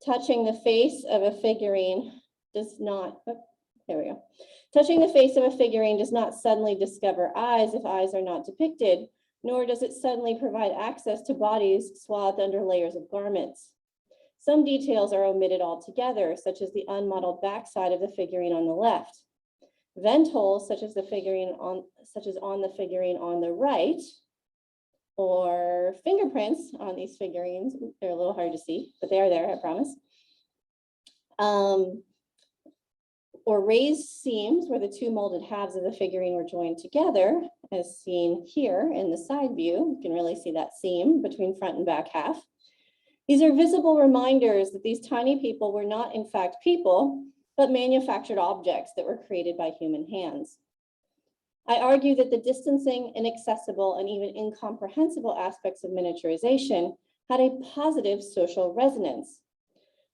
Touching the face of a figurine does not, Touching the face of a figurine does not suddenly discover eyes if eyes are not depicted, nor does it suddenly provide access to bodies swathed under layers of garments. Some details are omitted altogether, such as the unmodeled backside of the figurine on the left. Vent holes, such as on the figurine on the right, or fingerprints on these figurines. They're a little hard to see, but they are there, I promise. or raised seams where the two molded halves of the figurine were joined together, as seen here in the side view. You can really see that seam between front and back half. These are visible reminders that these tiny people were not in fact people, but manufactured objects that were created by human hands. I argue that the distancing, inaccessible, and even incomprehensible aspects of miniaturization had a positive social resonance.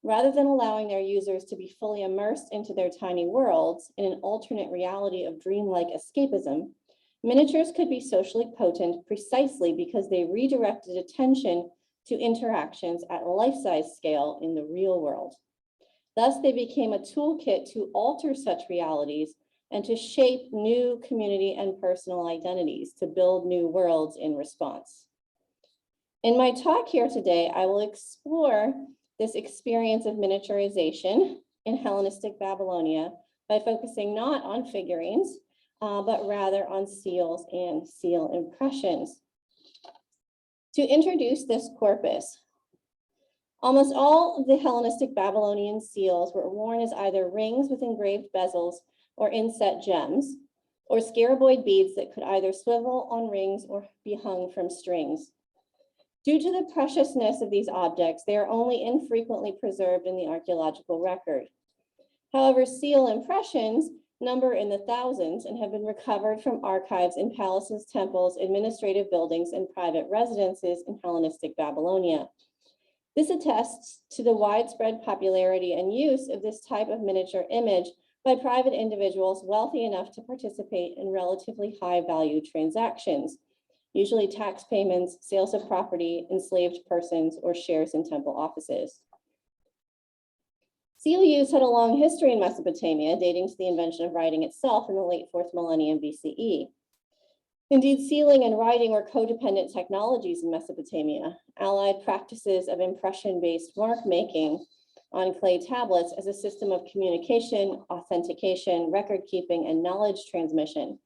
Rather than allowing their users to be fully immersed into their tiny worlds in an alternate reality of dreamlike escapism, miniatures could be socially potent precisely because they redirected attention to interactions at a life-size scale in the real world. Thus, they became a toolkit to alter such realities and to shape new community and personal identities, to build new worlds in response. In my talk here today, I will explore this experience of miniaturization in Hellenistic Babylonia by focusing not on figurines, but rather on seals and seal impressions. To introduce this corpus, almost all of the Hellenistic Babylonian seals were worn as either rings with engraved bezels or inset gems, or scaraboid beads that could either swivel on rings or be hung from strings. Due to the preciousness of these objects, they are only infrequently preserved in the archaeological record. However, seal impressions number in the thousands and have been recovered from archives in palaces, temples, administrative buildings, and private residences in Hellenistic Babylonia. This attests to the widespread popularity and use of this type of miniature image by private individuals wealthy enough to participate in relatively high-value transactions, usually tax payments, sales of property, enslaved persons, or shares in temple offices. Seal use had a long history in Mesopotamia, dating to the invention of writing itself in the late 4th millennium BCE. Indeed, sealing and writing were codependent technologies in Mesopotamia, allied practices of impression-based mark making on clay tablets as a system of communication, authentication, record keeping, and knowledge transmission.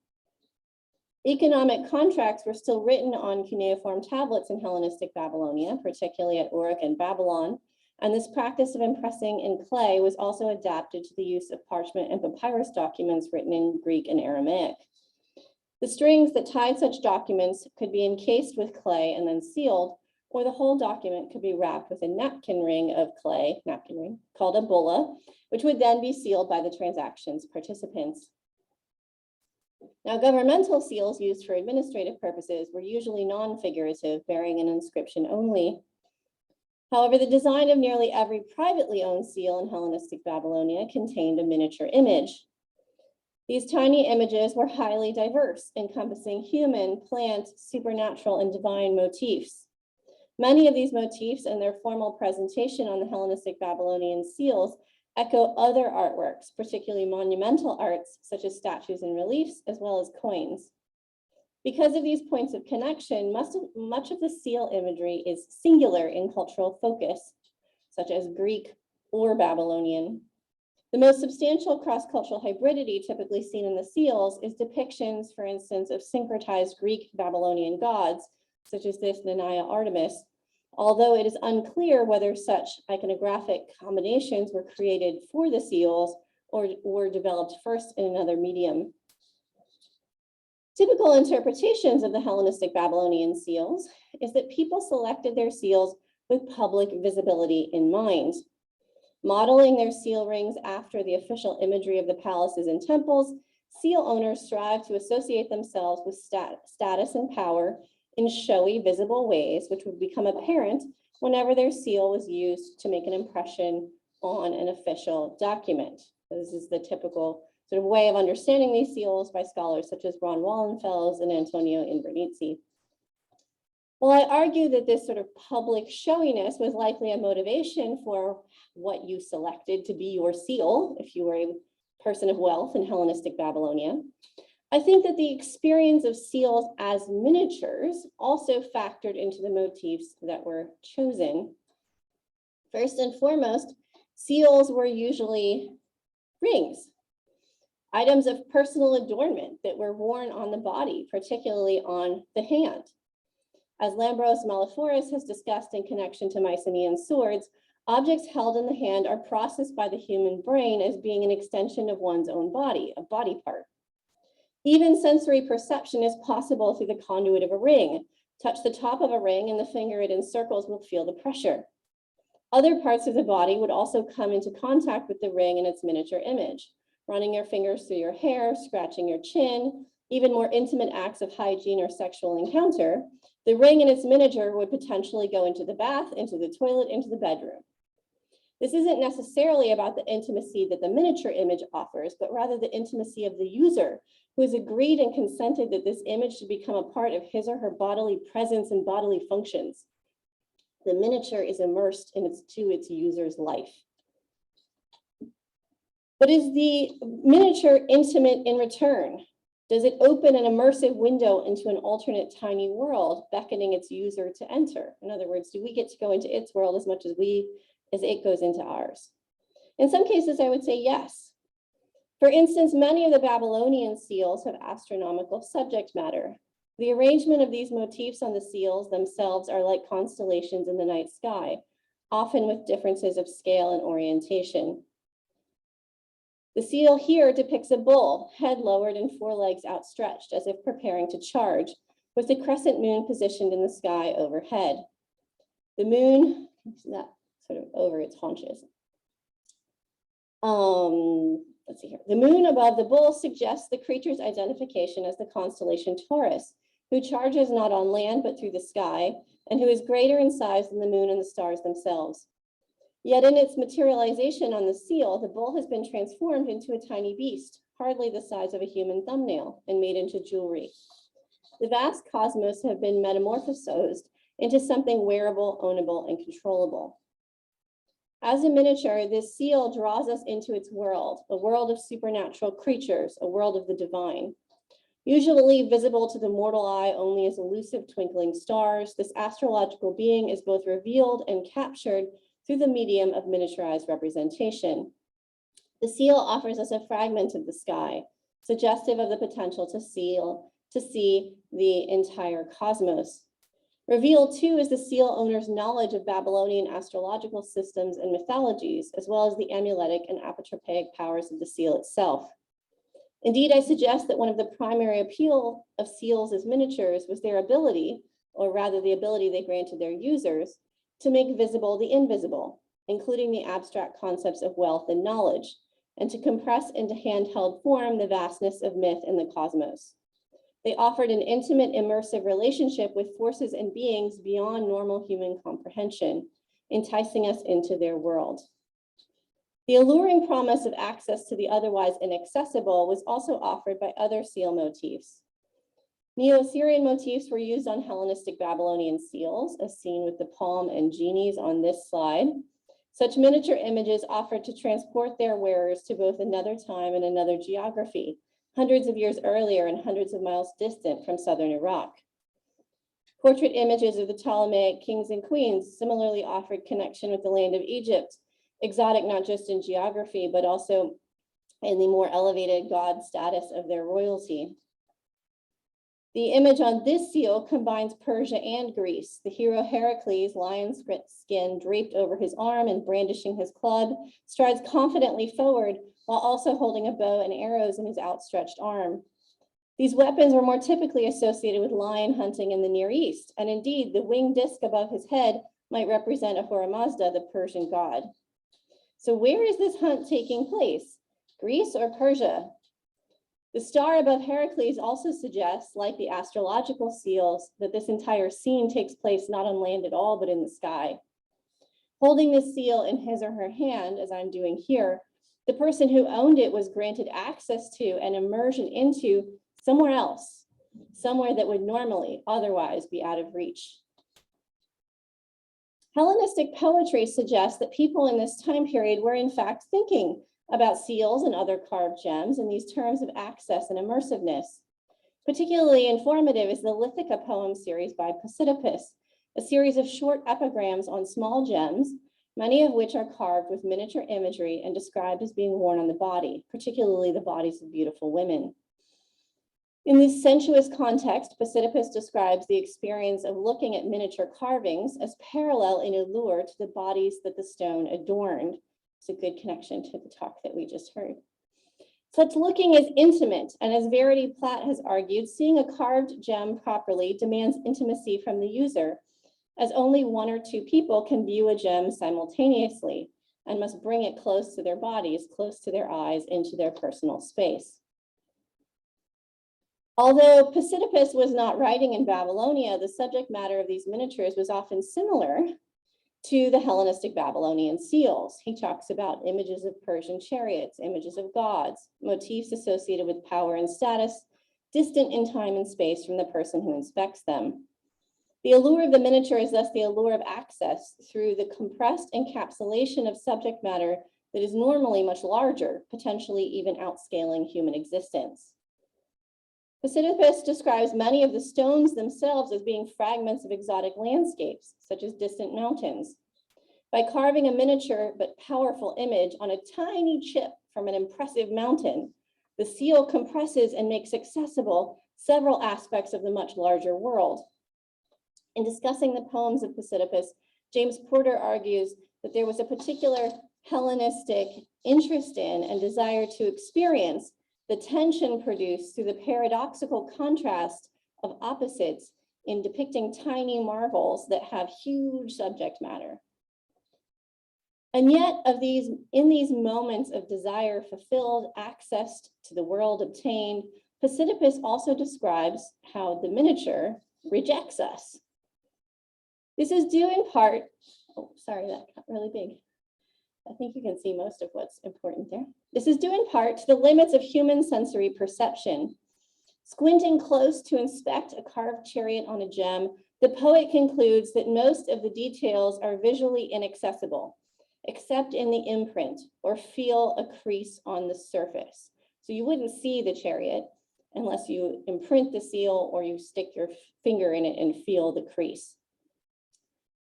Economic contracts were still written on cuneiform tablets in Hellenistic Babylonia, particularly at Uruk and Babylon, and this practice of impressing in clay was also adapted to the use of parchment and papyrus documents written in Greek and Aramaic. The strings that tied such documents could be encased with clay and then sealed, or the whole document could be wrapped with a napkin ring of clay, called a bulla, which would then be sealed by the transaction's participants. Now, governmental seals used for administrative purposes were usually non-figurative, bearing an inscription only. However, the design of nearly every privately owned seal in Hellenistic Babylonia contained a miniature image. These tiny images were highly diverse, encompassing human, plant, supernatural, and divine motifs. Many of these motifs and their formal presentation on the Hellenistic Babylonian seals echo other artworks, particularly monumental arts such as statues and reliefs, as well as coins. Because of these points of connection, much of the seal imagery is singular in cultural focus, such as Greek or Babylonian. The most substantial cross-cultural hybridity typically seen in the seals is depictions, for instance, of syncretized Greek Babylonian gods, such as this Nenaya Artemis, although it is unclear whether such iconographic combinations were created for the seals or were developed first in another medium. Typical interpretations of the Hellenistic Babylonian seals is that people selected their seals with public visibility in mind. Modeling their seal rings after the official imagery of the palaces and temples, seal owners strive to associate themselves with status and power in showy, visible ways, which would become apparent whenever their seal was used to make an impression on an official document. This is the typical sort of way of understanding these seals by scholars such as Ron Wallenfels and Antonio Invernizzi. Well, I argue that this sort of public showiness was likely a motivation for what you selected to be your seal, if you were a person of wealth in Hellenistic Babylonia. I think that the experience of seals as miniatures also factored into the motifs that were chosen. First and foremost, seals were usually rings, items of personal adornment that were worn on the body, particularly on the hand. As Lambros Malaforis has discussed in connection to Mycenaean swords, Objects held in the hand are processed by the human brain as being an extension of one's own body, a body part. Even sensory perception is possible through the conduit of a ring. Touch the top of a ring and the finger it encircles will feel the pressure. Other parts of the body would also come into contact with the ring and its miniature image. Running your fingers through your hair, scratching your chin, even more intimate acts of hygiene or sexual encounter, the ring and its miniature would potentially go into the bath, into the toilet, into the bedroom. This isn't necessarily about the intimacy that the miniature image offers, but rather the intimacy of the user who has agreed and consented that this image should become a part of his or her bodily presence and bodily functions. The miniature is immersed into its user's life. But is the miniature intimate in return? Does it open an immersive window into an alternate tiny world, beckoning its user to enter? In other words, do we get to go into its world as much as it goes into ours? In some cases, I would say yes. For instance, many of the Babylonian seals have astronomical subject matter. The arrangement of these motifs on the seals themselves are like constellations in the night sky, often with differences of scale and orientation. The seal here depicts a bull, head lowered and forelegs outstretched as if preparing to charge, with the crescent moon positioned in the sky overhead. The moon is not sort of over its haunches. Let's see here. The moon above the bull suggests the creature's identification as the constellation Taurus, who charges not on land but through the sky, and who is greater in size than the moon and the stars themselves. Yet in its materialization on the seal, the bull has been transformed into a tiny beast, hardly the size of a human thumbnail, and made into jewelry. The vast cosmos have been metamorphosed into something wearable, ownable, and controllable. As a miniature, this seal draws us into its world, a world of supernatural creatures, a world of the divine. Usually visible to the mortal eye only as elusive twinkling stars, this astrological being is both revealed and captured through the medium of miniaturized representation. The seal offers us a fragment of the sky, suggestive of the potential to see the entire cosmos. Revealed too is the seal owner's knowledge of Babylonian astrological systems and mythologies, as well as the amuletic and apotropaic powers of the seal itself. Indeed, I suggest that one of the primary appeal of seals as miniatures was their ability, or rather the ability they granted their users, to make visible the invisible, including the abstract concepts of wealth and knowledge, and to compress into handheld form the vastness of myth and the cosmos. They offered an intimate, immersive relationship with forces and beings beyond normal human comprehension, enticing us into their world. The alluring promise of access to the otherwise inaccessible was also offered by other seal motifs. Neo-Assyrian motifs were used on Hellenistic Babylonian seals, as seen with the palm and genies on this slide. Such miniature images offered to transport their wearers to both another time and another geography, hundreds of years earlier and hundreds of miles distant from southern Iraq. Portrait images of the Ptolemaic kings and queens similarly offered connection with the land of Egypt, exotic not just in geography, but also in the more elevated god status of their royalty. The image on this seal combines Persia and Greece. The hero Heracles, lion skin draped over his arm and brandishing his club, strides confidently forward while also holding a bow and arrows in his outstretched arm. These weapons were more typically associated with lion hunting in the Near East, and indeed the winged disc above his head might represent Ahura Mazda, the Persian god. So where is this hunt taking place? Greece or Persia? The star above Heracles also suggests, like the astrological seals, that this entire scene takes place not on land at all, but in the sky. Holding this seal in his or her hand, as I'm doing here, the person who owned it was granted access to and immersion into somewhere else, somewhere that would normally otherwise be out of reach. Hellenistic poetry suggests that people in this time period were in fact thinking about seals and other carved gems in these terms of access and immersiveness. Particularly informative is the Lithica poem series by Posidippus, a series of short epigrams on small gems, many of which are carved with miniature imagery and described as being worn on the body, particularly the bodies of beautiful women. In this sensuous context, Psittacus describes the experience of looking at miniature carvings as parallel in allure to the bodies that the stone adorned. It's a good connection to the talk that we just heard. Such looking is intimate, and as Verity Platt has argued, seeing a carved gem properly demands intimacy from the user, as only one or two people can view a gem simultaneously and must bring it close to their bodies, close to their eyes, into their personal space. Although Psittacus was not writing in Babylonia, the subject matter of these miniatures was often similar to the Hellenistic Babylonian seals. He talks about images of Persian chariots, images of gods, motifs associated with power and status, distant in time and space from the person who inspects them. The allure of the miniature is thus the allure of access through the compressed encapsulation of subject matter that is normally much larger, potentially even outscaling human existence. Psittacus describes many of the stones themselves as being fragments of exotic landscapes, such as distant mountains. By carving a miniature but powerful image on a tiny chip from an impressive mountain, the seal compresses and makes accessible several aspects of the much larger world. In discussing the poems of Psittacus, James Porter argues that there was a particular Hellenistic interest in and desire to experience the tension produced through the paradoxical contrast of opposites in depicting tiny marvels that have huge subject matter. And yet, in these moments of desire fulfilled, access to the world obtained, Psittacus also describes how the miniature rejects us. This is due in part, oh, sorry, that got really big. I think you can see most of what's important there. This is due in part to the limits of human sensory perception. Squinting close to inspect a carved chariot on a gem, the poet concludes that most of the details are visually inaccessible, except in the imprint or feel a crease on the surface. So you wouldn't see the chariot unless you imprint the seal or you stick your finger in it and feel the crease.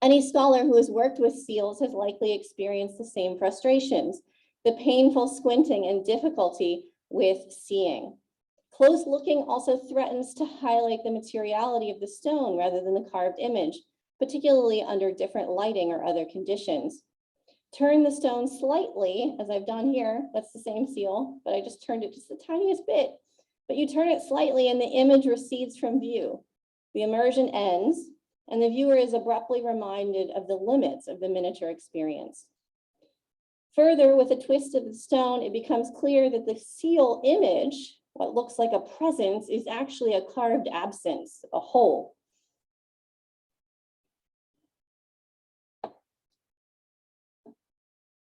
Any scholar who has worked with seals has likely experienced the same frustrations, the painful squinting and difficulty with seeing. Close looking also threatens to highlight the materiality of the stone rather than the carved image, particularly under different lighting or other conditions. Turn the stone slightly, as I've done here, that's the same seal, but I just turned it just the tiniest bit, but you turn it slightly and the image recedes from view. The immersion ends, and the viewer is abruptly reminded of the limits of the miniature experience. Further, with a twist of the stone, it becomes clear that the seal image, what looks like a presence, is actually a carved absence, a hole.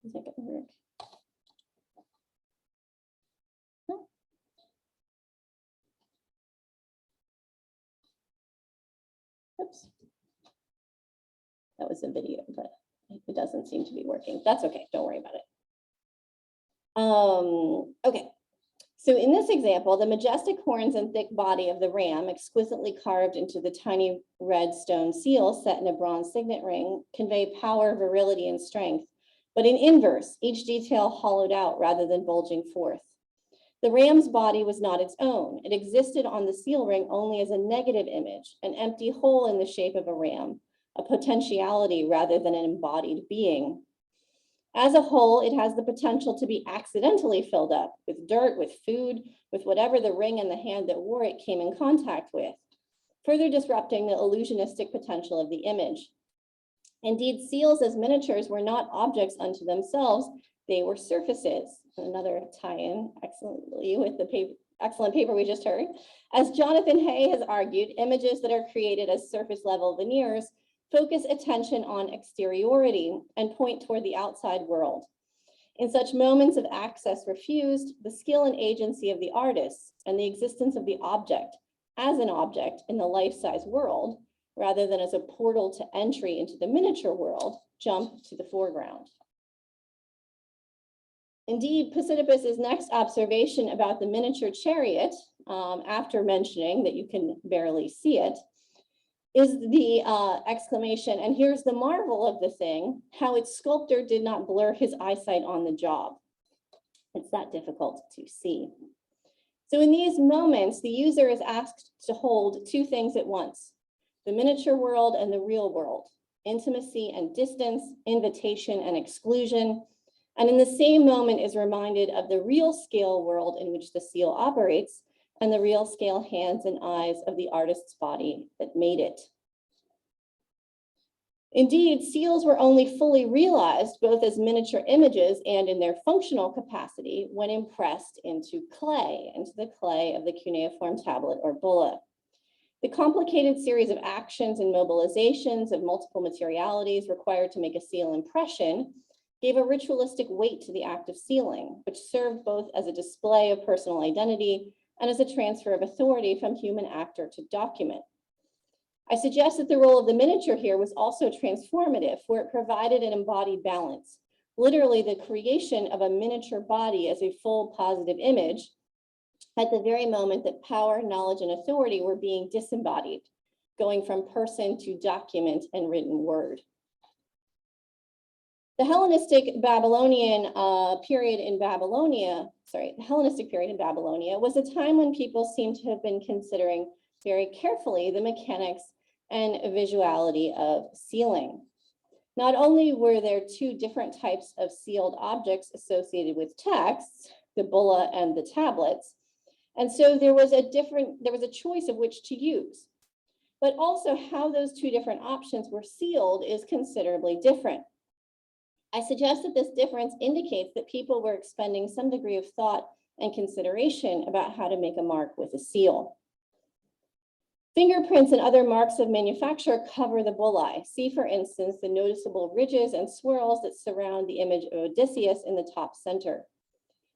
Is that gonna work? Oops. That was a video, but it doesn't seem to be working. That's okay, don't worry about it. Okay, so in this example, the majestic horns and thick body of the ram, exquisitely carved into the tiny red stone seal set in a bronze signet ring, convey power, virility, and strength. But in inverse, each detail hollowed out rather than bulging forth. The ram's body was not its own. It existed on the seal ring only as a negative image, an empty hole in the shape of a ram, a potentiality rather than an embodied being. As a whole, it has the potential to be accidentally filled up with dirt, with food, with whatever the ring and the hand that wore it came in contact with, further disrupting the illusionistic potential of the image. Indeed, seals as miniatures were not objects unto themselves, they were surfaces. Another tie-in excellently with the excellent paper we just heard. As Jonathan Hay has argued, images that are created as surface level veneers focus attention on exteriority and point toward the outside world. In such moments of access refused, the skill and agency of the artist and the existence of the object as an object in the life-size world, rather than as a portal to entry into the miniature world, jump to the foreground. Indeed, Psittacus's next observation about the miniature chariot, after mentioning that you can barely see it, is the exclamation, and here's the marvel of the thing, how its sculptor did not blur his eyesight on the job. It's that difficult to see. So in these moments, the user is asked to hold two things at once: the miniature world and the real world, intimacy and distance, invitation and exclusion, and in the same moment is reminded of the real scale world in which the seal operates and the real scale hands and eyes of the artist's body that made it. Indeed, seals were only fully realized both as miniature images and in their functional capacity when impressed into the clay of the cuneiform tablet or bulla. The complicated series of actions and mobilizations of multiple materialities required to make a seal impression gave a ritualistic weight to the act of sealing, which served both as a display of personal identity and as a transfer of authority from human actor to document. I suggest that the role of the miniature here was also transformative, for it provided an embodied balance, literally the creation of a miniature body as a full positive image at the very moment that power, knowledge, and authority were being disembodied, going from person to document and written word. The Hellenistic period in Babylonia was a time when people seem to have been considering very carefully the mechanics and visuality of sealing. Not only were there two different types of sealed objects associated with texts, the bulla and the tablets, and so there was a choice of which to use, but also how those two different options were sealed is considerably different. I suggest that this difference indicates that people were expending some degree of thought and consideration about how to make a mark with a seal. Fingerprints and other marks of manufacture cover the bullae. See, for instance, the noticeable ridges and swirls that surround the image of Odysseus in the top center.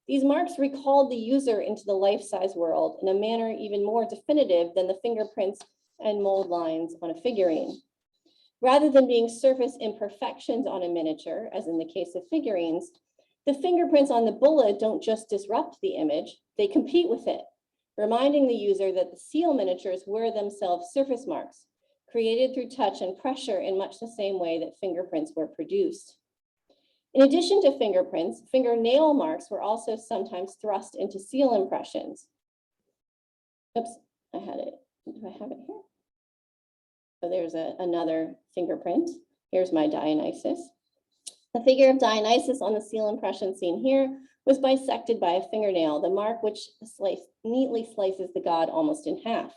These marks recalled the user into the life-size world in a manner even more definitive than the fingerprints and mold lines on a figurine. Rather than being surface imperfections on a miniature, as in the case of figurines, the fingerprints on the bulla don't just disrupt the image, they compete with it, reminding the user that the seal miniatures were themselves surface marks, created through touch and pressure in much the same way that fingerprints were produced. In addition to fingerprints, fingernail marks were also sometimes thrust into seal impressions. Oops, I had it. Do I have it here? So there's another fingerprint. Here's my Dionysus. The figure of Dionysus on the seal impression seen here was bisected by a fingernail, the mark which neatly slices the god almost in half.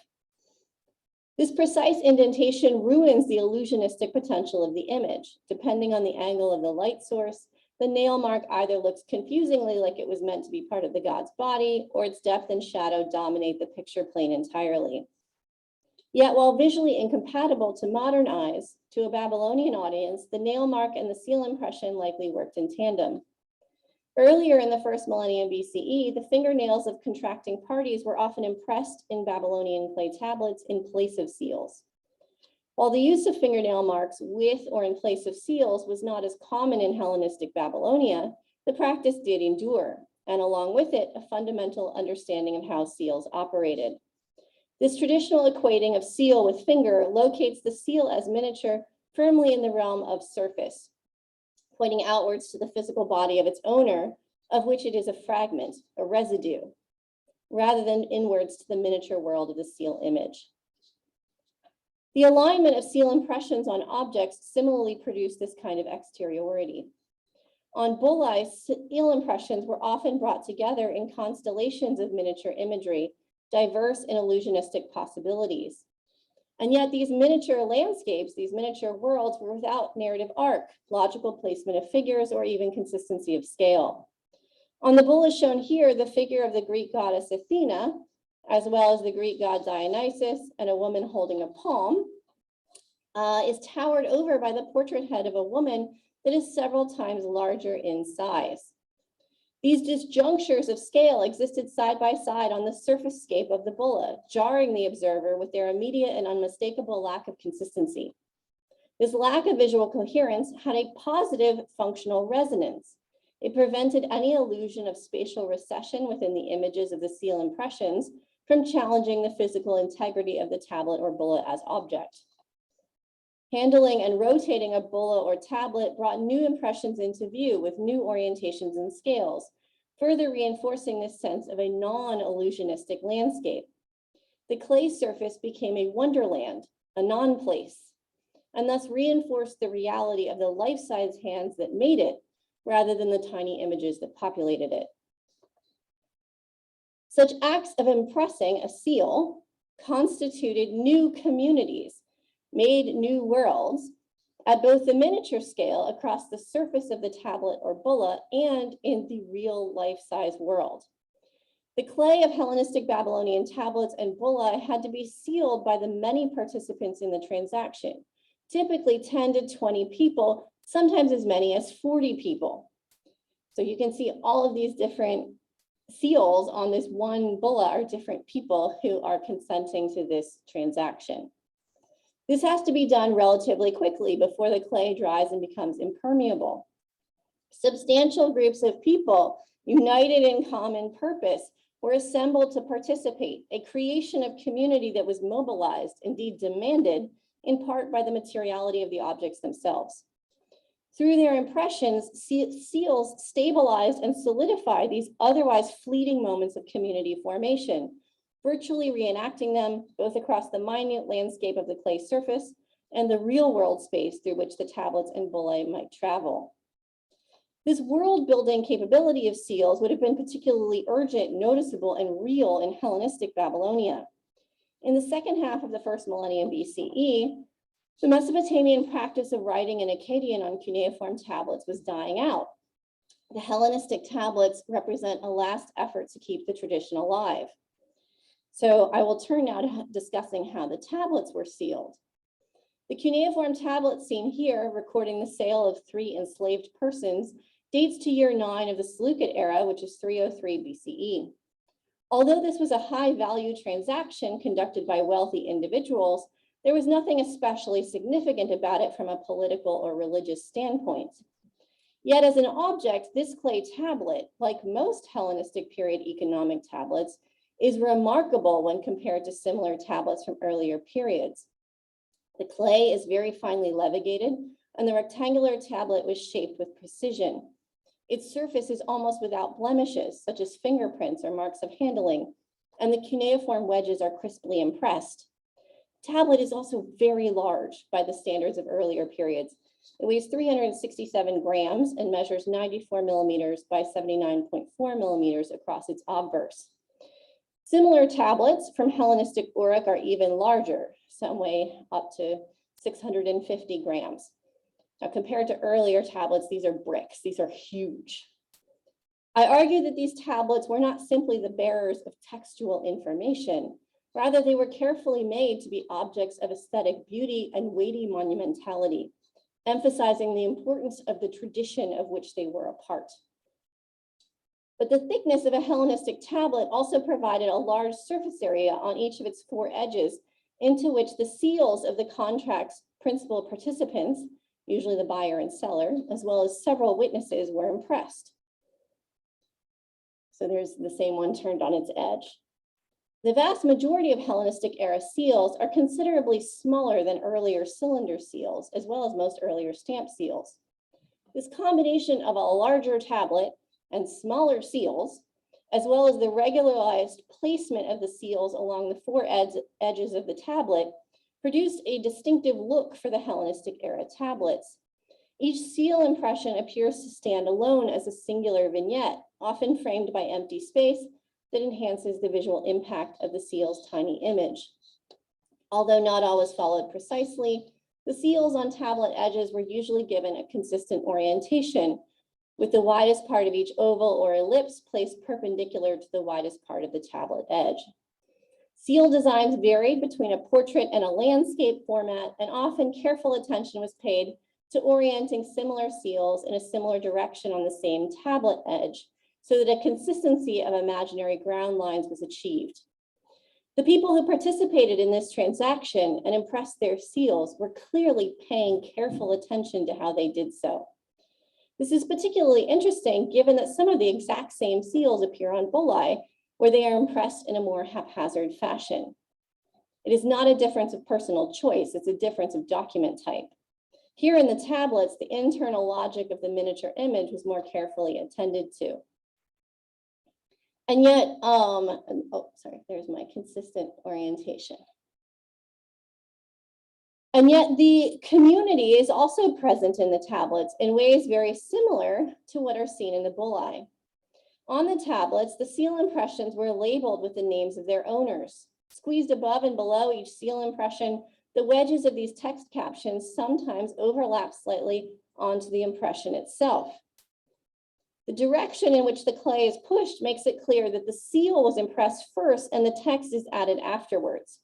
This precise indentation ruins the illusionistic potential of the image. Depending on the angle of the light source, the nail mark either looks confusingly like it was meant to be part of the god's body, or its depth and shadow dominate the picture plane entirely. Yet, while visually incompatible to modern eyes, to a Babylonian audience, the nail mark and the seal impression likely worked in tandem. Earlier in the first millennium BCE, the fingernails of contracting parties were often impressed in Babylonian clay tablets in place of seals. While the use of fingernail marks with or in place of seals was not as common in Hellenistic Babylonia, the practice did endure, and along with it, a fundamental understanding of how seals operated. This traditional equating of seal with finger locates the seal as miniature firmly in the realm of surface, pointing outwards to the physical body of its owner, of which it is a fragment, a residue, rather than inwards to the miniature world of the seal image. The alignment of seal impressions on objects similarly produced this kind of exteriority. On bullae, seal impressions were often brought together in constellations of miniature imagery, diverse in illusionistic possibilities. And yet these miniature landscapes, these miniature worlds were without narrative arc, logical placement of figures, or even consistency of scale. On the bulla shown here, the figure of the Greek goddess Athena, as well as the Greek god Dionysus and a woman holding a palm, is towered over by the portrait head of a woman that is several times larger in size. These disjunctures of scale existed side by side on the surface scape of the bulla, jarring the observer with their immediate and unmistakable lack of consistency. This lack of visual coherence had a positive functional resonance. It prevented any illusion of spatial recession within the images of the seal impressions from challenging the physical integrity of the tablet or bulla as object. Handling and rotating a bulla or tablet brought new impressions into view with new orientations and scales, further reinforcing this sense of a non-illusionistic landscape. The clay surface became a wonderland, a non-place, and thus reinforced the reality of the life-size hands that made it, rather than the tiny images that populated it. Such acts of impressing a seal constituted new communities, made new worlds, at both the miniature scale across the surface of the tablet or bulla and in the real life-size world. The clay of Hellenistic Babylonian tablets and bulla had to be sealed by the many participants in the transaction, typically 10 to 20 people, sometimes as many as 40 people. So you can see all of these different seals on this one bulla are different people who are consenting to this transaction. This has to be done relatively quickly before the clay dries and becomes impermeable. Substantial groups of people united in common purpose were assembled to participate, a creation of community that was mobilized, indeed demanded, in part by the materiality of the objects themselves. Through their impressions, seals stabilized and solidified these otherwise fleeting moments of community formation, virtually reenacting them both across the minute landscape of the clay surface and the real world space through which the tablets and bullae might travel. This world building capability of seals would have been particularly urgent, noticeable, and real in Hellenistic Babylonia. In the second half of the first millennium BCE, the Mesopotamian practice of writing in Akkadian on cuneiform tablets was dying out. The Hellenistic tablets represent a last effort to keep the tradition alive. So I will turn now to discussing how the tablets were sealed. The cuneiform tablet seen here, recording the sale of 3 enslaved persons, dates to year 9 of the Seleucid era, which is 303 BCE. Although this was a high value transaction conducted by wealthy individuals, there was nothing especially significant about it from a political or religious standpoint. Yet as an object, this clay tablet, like most Hellenistic period economic tablets, is remarkable when compared to similar tablets from earlier periods. The clay is very finely levigated, and the rectangular tablet was shaped with precision. Its surface is almost without blemishes, such as fingerprints or marks of handling, and the cuneiform wedges are crisply impressed. Tablet is also very large by the standards of earlier periods. It weighs 367 grams and measures 94 millimeters by 79.4 millimeters across its obverse. Similar tablets from Hellenistic Uruk are even larger. Some weigh up to 650 grams. Now, compared to earlier tablets, these are bricks. These are huge. I argue that these tablets were not simply the bearers of textual information. Rather, they were carefully made to be objects of aesthetic beauty and weighty monumentality, emphasizing the importance of the tradition of which they were a part. But the thickness of a Hellenistic tablet also provided a large surface area on each of its 4 edges into which the seals of the contract's principal participants, usually the buyer and seller, as well as several witnesses, were impressed. So there's the same one turned on its edge. The vast majority of Hellenistic era seals are considerably smaller than earlier cylinder seals, as well as most earlier stamp seals. This combination of a larger tablet and smaller seals, as well as the regularized placement of the seals along the 4 edges of the tablet, produced a distinctive look for the Hellenistic era tablets. Each seal impression appears to stand alone as a singular vignette, often framed by empty space that enhances the visual impact of the seal's tiny image. Although not always followed precisely, the seals on tablet edges were usually given a consistent orientation, with the widest part of each oval or ellipse placed perpendicular to the widest part of the tablet edge. Seal designs varied between a portrait and a landscape format, and often careful attention was paid to orienting similar seals in a similar direction on the same tablet edge, so that a consistency of imaginary ground lines was achieved. The people who participated in this transaction and impressed their seals were clearly paying careful attention to how they did so. This is particularly interesting given that some of the exact same seals appear on bullae, where they are impressed in a more haphazard fashion. It is not a difference of personal choice, it's a difference of document type. Here in the tablets, the internal logic of the miniature image was more carefully attended to. And yet, oh, sorry, there's my consistent orientation. And yet the community is also present in the tablets in ways very similar to what are seen in the bullae. On the tablets, the seal impressions were labeled with the names of their owners. Squeezed above and below each seal impression, the wedges of these text captions sometimes overlap slightly onto the impression itself. The direction in which the clay is pushed makes it clear that the seal was impressed first and the text is added afterwards.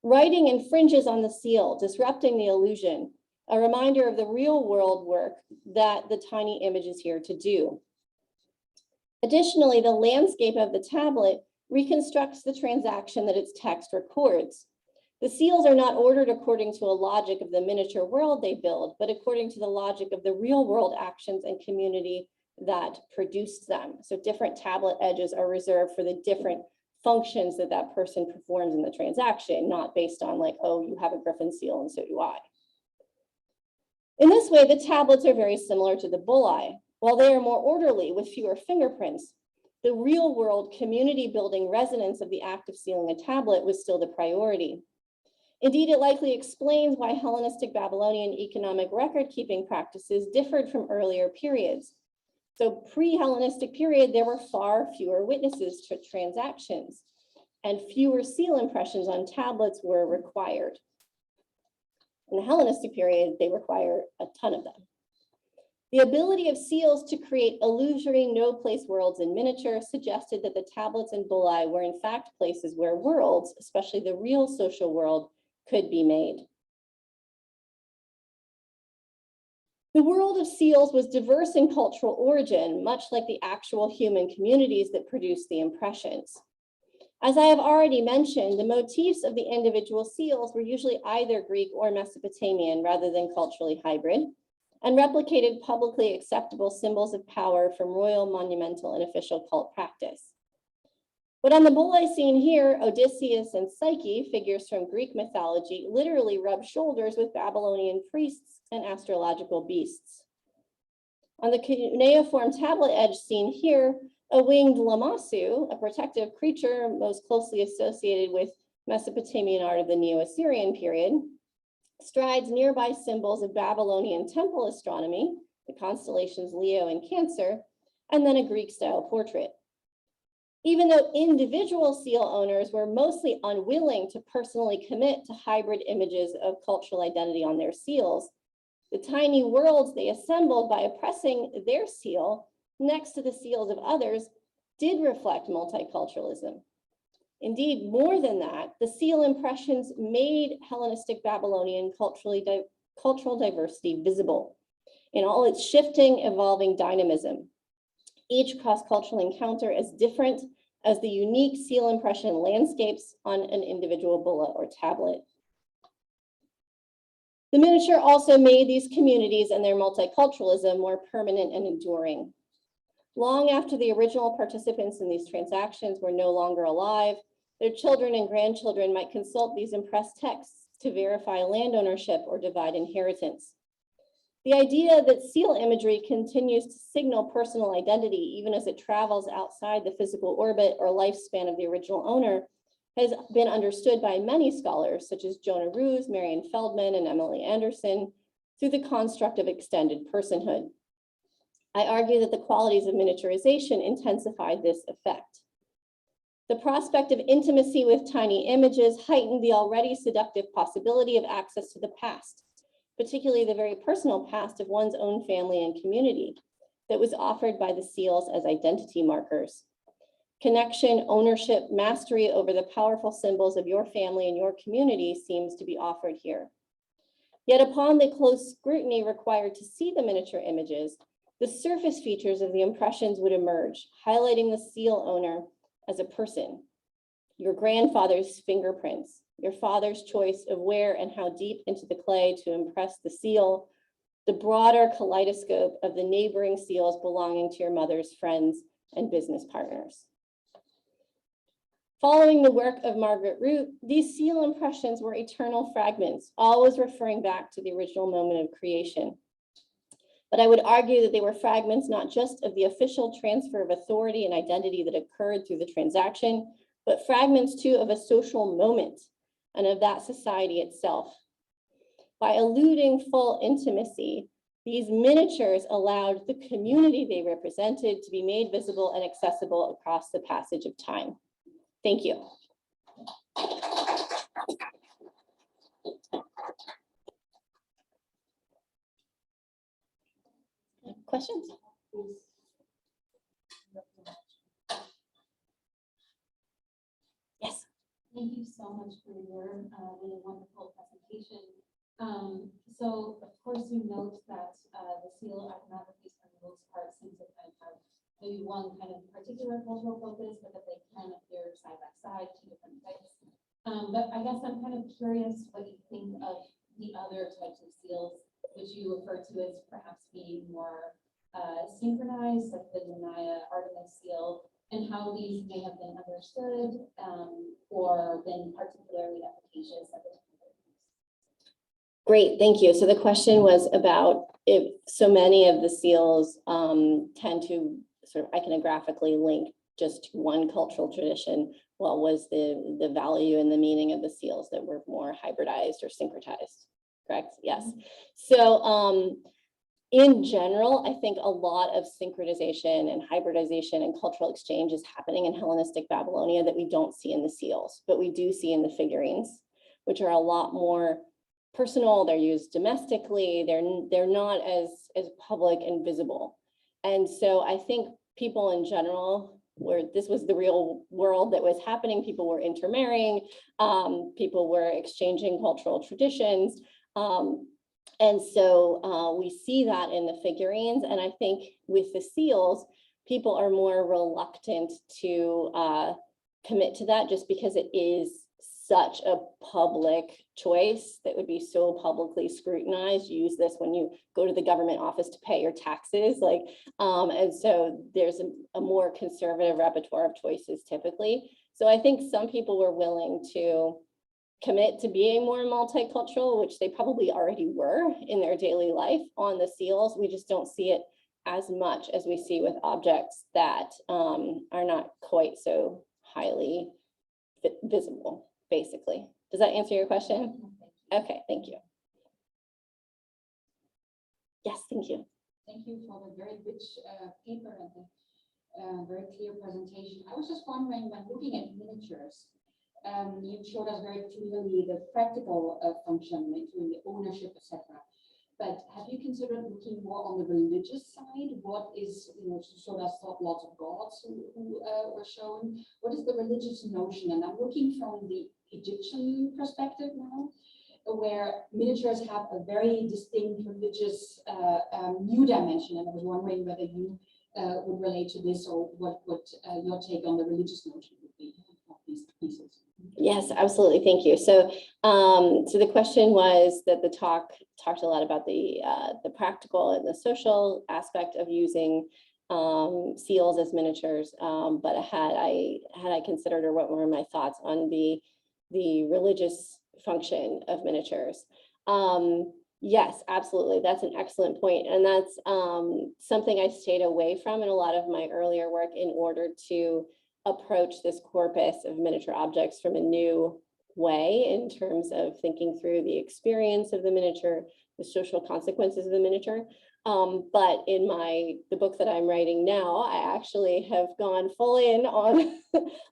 Writing infringes on the seal, disrupting the illusion, a reminder of the real world work that the tiny image is here to do. Additionally, the landscape of the tablet reconstructs the transaction that its text records. The seals are not ordered according to a logic of the miniature world they build, but according to the logic of the real world actions and community that produced them. So different tablet edges are reserved for the different functions that that person performs in the transaction, not based on like, oh, you have a griffin seal and so do I. In this way, the tablets are very similar to the bullae. While they are more orderly with fewer fingerprints, the real world community building resonance of the act of sealing a tablet was still the priority. Indeed, it likely explains why Hellenistic Babylonian economic record keeping practices differed from earlier periods. So pre-Hellenistic period, there were far fewer witnesses to transactions and fewer seal impressions on tablets were required. In the Hellenistic period, they require a ton of them. The ability of seals to create illusory no-place worlds in miniature suggested that the tablets and bullae were in fact places where worlds, especially the real social world, could be made. The world of seals was diverse in cultural origin, much like the actual human communities that produced the impressions. As I have already mentioned, the motifs of the individual seals were usually either Greek or Mesopotamian rather than culturally hybrid, and replicated publicly acceptable symbols of power from royal, monumental, and official cult practice. But on the bullae seen here, Odysseus and Psyche, figures from Greek mythology, literally rub shoulders with Babylonian priests and astrological beasts. On the cuneiform tablet edge seen here, a winged lamassu, a protective creature most closely associated with Mesopotamian art of the Neo-Assyrian period, strides nearby symbols of Babylonian temple astronomy, the constellations Leo and Cancer, and then a Greek-style portrait. Even though individual seal owners were mostly unwilling to personally commit to hybrid images of cultural identity on their seals, the tiny worlds they assembled by oppressing their seal next to the seals of others did reflect multiculturalism. Indeed, more than that, the seal impressions made Hellenistic Babylonian cultural diversity visible in all its shifting, evolving dynamism. Each cross-cultural encounter as different as the unique seal impression landscapes on an individual bulla or tablet. The miniature also made these communities and their multiculturalism more permanent and enduring. Long after the original participants in these transactions were no longer alive, their children and grandchildren might consult these impressed texts to verify land ownership or divide inheritance. The idea that seal imagery continues to signal personal identity even as it travels outside the physical orbit or lifespan of the original owner has been understood by many scholars, such as Jonah Roos, Marion Feldman, and Emily Anderson, through the construct of extended personhood. I argue that the qualities of miniaturization intensified this effect. The prospect of intimacy with tiny images heightened the already seductive possibility of access to the past, particularly the very personal past of one's own family and community that was offered by the seals as identity markers. Connection, ownership, mastery over the powerful symbols of your family and your community seems to be offered here. Yet upon the close scrutiny required to see the miniature images, the surface features of the impressions would emerge, highlighting the seal owner as a person, your grandfather's fingerprints, your father's choice of where and how deep into the clay to impress the seal, the broader kaleidoscope of the neighboring seals belonging to your mother's friends and business partners. Following the work of Margaret Root, these seal impressions were eternal fragments, always referring back to the original moment of creation. But I would argue that they were fragments not just of the official transfer of authority and identity that occurred through the transaction, but fragments too of a social moment and of that society itself. By eluding full intimacy, these miniatures allowed the community they represented to be made visible and accessible across the passage of time. Thank you. Questions? Yes. Thank you so much for your really wonderful presentation. So of course you note that the seal iconographies for the most part seems to kind of have maybe one kind of particular cultural focus, but that they can appear side by side, two different types. But I guess I'm kind of curious what you think of the other types of seals, which you refer to as perhaps being more synchronized, like the Naya Artemis seal, and how these may have been understood or been particularly efficacious at the time. Great, thank you. So the question was about if so many of the seals tend to sort of iconographically link just to one cultural tradition. What was the value and the meaning of the seals that were more hybridized or syncretized? Correct? Yes. So in general, I think a lot of synchronization and hybridization and cultural exchange is happening in Hellenistic Babylonia that we don't see in the seals, but we do see in the figurines, which are a lot more personal. They're used domestically. They're not as public and visible. And so I think people in general, where this was the real world that was happening, people were intermarrying, people were exchanging cultural traditions. And so we see that in the figurines. And I think with the seals, people are more reluctant to commit to that just because it is such a public choice that would be so publicly scrutinized. You use this when you go to the government office to pay your taxes, and so there's a more conservative repertoire of choices typically. So I think some people were willing to commit to being more multicultural, which they probably already were in their daily life on the seals. We just don't see it as much as we see with objects that are not quite so highly visible, basically. Does that answer your question? Okay, thank you. Yes, thank you. Thank you for the very rich paper and the very clear presentation. I was just wondering, when looking at miniatures, you showed us very clearly the practical function, including the ownership, etc. But have you considered looking more on the religious side? What is, you showed us lots of gods who were shown. What is the religious notion? And I'm looking from the Egyptian perspective now, where miniatures have a very distinct religious new dimension. And I was wondering whether you would relate to this, or what your take on the religious notion would be of these pieces. Yes, absolutely. Thank you. So, so the question was that the talk talked a lot about the practical and the social aspect of using seals as miniatures. But had I considered, or what were my thoughts on the religious function of miniatures? Yes, absolutely. That's an excellent point. And that's something I stayed away from in a lot of my earlier work in order to approach this corpus of miniature objects from a new way in terms of thinking through the experience of the miniature, the social consequences of the miniature. But in the book that I'm writing now, I actually have gone full in on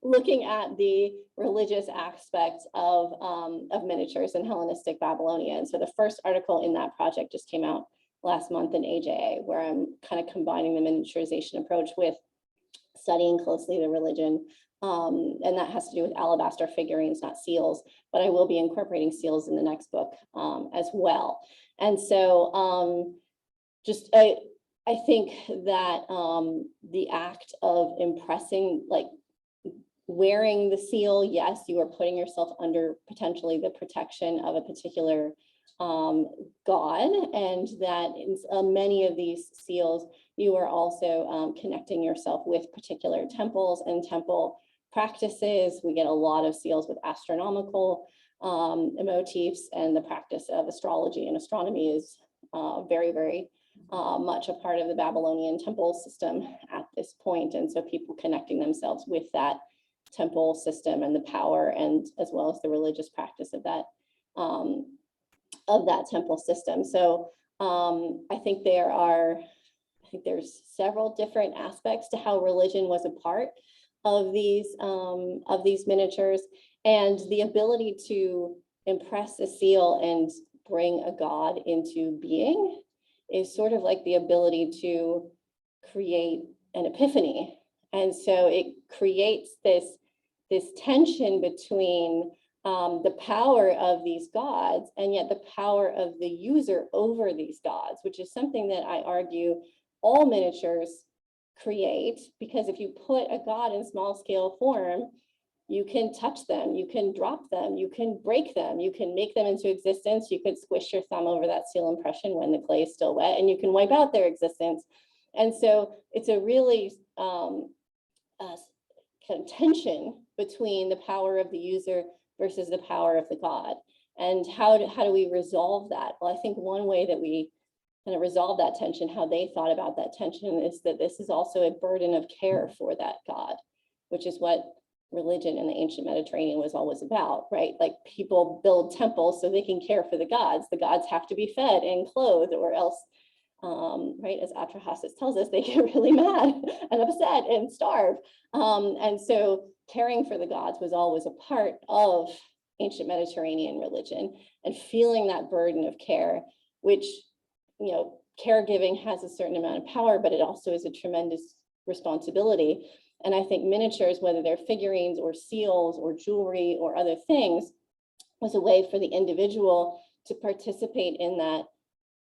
looking at the religious aspects of miniatures in Hellenistic Babylonia. And so the first article in that project just came out last month in AJA, where I'm kind of combining the miniaturization approach with studying closely the religion. And that has to do with alabaster figurines, not seals, but I will be incorporating seals in the next book as well. And so I think that the act of impressing, like wearing the seal, yes, you are putting yourself under potentially the protection of a particular god, and that in many of these seals, you are also connecting yourself with particular temples and temple practices. We get a lot of seals with astronomical motifs, and the practice of astrology and astronomy is very, very much a part of the Babylonian temple system at this point. And so people connecting themselves with that temple system and the power, and as well as the religious practice of that temple system. So I think there's several different aspects to how religion was a part of these miniatures, and the ability to impress a seal and bring a god into being is sort of like the ability to create an epiphany. And so it creates this tension between the power of these gods and yet the power of the user over these gods, which is something that I argue all miniatures create, because if you put a god in small scale form, you can touch them, you can drop them, you can break them, you can make them into existence, you could squish your thumb over that seal impression when the clay is still wet, and you can wipe out their existence. And so it's a really kind of tension between the power of the user versus the power of the god. And how do we resolve that? Well, I think one way that we kind of resolve that tension, how they thought about that tension, is that this is also a burden of care for that god, which is what religion in the ancient Mediterranean was always about, right? Like, people build temples so they can care for the gods. The gods have to be fed and clothed, or else, right, as Atrahasis tells us, they get really mad and upset and starve. And so caring for the gods was always a part of ancient Mediterranean religion, and feeling that burden of care, which, you know, caregiving has a certain amount of power, but it also is a tremendous responsibility. And I think miniatures, whether they're figurines or seals or jewelry or other things, was a way for the individual to participate in that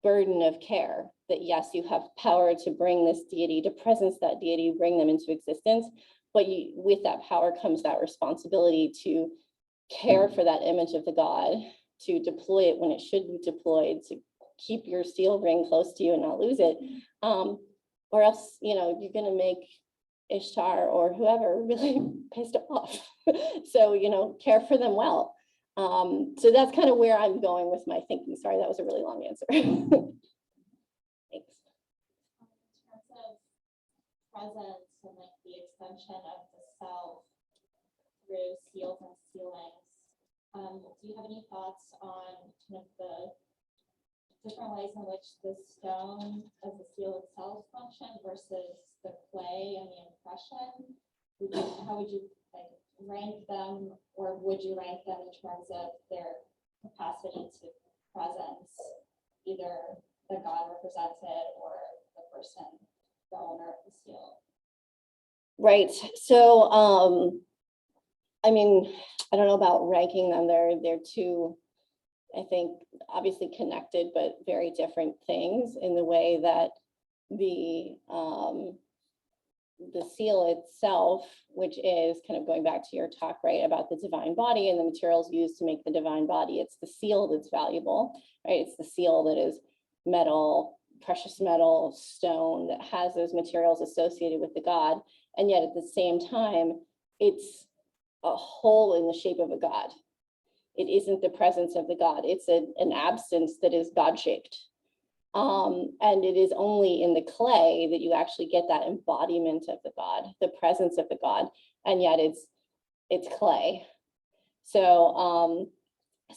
burden of care. That yes, you have power to bring this deity, to presence that deity, bring them into existence, but with that power comes that responsibility to care for that image of the god, to deploy it when it should be deployed, to keep your seal ring close to you and not lose it, or else, you know, you're going to make Ishtar or whoever really pissed off. So, you know, care for them well. So that's kind of where I'm going with my thinking. Sorry, that was a really long answer. Thanks. In terms of presence and like the extension of the self through seals and sealings, do you have any thoughts on kind of the different ways in which the stone as the seal itself function versus the clay and the impression? How would you like rank them, or would you rank them in terms of their capacity to presence either the god represented or the person, the owner of the seal? Right. So, I mean, I don't know about ranking them. They're two, I think, obviously connected, but very different things in the way that the seal itself, which is kind of going back to your talk, right, about the divine body and the materials used to make the divine body. It's the seal that's valuable, right? It's the seal that is metal, precious metal, stone, that has those materials associated with the god. And yet at the same time, it's a hole in the shape of a god. It isn't the presence of the god. It's an absence that is God-shaped. And it is only in the clay that you actually get that embodiment of the god, the presence of the god, and yet it's clay. So,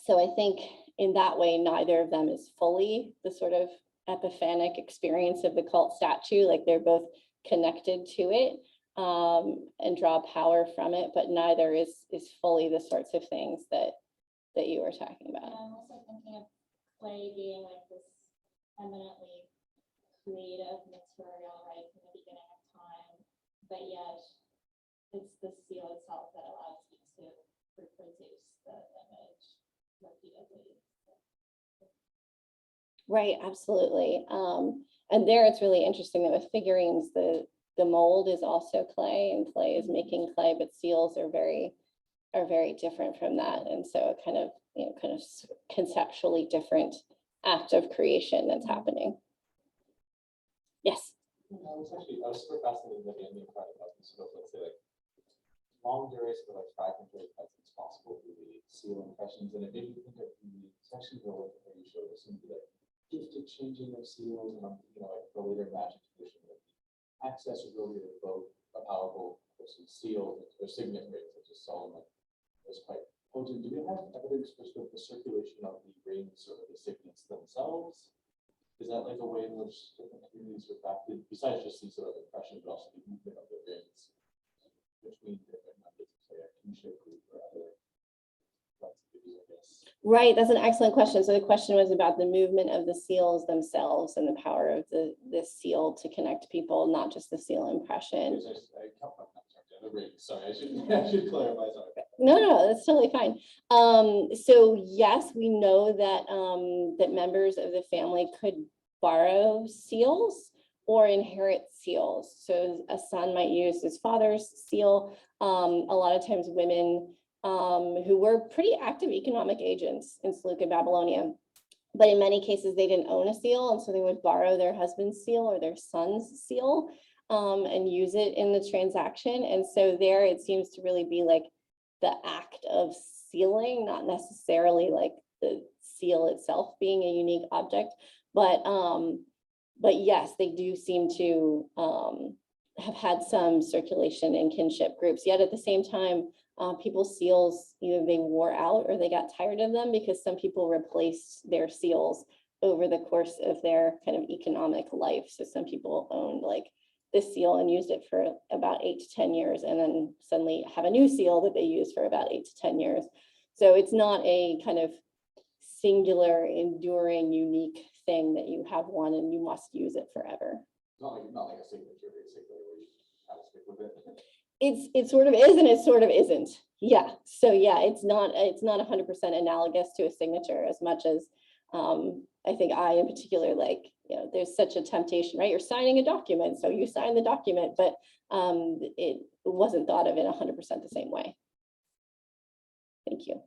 so I think in that way, neither of them is fully the sort of epiphanic experience of the cult statue. Like, they're both connected to it and draw power from it, but neither is fully the sorts of things that you were talking about. I'm also thinking of clay being like this eminently creative material, right, from the beginning of time, but yet it's the seal itself that allows you to reproduce the image repeatedly. Right, absolutely. And there it's really interesting that with figurines, the mold is also clay, and clay is making clay, but seals are very different from that. And so a kind of conceptually different act of creation that's happening. Yes. I was super fascinated with the ending part about the sort of, let's say, like long duration or like fragmentary presence possible through the seal impressions. And it made me think of the section where you showed us some of the shifted changing of seals and, like the later magic tradition, accessibility of both a powerful person's seal or signet ring, such as Solomon, was quite potent. Do we have evidence for sort of the circulation of the rings or the signets themselves? Is that like a way in which different communities reflected, besides just the sort of impression, but also the movement of the rings between different members of, say, a kinship group or other activities, I guess? Right, that's an excellent question. So the question was about the movement of the seals themselves and the power of the seal to connect people, not just the seal impression. Sorry, I should clarify. Sorry. No, that's totally fine. So yes, we know that that members of the family could borrow seals or inherit seals. So a son might use his father's seal. A lot of times women who were pretty active economic agents in Seleucid Babylonia, but in many cases they didn't own a seal, and so they would borrow their husband's seal or their son's seal and use it in the transaction. And so there it seems to really be like the act of sealing, not necessarily like the seal itself being a unique object, but yes, they do seem to have had some circulation in kinship groups. Yet at the same time, people's seals, either they wore out or they got tired of them, because some people replaced their seals over the course of their kind of economic life. So some people owned like this seal and used it for about 8 to 10 years, and then suddenly have a new seal that they use for about 8 to 10 years. So it's not a kind of singular, enduring, unique thing that you have one and you must use it forever. Not like a signature, basically, where you have to stick with it. It sort of is and it sort of isn't. Yeah. So yeah, it's not 100% analogous to a signature as much as I think I in particular, like, there's such a temptation, right? You're signing a document, so you sign the document, but it wasn't thought of in 100% the same way. Thank you.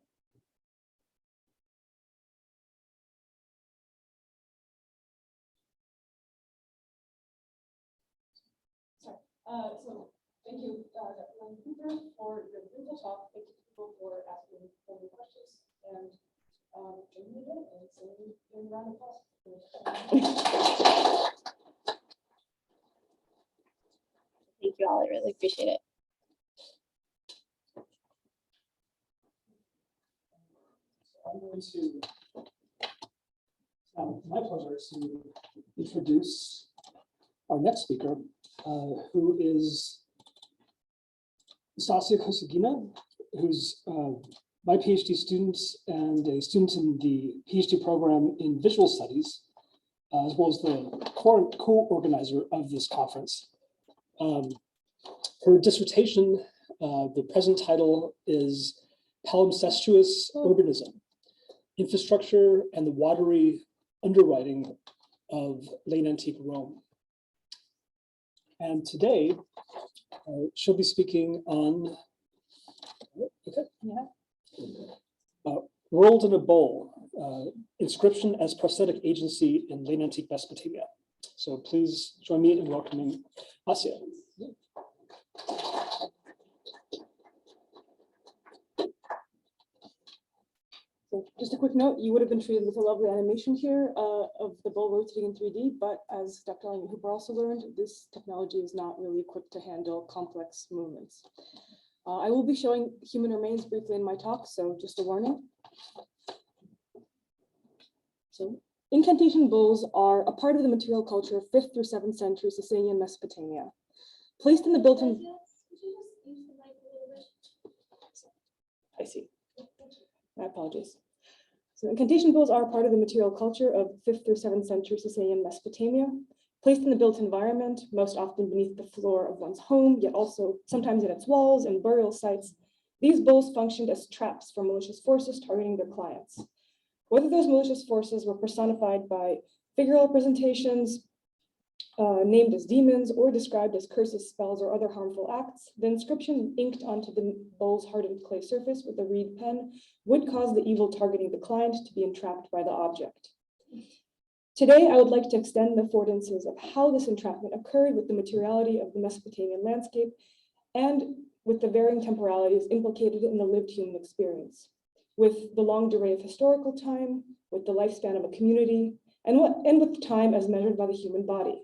So thank you, Dr. Cooper, for your beautiful talk. Thank you people for asking the questions, and join me again and send a round of applause. Thank you all. I really appreciate it. I'm going to, my pleasure to introduce our next speaker, who is Nastasia Kosygina, who's my PhD student and a student in the PhD program in visual studies, as well as the co-organizer of this conference. Her dissertation, the present title is Palimpsestuous Urbanism, Infrastructure and the Watery Underwriting of Late Antique Rome. And today, she'll be speaking on, World in a Bowl, Inscription as Prosthetic Agency in Late Antique Mesopotamia. So please join me in welcoming Asya. So just a quick note, you would have been treated with a lovely animation here of the bowl rotating in 3D, but as Dr. Hooper also learned, this technology is not really equipped to handle complex movements. I will be showing human remains briefly in my talk, so just a warning. So incantation bowls are a part of the material culture of 5th through 7th century Sasanian Mesopotamia. Placed in the built-in... I see. My apologies. So incantation bowls are a part of the material culture of 5th through 7th century Sasanian Mesopotamia. Placed in the built environment, most often beneath the floor of one's home, yet also sometimes in its walls and burial sites, these bowls functioned as traps for malicious forces targeting their clients. Whether those malicious forces were personified by figural representations, named as demons, or described as curses, spells, or other harmful acts, the inscription inked onto the bowl's hardened clay surface with a reed pen would cause the evil targeting the client to be entrapped by the object. Today, I would like to extend the affordances of how this entrapment occurred with the materiality of the Mesopotamian landscape and with the varying temporalities implicated in the lived human experience, with the long delay of historical time, with the lifespan of a community, and with time as measured by the human body.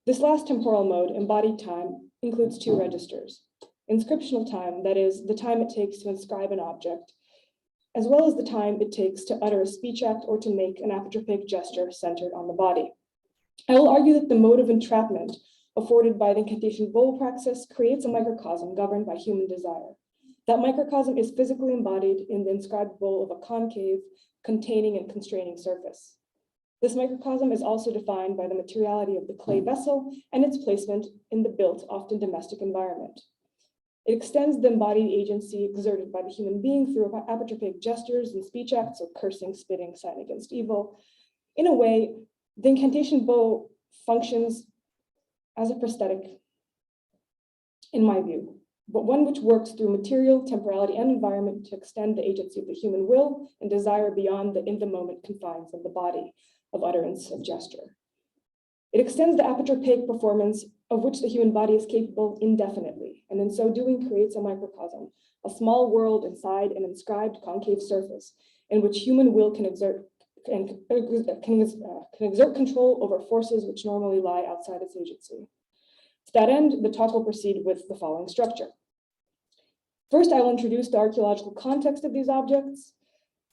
This last temporal mode, embodied time, includes two registers: inscriptional time, that is, the time it takes to inscribe an object, as well as the time it takes to utter a speech act or to make an apotropaic gesture centered on the body. I will argue that the mode of entrapment afforded by the incantation bowl praxis creates a microcosm governed by human desire. That microcosm is physically embodied in the inscribed bowl of a concave, containing and constraining surface. This microcosm is also defined by the materiality of the clay vessel and its placement in the built, often domestic environment. It extends the embodied agency exerted by the human being through apotropaic gestures and speech acts of cursing, spitting, sign against evil. In a way, the incantation bowl functions as a prosthetic, in my view, but one which works through material, temporality, and environment to extend the agency of the human will and desire beyond the in-the-moment confines of the body of utterance of gesture. It extends the apotropaic performance of which the human body is capable indefinitely, and in so doing creates a microcosm, a small world inside an inscribed concave surface in which human will can exert control over forces which normally lie outside its agency. To that end, the talk will proceed with the following structure. First, I will introduce the archaeological context of these objects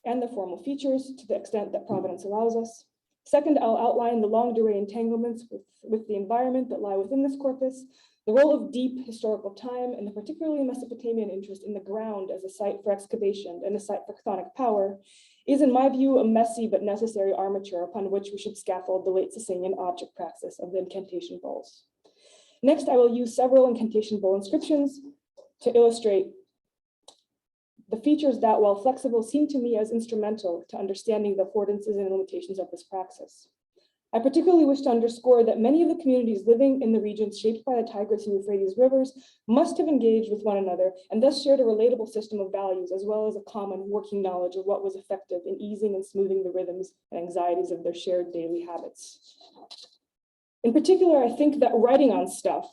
and their formal features to the extent that provenance allows us. Second, I'll outline the longue durée entanglements with the environment that lie within this corpus, the role of deep historical time, and the particularly Mesopotamian interest in the ground as a site for excavation and a site for chthonic power is, in my view, a messy but necessary armature upon which we should scaffold the late Sasanian object praxis of the incantation bowls. Next, I will use several incantation bowl inscriptions to illustrate the features that, while flexible, seem to me as instrumental to understanding the affordances and limitations of this praxis. I particularly wish to underscore that many of the communities living in the regions shaped by the Tigris and Euphrates rivers must have engaged with one another and thus shared a relatable system of values, as well as a common working knowledge of what was effective in easing and smoothing the rhythms and anxieties of their shared daily habits. In particular, I think that writing on stuff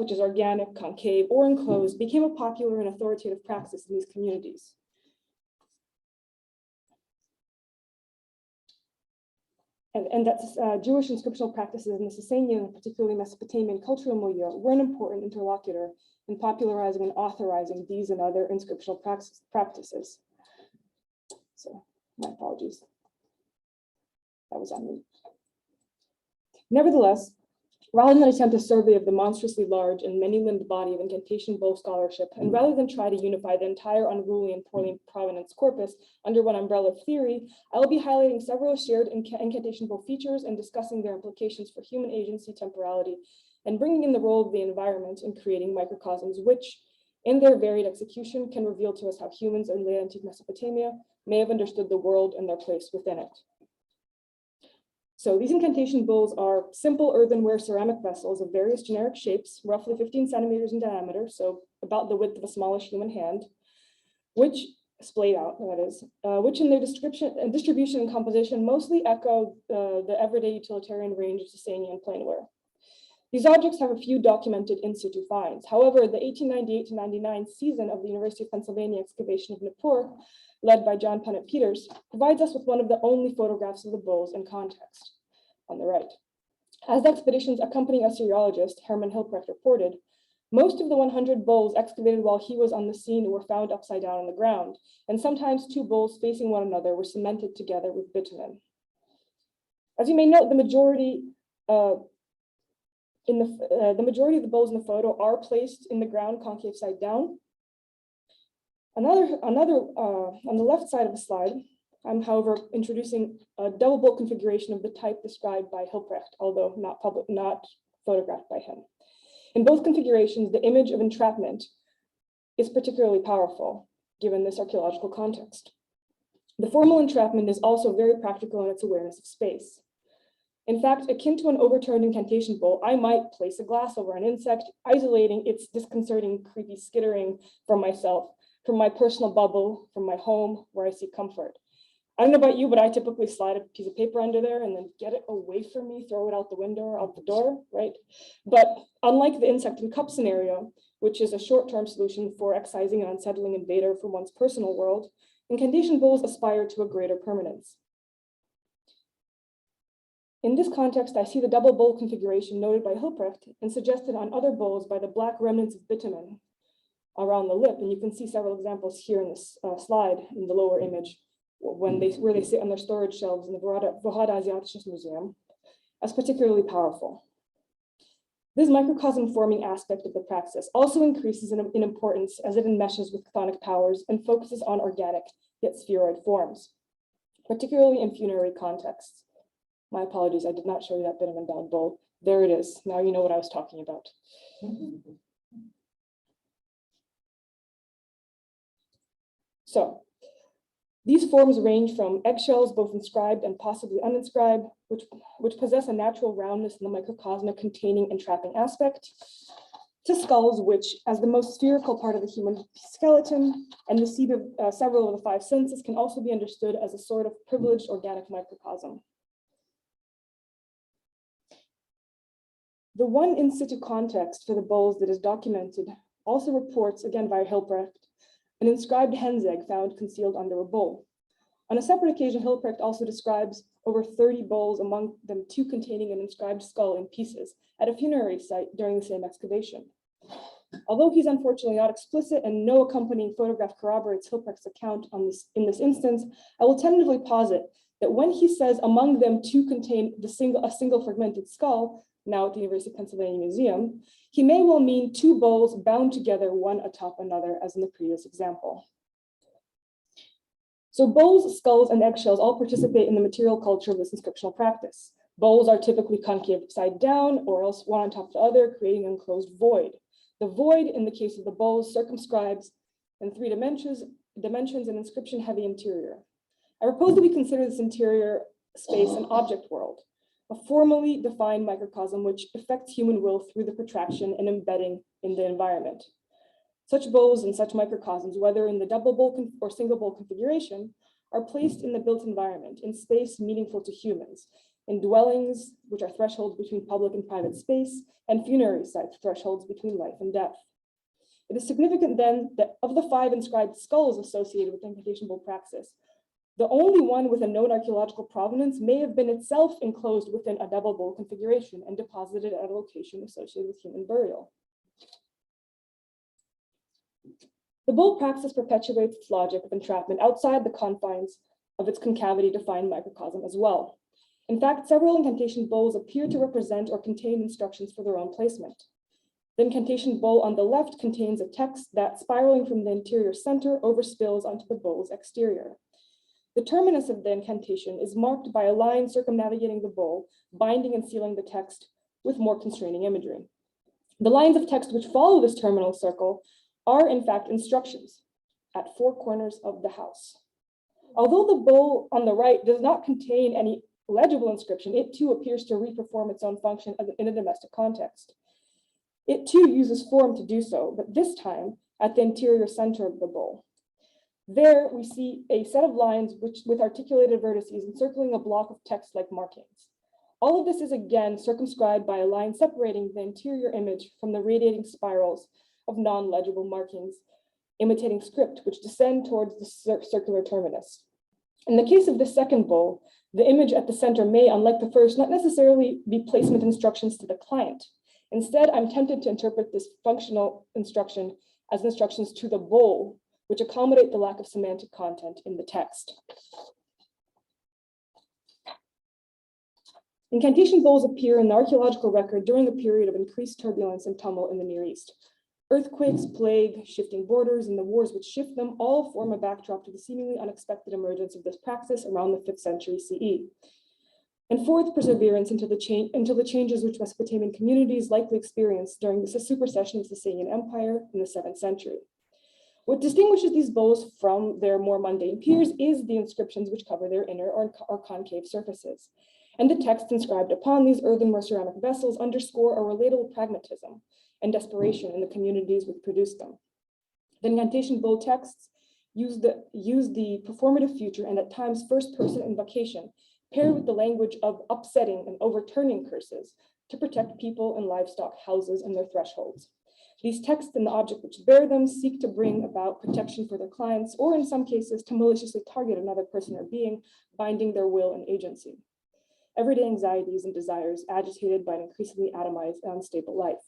which is organic, concave, or enclosed, became a popular and authoritative praxis in these communities. And that Jewish inscriptional practices in the Sasanian, particularly Mesopotamian cultural milieu, were an important interlocutor in popularizing and authorizing these and other inscriptional practices. So, my apologies. That was on me. Nevertheless, rather than attempt a survey of the monstrously large and many-limbed body of incantation bowl scholarship, and rather than try to unify the entire unruly and poorly provenance corpus under one umbrella of theory, I will be highlighting several shared incantation bowl features and discussing their implications for human agency, temporality, and bringing in the role of the environment in creating microcosms which, in their varied execution, can reveal to us how humans in late antique Mesopotamia may have understood the world and their place within it. So these incantation bowls are simple earthenware ceramic vessels of various generic shapes, roughly 15 centimeters in diameter, so about the width of a smallish human hand, which, splayed out, that is, which in their distribution and composition mostly echo the everyday utilitarian range of Sasanian plainware. These objects have a few documented in situ finds. However, the 1898 to 99 season of the University of Pennsylvania excavation of Nippur, led by John Punnett Peters, provides us with one of the only photographs of the bowls in context, on the right. As the expedition's accompanying Assyriologist, Hermann Hilprecht, reported, most of the 100 bowls excavated while he was on the scene were found upside down on the ground, and sometimes two bowls facing one another were cemented together with bitumen. As you may note, the majority of the bowls in the photo are placed in the ground concave side down. On the left side of the slide, I'm, however, introducing a double bowl configuration of the type described by Hilprecht, although not photographed by him. In both configurations, the image of entrapment is particularly powerful, given this archaeological context. The formal entrapment is also very practical in its awareness of space. In fact, akin to an overturned incantation bowl, I might place a glass over an insect, isolating its disconcerting, creepy skittering from myself, from my personal bubble, from my home, where I seek comfort. I don't know about you, but I typically slide a piece of paper under there and then get it away from me, throw it out the window or out the door, right? But unlike the insect and cup scenario, which is a short-term solution for excising an unsettling invader from one's personal world, incantation bowls aspire to a greater permanence. In this context, I see the double bowl configuration noted by Hilprecht and suggested on other bowls by the black remnants of bitumen around the lip. And you can see several examples here in this slide in the lower image where they sit on their storage shelves in the Vorrada Asiatisches Museum as particularly powerful. This microcosm forming aspect of the praxis also increases in importance as it enmeshes with chthonic powers and focuses on organic yet spheroid forms, particularly in funerary contexts. My apologies, I did not show you that bit of endowed bowl. There it is. Now you know what I was talking about. So these forms range from eggshells, both inscribed and possibly uninscribed, which possess a natural roundness in the microcosmic containing and trapping aspect, to skulls, which, as the most spherical part of the human skeleton and the seat of several of the five senses, can also be understood as a sort of privileged organic microcosm. The one in situ context for the bowls that is documented also reports, again by Hilprecht, an inscribed hen's egg found concealed under a bowl. On a separate occasion, Hilprecht also describes over 30 bowls, among them 2 containing an inscribed skull in pieces, at a funerary site during the same excavation. Although he's unfortunately not explicit and no accompanying photograph corroborates Hilprecht's account in this instance, I will tentatively posit that when he says among them 2 contain a single fragmented skull, now at the University of Pennsylvania Museum, he may well mean 2 bowls bound together one atop another, as in the previous example. So bowls, skulls, and eggshells all participate in the material culture of this inscriptional practice. Bowls are typically concave upside down or else one on top of the other, creating an enclosed void. The void, in the case of the bowls, circumscribes in 3 dimensions an inscription-heavy interior. I propose that we consider this interior space an object world, a formally defined microcosm which affects human will through the protraction and embedding in the environment. Such bowls and such microcosms, whether in the double bowl or single bowl configuration, are placed in the built environment, in space meaningful to humans, in dwellings, which are thresholds between public and private space, and funerary sites, thresholds between life and death. It is significant then that of the 5 inscribed skulls associated with the incantation bowl praxis, the only one with a known archaeological provenance may have been itself enclosed within a double bowl configuration and deposited at a location associated with human burial. The bowl praxis perpetuates its logic of entrapment outside the confines of its concavity-defined microcosm as well. In fact, several incantation bowls appear to represent or contain instructions for their own placement. The incantation bowl on the left contains a text that, spiraling from the interior center, overspills onto the bowl's exterior. The terminus of the incantation is marked by a line circumnavigating the bowl, binding and sealing the text with more constraining imagery. The lines of text which follow this terminal circle are in fact instructions at 4 corners of the house. Although the bowl on the right does not contain any legible inscription, it too appears to reperform its own function in a domestic context. It too uses form to do so, but this time at the interior center of the bowl. There we see a set of lines with articulated vertices encircling a block of text-like markings. All of this is again circumscribed by a line separating the interior image from the radiating spirals of non-legible markings, imitating script, which descend towards the circular terminus. In the case of the second bowl, the image at the center may, unlike the first, not necessarily be placement instructions to the client. Instead, I'm tempted to interpret this functional instruction as instructions to the bowl, which accommodate the lack of semantic content in the text. Incantation bowls appear in the archaeological record during a period of increased turbulence and tumult in the Near East. Earthquakes, plague, shifting borders, and the wars which shift them all form a backdrop to the seemingly unexpected emergence of this praxis around the 5th century CE. And fourth, perseverance until the changes which Mesopotamian communities likely experienced during the supersession of the Sasanian Empire in the 7th century. What distinguishes these bowls from their more mundane peers is the inscriptions which cover their inner or concave surfaces. And the texts inscribed upon these earthenware ceramic vessels underscore a relatable pragmatism and desperation in the communities which produced them. The incantation bowl texts use the performative future and at times first-person invocation, paired with the language of upsetting and overturning curses to protect people and livestock, houses, and their thresholds. These texts and the object which bear them seek to bring about protection for their clients, or in some cases to maliciously target another person or being, binding their will and agency. everyday anxieties and desires agitated by an increasingly atomized and unstable life.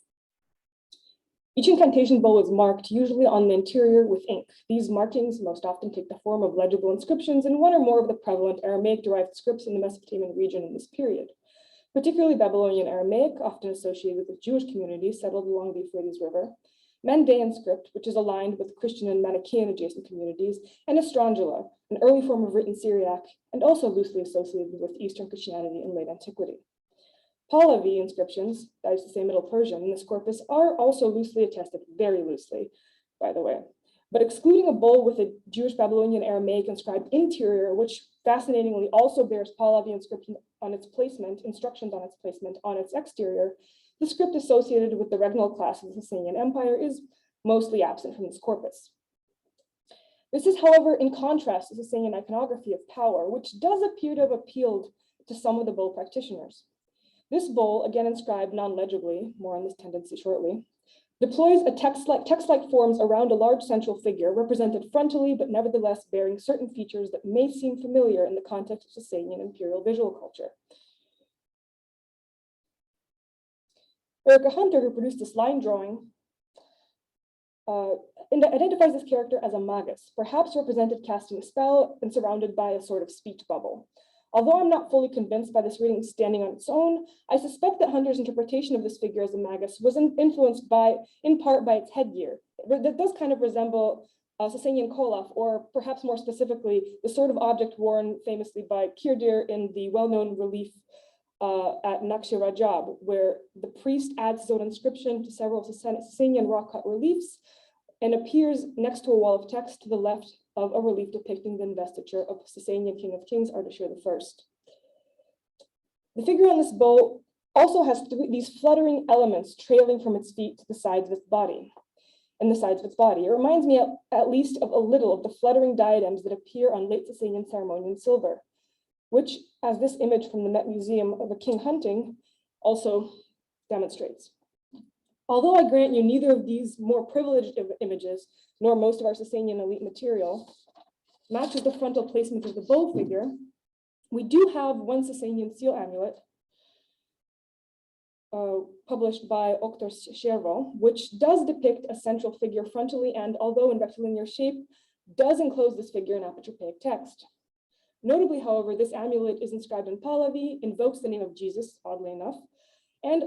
Each incantation bowl is marked, usually on the interior, with ink. These markings most often take the form of legible inscriptions in one or more of the prevalent Aramaic-derived scripts in the Mesopotamian region in this period, particularly Babylonian Aramaic, often associated with Jewish communities settled along the Euphrates River, Mandaean script, which is aligned with Christian and Manichaean adjacent communities, and Estrangela, an early form of written Syriac, and also loosely associated with Eastern Christianity in late antiquity. Pahlavi inscriptions, that is to say Middle Persian, in this corpus are also loosely attested, very loosely, by the way. But excluding a bowl with a Jewish Babylonian Aramaic inscribed interior, which fascinatingly also bears Pahlavi inscription on its placement, instructions on its placement on its exterior, the script associated with the regnal class of the Sasanian Empire is mostly absent from this corpus. This is, however, in contrast to the Sasanian iconography of power, which does appear to have appealed to some of the bowl practitioners. This bowl, again inscribed non-legibly, more on this tendency shortly, deploys a text-like forms around a large central figure, represented frontally, but nevertheless bearing certain features that may seem familiar in the context of Sasanian imperial visual culture. Erica Hunter, who produced this line drawing, identifies this character as a magus, perhaps represented casting a spell and surrounded by a sort of speech bubble. Although I'm not fully convinced by this reading standing on its own, I suspect that Hunter's interpretation of this figure as a magus was influenced in part by its headgear. That does kind of resemble Sasanian kolaf, or perhaps more specifically, the sort of object worn famously by Kirdir in the well-known relief at Naqsh Rajab, where the priest adds his own inscription to several Sasanian rock-cut reliefs and appears next to a wall of text to the left of a relief depicting the investiture of Sasanian King of Kings, Ardashir I. The figure on this bowl also has these fluttering elements trailing from its feet to the sides of its body. It reminds me at least of a little of the fluttering diadems that appear on late Sasanian ceremonial silver, which, as this image from the Met Museum of a king hunting also demonstrates. Although I grant you neither of these more privileged images, nor most of our Sasanian elite material, matches the frontal placement of the bowl figure, we do have one Sasanian seal amulet published by Oktar Shervo, which does depict a central figure frontally and, although in rectilinear shape, does enclose this figure in apotropaic text. Notably, however, this amulet is inscribed in Pahlavi, invokes the name of Jesus, oddly enough, and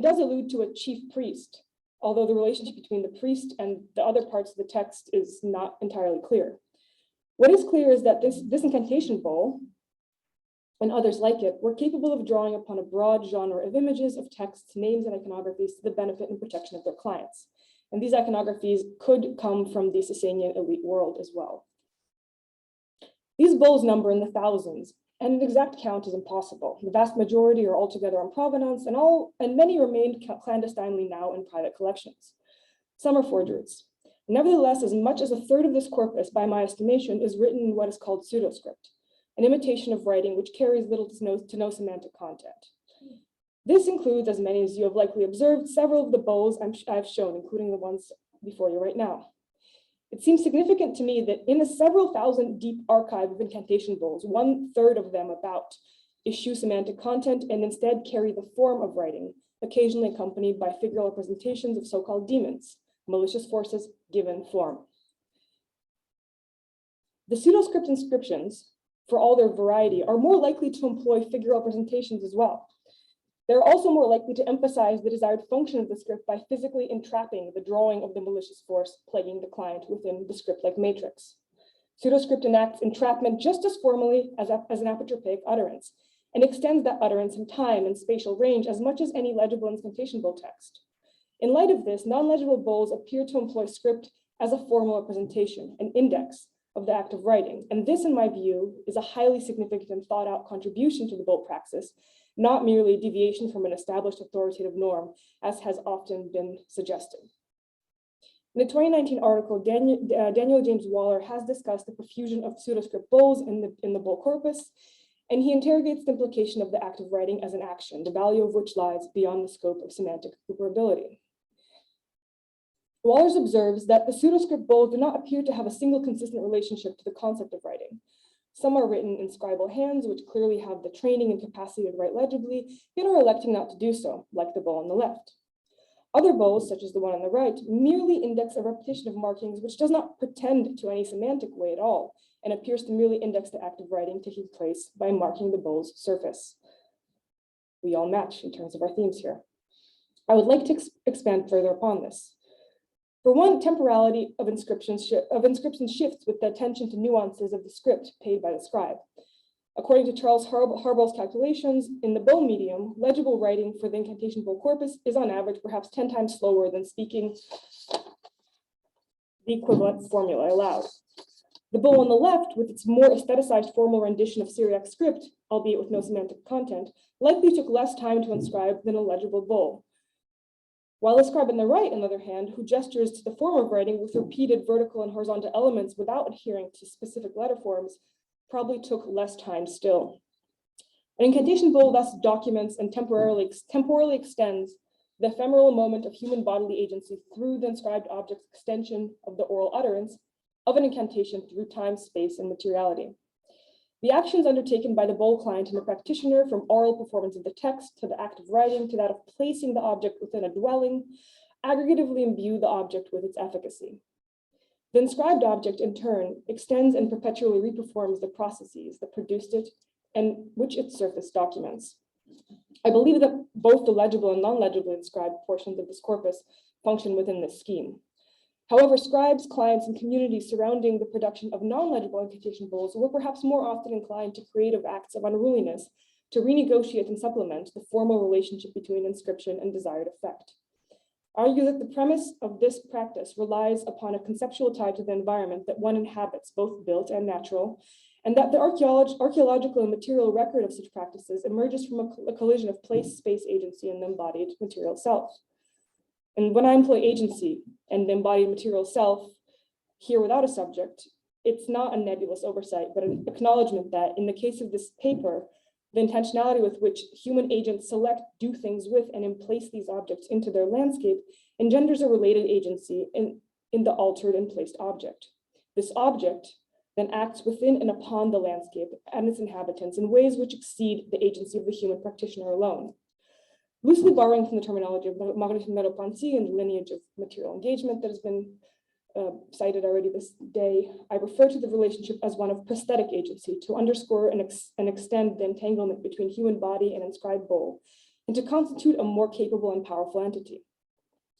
does allude to a chief priest, although the relationship between the priest and the other parts of the text is not entirely clear. What is clear is that this incantation bowl and others like it were capable of drawing upon a broad genre of images, of texts, names, and iconographies to the benefit and protection of their clients. And these iconographies could come from the Sasanian elite world as well. These bowls number in the thousands, and an exact count is impossible. The vast majority are altogether in provenance, and many remain clandestinely now in private collections. Some are forgeries. Nevertheless, as much as a third of this corpus, by my estimation, is written in what is called pseudoscript, an imitation of writing which carries little to no semantic content. This includes, as many as you have likely observed, several of the bowls I've shown, including the ones before you right now. It seems significant to me that in a several thousand deep archive of incantation bowls, 1/3 of them about eschew semantic content and instead carry the form of writing, occasionally accompanied by figural representations of so-called demons, malicious forces given form. The pseudoscript inscriptions, for all their variety, are more likely to employ figural representations as well. They're also more likely to emphasize the desired function of the script by physically entrapping the drawing of the malicious force plaguing the client within the script-like matrix. Pseudoscript enacts entrapment just as formally as an apotropaic utterance, and extends that utterance in time and spatial range as much as any legible incantation bowl text. In light of this, non-legible bowls appear to employ script as a formal representation, an index of the act of writing. And this, in my view, is a highly significant and thought-out contribution to the bowl praxis, not merely a deviation from an established authoritative norm, as has often been suggested. In a 2019 article, Daniel James Waller has discussed the profusion of pseudoscript bowls in the bowl corpus, and he interrogates the implication of the act of writing as an action, the value of which lies beyond the scope of semantic recuperability. Waller observes that the pseudoscript bowls do not appear to have a single consistent relationship to the concept of writing. Some are written in scribal hands, which clearly have the training and capacity to write legibly, yet are electing not to do so, like the bowl on the left. Other bowls, such as the one on the right, merely index a repetition of markings which does not pretend to any semantic way at all, and appears to merely index the act of writing taking place by marking the bowl's surface. We all match in terms of our themes here. I would like to expand further upon this. For one, temporality of inscription shifts with the attention to nuances of the script paid by the scribe. According to Charles Harbaugh's calculations, in the bowl medium, legible writing for the incantation bowl corpus is on average perhaps 10 times slower than speaking the equivalent formula aloud. The bowl on the left, with its more aestheticized formal rendition of Syriac script, albeit with no semantic content, likely took less time to inscribe than a legible bowl. While the scribe on the right, on the other hand, who gestures to the form of writing with repeated vertical and horizontal elements without adhering to specific letter forms, probably took less time still. An incantation bowl thus documents and temporarily extends the ephemeral moment of human bodily agency through the inscribed object's extension of the oral utterance of an incantation through time, space, and materiality. The actions undertaken by the bowl client and the practitioner, from oral performance of the text to the act of writing to that of placing the object within a dwelling, aggregatively imbue the object with its efficacy. The inscribed object, in turn, extends and perpetually reperforms the processes that produced it and which its surface documents. I believe that both the legible and non-legibly inscribed portions of this corpus function within this scheme. However, scribes, clients, and communities surrounding the production of non-legible incantation bowls were perhaps more often inclined to creative acts of unruliness to renegotiate and supplement the formal relationship between inscription and desired effect. Argue that the premise of this practice relies upon a conceptual tie to the environment that one inhabits, both built and natural, and that the archaeological and material record of such practices emerges from a collision of place, space, agency, and the embodied material self. And when I employ agency and the embodied material self here without a subject, it's not a nebulous oversight, but an acknowledgement that in the case of this paper, the intentionality with which human agents select, do things with, and place these objects into their landscape engenders a related agency in the altered and placed object. This object then acts within and upon the landscape and its inhabitants in ways which exceed the agency of the human practitioner alone. Loosely borrowing from the terminology of Marguerite Merleau-Ponty and the lineage of material engagement that has been cited already this day, I refer to the relationship as one of prosthetic agency to underscore and extend the entanglement between human body and inscribed bowl, and to constitute a more capable and powerful entity.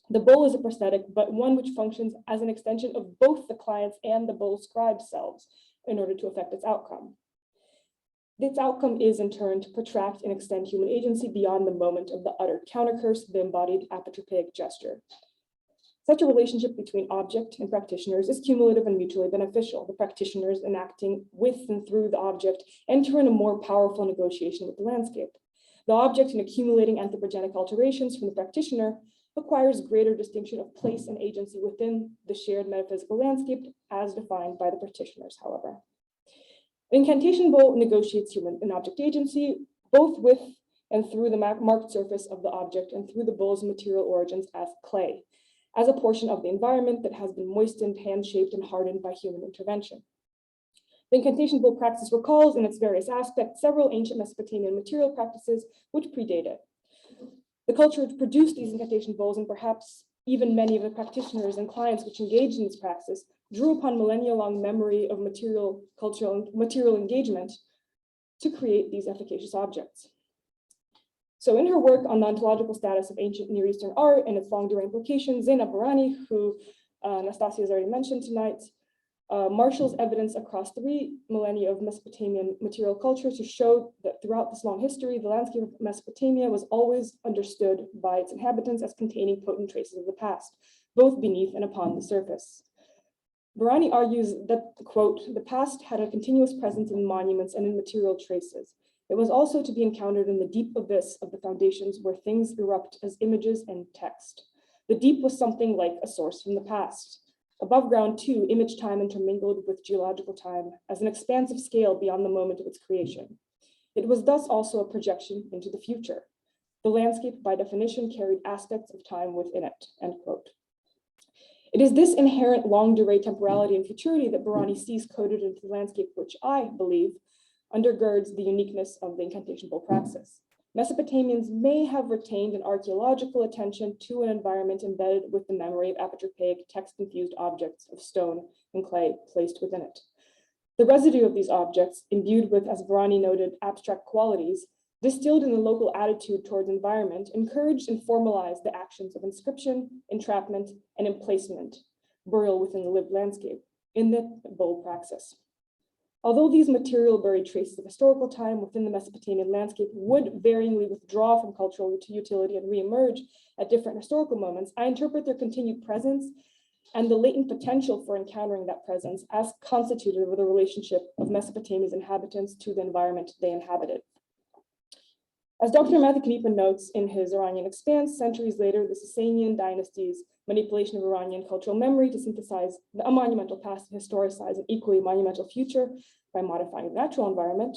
The bowl is a prosthetic, but one which functions as an extension of both the client's and the bowl scribe's selves in order to affect its outcome. Its outcome is, in turn, to protract and extend human agency beyond the moment of the uttered countercurse, the embodied apotropaic gesture. Such a relationship between object and practitioners is cumulative and mutually beneficial, the practitioners enacting with and through the object enter in a more powerful negotiation with the landscape. The object, in accumulating anthropogenic alterations from the practitioner, acquires greater distinction of place and agency within the shared metaphysical landscape as defined by the practitioners, however. An incantation bowl negotiates human and object agency, both with and through the marked surface of the object and through the bowl's material origins as clay, as a portion of the environment that has been moistened, hand-shaped, and hardened by human intervention. The incantation bowl practice recalls in its various aspects several ancient Mesopotamian material practices which predate it. The culture which produced these incantation bowls, and perhaps even many of the practitioners and clients which engaged in this practice, drew upon millennia-long memory of material engagement to create these efficacious objects. So in her work on the ontological status of ancient Near Eastern art and its long-during implications, Zeynep Bahrani, who Anastasia has already mentioned tonight, marshals evidence across 3 millennia of Mesopotamian material culture to show that throughout this long history, the landscape of Mesopotamia was always understood by its inhabitants as containing potent traces of the past, both beneath and upon the surface. Bahrani argues that, quote, the past had a continuous presence in monuments and in material traces. It was also to be encountered in the deep abyss of the foundations where things erupt as images and text. The deep was something like a source from the past. Above ground, too, image time intermingled with geological time as an expansive scale beyond the moment of its creation. It was thus also a projection into the future. The landscape, by definition, carried aspects of time within it, end quote. It is this inherent longue durée temporality and futurity that Bharani sees coded into the landscape, which I believe undergirds the uniqueness of the incantation bowl praxis. Mesopotamians may have retained an archaeological attention to an environment embedded with the memory of apotropaic text-infused objects of stone and clay placed within it. The residue of these objects, imbued with, as Bharani noted, abstract qualities, distilled in the local attitude towards environment, encouraged and formalized the actions of inscription, entrapment, and emplacement, burial within the lived landscape, in the bowl praxis. Although these material buried traces of historical time within the Mesopotamian landscape would varyingly withdraw from cultural utility and reemerge at different historical moments, I interpret their continued presence and the latent potential for encountering that presence as constitutive of the relationship of Mesopotamia's inhabitants to the environment they inhabited. As Dr. Matthew Canepa notes in his Iranian Expanse, centuries later, the Sasanian dynasty's manipulation of Iranian cultural memory to synthesize a monumental past and historicize an equally monumental future by modifying the natural environment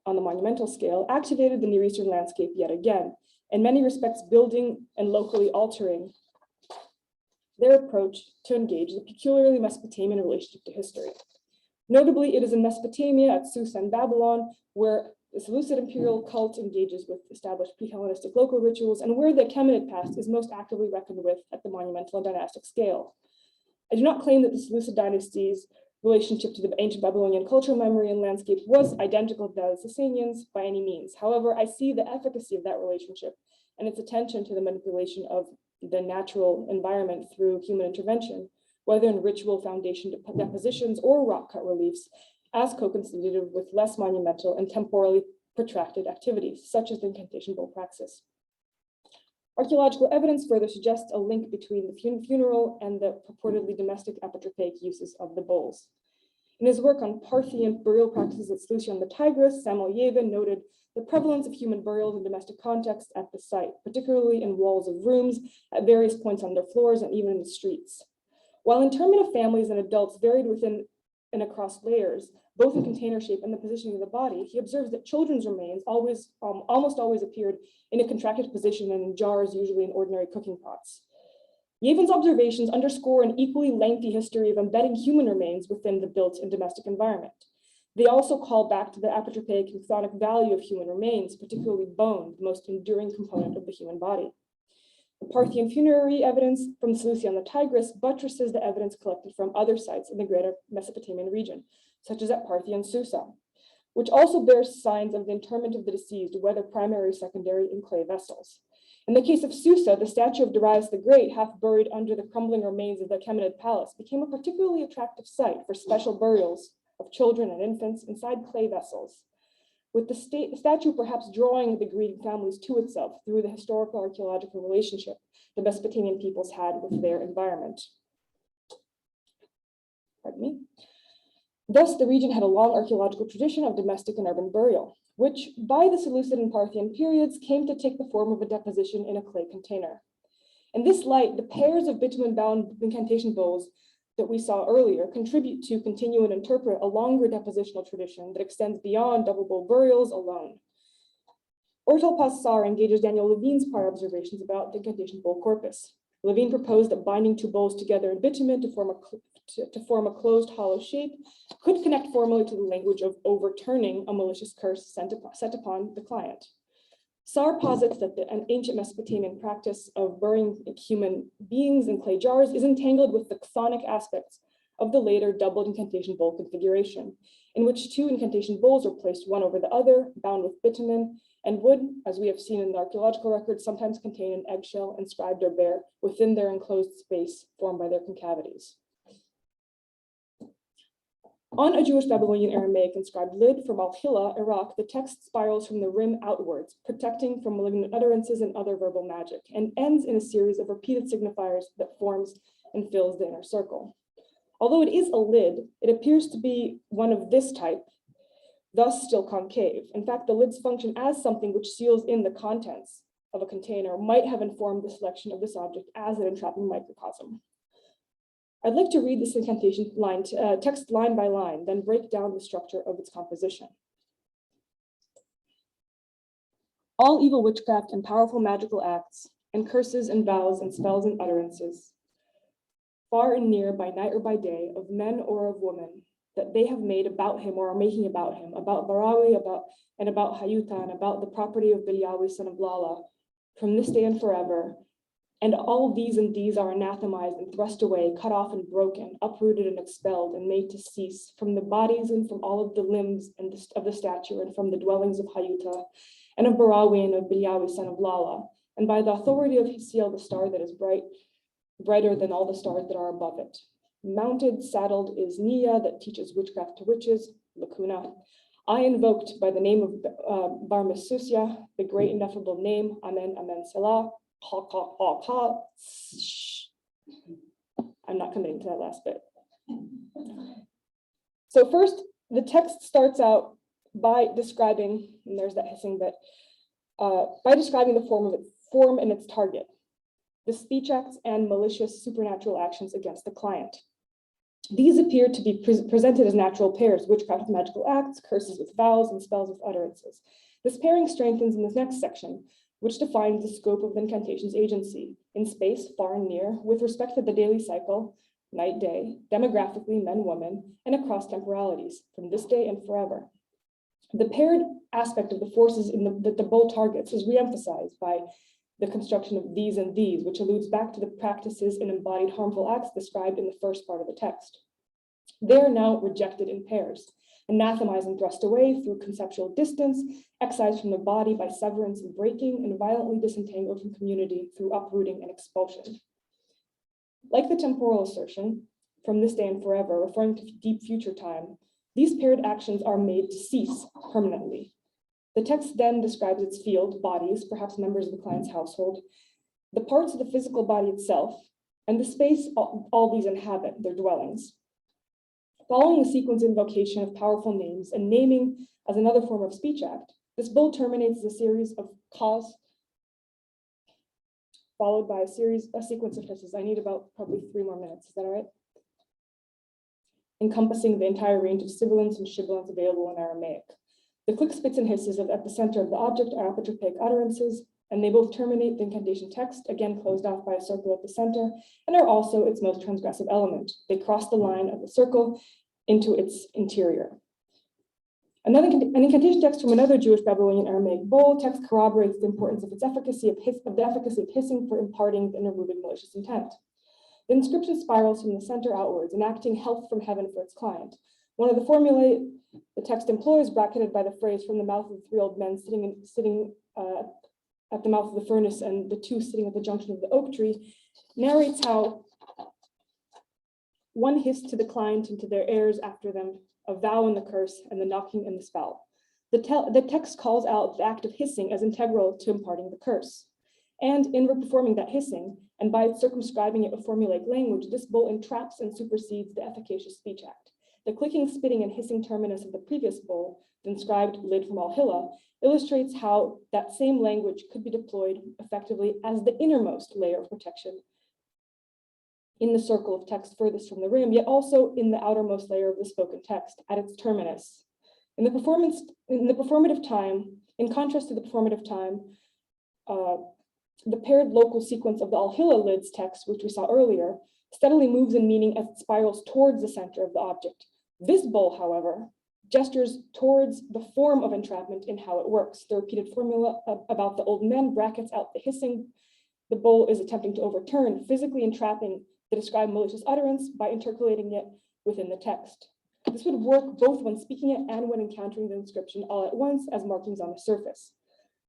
on the monumental scale activated the Near Eastern landscape yet again, in many respects building and locally altering their approach to engage the peculiarly Mesopotamian relationship to history. Notably, it is in Mesopotamia, at Susa and Babylon, where the Seleucid imperial cult engages with established pre-Hellenistic local rituals and where the Achaemenid past is most actively reckoned with at the monumental and dynastic scale. I do not claim that the Seleucid dynasty's relationship to the ancient Babylonian cultural memory and landscape was identical to that of the Sasanians by any means. However, I see the efficacy of that relationship and its attention to the manipulation of the natural environment through human intervention, whether in ritual foundation depositions or rock cut reliefs, as co-constitutive with less monumental and temporally protracted activities, such as the incantation bowl praxis. Archaeological evidence further suggests a link between the funeral and the purportedly domestic apotropaic uses of the bowls. In his work on Parthian burial practices at Seleucia on the Tigris, Samuel Yevin noted the prevalence of human burials in domestic contexts at the site, particularly in walls of rooms, at various points on their floors, and even in the streets. While interment of families and adults varied within and across layers, both in container shape and the positioning of the body, he observes that children's remains almost always appeared in a contracted position and in jars, usually in ordinary cooking pots. Yevin's observations underscore an equally lengthy history of embedding human remains within the built and domestic environment. They also call back to the apotropaic and chthonic value of human remains, particularly bone, the most enduring component of the human body. The Parthian funerary evidence from Seleucia on the Tigris buttresses the evidence collected from other sites in the greater Mesopotamian region, such as at Parthian Susa, which also bears signs of the interment of the deceased, whether primary or secondary, in clay vessels. In the case of Susa, the statue of Darius the Great, half buried under the crumbling remains of the Achaemenid palace, became a particularly attractive site for special burials of children and infants inside clay vessels, with the statue perhaps drawing the grieving families to itself through the historical archaeological relationship the Mesopotamian peoples had with their environment. Pardon me. Thus, the region had a long archaeological tradition of domestic and urban burial, which by the Seleucid and Parthian periods came to take the form of a deposition in a clay container. In this light, the pairs of bitumen-bound incantation bowls that we saw earlier contribute to continue and interpret a longer depositional tradition that extends beyond double bowl burials alone. Ortal Passar engages Daniel Levine's prior observations about the incantation bowl corpus. Levine proposed that binding two bowls together in bitumen to form a closed hollow shape could connect formally to the language of overturning a malicious curse set upon the client. Sar posits that an ancient Mesopotamian practice of burying human beings in clay jars is entangled with the chthonic aspects of the later doubled incantation bowl configuration, in which two incantation bowls are placed one over the other, bound with bitumen, and would, as we have seen in the archaeological records, sometimes contain an eggshell inscribed or bare within their enclosed space formed by their concavities. On a Jewish Babylonian Aramaic inscribed lid from Al-Hilla, Iraq, the text spirals from the rim outwards, protecting from malignant utterances and other verbal magic, and ends in a series of repeated signifiers that forms and fills the inner circle. Although it is a lid, it appears to be one of this type, thus still concave. In fact, the lid's function as something which seals in the contents of a container might have informed the selection of this object as an entrapping microcosm. I'd like to read this incantation text line by line, then break down the structure of its composition. All evil witchcraft and powerful magical acts, and curses and vows and spells and utterances, far and near, by night or by day, of men or of women, that they have made about him or are making about him, about Barawi, about Hayuta, and about the property of Bilyawi, son of Lala, from this day and forever. And all these and these are anathemized and thrust away, cut off and broken, uprooted and expelled, and made to cease from the bodies and from all of the limbs and of the statue, and from the dwellings of Hayuta, and of Barawi, and of Bilyawi, son of Lala. And by the authority of Hisiel, the star that is brighter than all the stars that are above it. Mounted, saddled is Nia, that teaches witchcraft to witches, Lacuna. I invoked by the name of Bar Mesusia, the great ineffable name, Amen, Amen, Selah. I'm not committing to that last bit. So first, the text starts out by describing, and there's that hissing bit, by describing the form and its target, the speech acts and malicious supernatural actions against the client. These appear to be presented as natural pairs, witchcraft with magical acts, curses with vows, and spells with utterances. This pairing strengthens in this next section, which defines the scope of the incantation's agency in space, far and near, with respect to the daily cycle, night, day, demographically, men, woman, and across temporalities, from this day and forever. The paired aspect of the forces that the bull targets is reemphasized by the construction of these and these, which alludes back to the practices and embodied harmful acts described in the first part of the text. They are now rejected in pairs, anathemized and thrust away through conceptual distance, excised from the body by severance and breaking, and violently disentangled from community through uprooting and expulsion. Like the temporal assertion, from this day and forever, referring to deep future time, these paired actions are made to cease permanently. The text then describes its field, bodies, perhaps members of the client's household, the parts of the physical body itself, and the space all these inhabit, their dwellings. Following the sequence invocation of powerful names and naming as another form of speech act, this bull terminates a series of cause, followed by a sequence of hisses. I need about probably 3 more minutes, is that all right? Encompassing the entire range of sibilants and shibilants available in Aramaic. The click, spits, and hisses at the center of the object are apotropaic utterances, and they both terminate the incantation text, again closed off by a circle at the center, and are also its most transgressive element. They cross the line of the circle into its interior. An incantation text from another Jewish Babylonian Aramaic bull text corroborates the importance of the efficacy of hissing for imparting the inner-rooted malicious intent. The inscription spirals from the center outwards, enacting help from heaven for its client. One of the formulae the text employs, bracketed by the phrase "from the mouth of the 3 old men sitting at the mouth of the furnace and the 2 sitting at the junction of the oak tree," narrates how one hissed to the client and to their heirs after them, a vow and the curse, and the knocking and the spell. The text calls out the act of hissing as integral to imparting the curse. And in performing that hissing, and by circumscribing it with formulaic language, this bull entraps and supersedes the efficacious speech act. The clicking, spitting, and hissing terminus of the previous bull, the inscribed lid from Al-Hilla, illustrates how that same language could be deployed effectively as the innermost layer of protection in the circle of text furthest from the rim, yet also in the outermost layer of the spoken text at its terminus. In the performative time, in contrast to the performative time, the paired local sequence of the Al-Hilla lids text, which we saw earlier, steadily moves in meaning as it spirals towards the center of the object. This bull, however, gestures towards the form of entrapment in how it works. The repeated formula about the old men brackets out the hissing the bull is attempting to overturn, physically entrapping the described malicious utterance by intercalating it within the text. This would work both when speaking it and when encountering the inscription all at once as markings on the surface.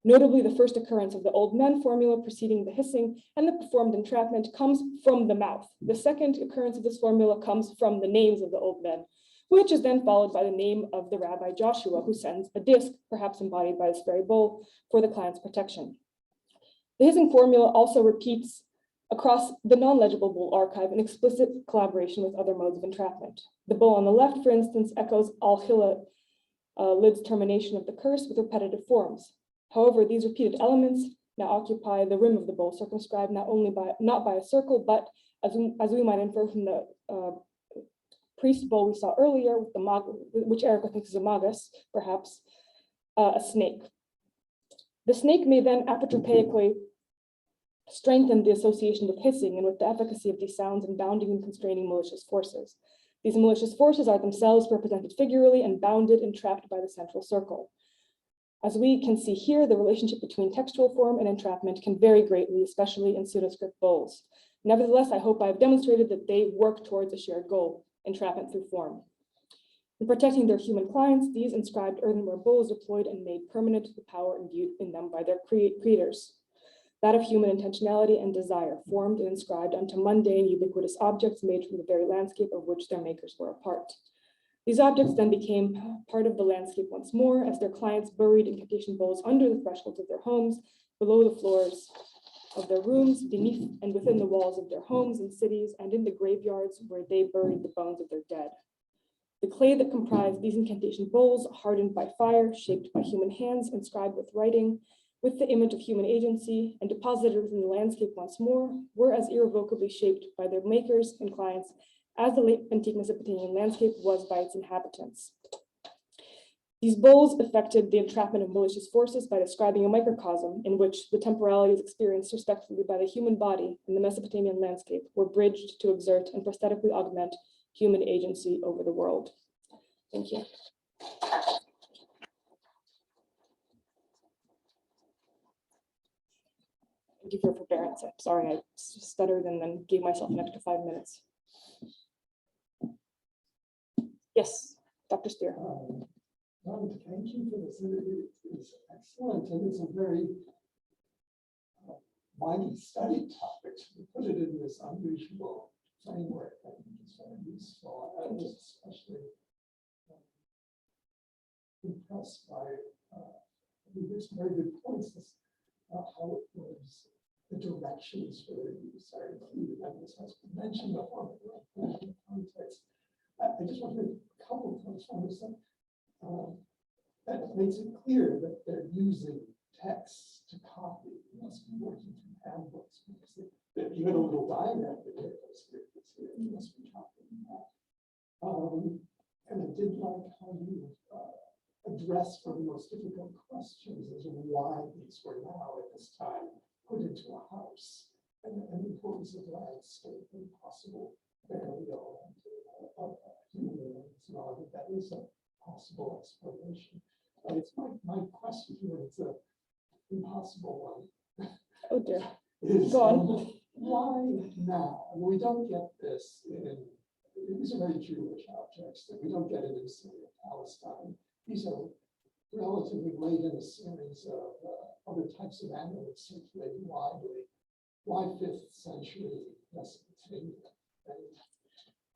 Notably, the first occurrence of the old men formula preceding the hissing and the performed entrapment comes from the mouth. The second occurrence of this formula comes from the names of the old men, which is then followed by the name of the Rabbi Joshua, who sends a disc, perhaps embodied by this very bull, for the client's protection. The hissing formula also repeats across the non-legible bull archive in explicit collaboration with other modes of entrapment. The bull on the left, for instance, echoes Al-Hilla lid's termination of the curse with repetitive forms. However, these repeated elements now occupy the rim of the bowl, circumscribed not by a circle, but as we might infer from the priest bowl we saw earlier, with which Erica thinks is a magus, perhaps a snake. The snake may then apotropaically strengthened the association with hissing and with the efficacy of these sounds in bounding and constraining malicious forces. These malicious forces are themselves represented figurally and bounded and trapped by the central circle. As we can see here, the relationship between textual form and entrapment can vary greatly, especially in pseudoscript bowls. Nevertheless, I hope I have demonstrated that they work towards a shared goal, entrapment through form. In protecting their human clients, these inscribed earthenware bowls deployed and made permanent the power imbued in them by their creators, that of human intentionality and desire, formed and inscribed onto mundane, ubiquitous objects made from the very landscape of which their makers were a part. These objects then became part of the landscape once more, as their clients buried incantation bowls under the thresholds of their homes, below the floors of their rooms, beneath and within the walls of their homes and cities, and in the graveyards where they buried the bones of their dead. The clay that comprised these incantation bowls, hardened by fire, shaped by human hands, inscribed with writing, with the image of human agency, and deposited within the landscape once more, were as irrevocably shaped by their makers and clients as the late antique Mesopotamian landscape was by its inhabitants. These bowls affected the entrapment of malicious forces by describing a microcosm in which the temporalities experienced respectively by the human body and the Mesopotamian landscape were bridged to exert and prosthetically augment human agency over the world. Thank you. Thank you for your forbearance. I'm sorry I stuttered and then gave myself an extra 5 minutes. Yes, Dr. Spear. Thank you for this. It's excellent, and it's a very widely studied topic. To put it in this unusual framework, I think is very useful. I was especially impressed by there's very good points how it was the directions for the use are included, and this has been mentioned before in context. I just want to make a couple of points on this. That makes it clear that they're using texts to copy. They must be working from handbooks, because even a little diagram that you must be copying that. And I did like how you addressed one of the most difficult questions as to why these were now at this time put into a house, and the importance of landscape and possible burial of human remains and all that. That is a possible explanation. But it's my question here, it's an impossible one. Oh dear. Is, Go on. Why now? I mean, we don't get this these are very Jewish objects that we don't get it in Syria, Palestine. These are relatively late in a series of other types of amulets circulating widely. Why 5th century Mesopotamia?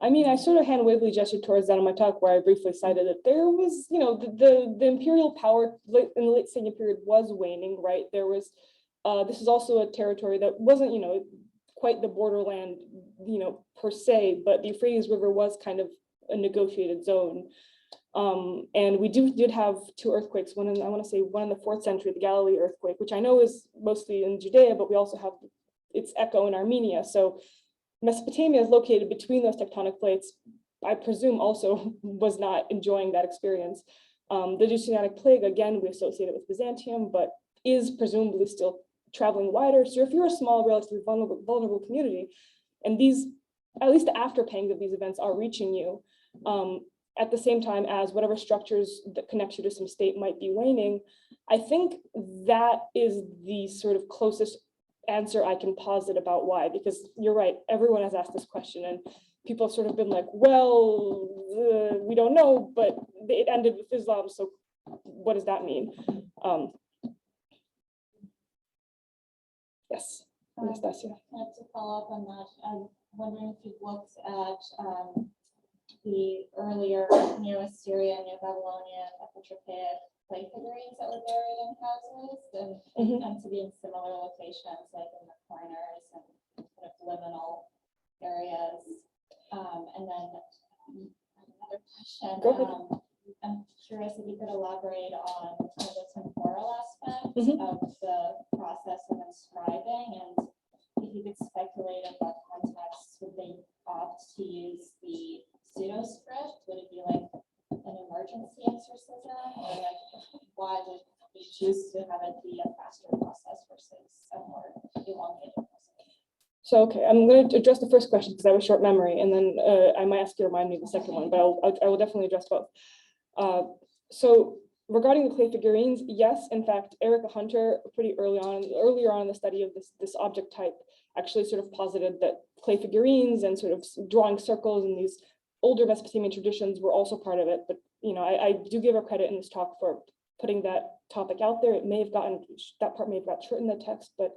I mean, I sort of hand-wavily gestured towards that in my talk, where I briefly cited that there was, you know, the imperial power in the late Sangam period was waning, right? There was, this is also a territory that wasn't, you know, quite the borderland, you know, per se, but the Euphrates River was kind of a negotiated zone. And we did have 2 earthquakes, one in, I want to say one in the 4th century, the Galilee earthquake, which I know is mostly in Judea, but we also have its echo in Armenia. So Mesopotamia is located between those tectonic plates. I presume also was not enjoying that experience. The Jusinianic plague, again, we associate it with Byzantium, but is presumably still traveling wider. So if you're a small, relatively vulnerable community, and these, at least the after pangs of these events are reaching you, at the same time as whatever structures that connect you to some state might be waning, I think that is the sort of closest answer I can posit about why, because you're right, everyone has asked this question and people have sort of been like, well, we don't know, but it ended with Islam, so what does that mean? Yes, Anastasia. To follow up on that, I'm wondering if you've looked at the earlier Neo-Assyrian, Neo-Babylonian, Epitropic clay figurines that were buried in houses, and they tend to be in similar locations, like in the corners and kind of liminal areas. And then another question. I'm curious if you could elaborate on kind of the temporal aspect of the process of inscribing, and if you could speculate in what context would they opt to use the pseudo-script? Would it be like an emergency exorcism, or like why would we choose to have it be a faster process versus a more elongated So, okay, I'm going to address the first question because I have a short memory, and then I might ask you to remind me of the second one, but I will definitely address both. So regarding the clay figurines, yes, in fact, Erica Hunter, earlier on in the study of this object type, actually sort of posited that clay figurines and sort of drawing circles and these older Mesopotamian traditions were also part of it. But I do give her credit in this talk for putting that topic out there. It may have gotten, that part may have got short in the text, but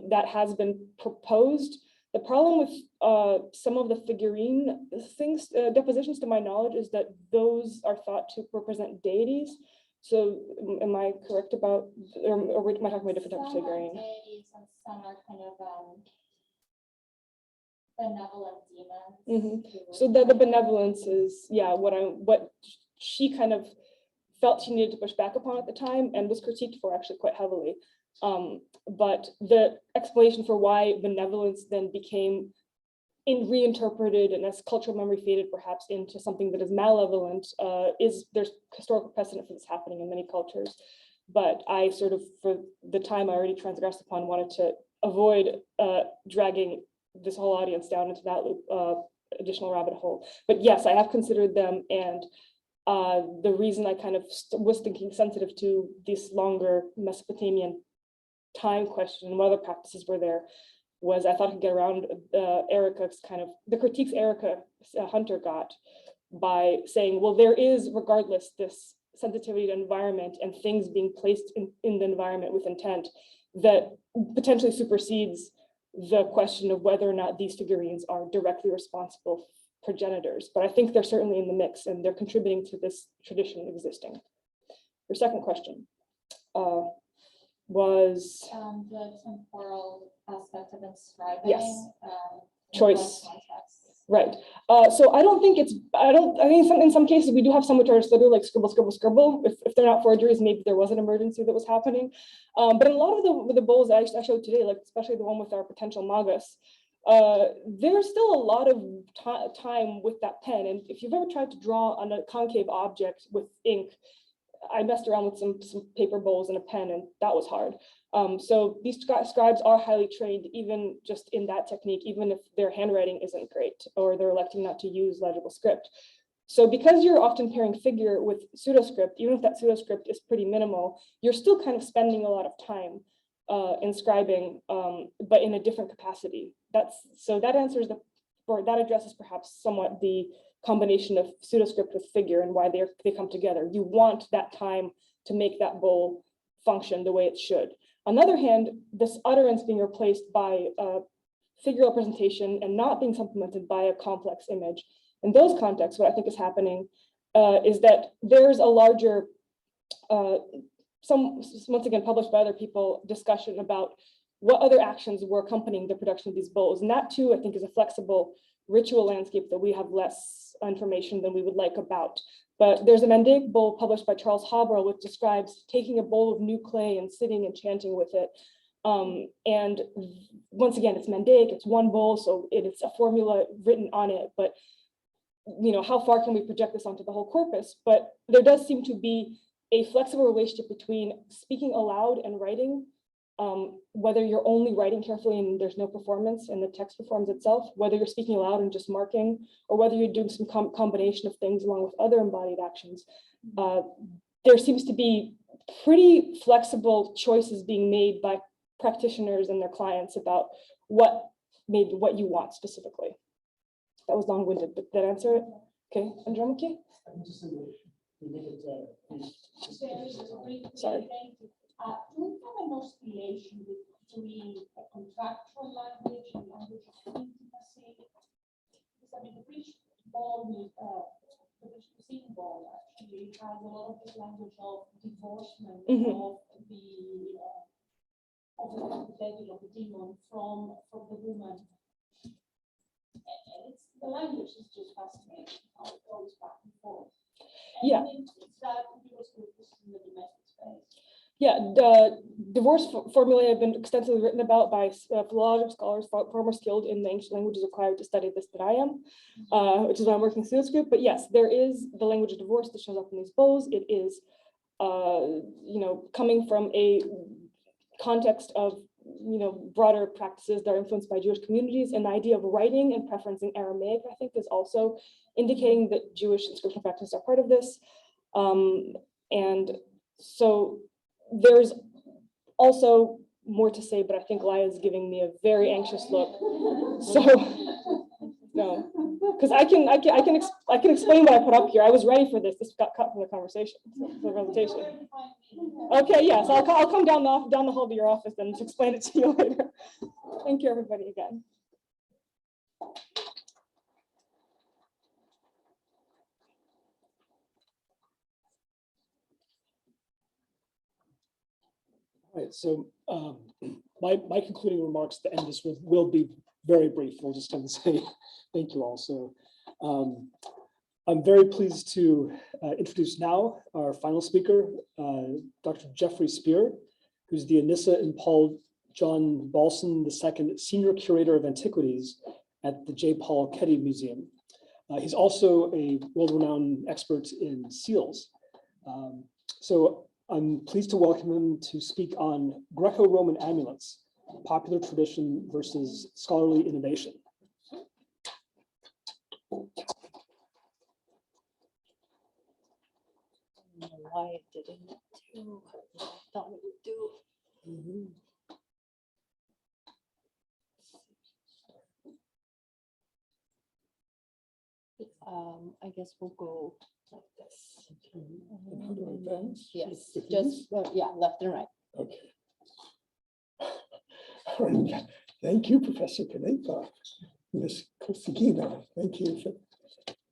that has been proposed. The problem with some of the figurine things, depositions to my knowledge, is that those are thought to represent deities. So am I correct about, or am I talking about a different type of figurine? Deities and some are kind of benevolent demons. So the benevolence is, yeah, what she kind of felt she needed to push back upon at the time and was critiqued for actually quite heavily. But the explanation for why benevolence then became reinterpreted and as cultural memory faded perhaps into something that is malevolent there's historical precedent for this happening in many cultures. But I sort of, for the time I already transgressed upon, wanted to avoid dragging this whole audience down into that additional rabbit hole. But yes, I have considered them, and the reason I kind of was thinking sensitive to this longer Mesopotamian time question and what other practices were there was I thought I could get around Erica's kind of the critiques Erica Hunter got by saying, well, there is regardless this sensitivity to environment and things being placed in the environment with intent that potentially supersedes the question of whether or not these figurines are directly responsible progenitors. But I think they're certainly in the mix and they're contributing to this tradition existing. Your second question was the temporal aspect of inscribing. Yes. In Choice. what context? Right. So I don't think I think in some cases we do have some which are sort of like scribble, scribble, scribble. If they're not forgeries, maybe there was an emergency that was happening. But in a lot of the bowls I showed today, like especially the one with our potential magus, there's still a lot of time with that pen. And if you've ever tried to draw on a concave object with ink, I messed around with some paper bowls and a pen, and that was hard. So these scribes are highly trained, even just in that technique, even if their handwriting isn't great or they're electing not to use legible script. So because you're often pairing figure with pseudoscript, even if that pseudoscript is pretty minimal, you're still kind of spending a lot of time inscribing, but in a different capacity. So that answers that addresses perhaps somewhat the combination of pseudoscript with figure and why they come together. You want that time to make that bowl function the way it should. On the other hand, this utterance being replaced by figure representation and not being supplemented by a complex image. In those contexts, what I think is happening is that there's a larger, once again, published by other people, discussion about what other actions were accompanying the production of these bowls. And that too, I think, is a flexible ritual landscape that we have less information than we would like about. But there's a Mandaic bowl published by Charles Haberl, which describes taking a bowl of new clay and sitting and chanting with it. And once again, it's Mandaic, it's one bowl, so it's a formula written on it. But how far can we project this onto the whole corpus? But there does seem to be a flexible relationship between speaking aloud and writing, whether you're only writing carefully and there's no performance and the text performs itself, whether you're speaking aloud and just marking, or whether you're doing some combination of things along with other embodied actions. There seems to be pretty flexible choices being made by practitioners and their clients about what you want specifically. That was long-winded, but did that answer it? Okay, Andromache? Sorry. Do we have an oscillation between a contractual language and language of intimacy? Because I mean, the British ball, the British cuisine ball actually has a lot of this language of divorcement of the devil, of the demon from the woman. And the language is just fascinating how it goes back and forth. And yeah. It's that we was in the domestic space. Yeah, the divorce formulae have been extensively written about by philological scholars far more skilled in the ancient languages required to study this than I am, which is why I'm working pseudoscript. But yes, there is the language of divorce that shows up in these bowls. It is, coming from a context of broader practices that are influenced by Jewish communities. And the idea of writing and preferencing Aramaic, I think, is also indicating that Jewish inscription practices are part of this. And so there's also more to say, but I think Laya is giving me a very anxious look. So no, because I can explain what I put up here. I was ready for this. This got cut from the conversation, the presentation. Okay, yes, I'll come down the hall to your office and explain it to you later. Thank you, everybody, again. All right, so my concluding remarks at the end of this will be very brief. We'll just have to say thank you all. So I'm very pleased to introduce now our final speaker, Dr. Jeffrey Spear, who's the Anissa and Paul John Balson II Senior Curator of Antiquities at the J. Paul Getty Museum. He's also a world-renowned expert in seals. So I'm pleased to welcome him to speak on Greco-Roman amulets, popular tradition versus scholarly innovation. Why it didn't do what I thought it would do. I guess we'll go like this. Yes, just yeah, left and right. Okay. Thank you, Professor Canepa, Ms. Cosigina. Thank you for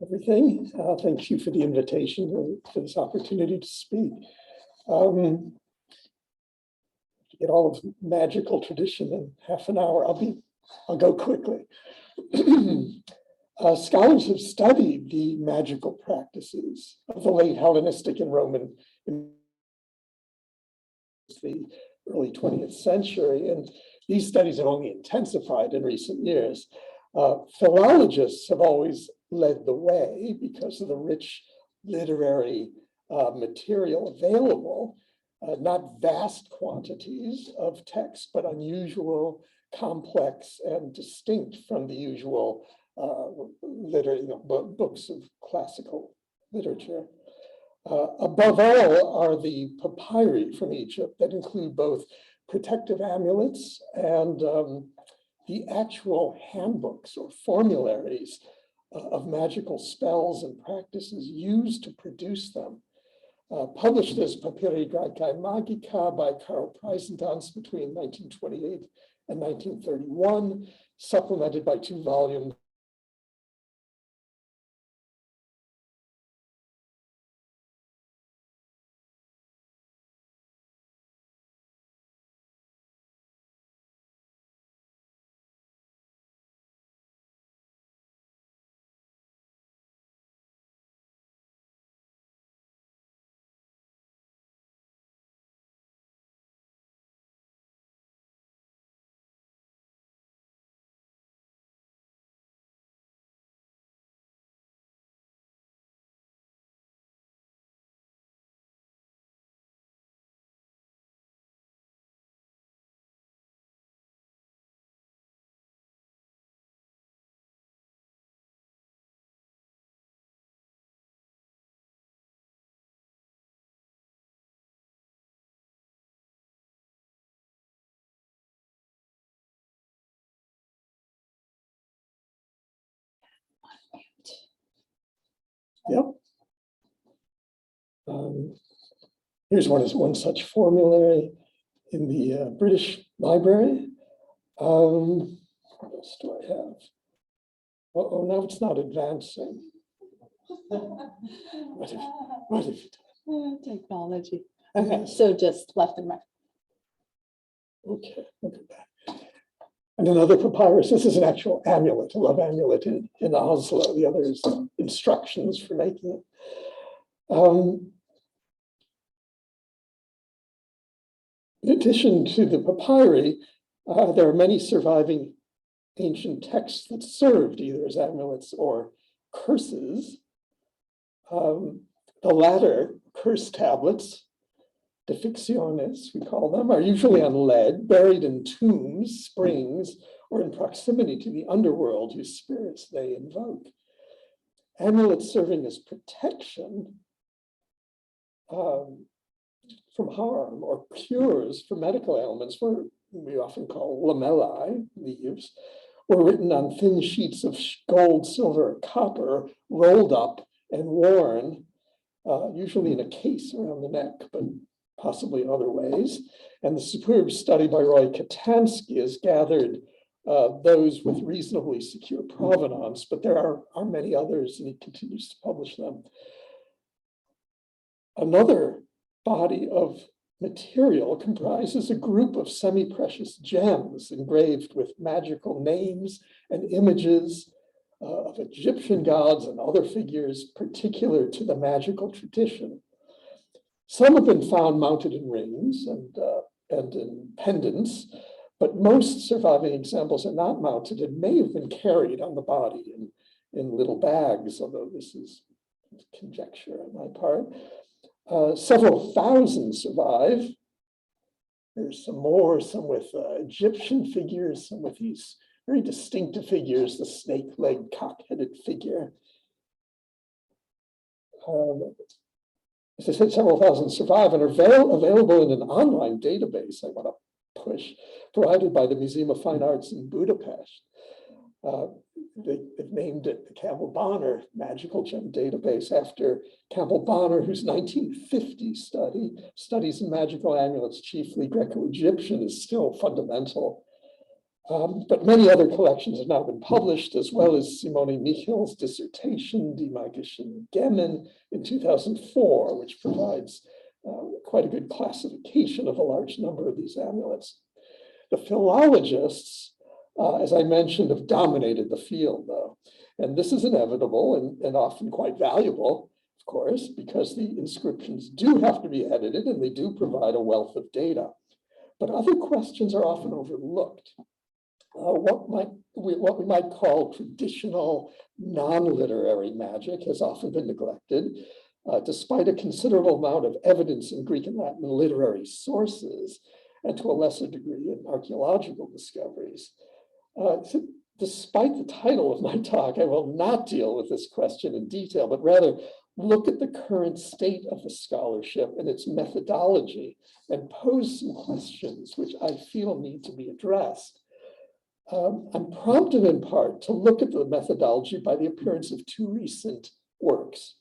everything. Thank you for the invitation, for this opportunity to speak. To get all of magical tradition in half an hour, I'll go quickly. Scholars have studied the magical practices of the late Hellenistic and Roman in the early 20th century, and these studies have only intensified in recent years. Philologists have always led the way because of the rich literary material available, not vast quantities of text, but unusual, complex, and distinct from the usual books of classical literature. Above all are the papyri from Egypt that include both protective amulets and the actual handbooks or formularies of magical spells and practices used to produce them. Published as Papyri Graecae Magica by Karl Preisentanz between 1928 and 1931, supplemented by 2 volumes. Yep. Here's one such formulary in the British Library. What else do I have? Oh, now it's not advancing. What have you done? Technology. Okay, so just left and right. Okay, look at that. And another papyrus. This is an actual amulet, a love amulet in Oslo. The other is instructions for making it. In addition to the papyri, there are many surviving ancient texts that served either as amulets or curses. The latter, curse tablets, deficciones, we call them, are usually on lead, buried in tombs, springs, or in proximity to the underworld whose spirits they invoke. Amulets serving as protection from harm, or cures for medical ailments, we often call lamellae, leaves, were written on thin sheets of gold, silver, or copper, rolled up and worn, usually in a case around the neck, but possibly in other ways. And the superb study by Roy Katansky has gathered those with reasonably secure provenance, but there are many others, and he continues to publish them. Another body of material comprises a group of semi-precious gems engraved with magical names and images of Egyptian gods and other figures particular to the magical tradition. Some have been found mounted in rings and in pendants, but most surviving examples are not mounted and may have been carried on the body in little bags, although this is conjecture on my part. Several thousand survive. There's some more, some with Egyptian figures, some with these very distinctive figures, the snake-legged, cock-headed figure. As I said, several thousand survive and are available in an online database I want to push, provided by the Museum of Fine Arts in Budapest. They've named it the Campbell Bonner Magical Gem Database after Campbell Bonner, whose 1950 studies in magical amulets, chiefly Greco-Egyptian, is still fundamental. But many other collections have now been published, as well as Simone Michel's dissertation, Die magischen Gemmen, in 2004, which provides quite a good classification of a large number of these amulets. The philologists, as I mentioned, have dominated the field, though. And this is inevitable and often quite valuable, of course, because the inscriptions do have to be edited and they do provide a wealth of data. But other questions are often overlooked. What we might call traditional non-literary magic has often been neglected, despite a considerable amount of evidence in Greek and Latin literary sources, and to a lesser degree in archaeological discoveries. So despite the title of my talk, I will not deal with this question in detail, but rather look at the current state of the scholarship and its methodology and pose some questions which I feel need to be addressed. I'm prompted in part to look at the methodology by the appearance of two recent works.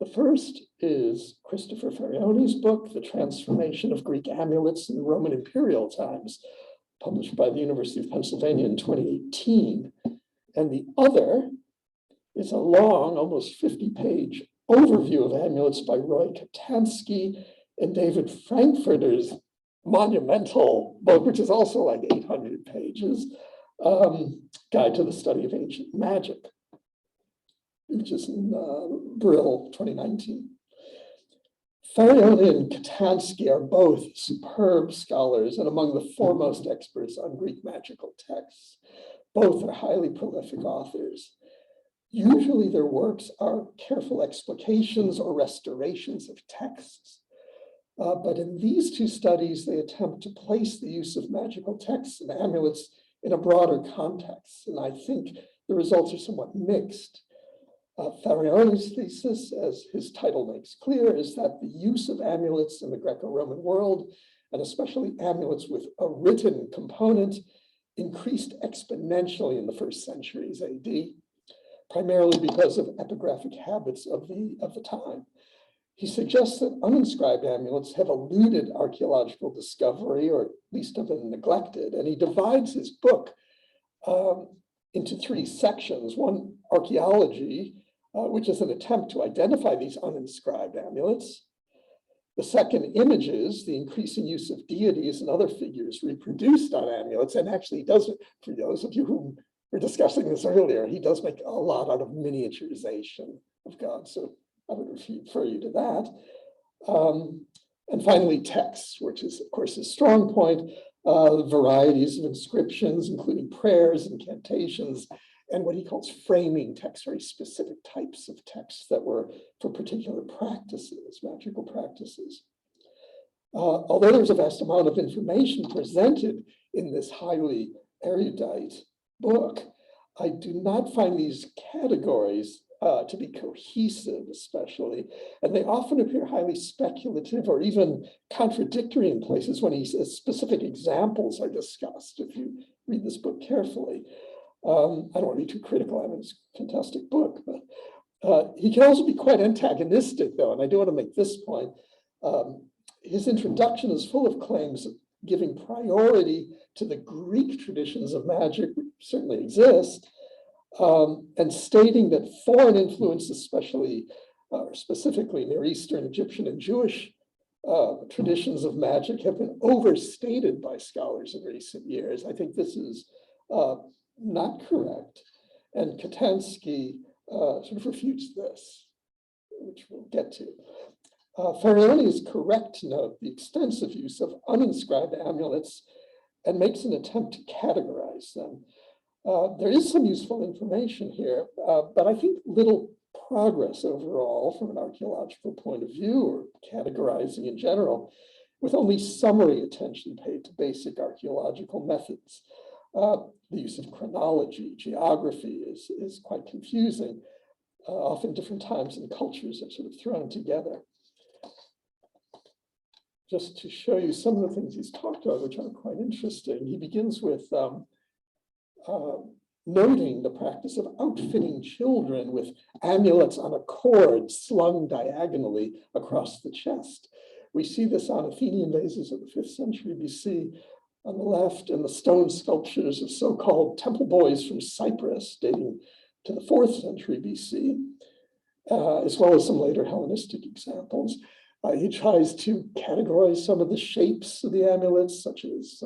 The first is Christopher Farioni's book, The Transformation of Greek Amulets in Roman Imperial Times, published by the University of Pennsylvania in 2018. And the other is a long, almost 50-page overview of amulets by Roy Katansky and David Frankfurter's monumental book, which is also like 800 pages, Guide to the Study of Ancient Magic, which is in Brill 2019. Farioni and Katansky are both superb scholars and among the foremost experts on Greek magical texts. Both are highly prolific authors. Usually their works are careful explications or restorations of texts. But in these two studies, they attempt to place the use of magical texts and amulets in a broader context. And I think the results are somewhat mixed. Farioni's thesis, as his title makes clear, is that the use of amulets in the Greco-Roman world, and especially amulets with a written component, increased exponentially in the first centuries AD, primarily because of epigraphic habits of the time. He suggests that uninscribed amulets have eluded archaeological discovery, or at least have been neglected, and he divides his book into three sections. One, archaeology, which is an attempt to identify these uninscribed amulets. The second, images, the increasing use of deities and other figures reproduced on amulets, and actually does, for those of you who were discussing this earlier, he does make a lot out of miniaturization of gods, so I would refer you to that. And finally, texts, which is, of course, his strong point, varieties of inscriptions, including prayers, incantations, and what he calls framing texts, very specific types of texts that were for particular practices, magical practices. Although there's a vast amount of information presented in this highly erudite book, I do not find these categories to be cohesive, especially, and they often appear highly speculative or even contradictory in places when he says specific examples are discussed, if you read this book carefully. I don't want to be too critical. I mean, it's a fantastic book, but he can also be quite antagonistic, though, and I do want to make this point. His introduction is full of claims giving priority to the Greek traditions of magic, which certainly exist, and stating that foreign influence, especially specifically Near Eastern, Egyptian, and Jewish traditions of magic have been overstated by scholars in recent years. I think this is not correct. And Katansky sort of refutes this, which we'll get to. Faraoni is correct to note the extensive use of uninscribed amulets and makes an attempt to categorize them. There is some useful information here, but I think little progress overall from an archaeological point of view or categorizing in general, with only summary attention paid to basic archaeological methods. The use of chronology, geography is quite confusing. Often different times and cultures are sort of thrown together. Just to show you some of the things he's talked about, which are quite interesting, he begins with noting the practice of outfitting children with amulets on a cord slung diagonally across the chest. We see this on Athenian vases of the 5th century BC on the left, and the stone sculptures of so-called temple boys from Cyprus dating to the 4th century BC, as well as some later Hellenistic examples. He tries to categorize some of the shapes of the amulets, such as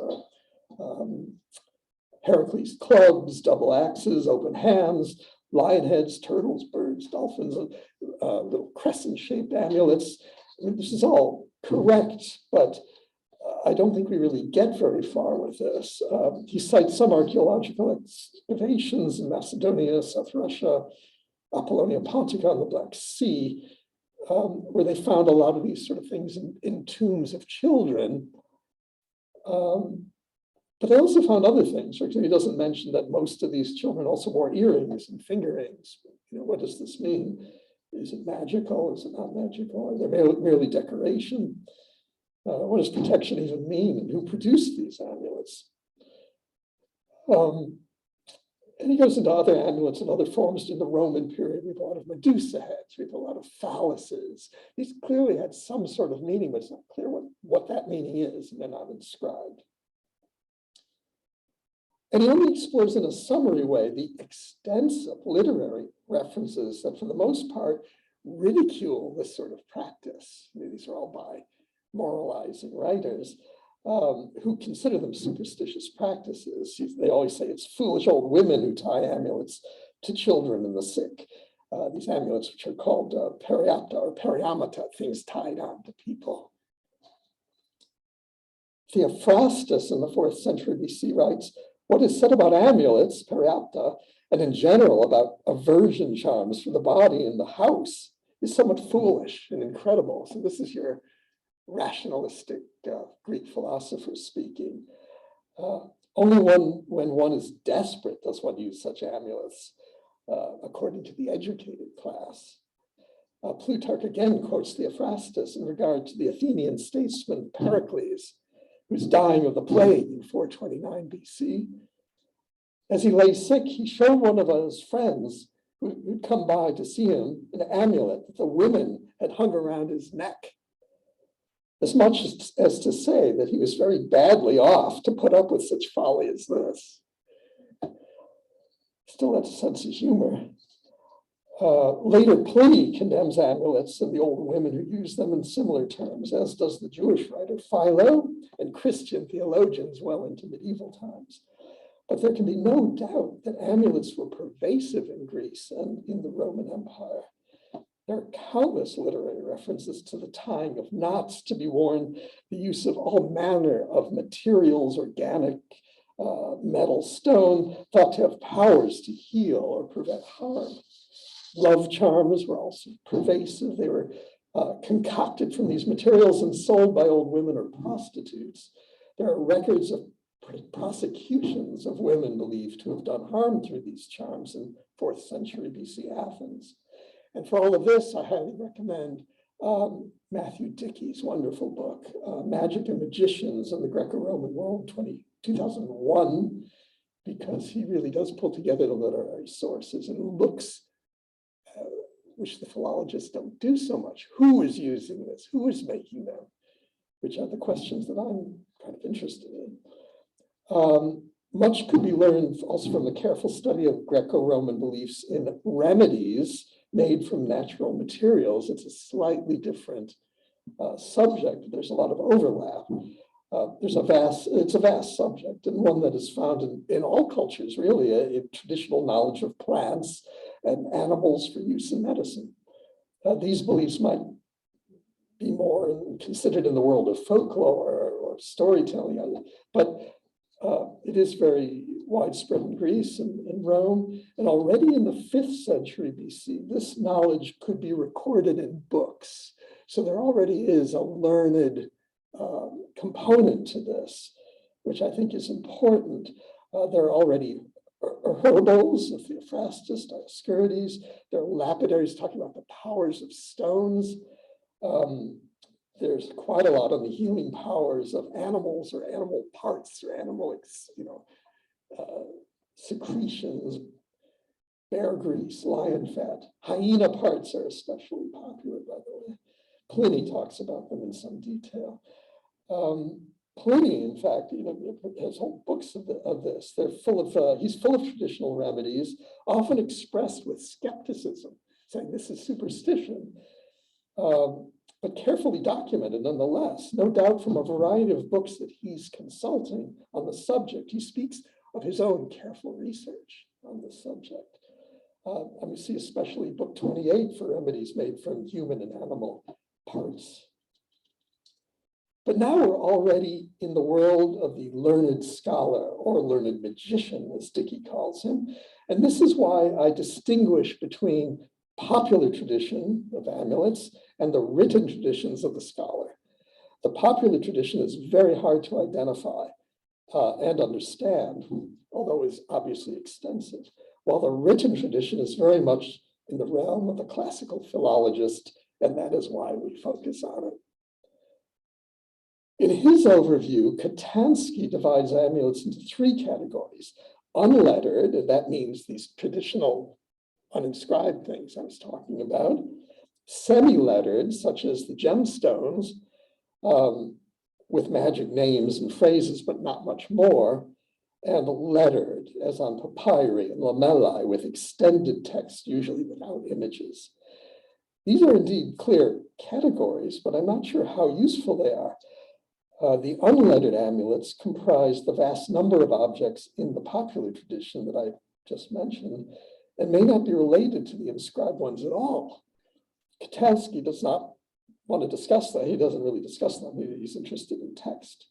Heracles clubs, double axes, open hands, lion heads, turtles, birds, dolphins, little crescent-shaped amulets. I mean, this is all correct, but I don't think we really get very far with this. He cites some archaeological excavations in Macedonia, South Russia, Apollonia Pontica on the Black Sea, where they found a lot of these sort of things in tombs of children. But they also found other things. For example, he doesn't mention that most of these children also wore earrings and finger rings. You know, what does this mean? Is it magical? Is it not magical? Are they merely decoration? What does protection even mean? And who produced these amulets? And he goes into other amulets and other forms in the Roman period. We have a lot of Medusa heads. We have a lot of phalluses. These clearly had some sort of meaning, but it's not clear what that meaning is, and they're not inscribed. And he only explores in a summary way the extensive literary references that, for the most part, ridicule this sort of practice. I mean, these are all by moralizing writers who consider them superstitious practices. They always say it's foolish old women who tie amulets to children and the sick. These amulets, which are called periapta or periamata, things tied on to people. Theophrastus in the 4th century BC writes, "What is said about amulets, periapta, and in general about aversion charms for the body in the house is somewhat foolish and incredible." So this is your rationalistic Greek philosopher speaking. Only when one is desperate does one use such amulets, according to the educated class. Plutarch again quotes Theophrastus in regard to the Athenian statesman Pericles, who's dying of the plague in 429 BC. As he lay sick, he showed one of his friends who'd come by to see him an amulet that the women had hung around his neck, as much as to say that he was very badly off to put up with such folly as this. Still has a sense of humor. Later, Pliny condemns amulets and the old women who use them in similar terms, as does the Jewish writer Philo and Christian theologians well into medieval times. But there can be no doubt that amulets were pervasive in Greece and in the Roman Empire. There are countless literary references to the tying of knots to be worn, the use of all manner of materials, organic, metal, stone, thought to have powers to heal or prevent harm. Love charms were also pervasive. They were concocted from these materials and sold by old women or prostitutes. There are records of prosecutions of women believed to have done harm through these charms in 4th century BC Athens. And for all of this, I highly recommend Matthew Dickey's wonderful book, Magic and Magicians in the Greco-Roman World, 2001, because he really does pull together the literary sources and looks, which the philologists don't do so much. Who is using this? Who is making them? Which are the questions that I'm kind of interested in. Much could be learned also from the careful study of Greco-Roman beliefs in remedies made from natural materials. It's a slightly different subject. There's a lot of overlap. It's a vast subject, and one that is found in all cultures, really, a traditional knowledge of plants and animals for use in medicine. These beliefs might be more considered in the world of folklore or storytelling, but it is very widespread in Greece and in Rome. And already in the 5th century BC, this knowledge could be recorded in books. So there already is a learned component to this, which I think is important. There are already herbals of Theophrastus, Dioscurides. There are lapidaries talking about the powers of stones. There's quite a lot on the healing powers of animals or animal parts or animal, secretions, bear grease, lion fat. Hyena parts are especially popular, by the way. Pliny talks about them in some detail. Pliny, in fact, has whole books of this. They're full of, he's full of traditional remedies, often expressed with skepticism, saying this is superstition, but carefully documented nonetheless. No doubt from a variety of books that he's consulting on the subject. He speaks of his own careful research on the subject. And we see especially book 28 for remedies made from human and animal parts. But now we're already in the world of the learned scholar or learned magician, as Dickey calls him. And this is why I distinguish between popular tradition of amulets and the written traditions of the scholar. The popular tradition is very hard to identify and understand, although it's obviously extensive, while the written tradition is very much in the realm of the classical philologist, and that is why we focus on it. In his overview, Katansky divides amulets into 3 categories. Unlettered, and that means these traditional uninscribed things I was talking about. Semi-lettered, such as the gemstones, with magic names and phrases, but not much more. And lettered, as on papyri and lamellae, with extended text, usually without images. These are indeed clear categories, but I'm not sure how useful they are. The unlettered amulets comprise the vast number of objects in the popular tradition that I just mentioned, and may not be related to the inscribed ones at all. Katansky does not want to discuss that. He doesn't really discuss them. He's interested in text.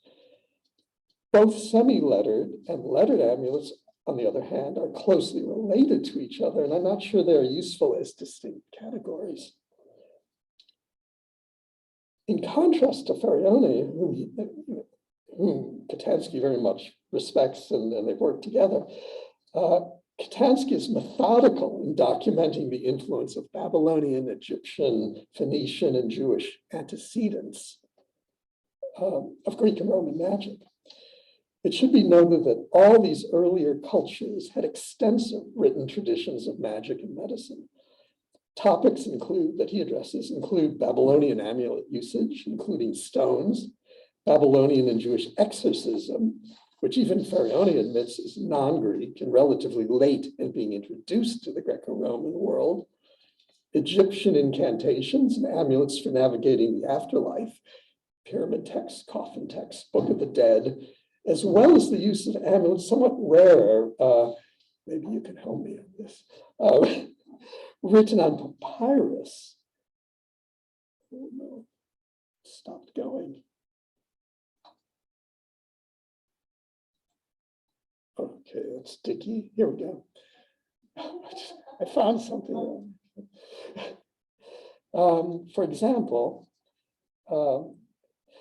Both semi-lettered and lettered amulets, on the other hand, are closely related to each other, and I'm not sure they're useful as distinct categories. In contrast to Farione, whom Katansky very much respects and they've worked together, Katansky is methodical in documenting the influence of Babylonian, Egyptian, Phoenician, and Jewish antecedents of Greek and Roman magic. It should be noted that all these earlier cultures had extensive written traditions of magic and medicine. Topics that he addresses include Babylonian amulet usage, including stones, Babylonian and Jewish exorcism, which even Farione admits is non-Greek and relatively late in being introduced to the Greco-Roman world, Egyptian incantations and amulets for navigating the afterlife, pyramid texts, coffin texts, Book of the Dead, as well as the use of amulets, somewhat rarer, maybe you can help me on this, written on papyrus. Oh no, stopped going. Okay, that's sticky. Here we go. I found something. For example,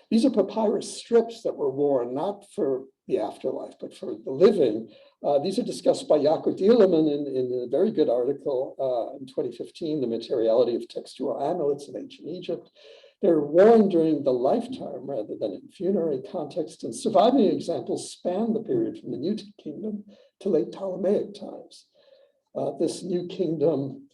these are papyrus strips that were worn not for the afterlife, but for the living. These are discussed by Jaco Dieleman in a very good article in 2015, The Materiality of Textual Amulets in Ancient Egypt. They're worn during the lifetime rather than in funerary context, and surviving examples span the period from the New Kingdom to late Ptolemaic times. This New Kingdom,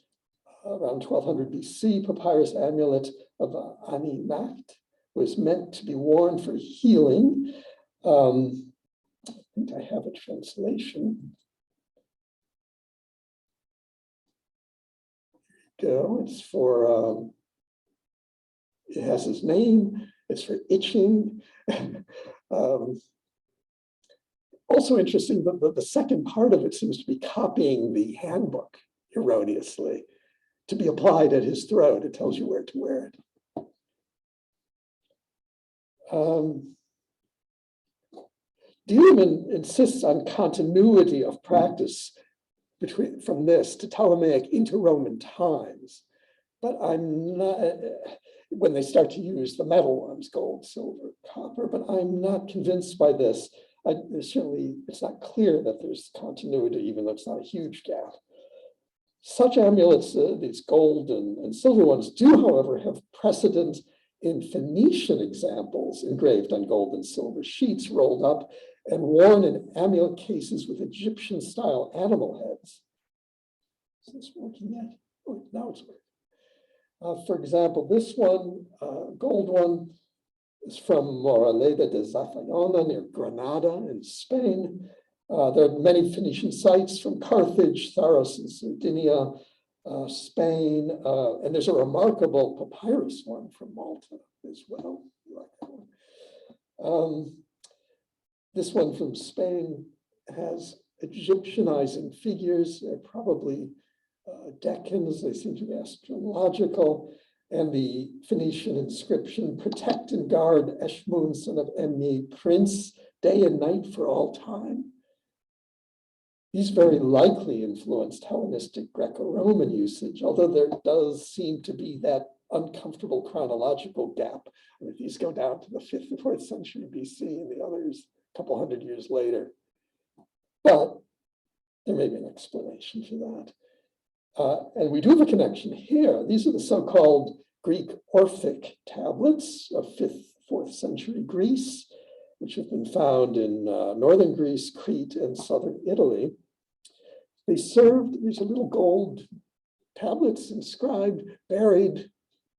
around 1200 BC, papyrus amulet of Ani Macht was meant to be worn for healing. I think I have a translation. Go. It's for, it has his name, it's for itching. Also interesting, the second part of it seems to be copying the handbook erroneously to be applied at his throat. It tells you where to wear it. Dieleman insists on continuity of practice from this to Ptolemaic into Roman times, but I'm not, when they start to use the metal ones, gold, silver, copper, but I'm not convinced by this. Certainly, it's not clear that there's continuity, even though it's not a huge gap. Such amulets, these gold and silver ones, do, however, have precedent in Phoenician examples engraved on gold and silver sheets rolled up and worn in amulet cases with Egyptian-style animal heads. Is this working yet? Oh, now it's working. For example, this one, gold one, is from Moraleda de Zafayona near Granada in Spain. There are many Phoenician sites from Carthage, Tharos in Sardinia, Spain, and there's a remarkable papyrus one from Malta as well. This one from Spain has Egyptianizing figures. They're probably decans. They seem to be astrological. And the Phoenician inscription, protect and guard Eshmun, son of Emni, prince, day and night for all time. These very likely influenced Hellenistic Greco-Roman usage, although there does seem to be that uncomfortable chronological gap. I mean, these go down to the 5th or 4th century BC and the others a couple hundred years later. But there may be an explanation for that. And we do have a connection here. These are the so-called Greek Orphic tablets of 5th, 4th century Greece, which have been found in northern Greece, Crete, and southern Italy. They served, these are little gold tablets inscribed, buried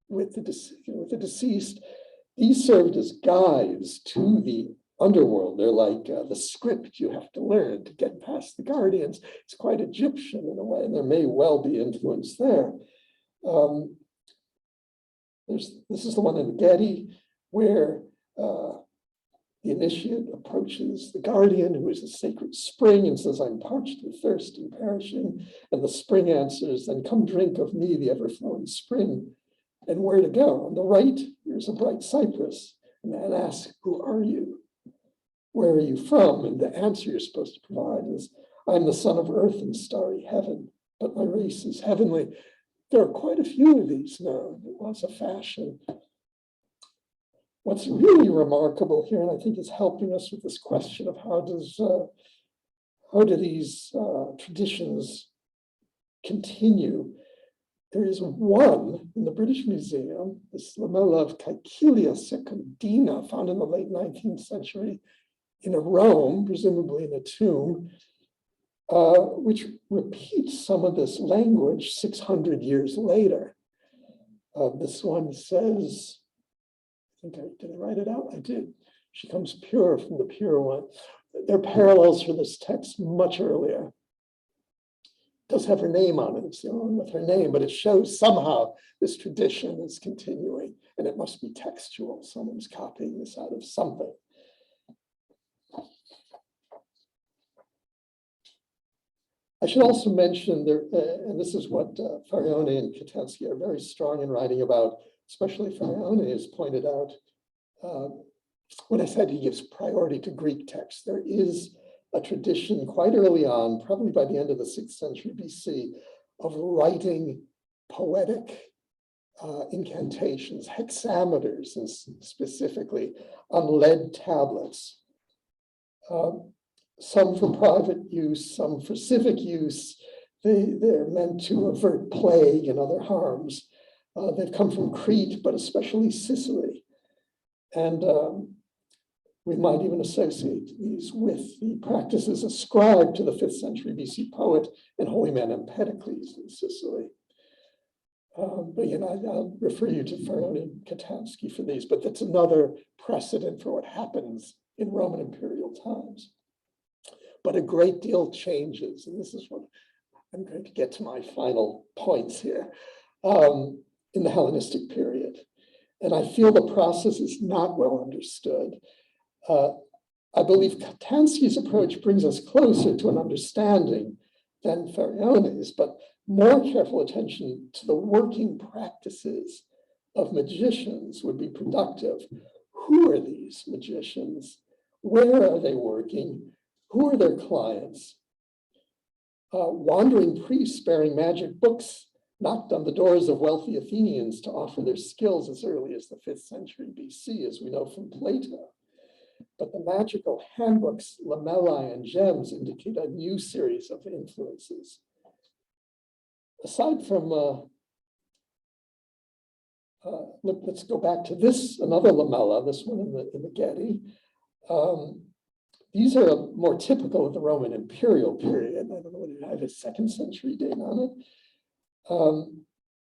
with the deceased. These served as guides to the underworld. They're like the script you have to learn to get past the guardians. It's quite Egyptian in a way, and there may well be influence there. This is the one in Getty where the initiate approaches the guardian, who is a sacred spring, and says, I'm parched with thirst and perishing. And the spring answers, then come drink of me, the ever-flowing spring. And where to go? On the right, there's a bright cypress. And man asks, who are you? Where are you from? And the answer you're supposed to provide is, I'm the son of earth and starry heaven, but my race is heavenly. There are quite a few of these now. It was a fashion. What's really remarkable here, and I think is helping us with this question of how do these traditions continue? There is one in the British Museum, this lamella of Caecilia secundina, found in the late 19th century in Rome, presumably in a tomb, which repeats some of this language 600 years later. This one says, did I write it out? I did. She comes pure from the pure one. There are parallels for this text much earlier. It does have her name on it. It's the only one with her name, but it shows somehow this tradition is continuing, and it must be textual. Someone's copying this out of something. I should also mention there, and this is what Farione and Katansky are very strong in writing about, especially Farione has pointed out, when I said he gives priority to Greek texts, there is a tradition quite early on, probably by the end of the 6th century BC, of writing poetic incantations, hexameters, and specifically on lead tablets. Some for private use, some for civic use. They're meant to avert plague and other harms. They've come from Crete, but especially Sicily. And we might even associate these with the practices ascribed to the 5th century BC poet and holy man Empedocles in Sicily. But I'll refer you to Farnoni and Katansky for these, but that's another precedent for what happens in Roman imperial times. But a great deal changes, and this is what I'm going to get to my final points here, in the Hellenistic period. And I feel the process is not well understood. I believe Katansky's approach brings us closer to an understanding than Farnoni's, but more careful attention to the working practices of magicians would be productive. Who are these magicians? Where are they working? Who are their clients? Wandering priests bearing magic books knocked on the doors of wealthy Athenians to offer their skills as early as the 5th century BC, as we know from Plato. But the magical handbooks, lamellae and gems indicate a new series of influences. Aside from, let's go back to this, another lamella, this one in the Getty. These are more typical of the Roman imperial period. I don't know whether I have a 2nd century date on it.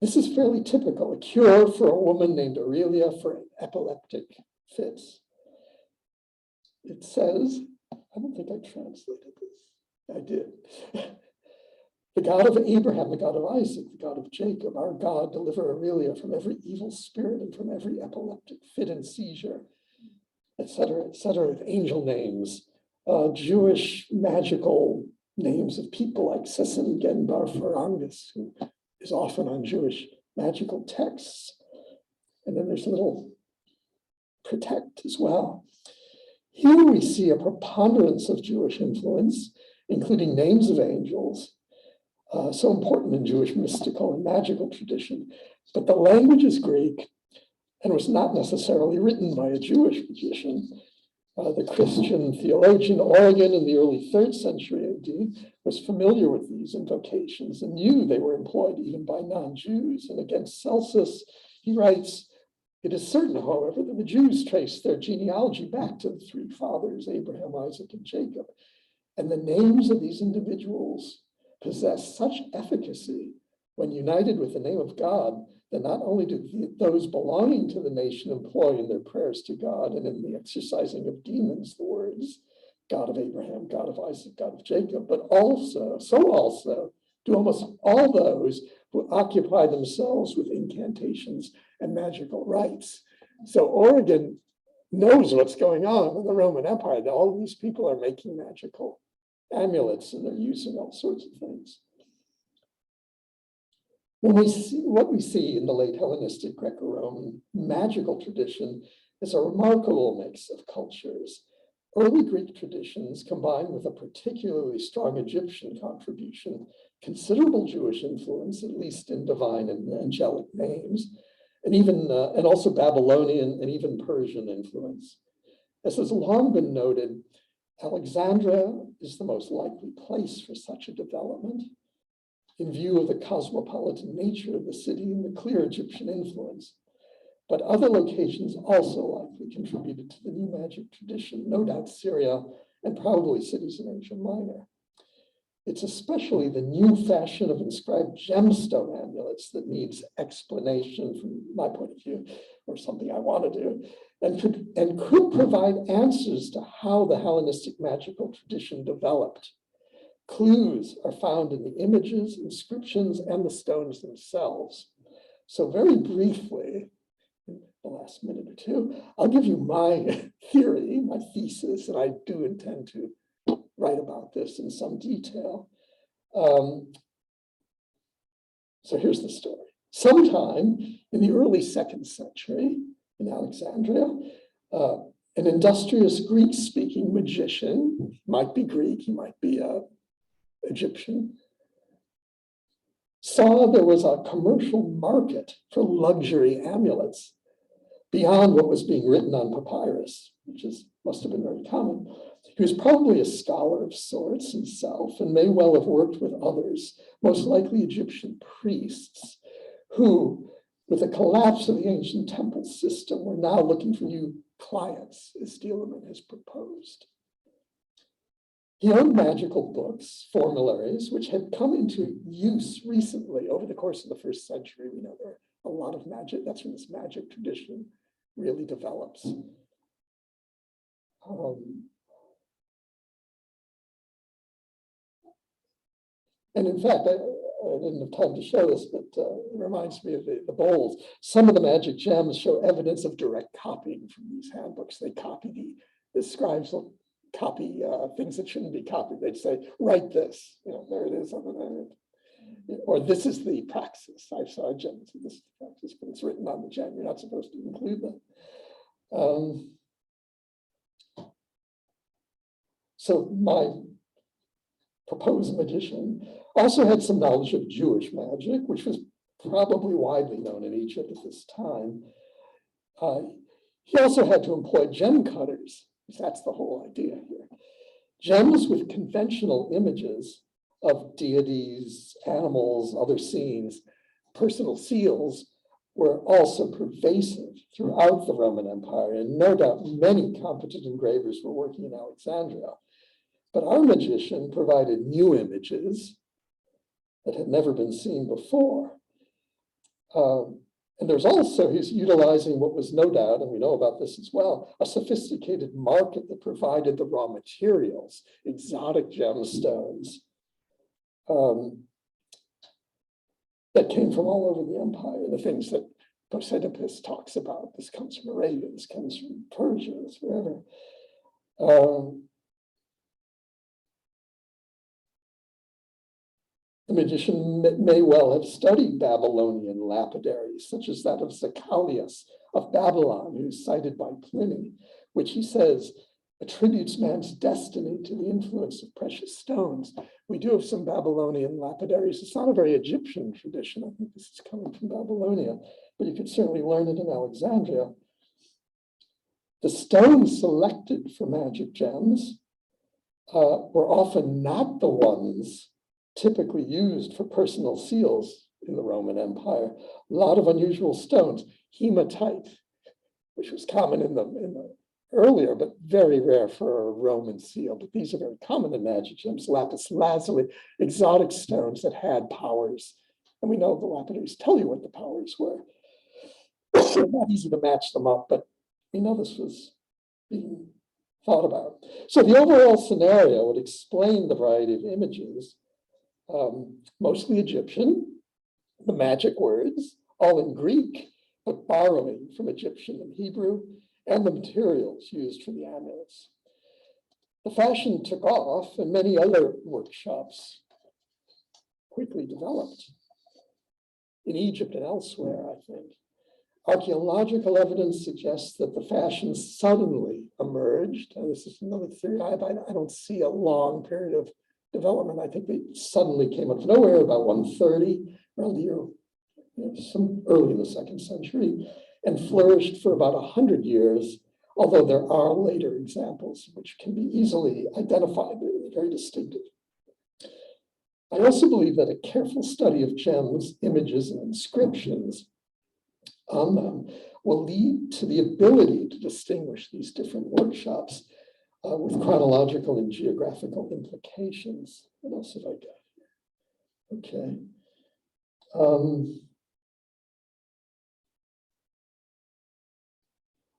This is fairly typical, a cure for a woman named Aurelia for epileptic fits. It says, I don't think I translated this. I did. The God of Abraham, the God of Isaac, the God of Jacob, our God, deliver Aurelia from every evil spirit and from every epileptic fit and seizure, etc., with angel names, Jewish magical names of people like Sesin Genbar Farangus, who is often on Jewish magical texts. And then there's a little protect as well. Here we see a preponderance of Jewish influence, including names of angels, so important in Jewish mystical and magical tradition. But the language is Greek and was not necessarily written by a Jewish magician. The Christian theologian Origen in the early 3rd century AD was familiar with these invocations and knew they were employed even by non-Jews. And against Celsus, he writes, "It is certain, however, that the Jews trace their genealogy back to the 3 fathers, Abraham, Isaac, and Jacob. And the names of these individuals possess such efficacy when united with the name of God that not only do those belonging to the nation employ in their prayers to God and in the exorcising of demons the words, God of Abraham, God of Isaac, God of Jacob, but also do almost all those who occupy themselves with incantations and magical rites." So Origen knows what's going on in the Roman Empire. That all these people are making magical amulets and they're using all sorts of things. What we see in the late Hellenistic Greco-Roman magical tradition is a remarkable mix of cultures. Early Greek traditions combined with a particularly strong Egyptian contribution, considerable Jewish influence, at least in divine and angelic names, and also Babylonian and even Persian influence. As has long been noted, Alexandria is the most likely place for such a development in view of the cosmopolitan nature of the city and the clear Egyptian influence. But other locations also likely contributed to the new magic tradition, no doubt Syria and probably cities in Asia Minor. It's especially the new fashion of inscribed gemstone amulets that needs explanation from my point of view, or something I want to do, and could provide answers to how the Hellenistic magical tradition developed. Clues are found in the images, inscriptions, and the stones themselves. So very briefly, in the last minute or two, I'll give you my theory, my thesis, and I do intend to write about this in some detail. So here's the story. Sometime in the early 2nd century in Alexandria, an industrious Greek-speaking magician, might be Greek, he might be Egyptian, saw there was a commercial market for luxury amulets beyond what was being written on papyrus, which must have been very common. He was probably a scholar of sorts himself and may well have worked with others, most likely Egyptian priests, who, with the collapse of the ancient temple system, were now looking for new clients, as Embodiment has proposed. He owned magical books, formularies, which had come into use recently over the course of the 1st century. We know there are a lot of magic. That's when this magic tradition really develops. And in fact, I didn't have time to show this, but it reminds me of the bowls. Some of the magic gems show evidence of direct copying from these handbooks. They copy the scribes will copy things that shouldn't be copied. They'd say, write this, there it is over there. Or this is the praxis. I saw a gem, so this is the praxis, but it's written on the gem. You're not supposed to include that. So my proposed magician also had some knowledge of Jewish magic, which was probably widely known in Egypt at this time. He also had to employ gem cutters. That's the whole idea here. Gems with conventional images of deities, animals, other scenes, personal seals were also pervasive throughout the Roman Empire, and no doubt many competent engravers were working in Alexandria. But our magician provided new images that had never been seen before. And there's also, he's utilizing what was no doubt, and we know about this as well, a sophisticated market that provided the raw materials, exotic gemstones that came from all over the empire, the things that Posedipus talks about. This comes from Arabia, this comes from Persia, this wherever. The magician may well have studied Babylonian lapidaries, such as that of Zacalius of Babylon, who's cited by Pliny, which he says attributes man's destiny to the influence of precious stones. We do have some Babylonian lapidaries. It's not a very Egyptian tradition. I think this is coming from Babylonia, but you could certainly learn it in Alexandria. The stones selected for magic gems were often not the ones typically used for personal seals in the Roman Empire. A lot of unusual stones. Hematite, which was common in the earlier, but very rare for a Roman seal. But these are very common in magic gems. Lapis lazuli, exotic stones that had powers. And we know the lapidaries tell you what the powers were. It's not easy to match them up, but we know this was being thought about. So the overall scenario would explain the variety of images, mostly Egyptian, the magic words, all in Greek, but borrowing from Egyptian and Hebrew, and the materials used for the amulets. The fashion took off, and many other workshops quickly developed in Egypt and elsewhere, I think. Archaeological evidence suggests that the fashion suddenly emerged, and this is another theory. I don't see a long period of development. I think they suddenly came out of nowhere about 130, around the year, some early in the 2nd century, and flourished for about 100 years, although there are later examples which can be easily identified, very distinctive. I also believe that a careful study of gems, images, and inscriptions on them will lead to the ability to distinguish these different workshops with chronological and geographical implications. What else have I got here? Okay.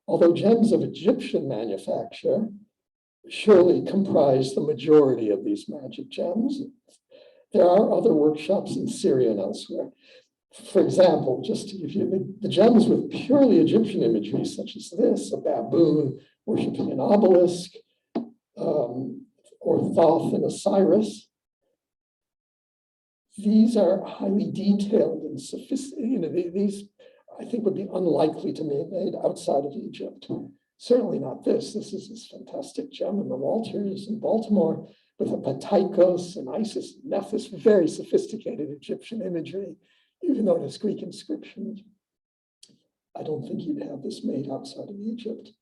Although gems of Egyptian manufacture surely comprise the majority of these magic gems, there are other workshops in Syria and elsewhere. For example, just to give you the gems with purely Egyptian imagery, such as this, a baboon worshiping an obelisk, or Thoth and Osiris. These are highly detailed and sophisticated. These, I think, would be unlikely to be made outside of Egypt. Certainly not this. This is this fantastic gem in the Walters in Baltimore, with the Pataikos and Isis, Nephthys, very sophisticated Egyptian imagery, even though it has Greek inscriptions. I don't think you'd have this made outside of Egypt.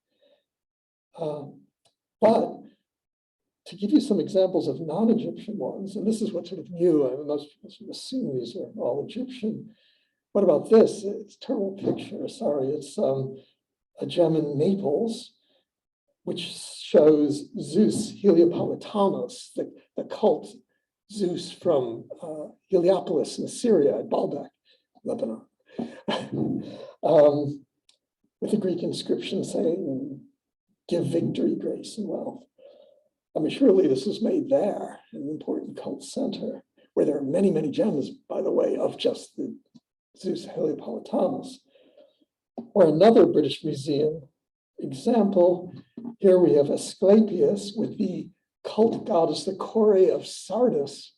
But to give you some examples of non-Egyptian ones, and this is what's sort of new, I must assume these are all Egyptian. What about this? It's a terrible picture, sorry. It's a gem in Naples, which shows Zeus Heliopolitanos, the cult Zeus from Heliopolis in Syria at Baalbek, Lebanon, with a Greek inscription saying, "Give victory, grace, and wealth." I mean, surely this was made there, an important cult center, where there are many, many gems, by the way, of just the Zeus Heliopolitanos. Or another British Museum example, here we have Asclepius with the cult goddess, the Kore of Sardis.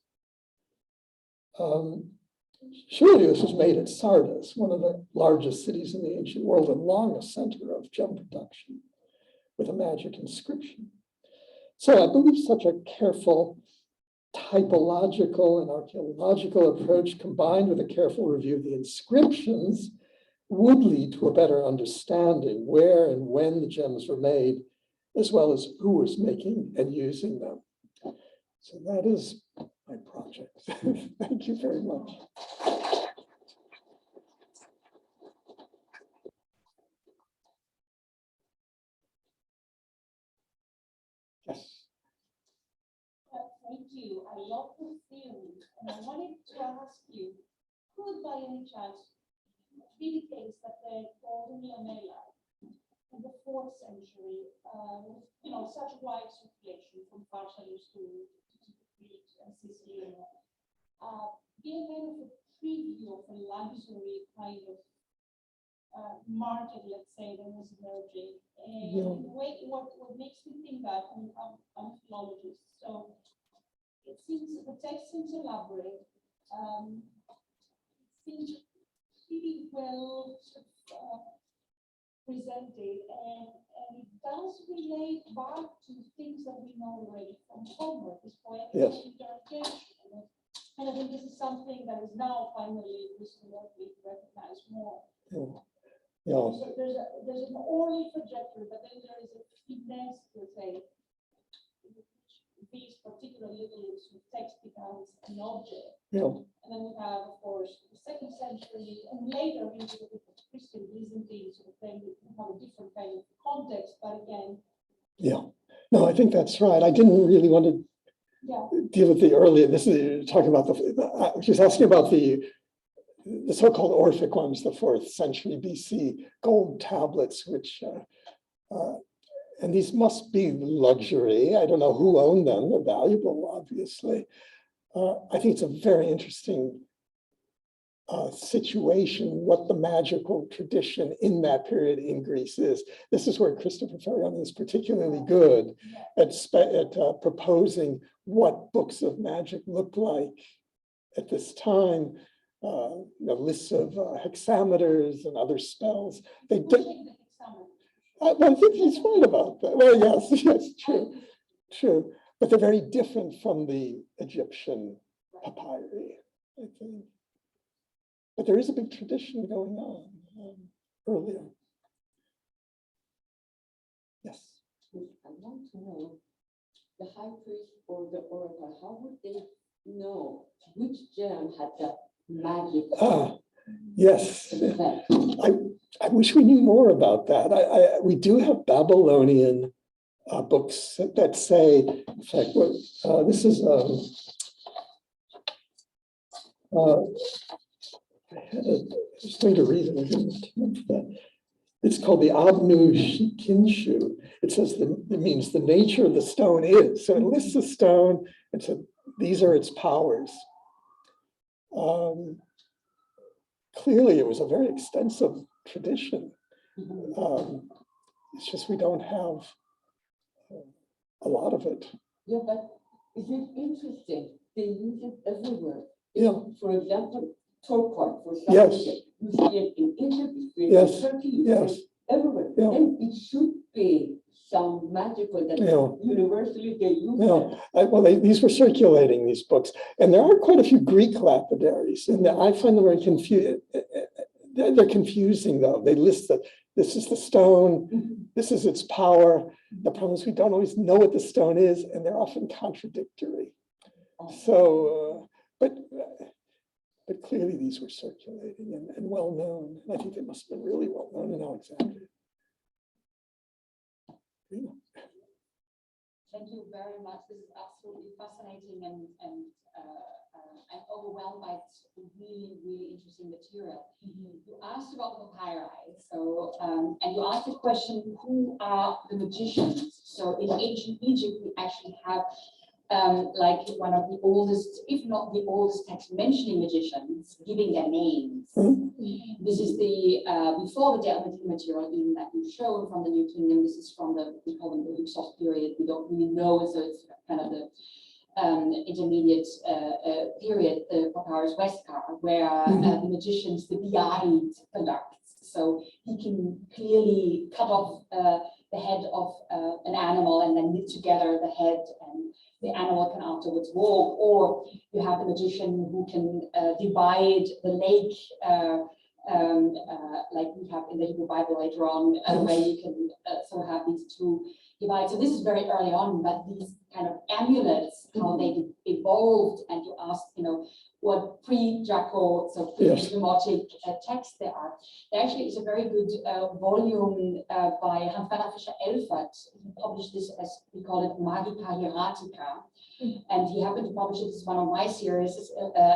Surely this was made at Sardis, one of the largest cities in the ancient world and long a center of gem production, with a magic inscription. So I believe such a careful typological and archaeological approach combined with a careful review of the inscriptions would lead to a better understanding where and when the gems were made, as well as who was making and using them. So that is my project. Thank you very much. Yes. Thank you. I love the theory, and I wanted to ask you, could by any chance be the case that the golden lamella in the 4th century, such wide circulation from Pharsalis to Crete and Sicily, be a kind of a preview of a luxury kind of market, let's say, that was emerging. And in a way, what makes me think that, I'm a philologist, so it seems the text seems elaborate. It seems pretty well presented, and it does relate back to things that we know already from Homer, this poetic interpretation. And I think this is something that is now finally recently recognized more. Yeah. So there's an oral trajectory, but then there is a finesse, let's say, these particular little text becomes an object. Yeah. And then we have, of course, the 2nd century, and later into the Christian Byzantine sort of thing, we have a different kind of context, but again. Yeah. No, I think that's right. I didn't really want to deal with the earlier, this is talking about she's asking about the so-called Orphic ones, the 4th century BC gold tablets, which, and these must be luxury. I don't know who owned them. They're valuable, obviously. I think it's a very interesting situation, what the magical tradition in that period in Greece is. This is where Christopher Fariani is particularly good at proposing what books of magic look like at this time. Lists of hexameters and other spells. They do. I think he's right about that. Well, yes, true. But they're very different from the Egyptian papyri, I think. But there is a big tradition going on earlier. Yes. I want to know, the high priest or the oracle, how would they know which gem had that magic? Yes. I wish we knew more about that. We do have Babylonian books that say, in fact, this is I was going to read it. I didn't that. It's called the Abnu Kinshu. It says it means the nature of the stone is. So it lists the stone and said these are its powers. Clearly, it was a very extensive tradition. It's just we don't have a lot of it. Yeah, but is it interesting? They use it everywhere. Yeah. For example, Torquoise for some yes. reason. You see it in Egypt, you see it yes. in Turkey, you yes. see it everywhere. Yeah. And it should be sound magical, that Yeah. universally they use No, these were circulating, these books, and there are quite a few Greek lapidaries, and I find them very confusing. They're confusing, though. They list that this is the stone, this is its power. The problem is we don't always know what the stone is, and they're often contradictory. So, but clearly these were circulating and well known. And I think they must have been really well known in Alexandria. Yeah. Thank you very much. This is absolutely fascinating, and I'm overwhelmed by this really, really interesting material. You asked about the papyri, so and you asked the question, who are the magicians? So in ancient Egypt, we actually have like one of the oldest, if not the oldest text mentioning magicians, giving their names. This is the before the Delphic material even that you showed from the New Kingdom. This is from the, we call them the Hyksos period. We don't really know, so it's kind of the intermediate period, the Papyrus Westcar, where the magicians, the beguiled conducts. So he can clearly cut off the head of an animal and then knit together the head, and the animal can afterwards walk. Or you have the magician who can divide the lake, like we have in the Hebrew Bible later on, where you can so have these two divide. So this is very early on, but these kind of amulets, how they evolved, and you asked, what pre-Draco, so pre-Demotic texts there are. There actually is a very good volume by Hans-Werner Fischer-Elfert. He published this as, we call it Magica Hieratica. And he happened to publish it as one of my series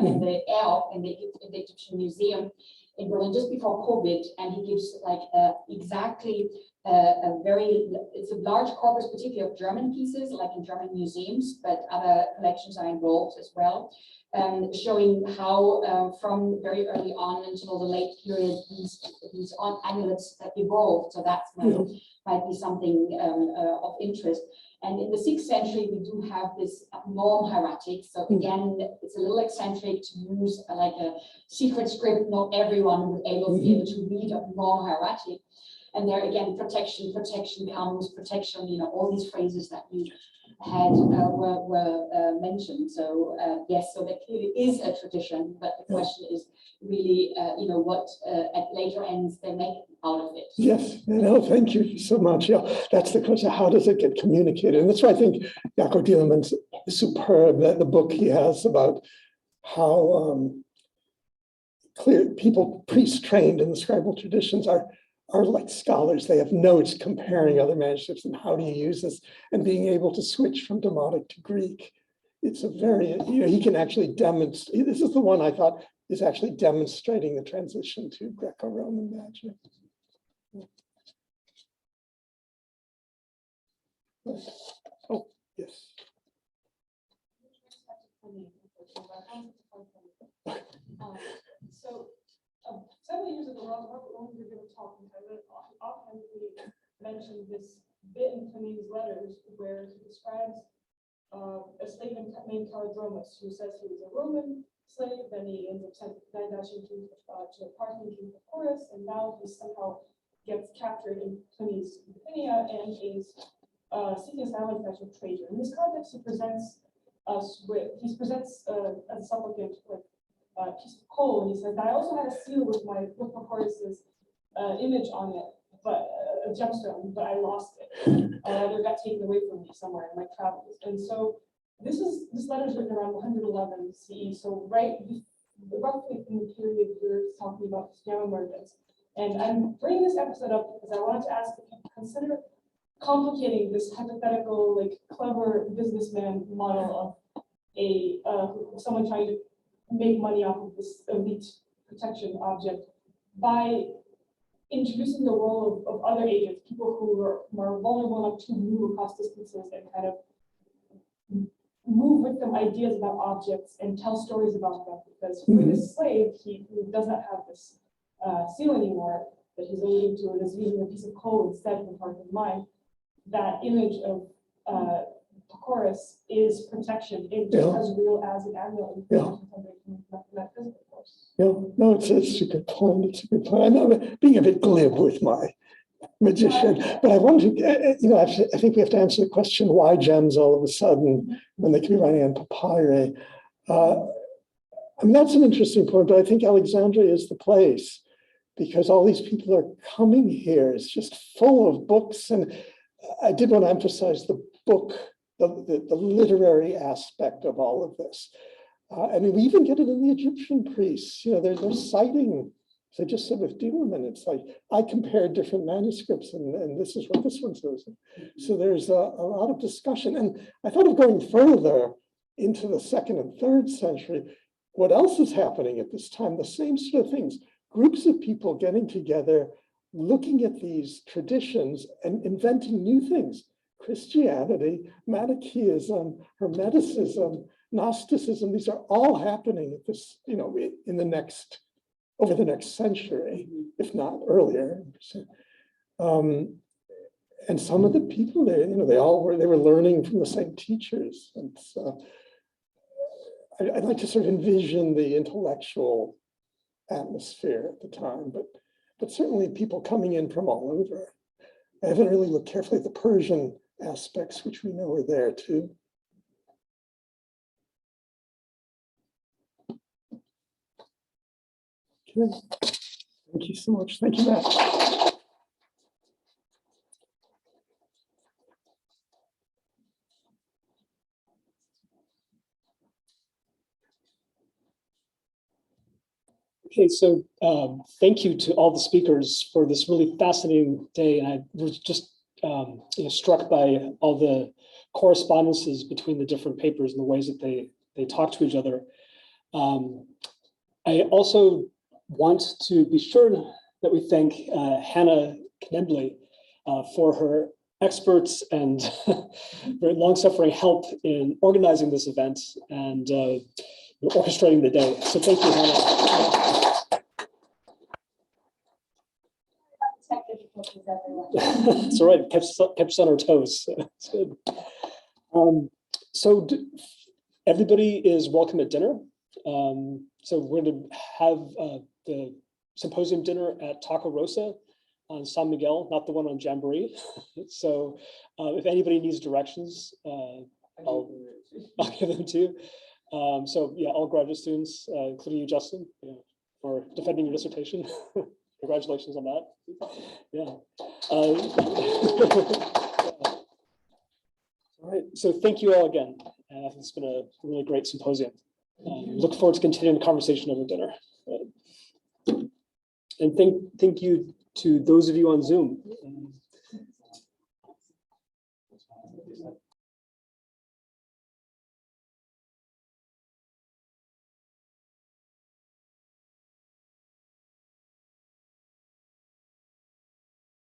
in the EROP, in the Egyptian Museum in Berlin, just before COVID. And he gives like exactly it's a large corpus, particularly of German pieces, like in German museums, but other collections are involved as well, showing how from very early on until the late period, these amulets evolved. So that might be something of interest. And in the 6th century, we do have this norm hieratic. So again, it's a little eccentric to use like a secret script. Not everyone would be able to read a norm hieratic. And there again, protection comes, protection, all these phrases that you had were mentioned. So yes, so there clearly is a tradition, but the question is really, what at later ends they make out of it. Yes, thank you so much. Yeah, that's the question. How does it get communicated? And that's why I think Jaco Dieleman's is superb, that the book he has about how clear people, priests trained in the scribal traditions are like scholars. They have notes comparing other manuscripts and how do you use this, and being able to switch from Demotic to Greek. It's a very, he can actually demonstrate. This is the one I thought is actually demonstrating the transition to Greco-Roman magic. Oh, yes. Several years ago, when we were going to talk, I often mentioned this bit in Pliny's letters where he describes a slave named Calidromus, who says he was a Roman slave, then he ends up dashing to the Parthian king Pacorus, and now he somehow gets captured in Pliny's Bithynia and is seeking asylum for Trajan. In this context, he presents us with, as a supplicant, like a piece of coal, and he says, I also had a seal with Pacorus's image on it, but a gemstone, but I lost it. It got taken away from me somewhere in my travels. And so this letter is written around 111 CE, so roughly in the period you're talking about gem emergence. And I'm bringing this episode up because I wanted to ask if you consider complicating this hypothetical, like clever businessman model of someone trying to make money off of this elite protection object by introducing the role of other agents, people who are more vulnerable enough to move across distances and kind of move with them ideas about objects and tell stories about them. Because for this slave, who does not have this seal anymore that he's alluding to, and is using a piece of coal instead for part of his mind, that image of Pacorus is protection. It just as real as an amulet. Yeah, no, it's a good point. It's a good point. I know being a bit glib with my magician, but I wanted to, I think we have to answer the question, why gems all of a sudden when they can be writing on papyri? I mean, that's an interesting point, but I think Alexandria is the place because all these people are coming here. It's just full of books. And I did want to emphasize the book, the literary aspect of all of this. I mean, we even get it in the Egyptian priests. They're citing, as I just said with Dieberman, it's like, I compared different manuscripts and this is what this one says. So there's a lot of discussion. And I thought of going further into the 2nd and 3rd century. What else is happening at this time? The same sort of things. Groups of people getting together, looking at these traditions and inventing new things. Christianity, Manichaeism, Hermeticism, Gnosticism, these are all happening at this, in the next, over the next century, if not earlier. And some of the people there, they were learning from the same teachers. And so I'd like to sort of envision the intellectual atmosphere at the time, but certainly people coming in from all over. I haven't really looked carefully at the Persian aspects, which we know are there too. Okay. Thank you so much. Thank you, Matt. Okay, so thank you to all the speakers for this really fascinating day. And I was just struck by all the correspondences between the different papers and the ways that they talk to each other. I also want to be sure that we thank Hannah Knembley for her experts and very long-suffering help in organizing this event and orchestrating the day. So thank you, Hannah. It's all right, kept us on our toes. It's good. So everybody is welcome at dinner. So we're going to have the symposium dinner at Taco Rosa on San Miguel, not the one on Jamboree. So if anybody needs directions, I'll give them to you. So yeah, all graduate students, including you, Justin, for defending your dissertation. Congratulations on that. Yeah. All right. So thank you all again. It's been a really great symposium. Look forward to continuing the conversation over dinner. And thank you to those of you on Zoom.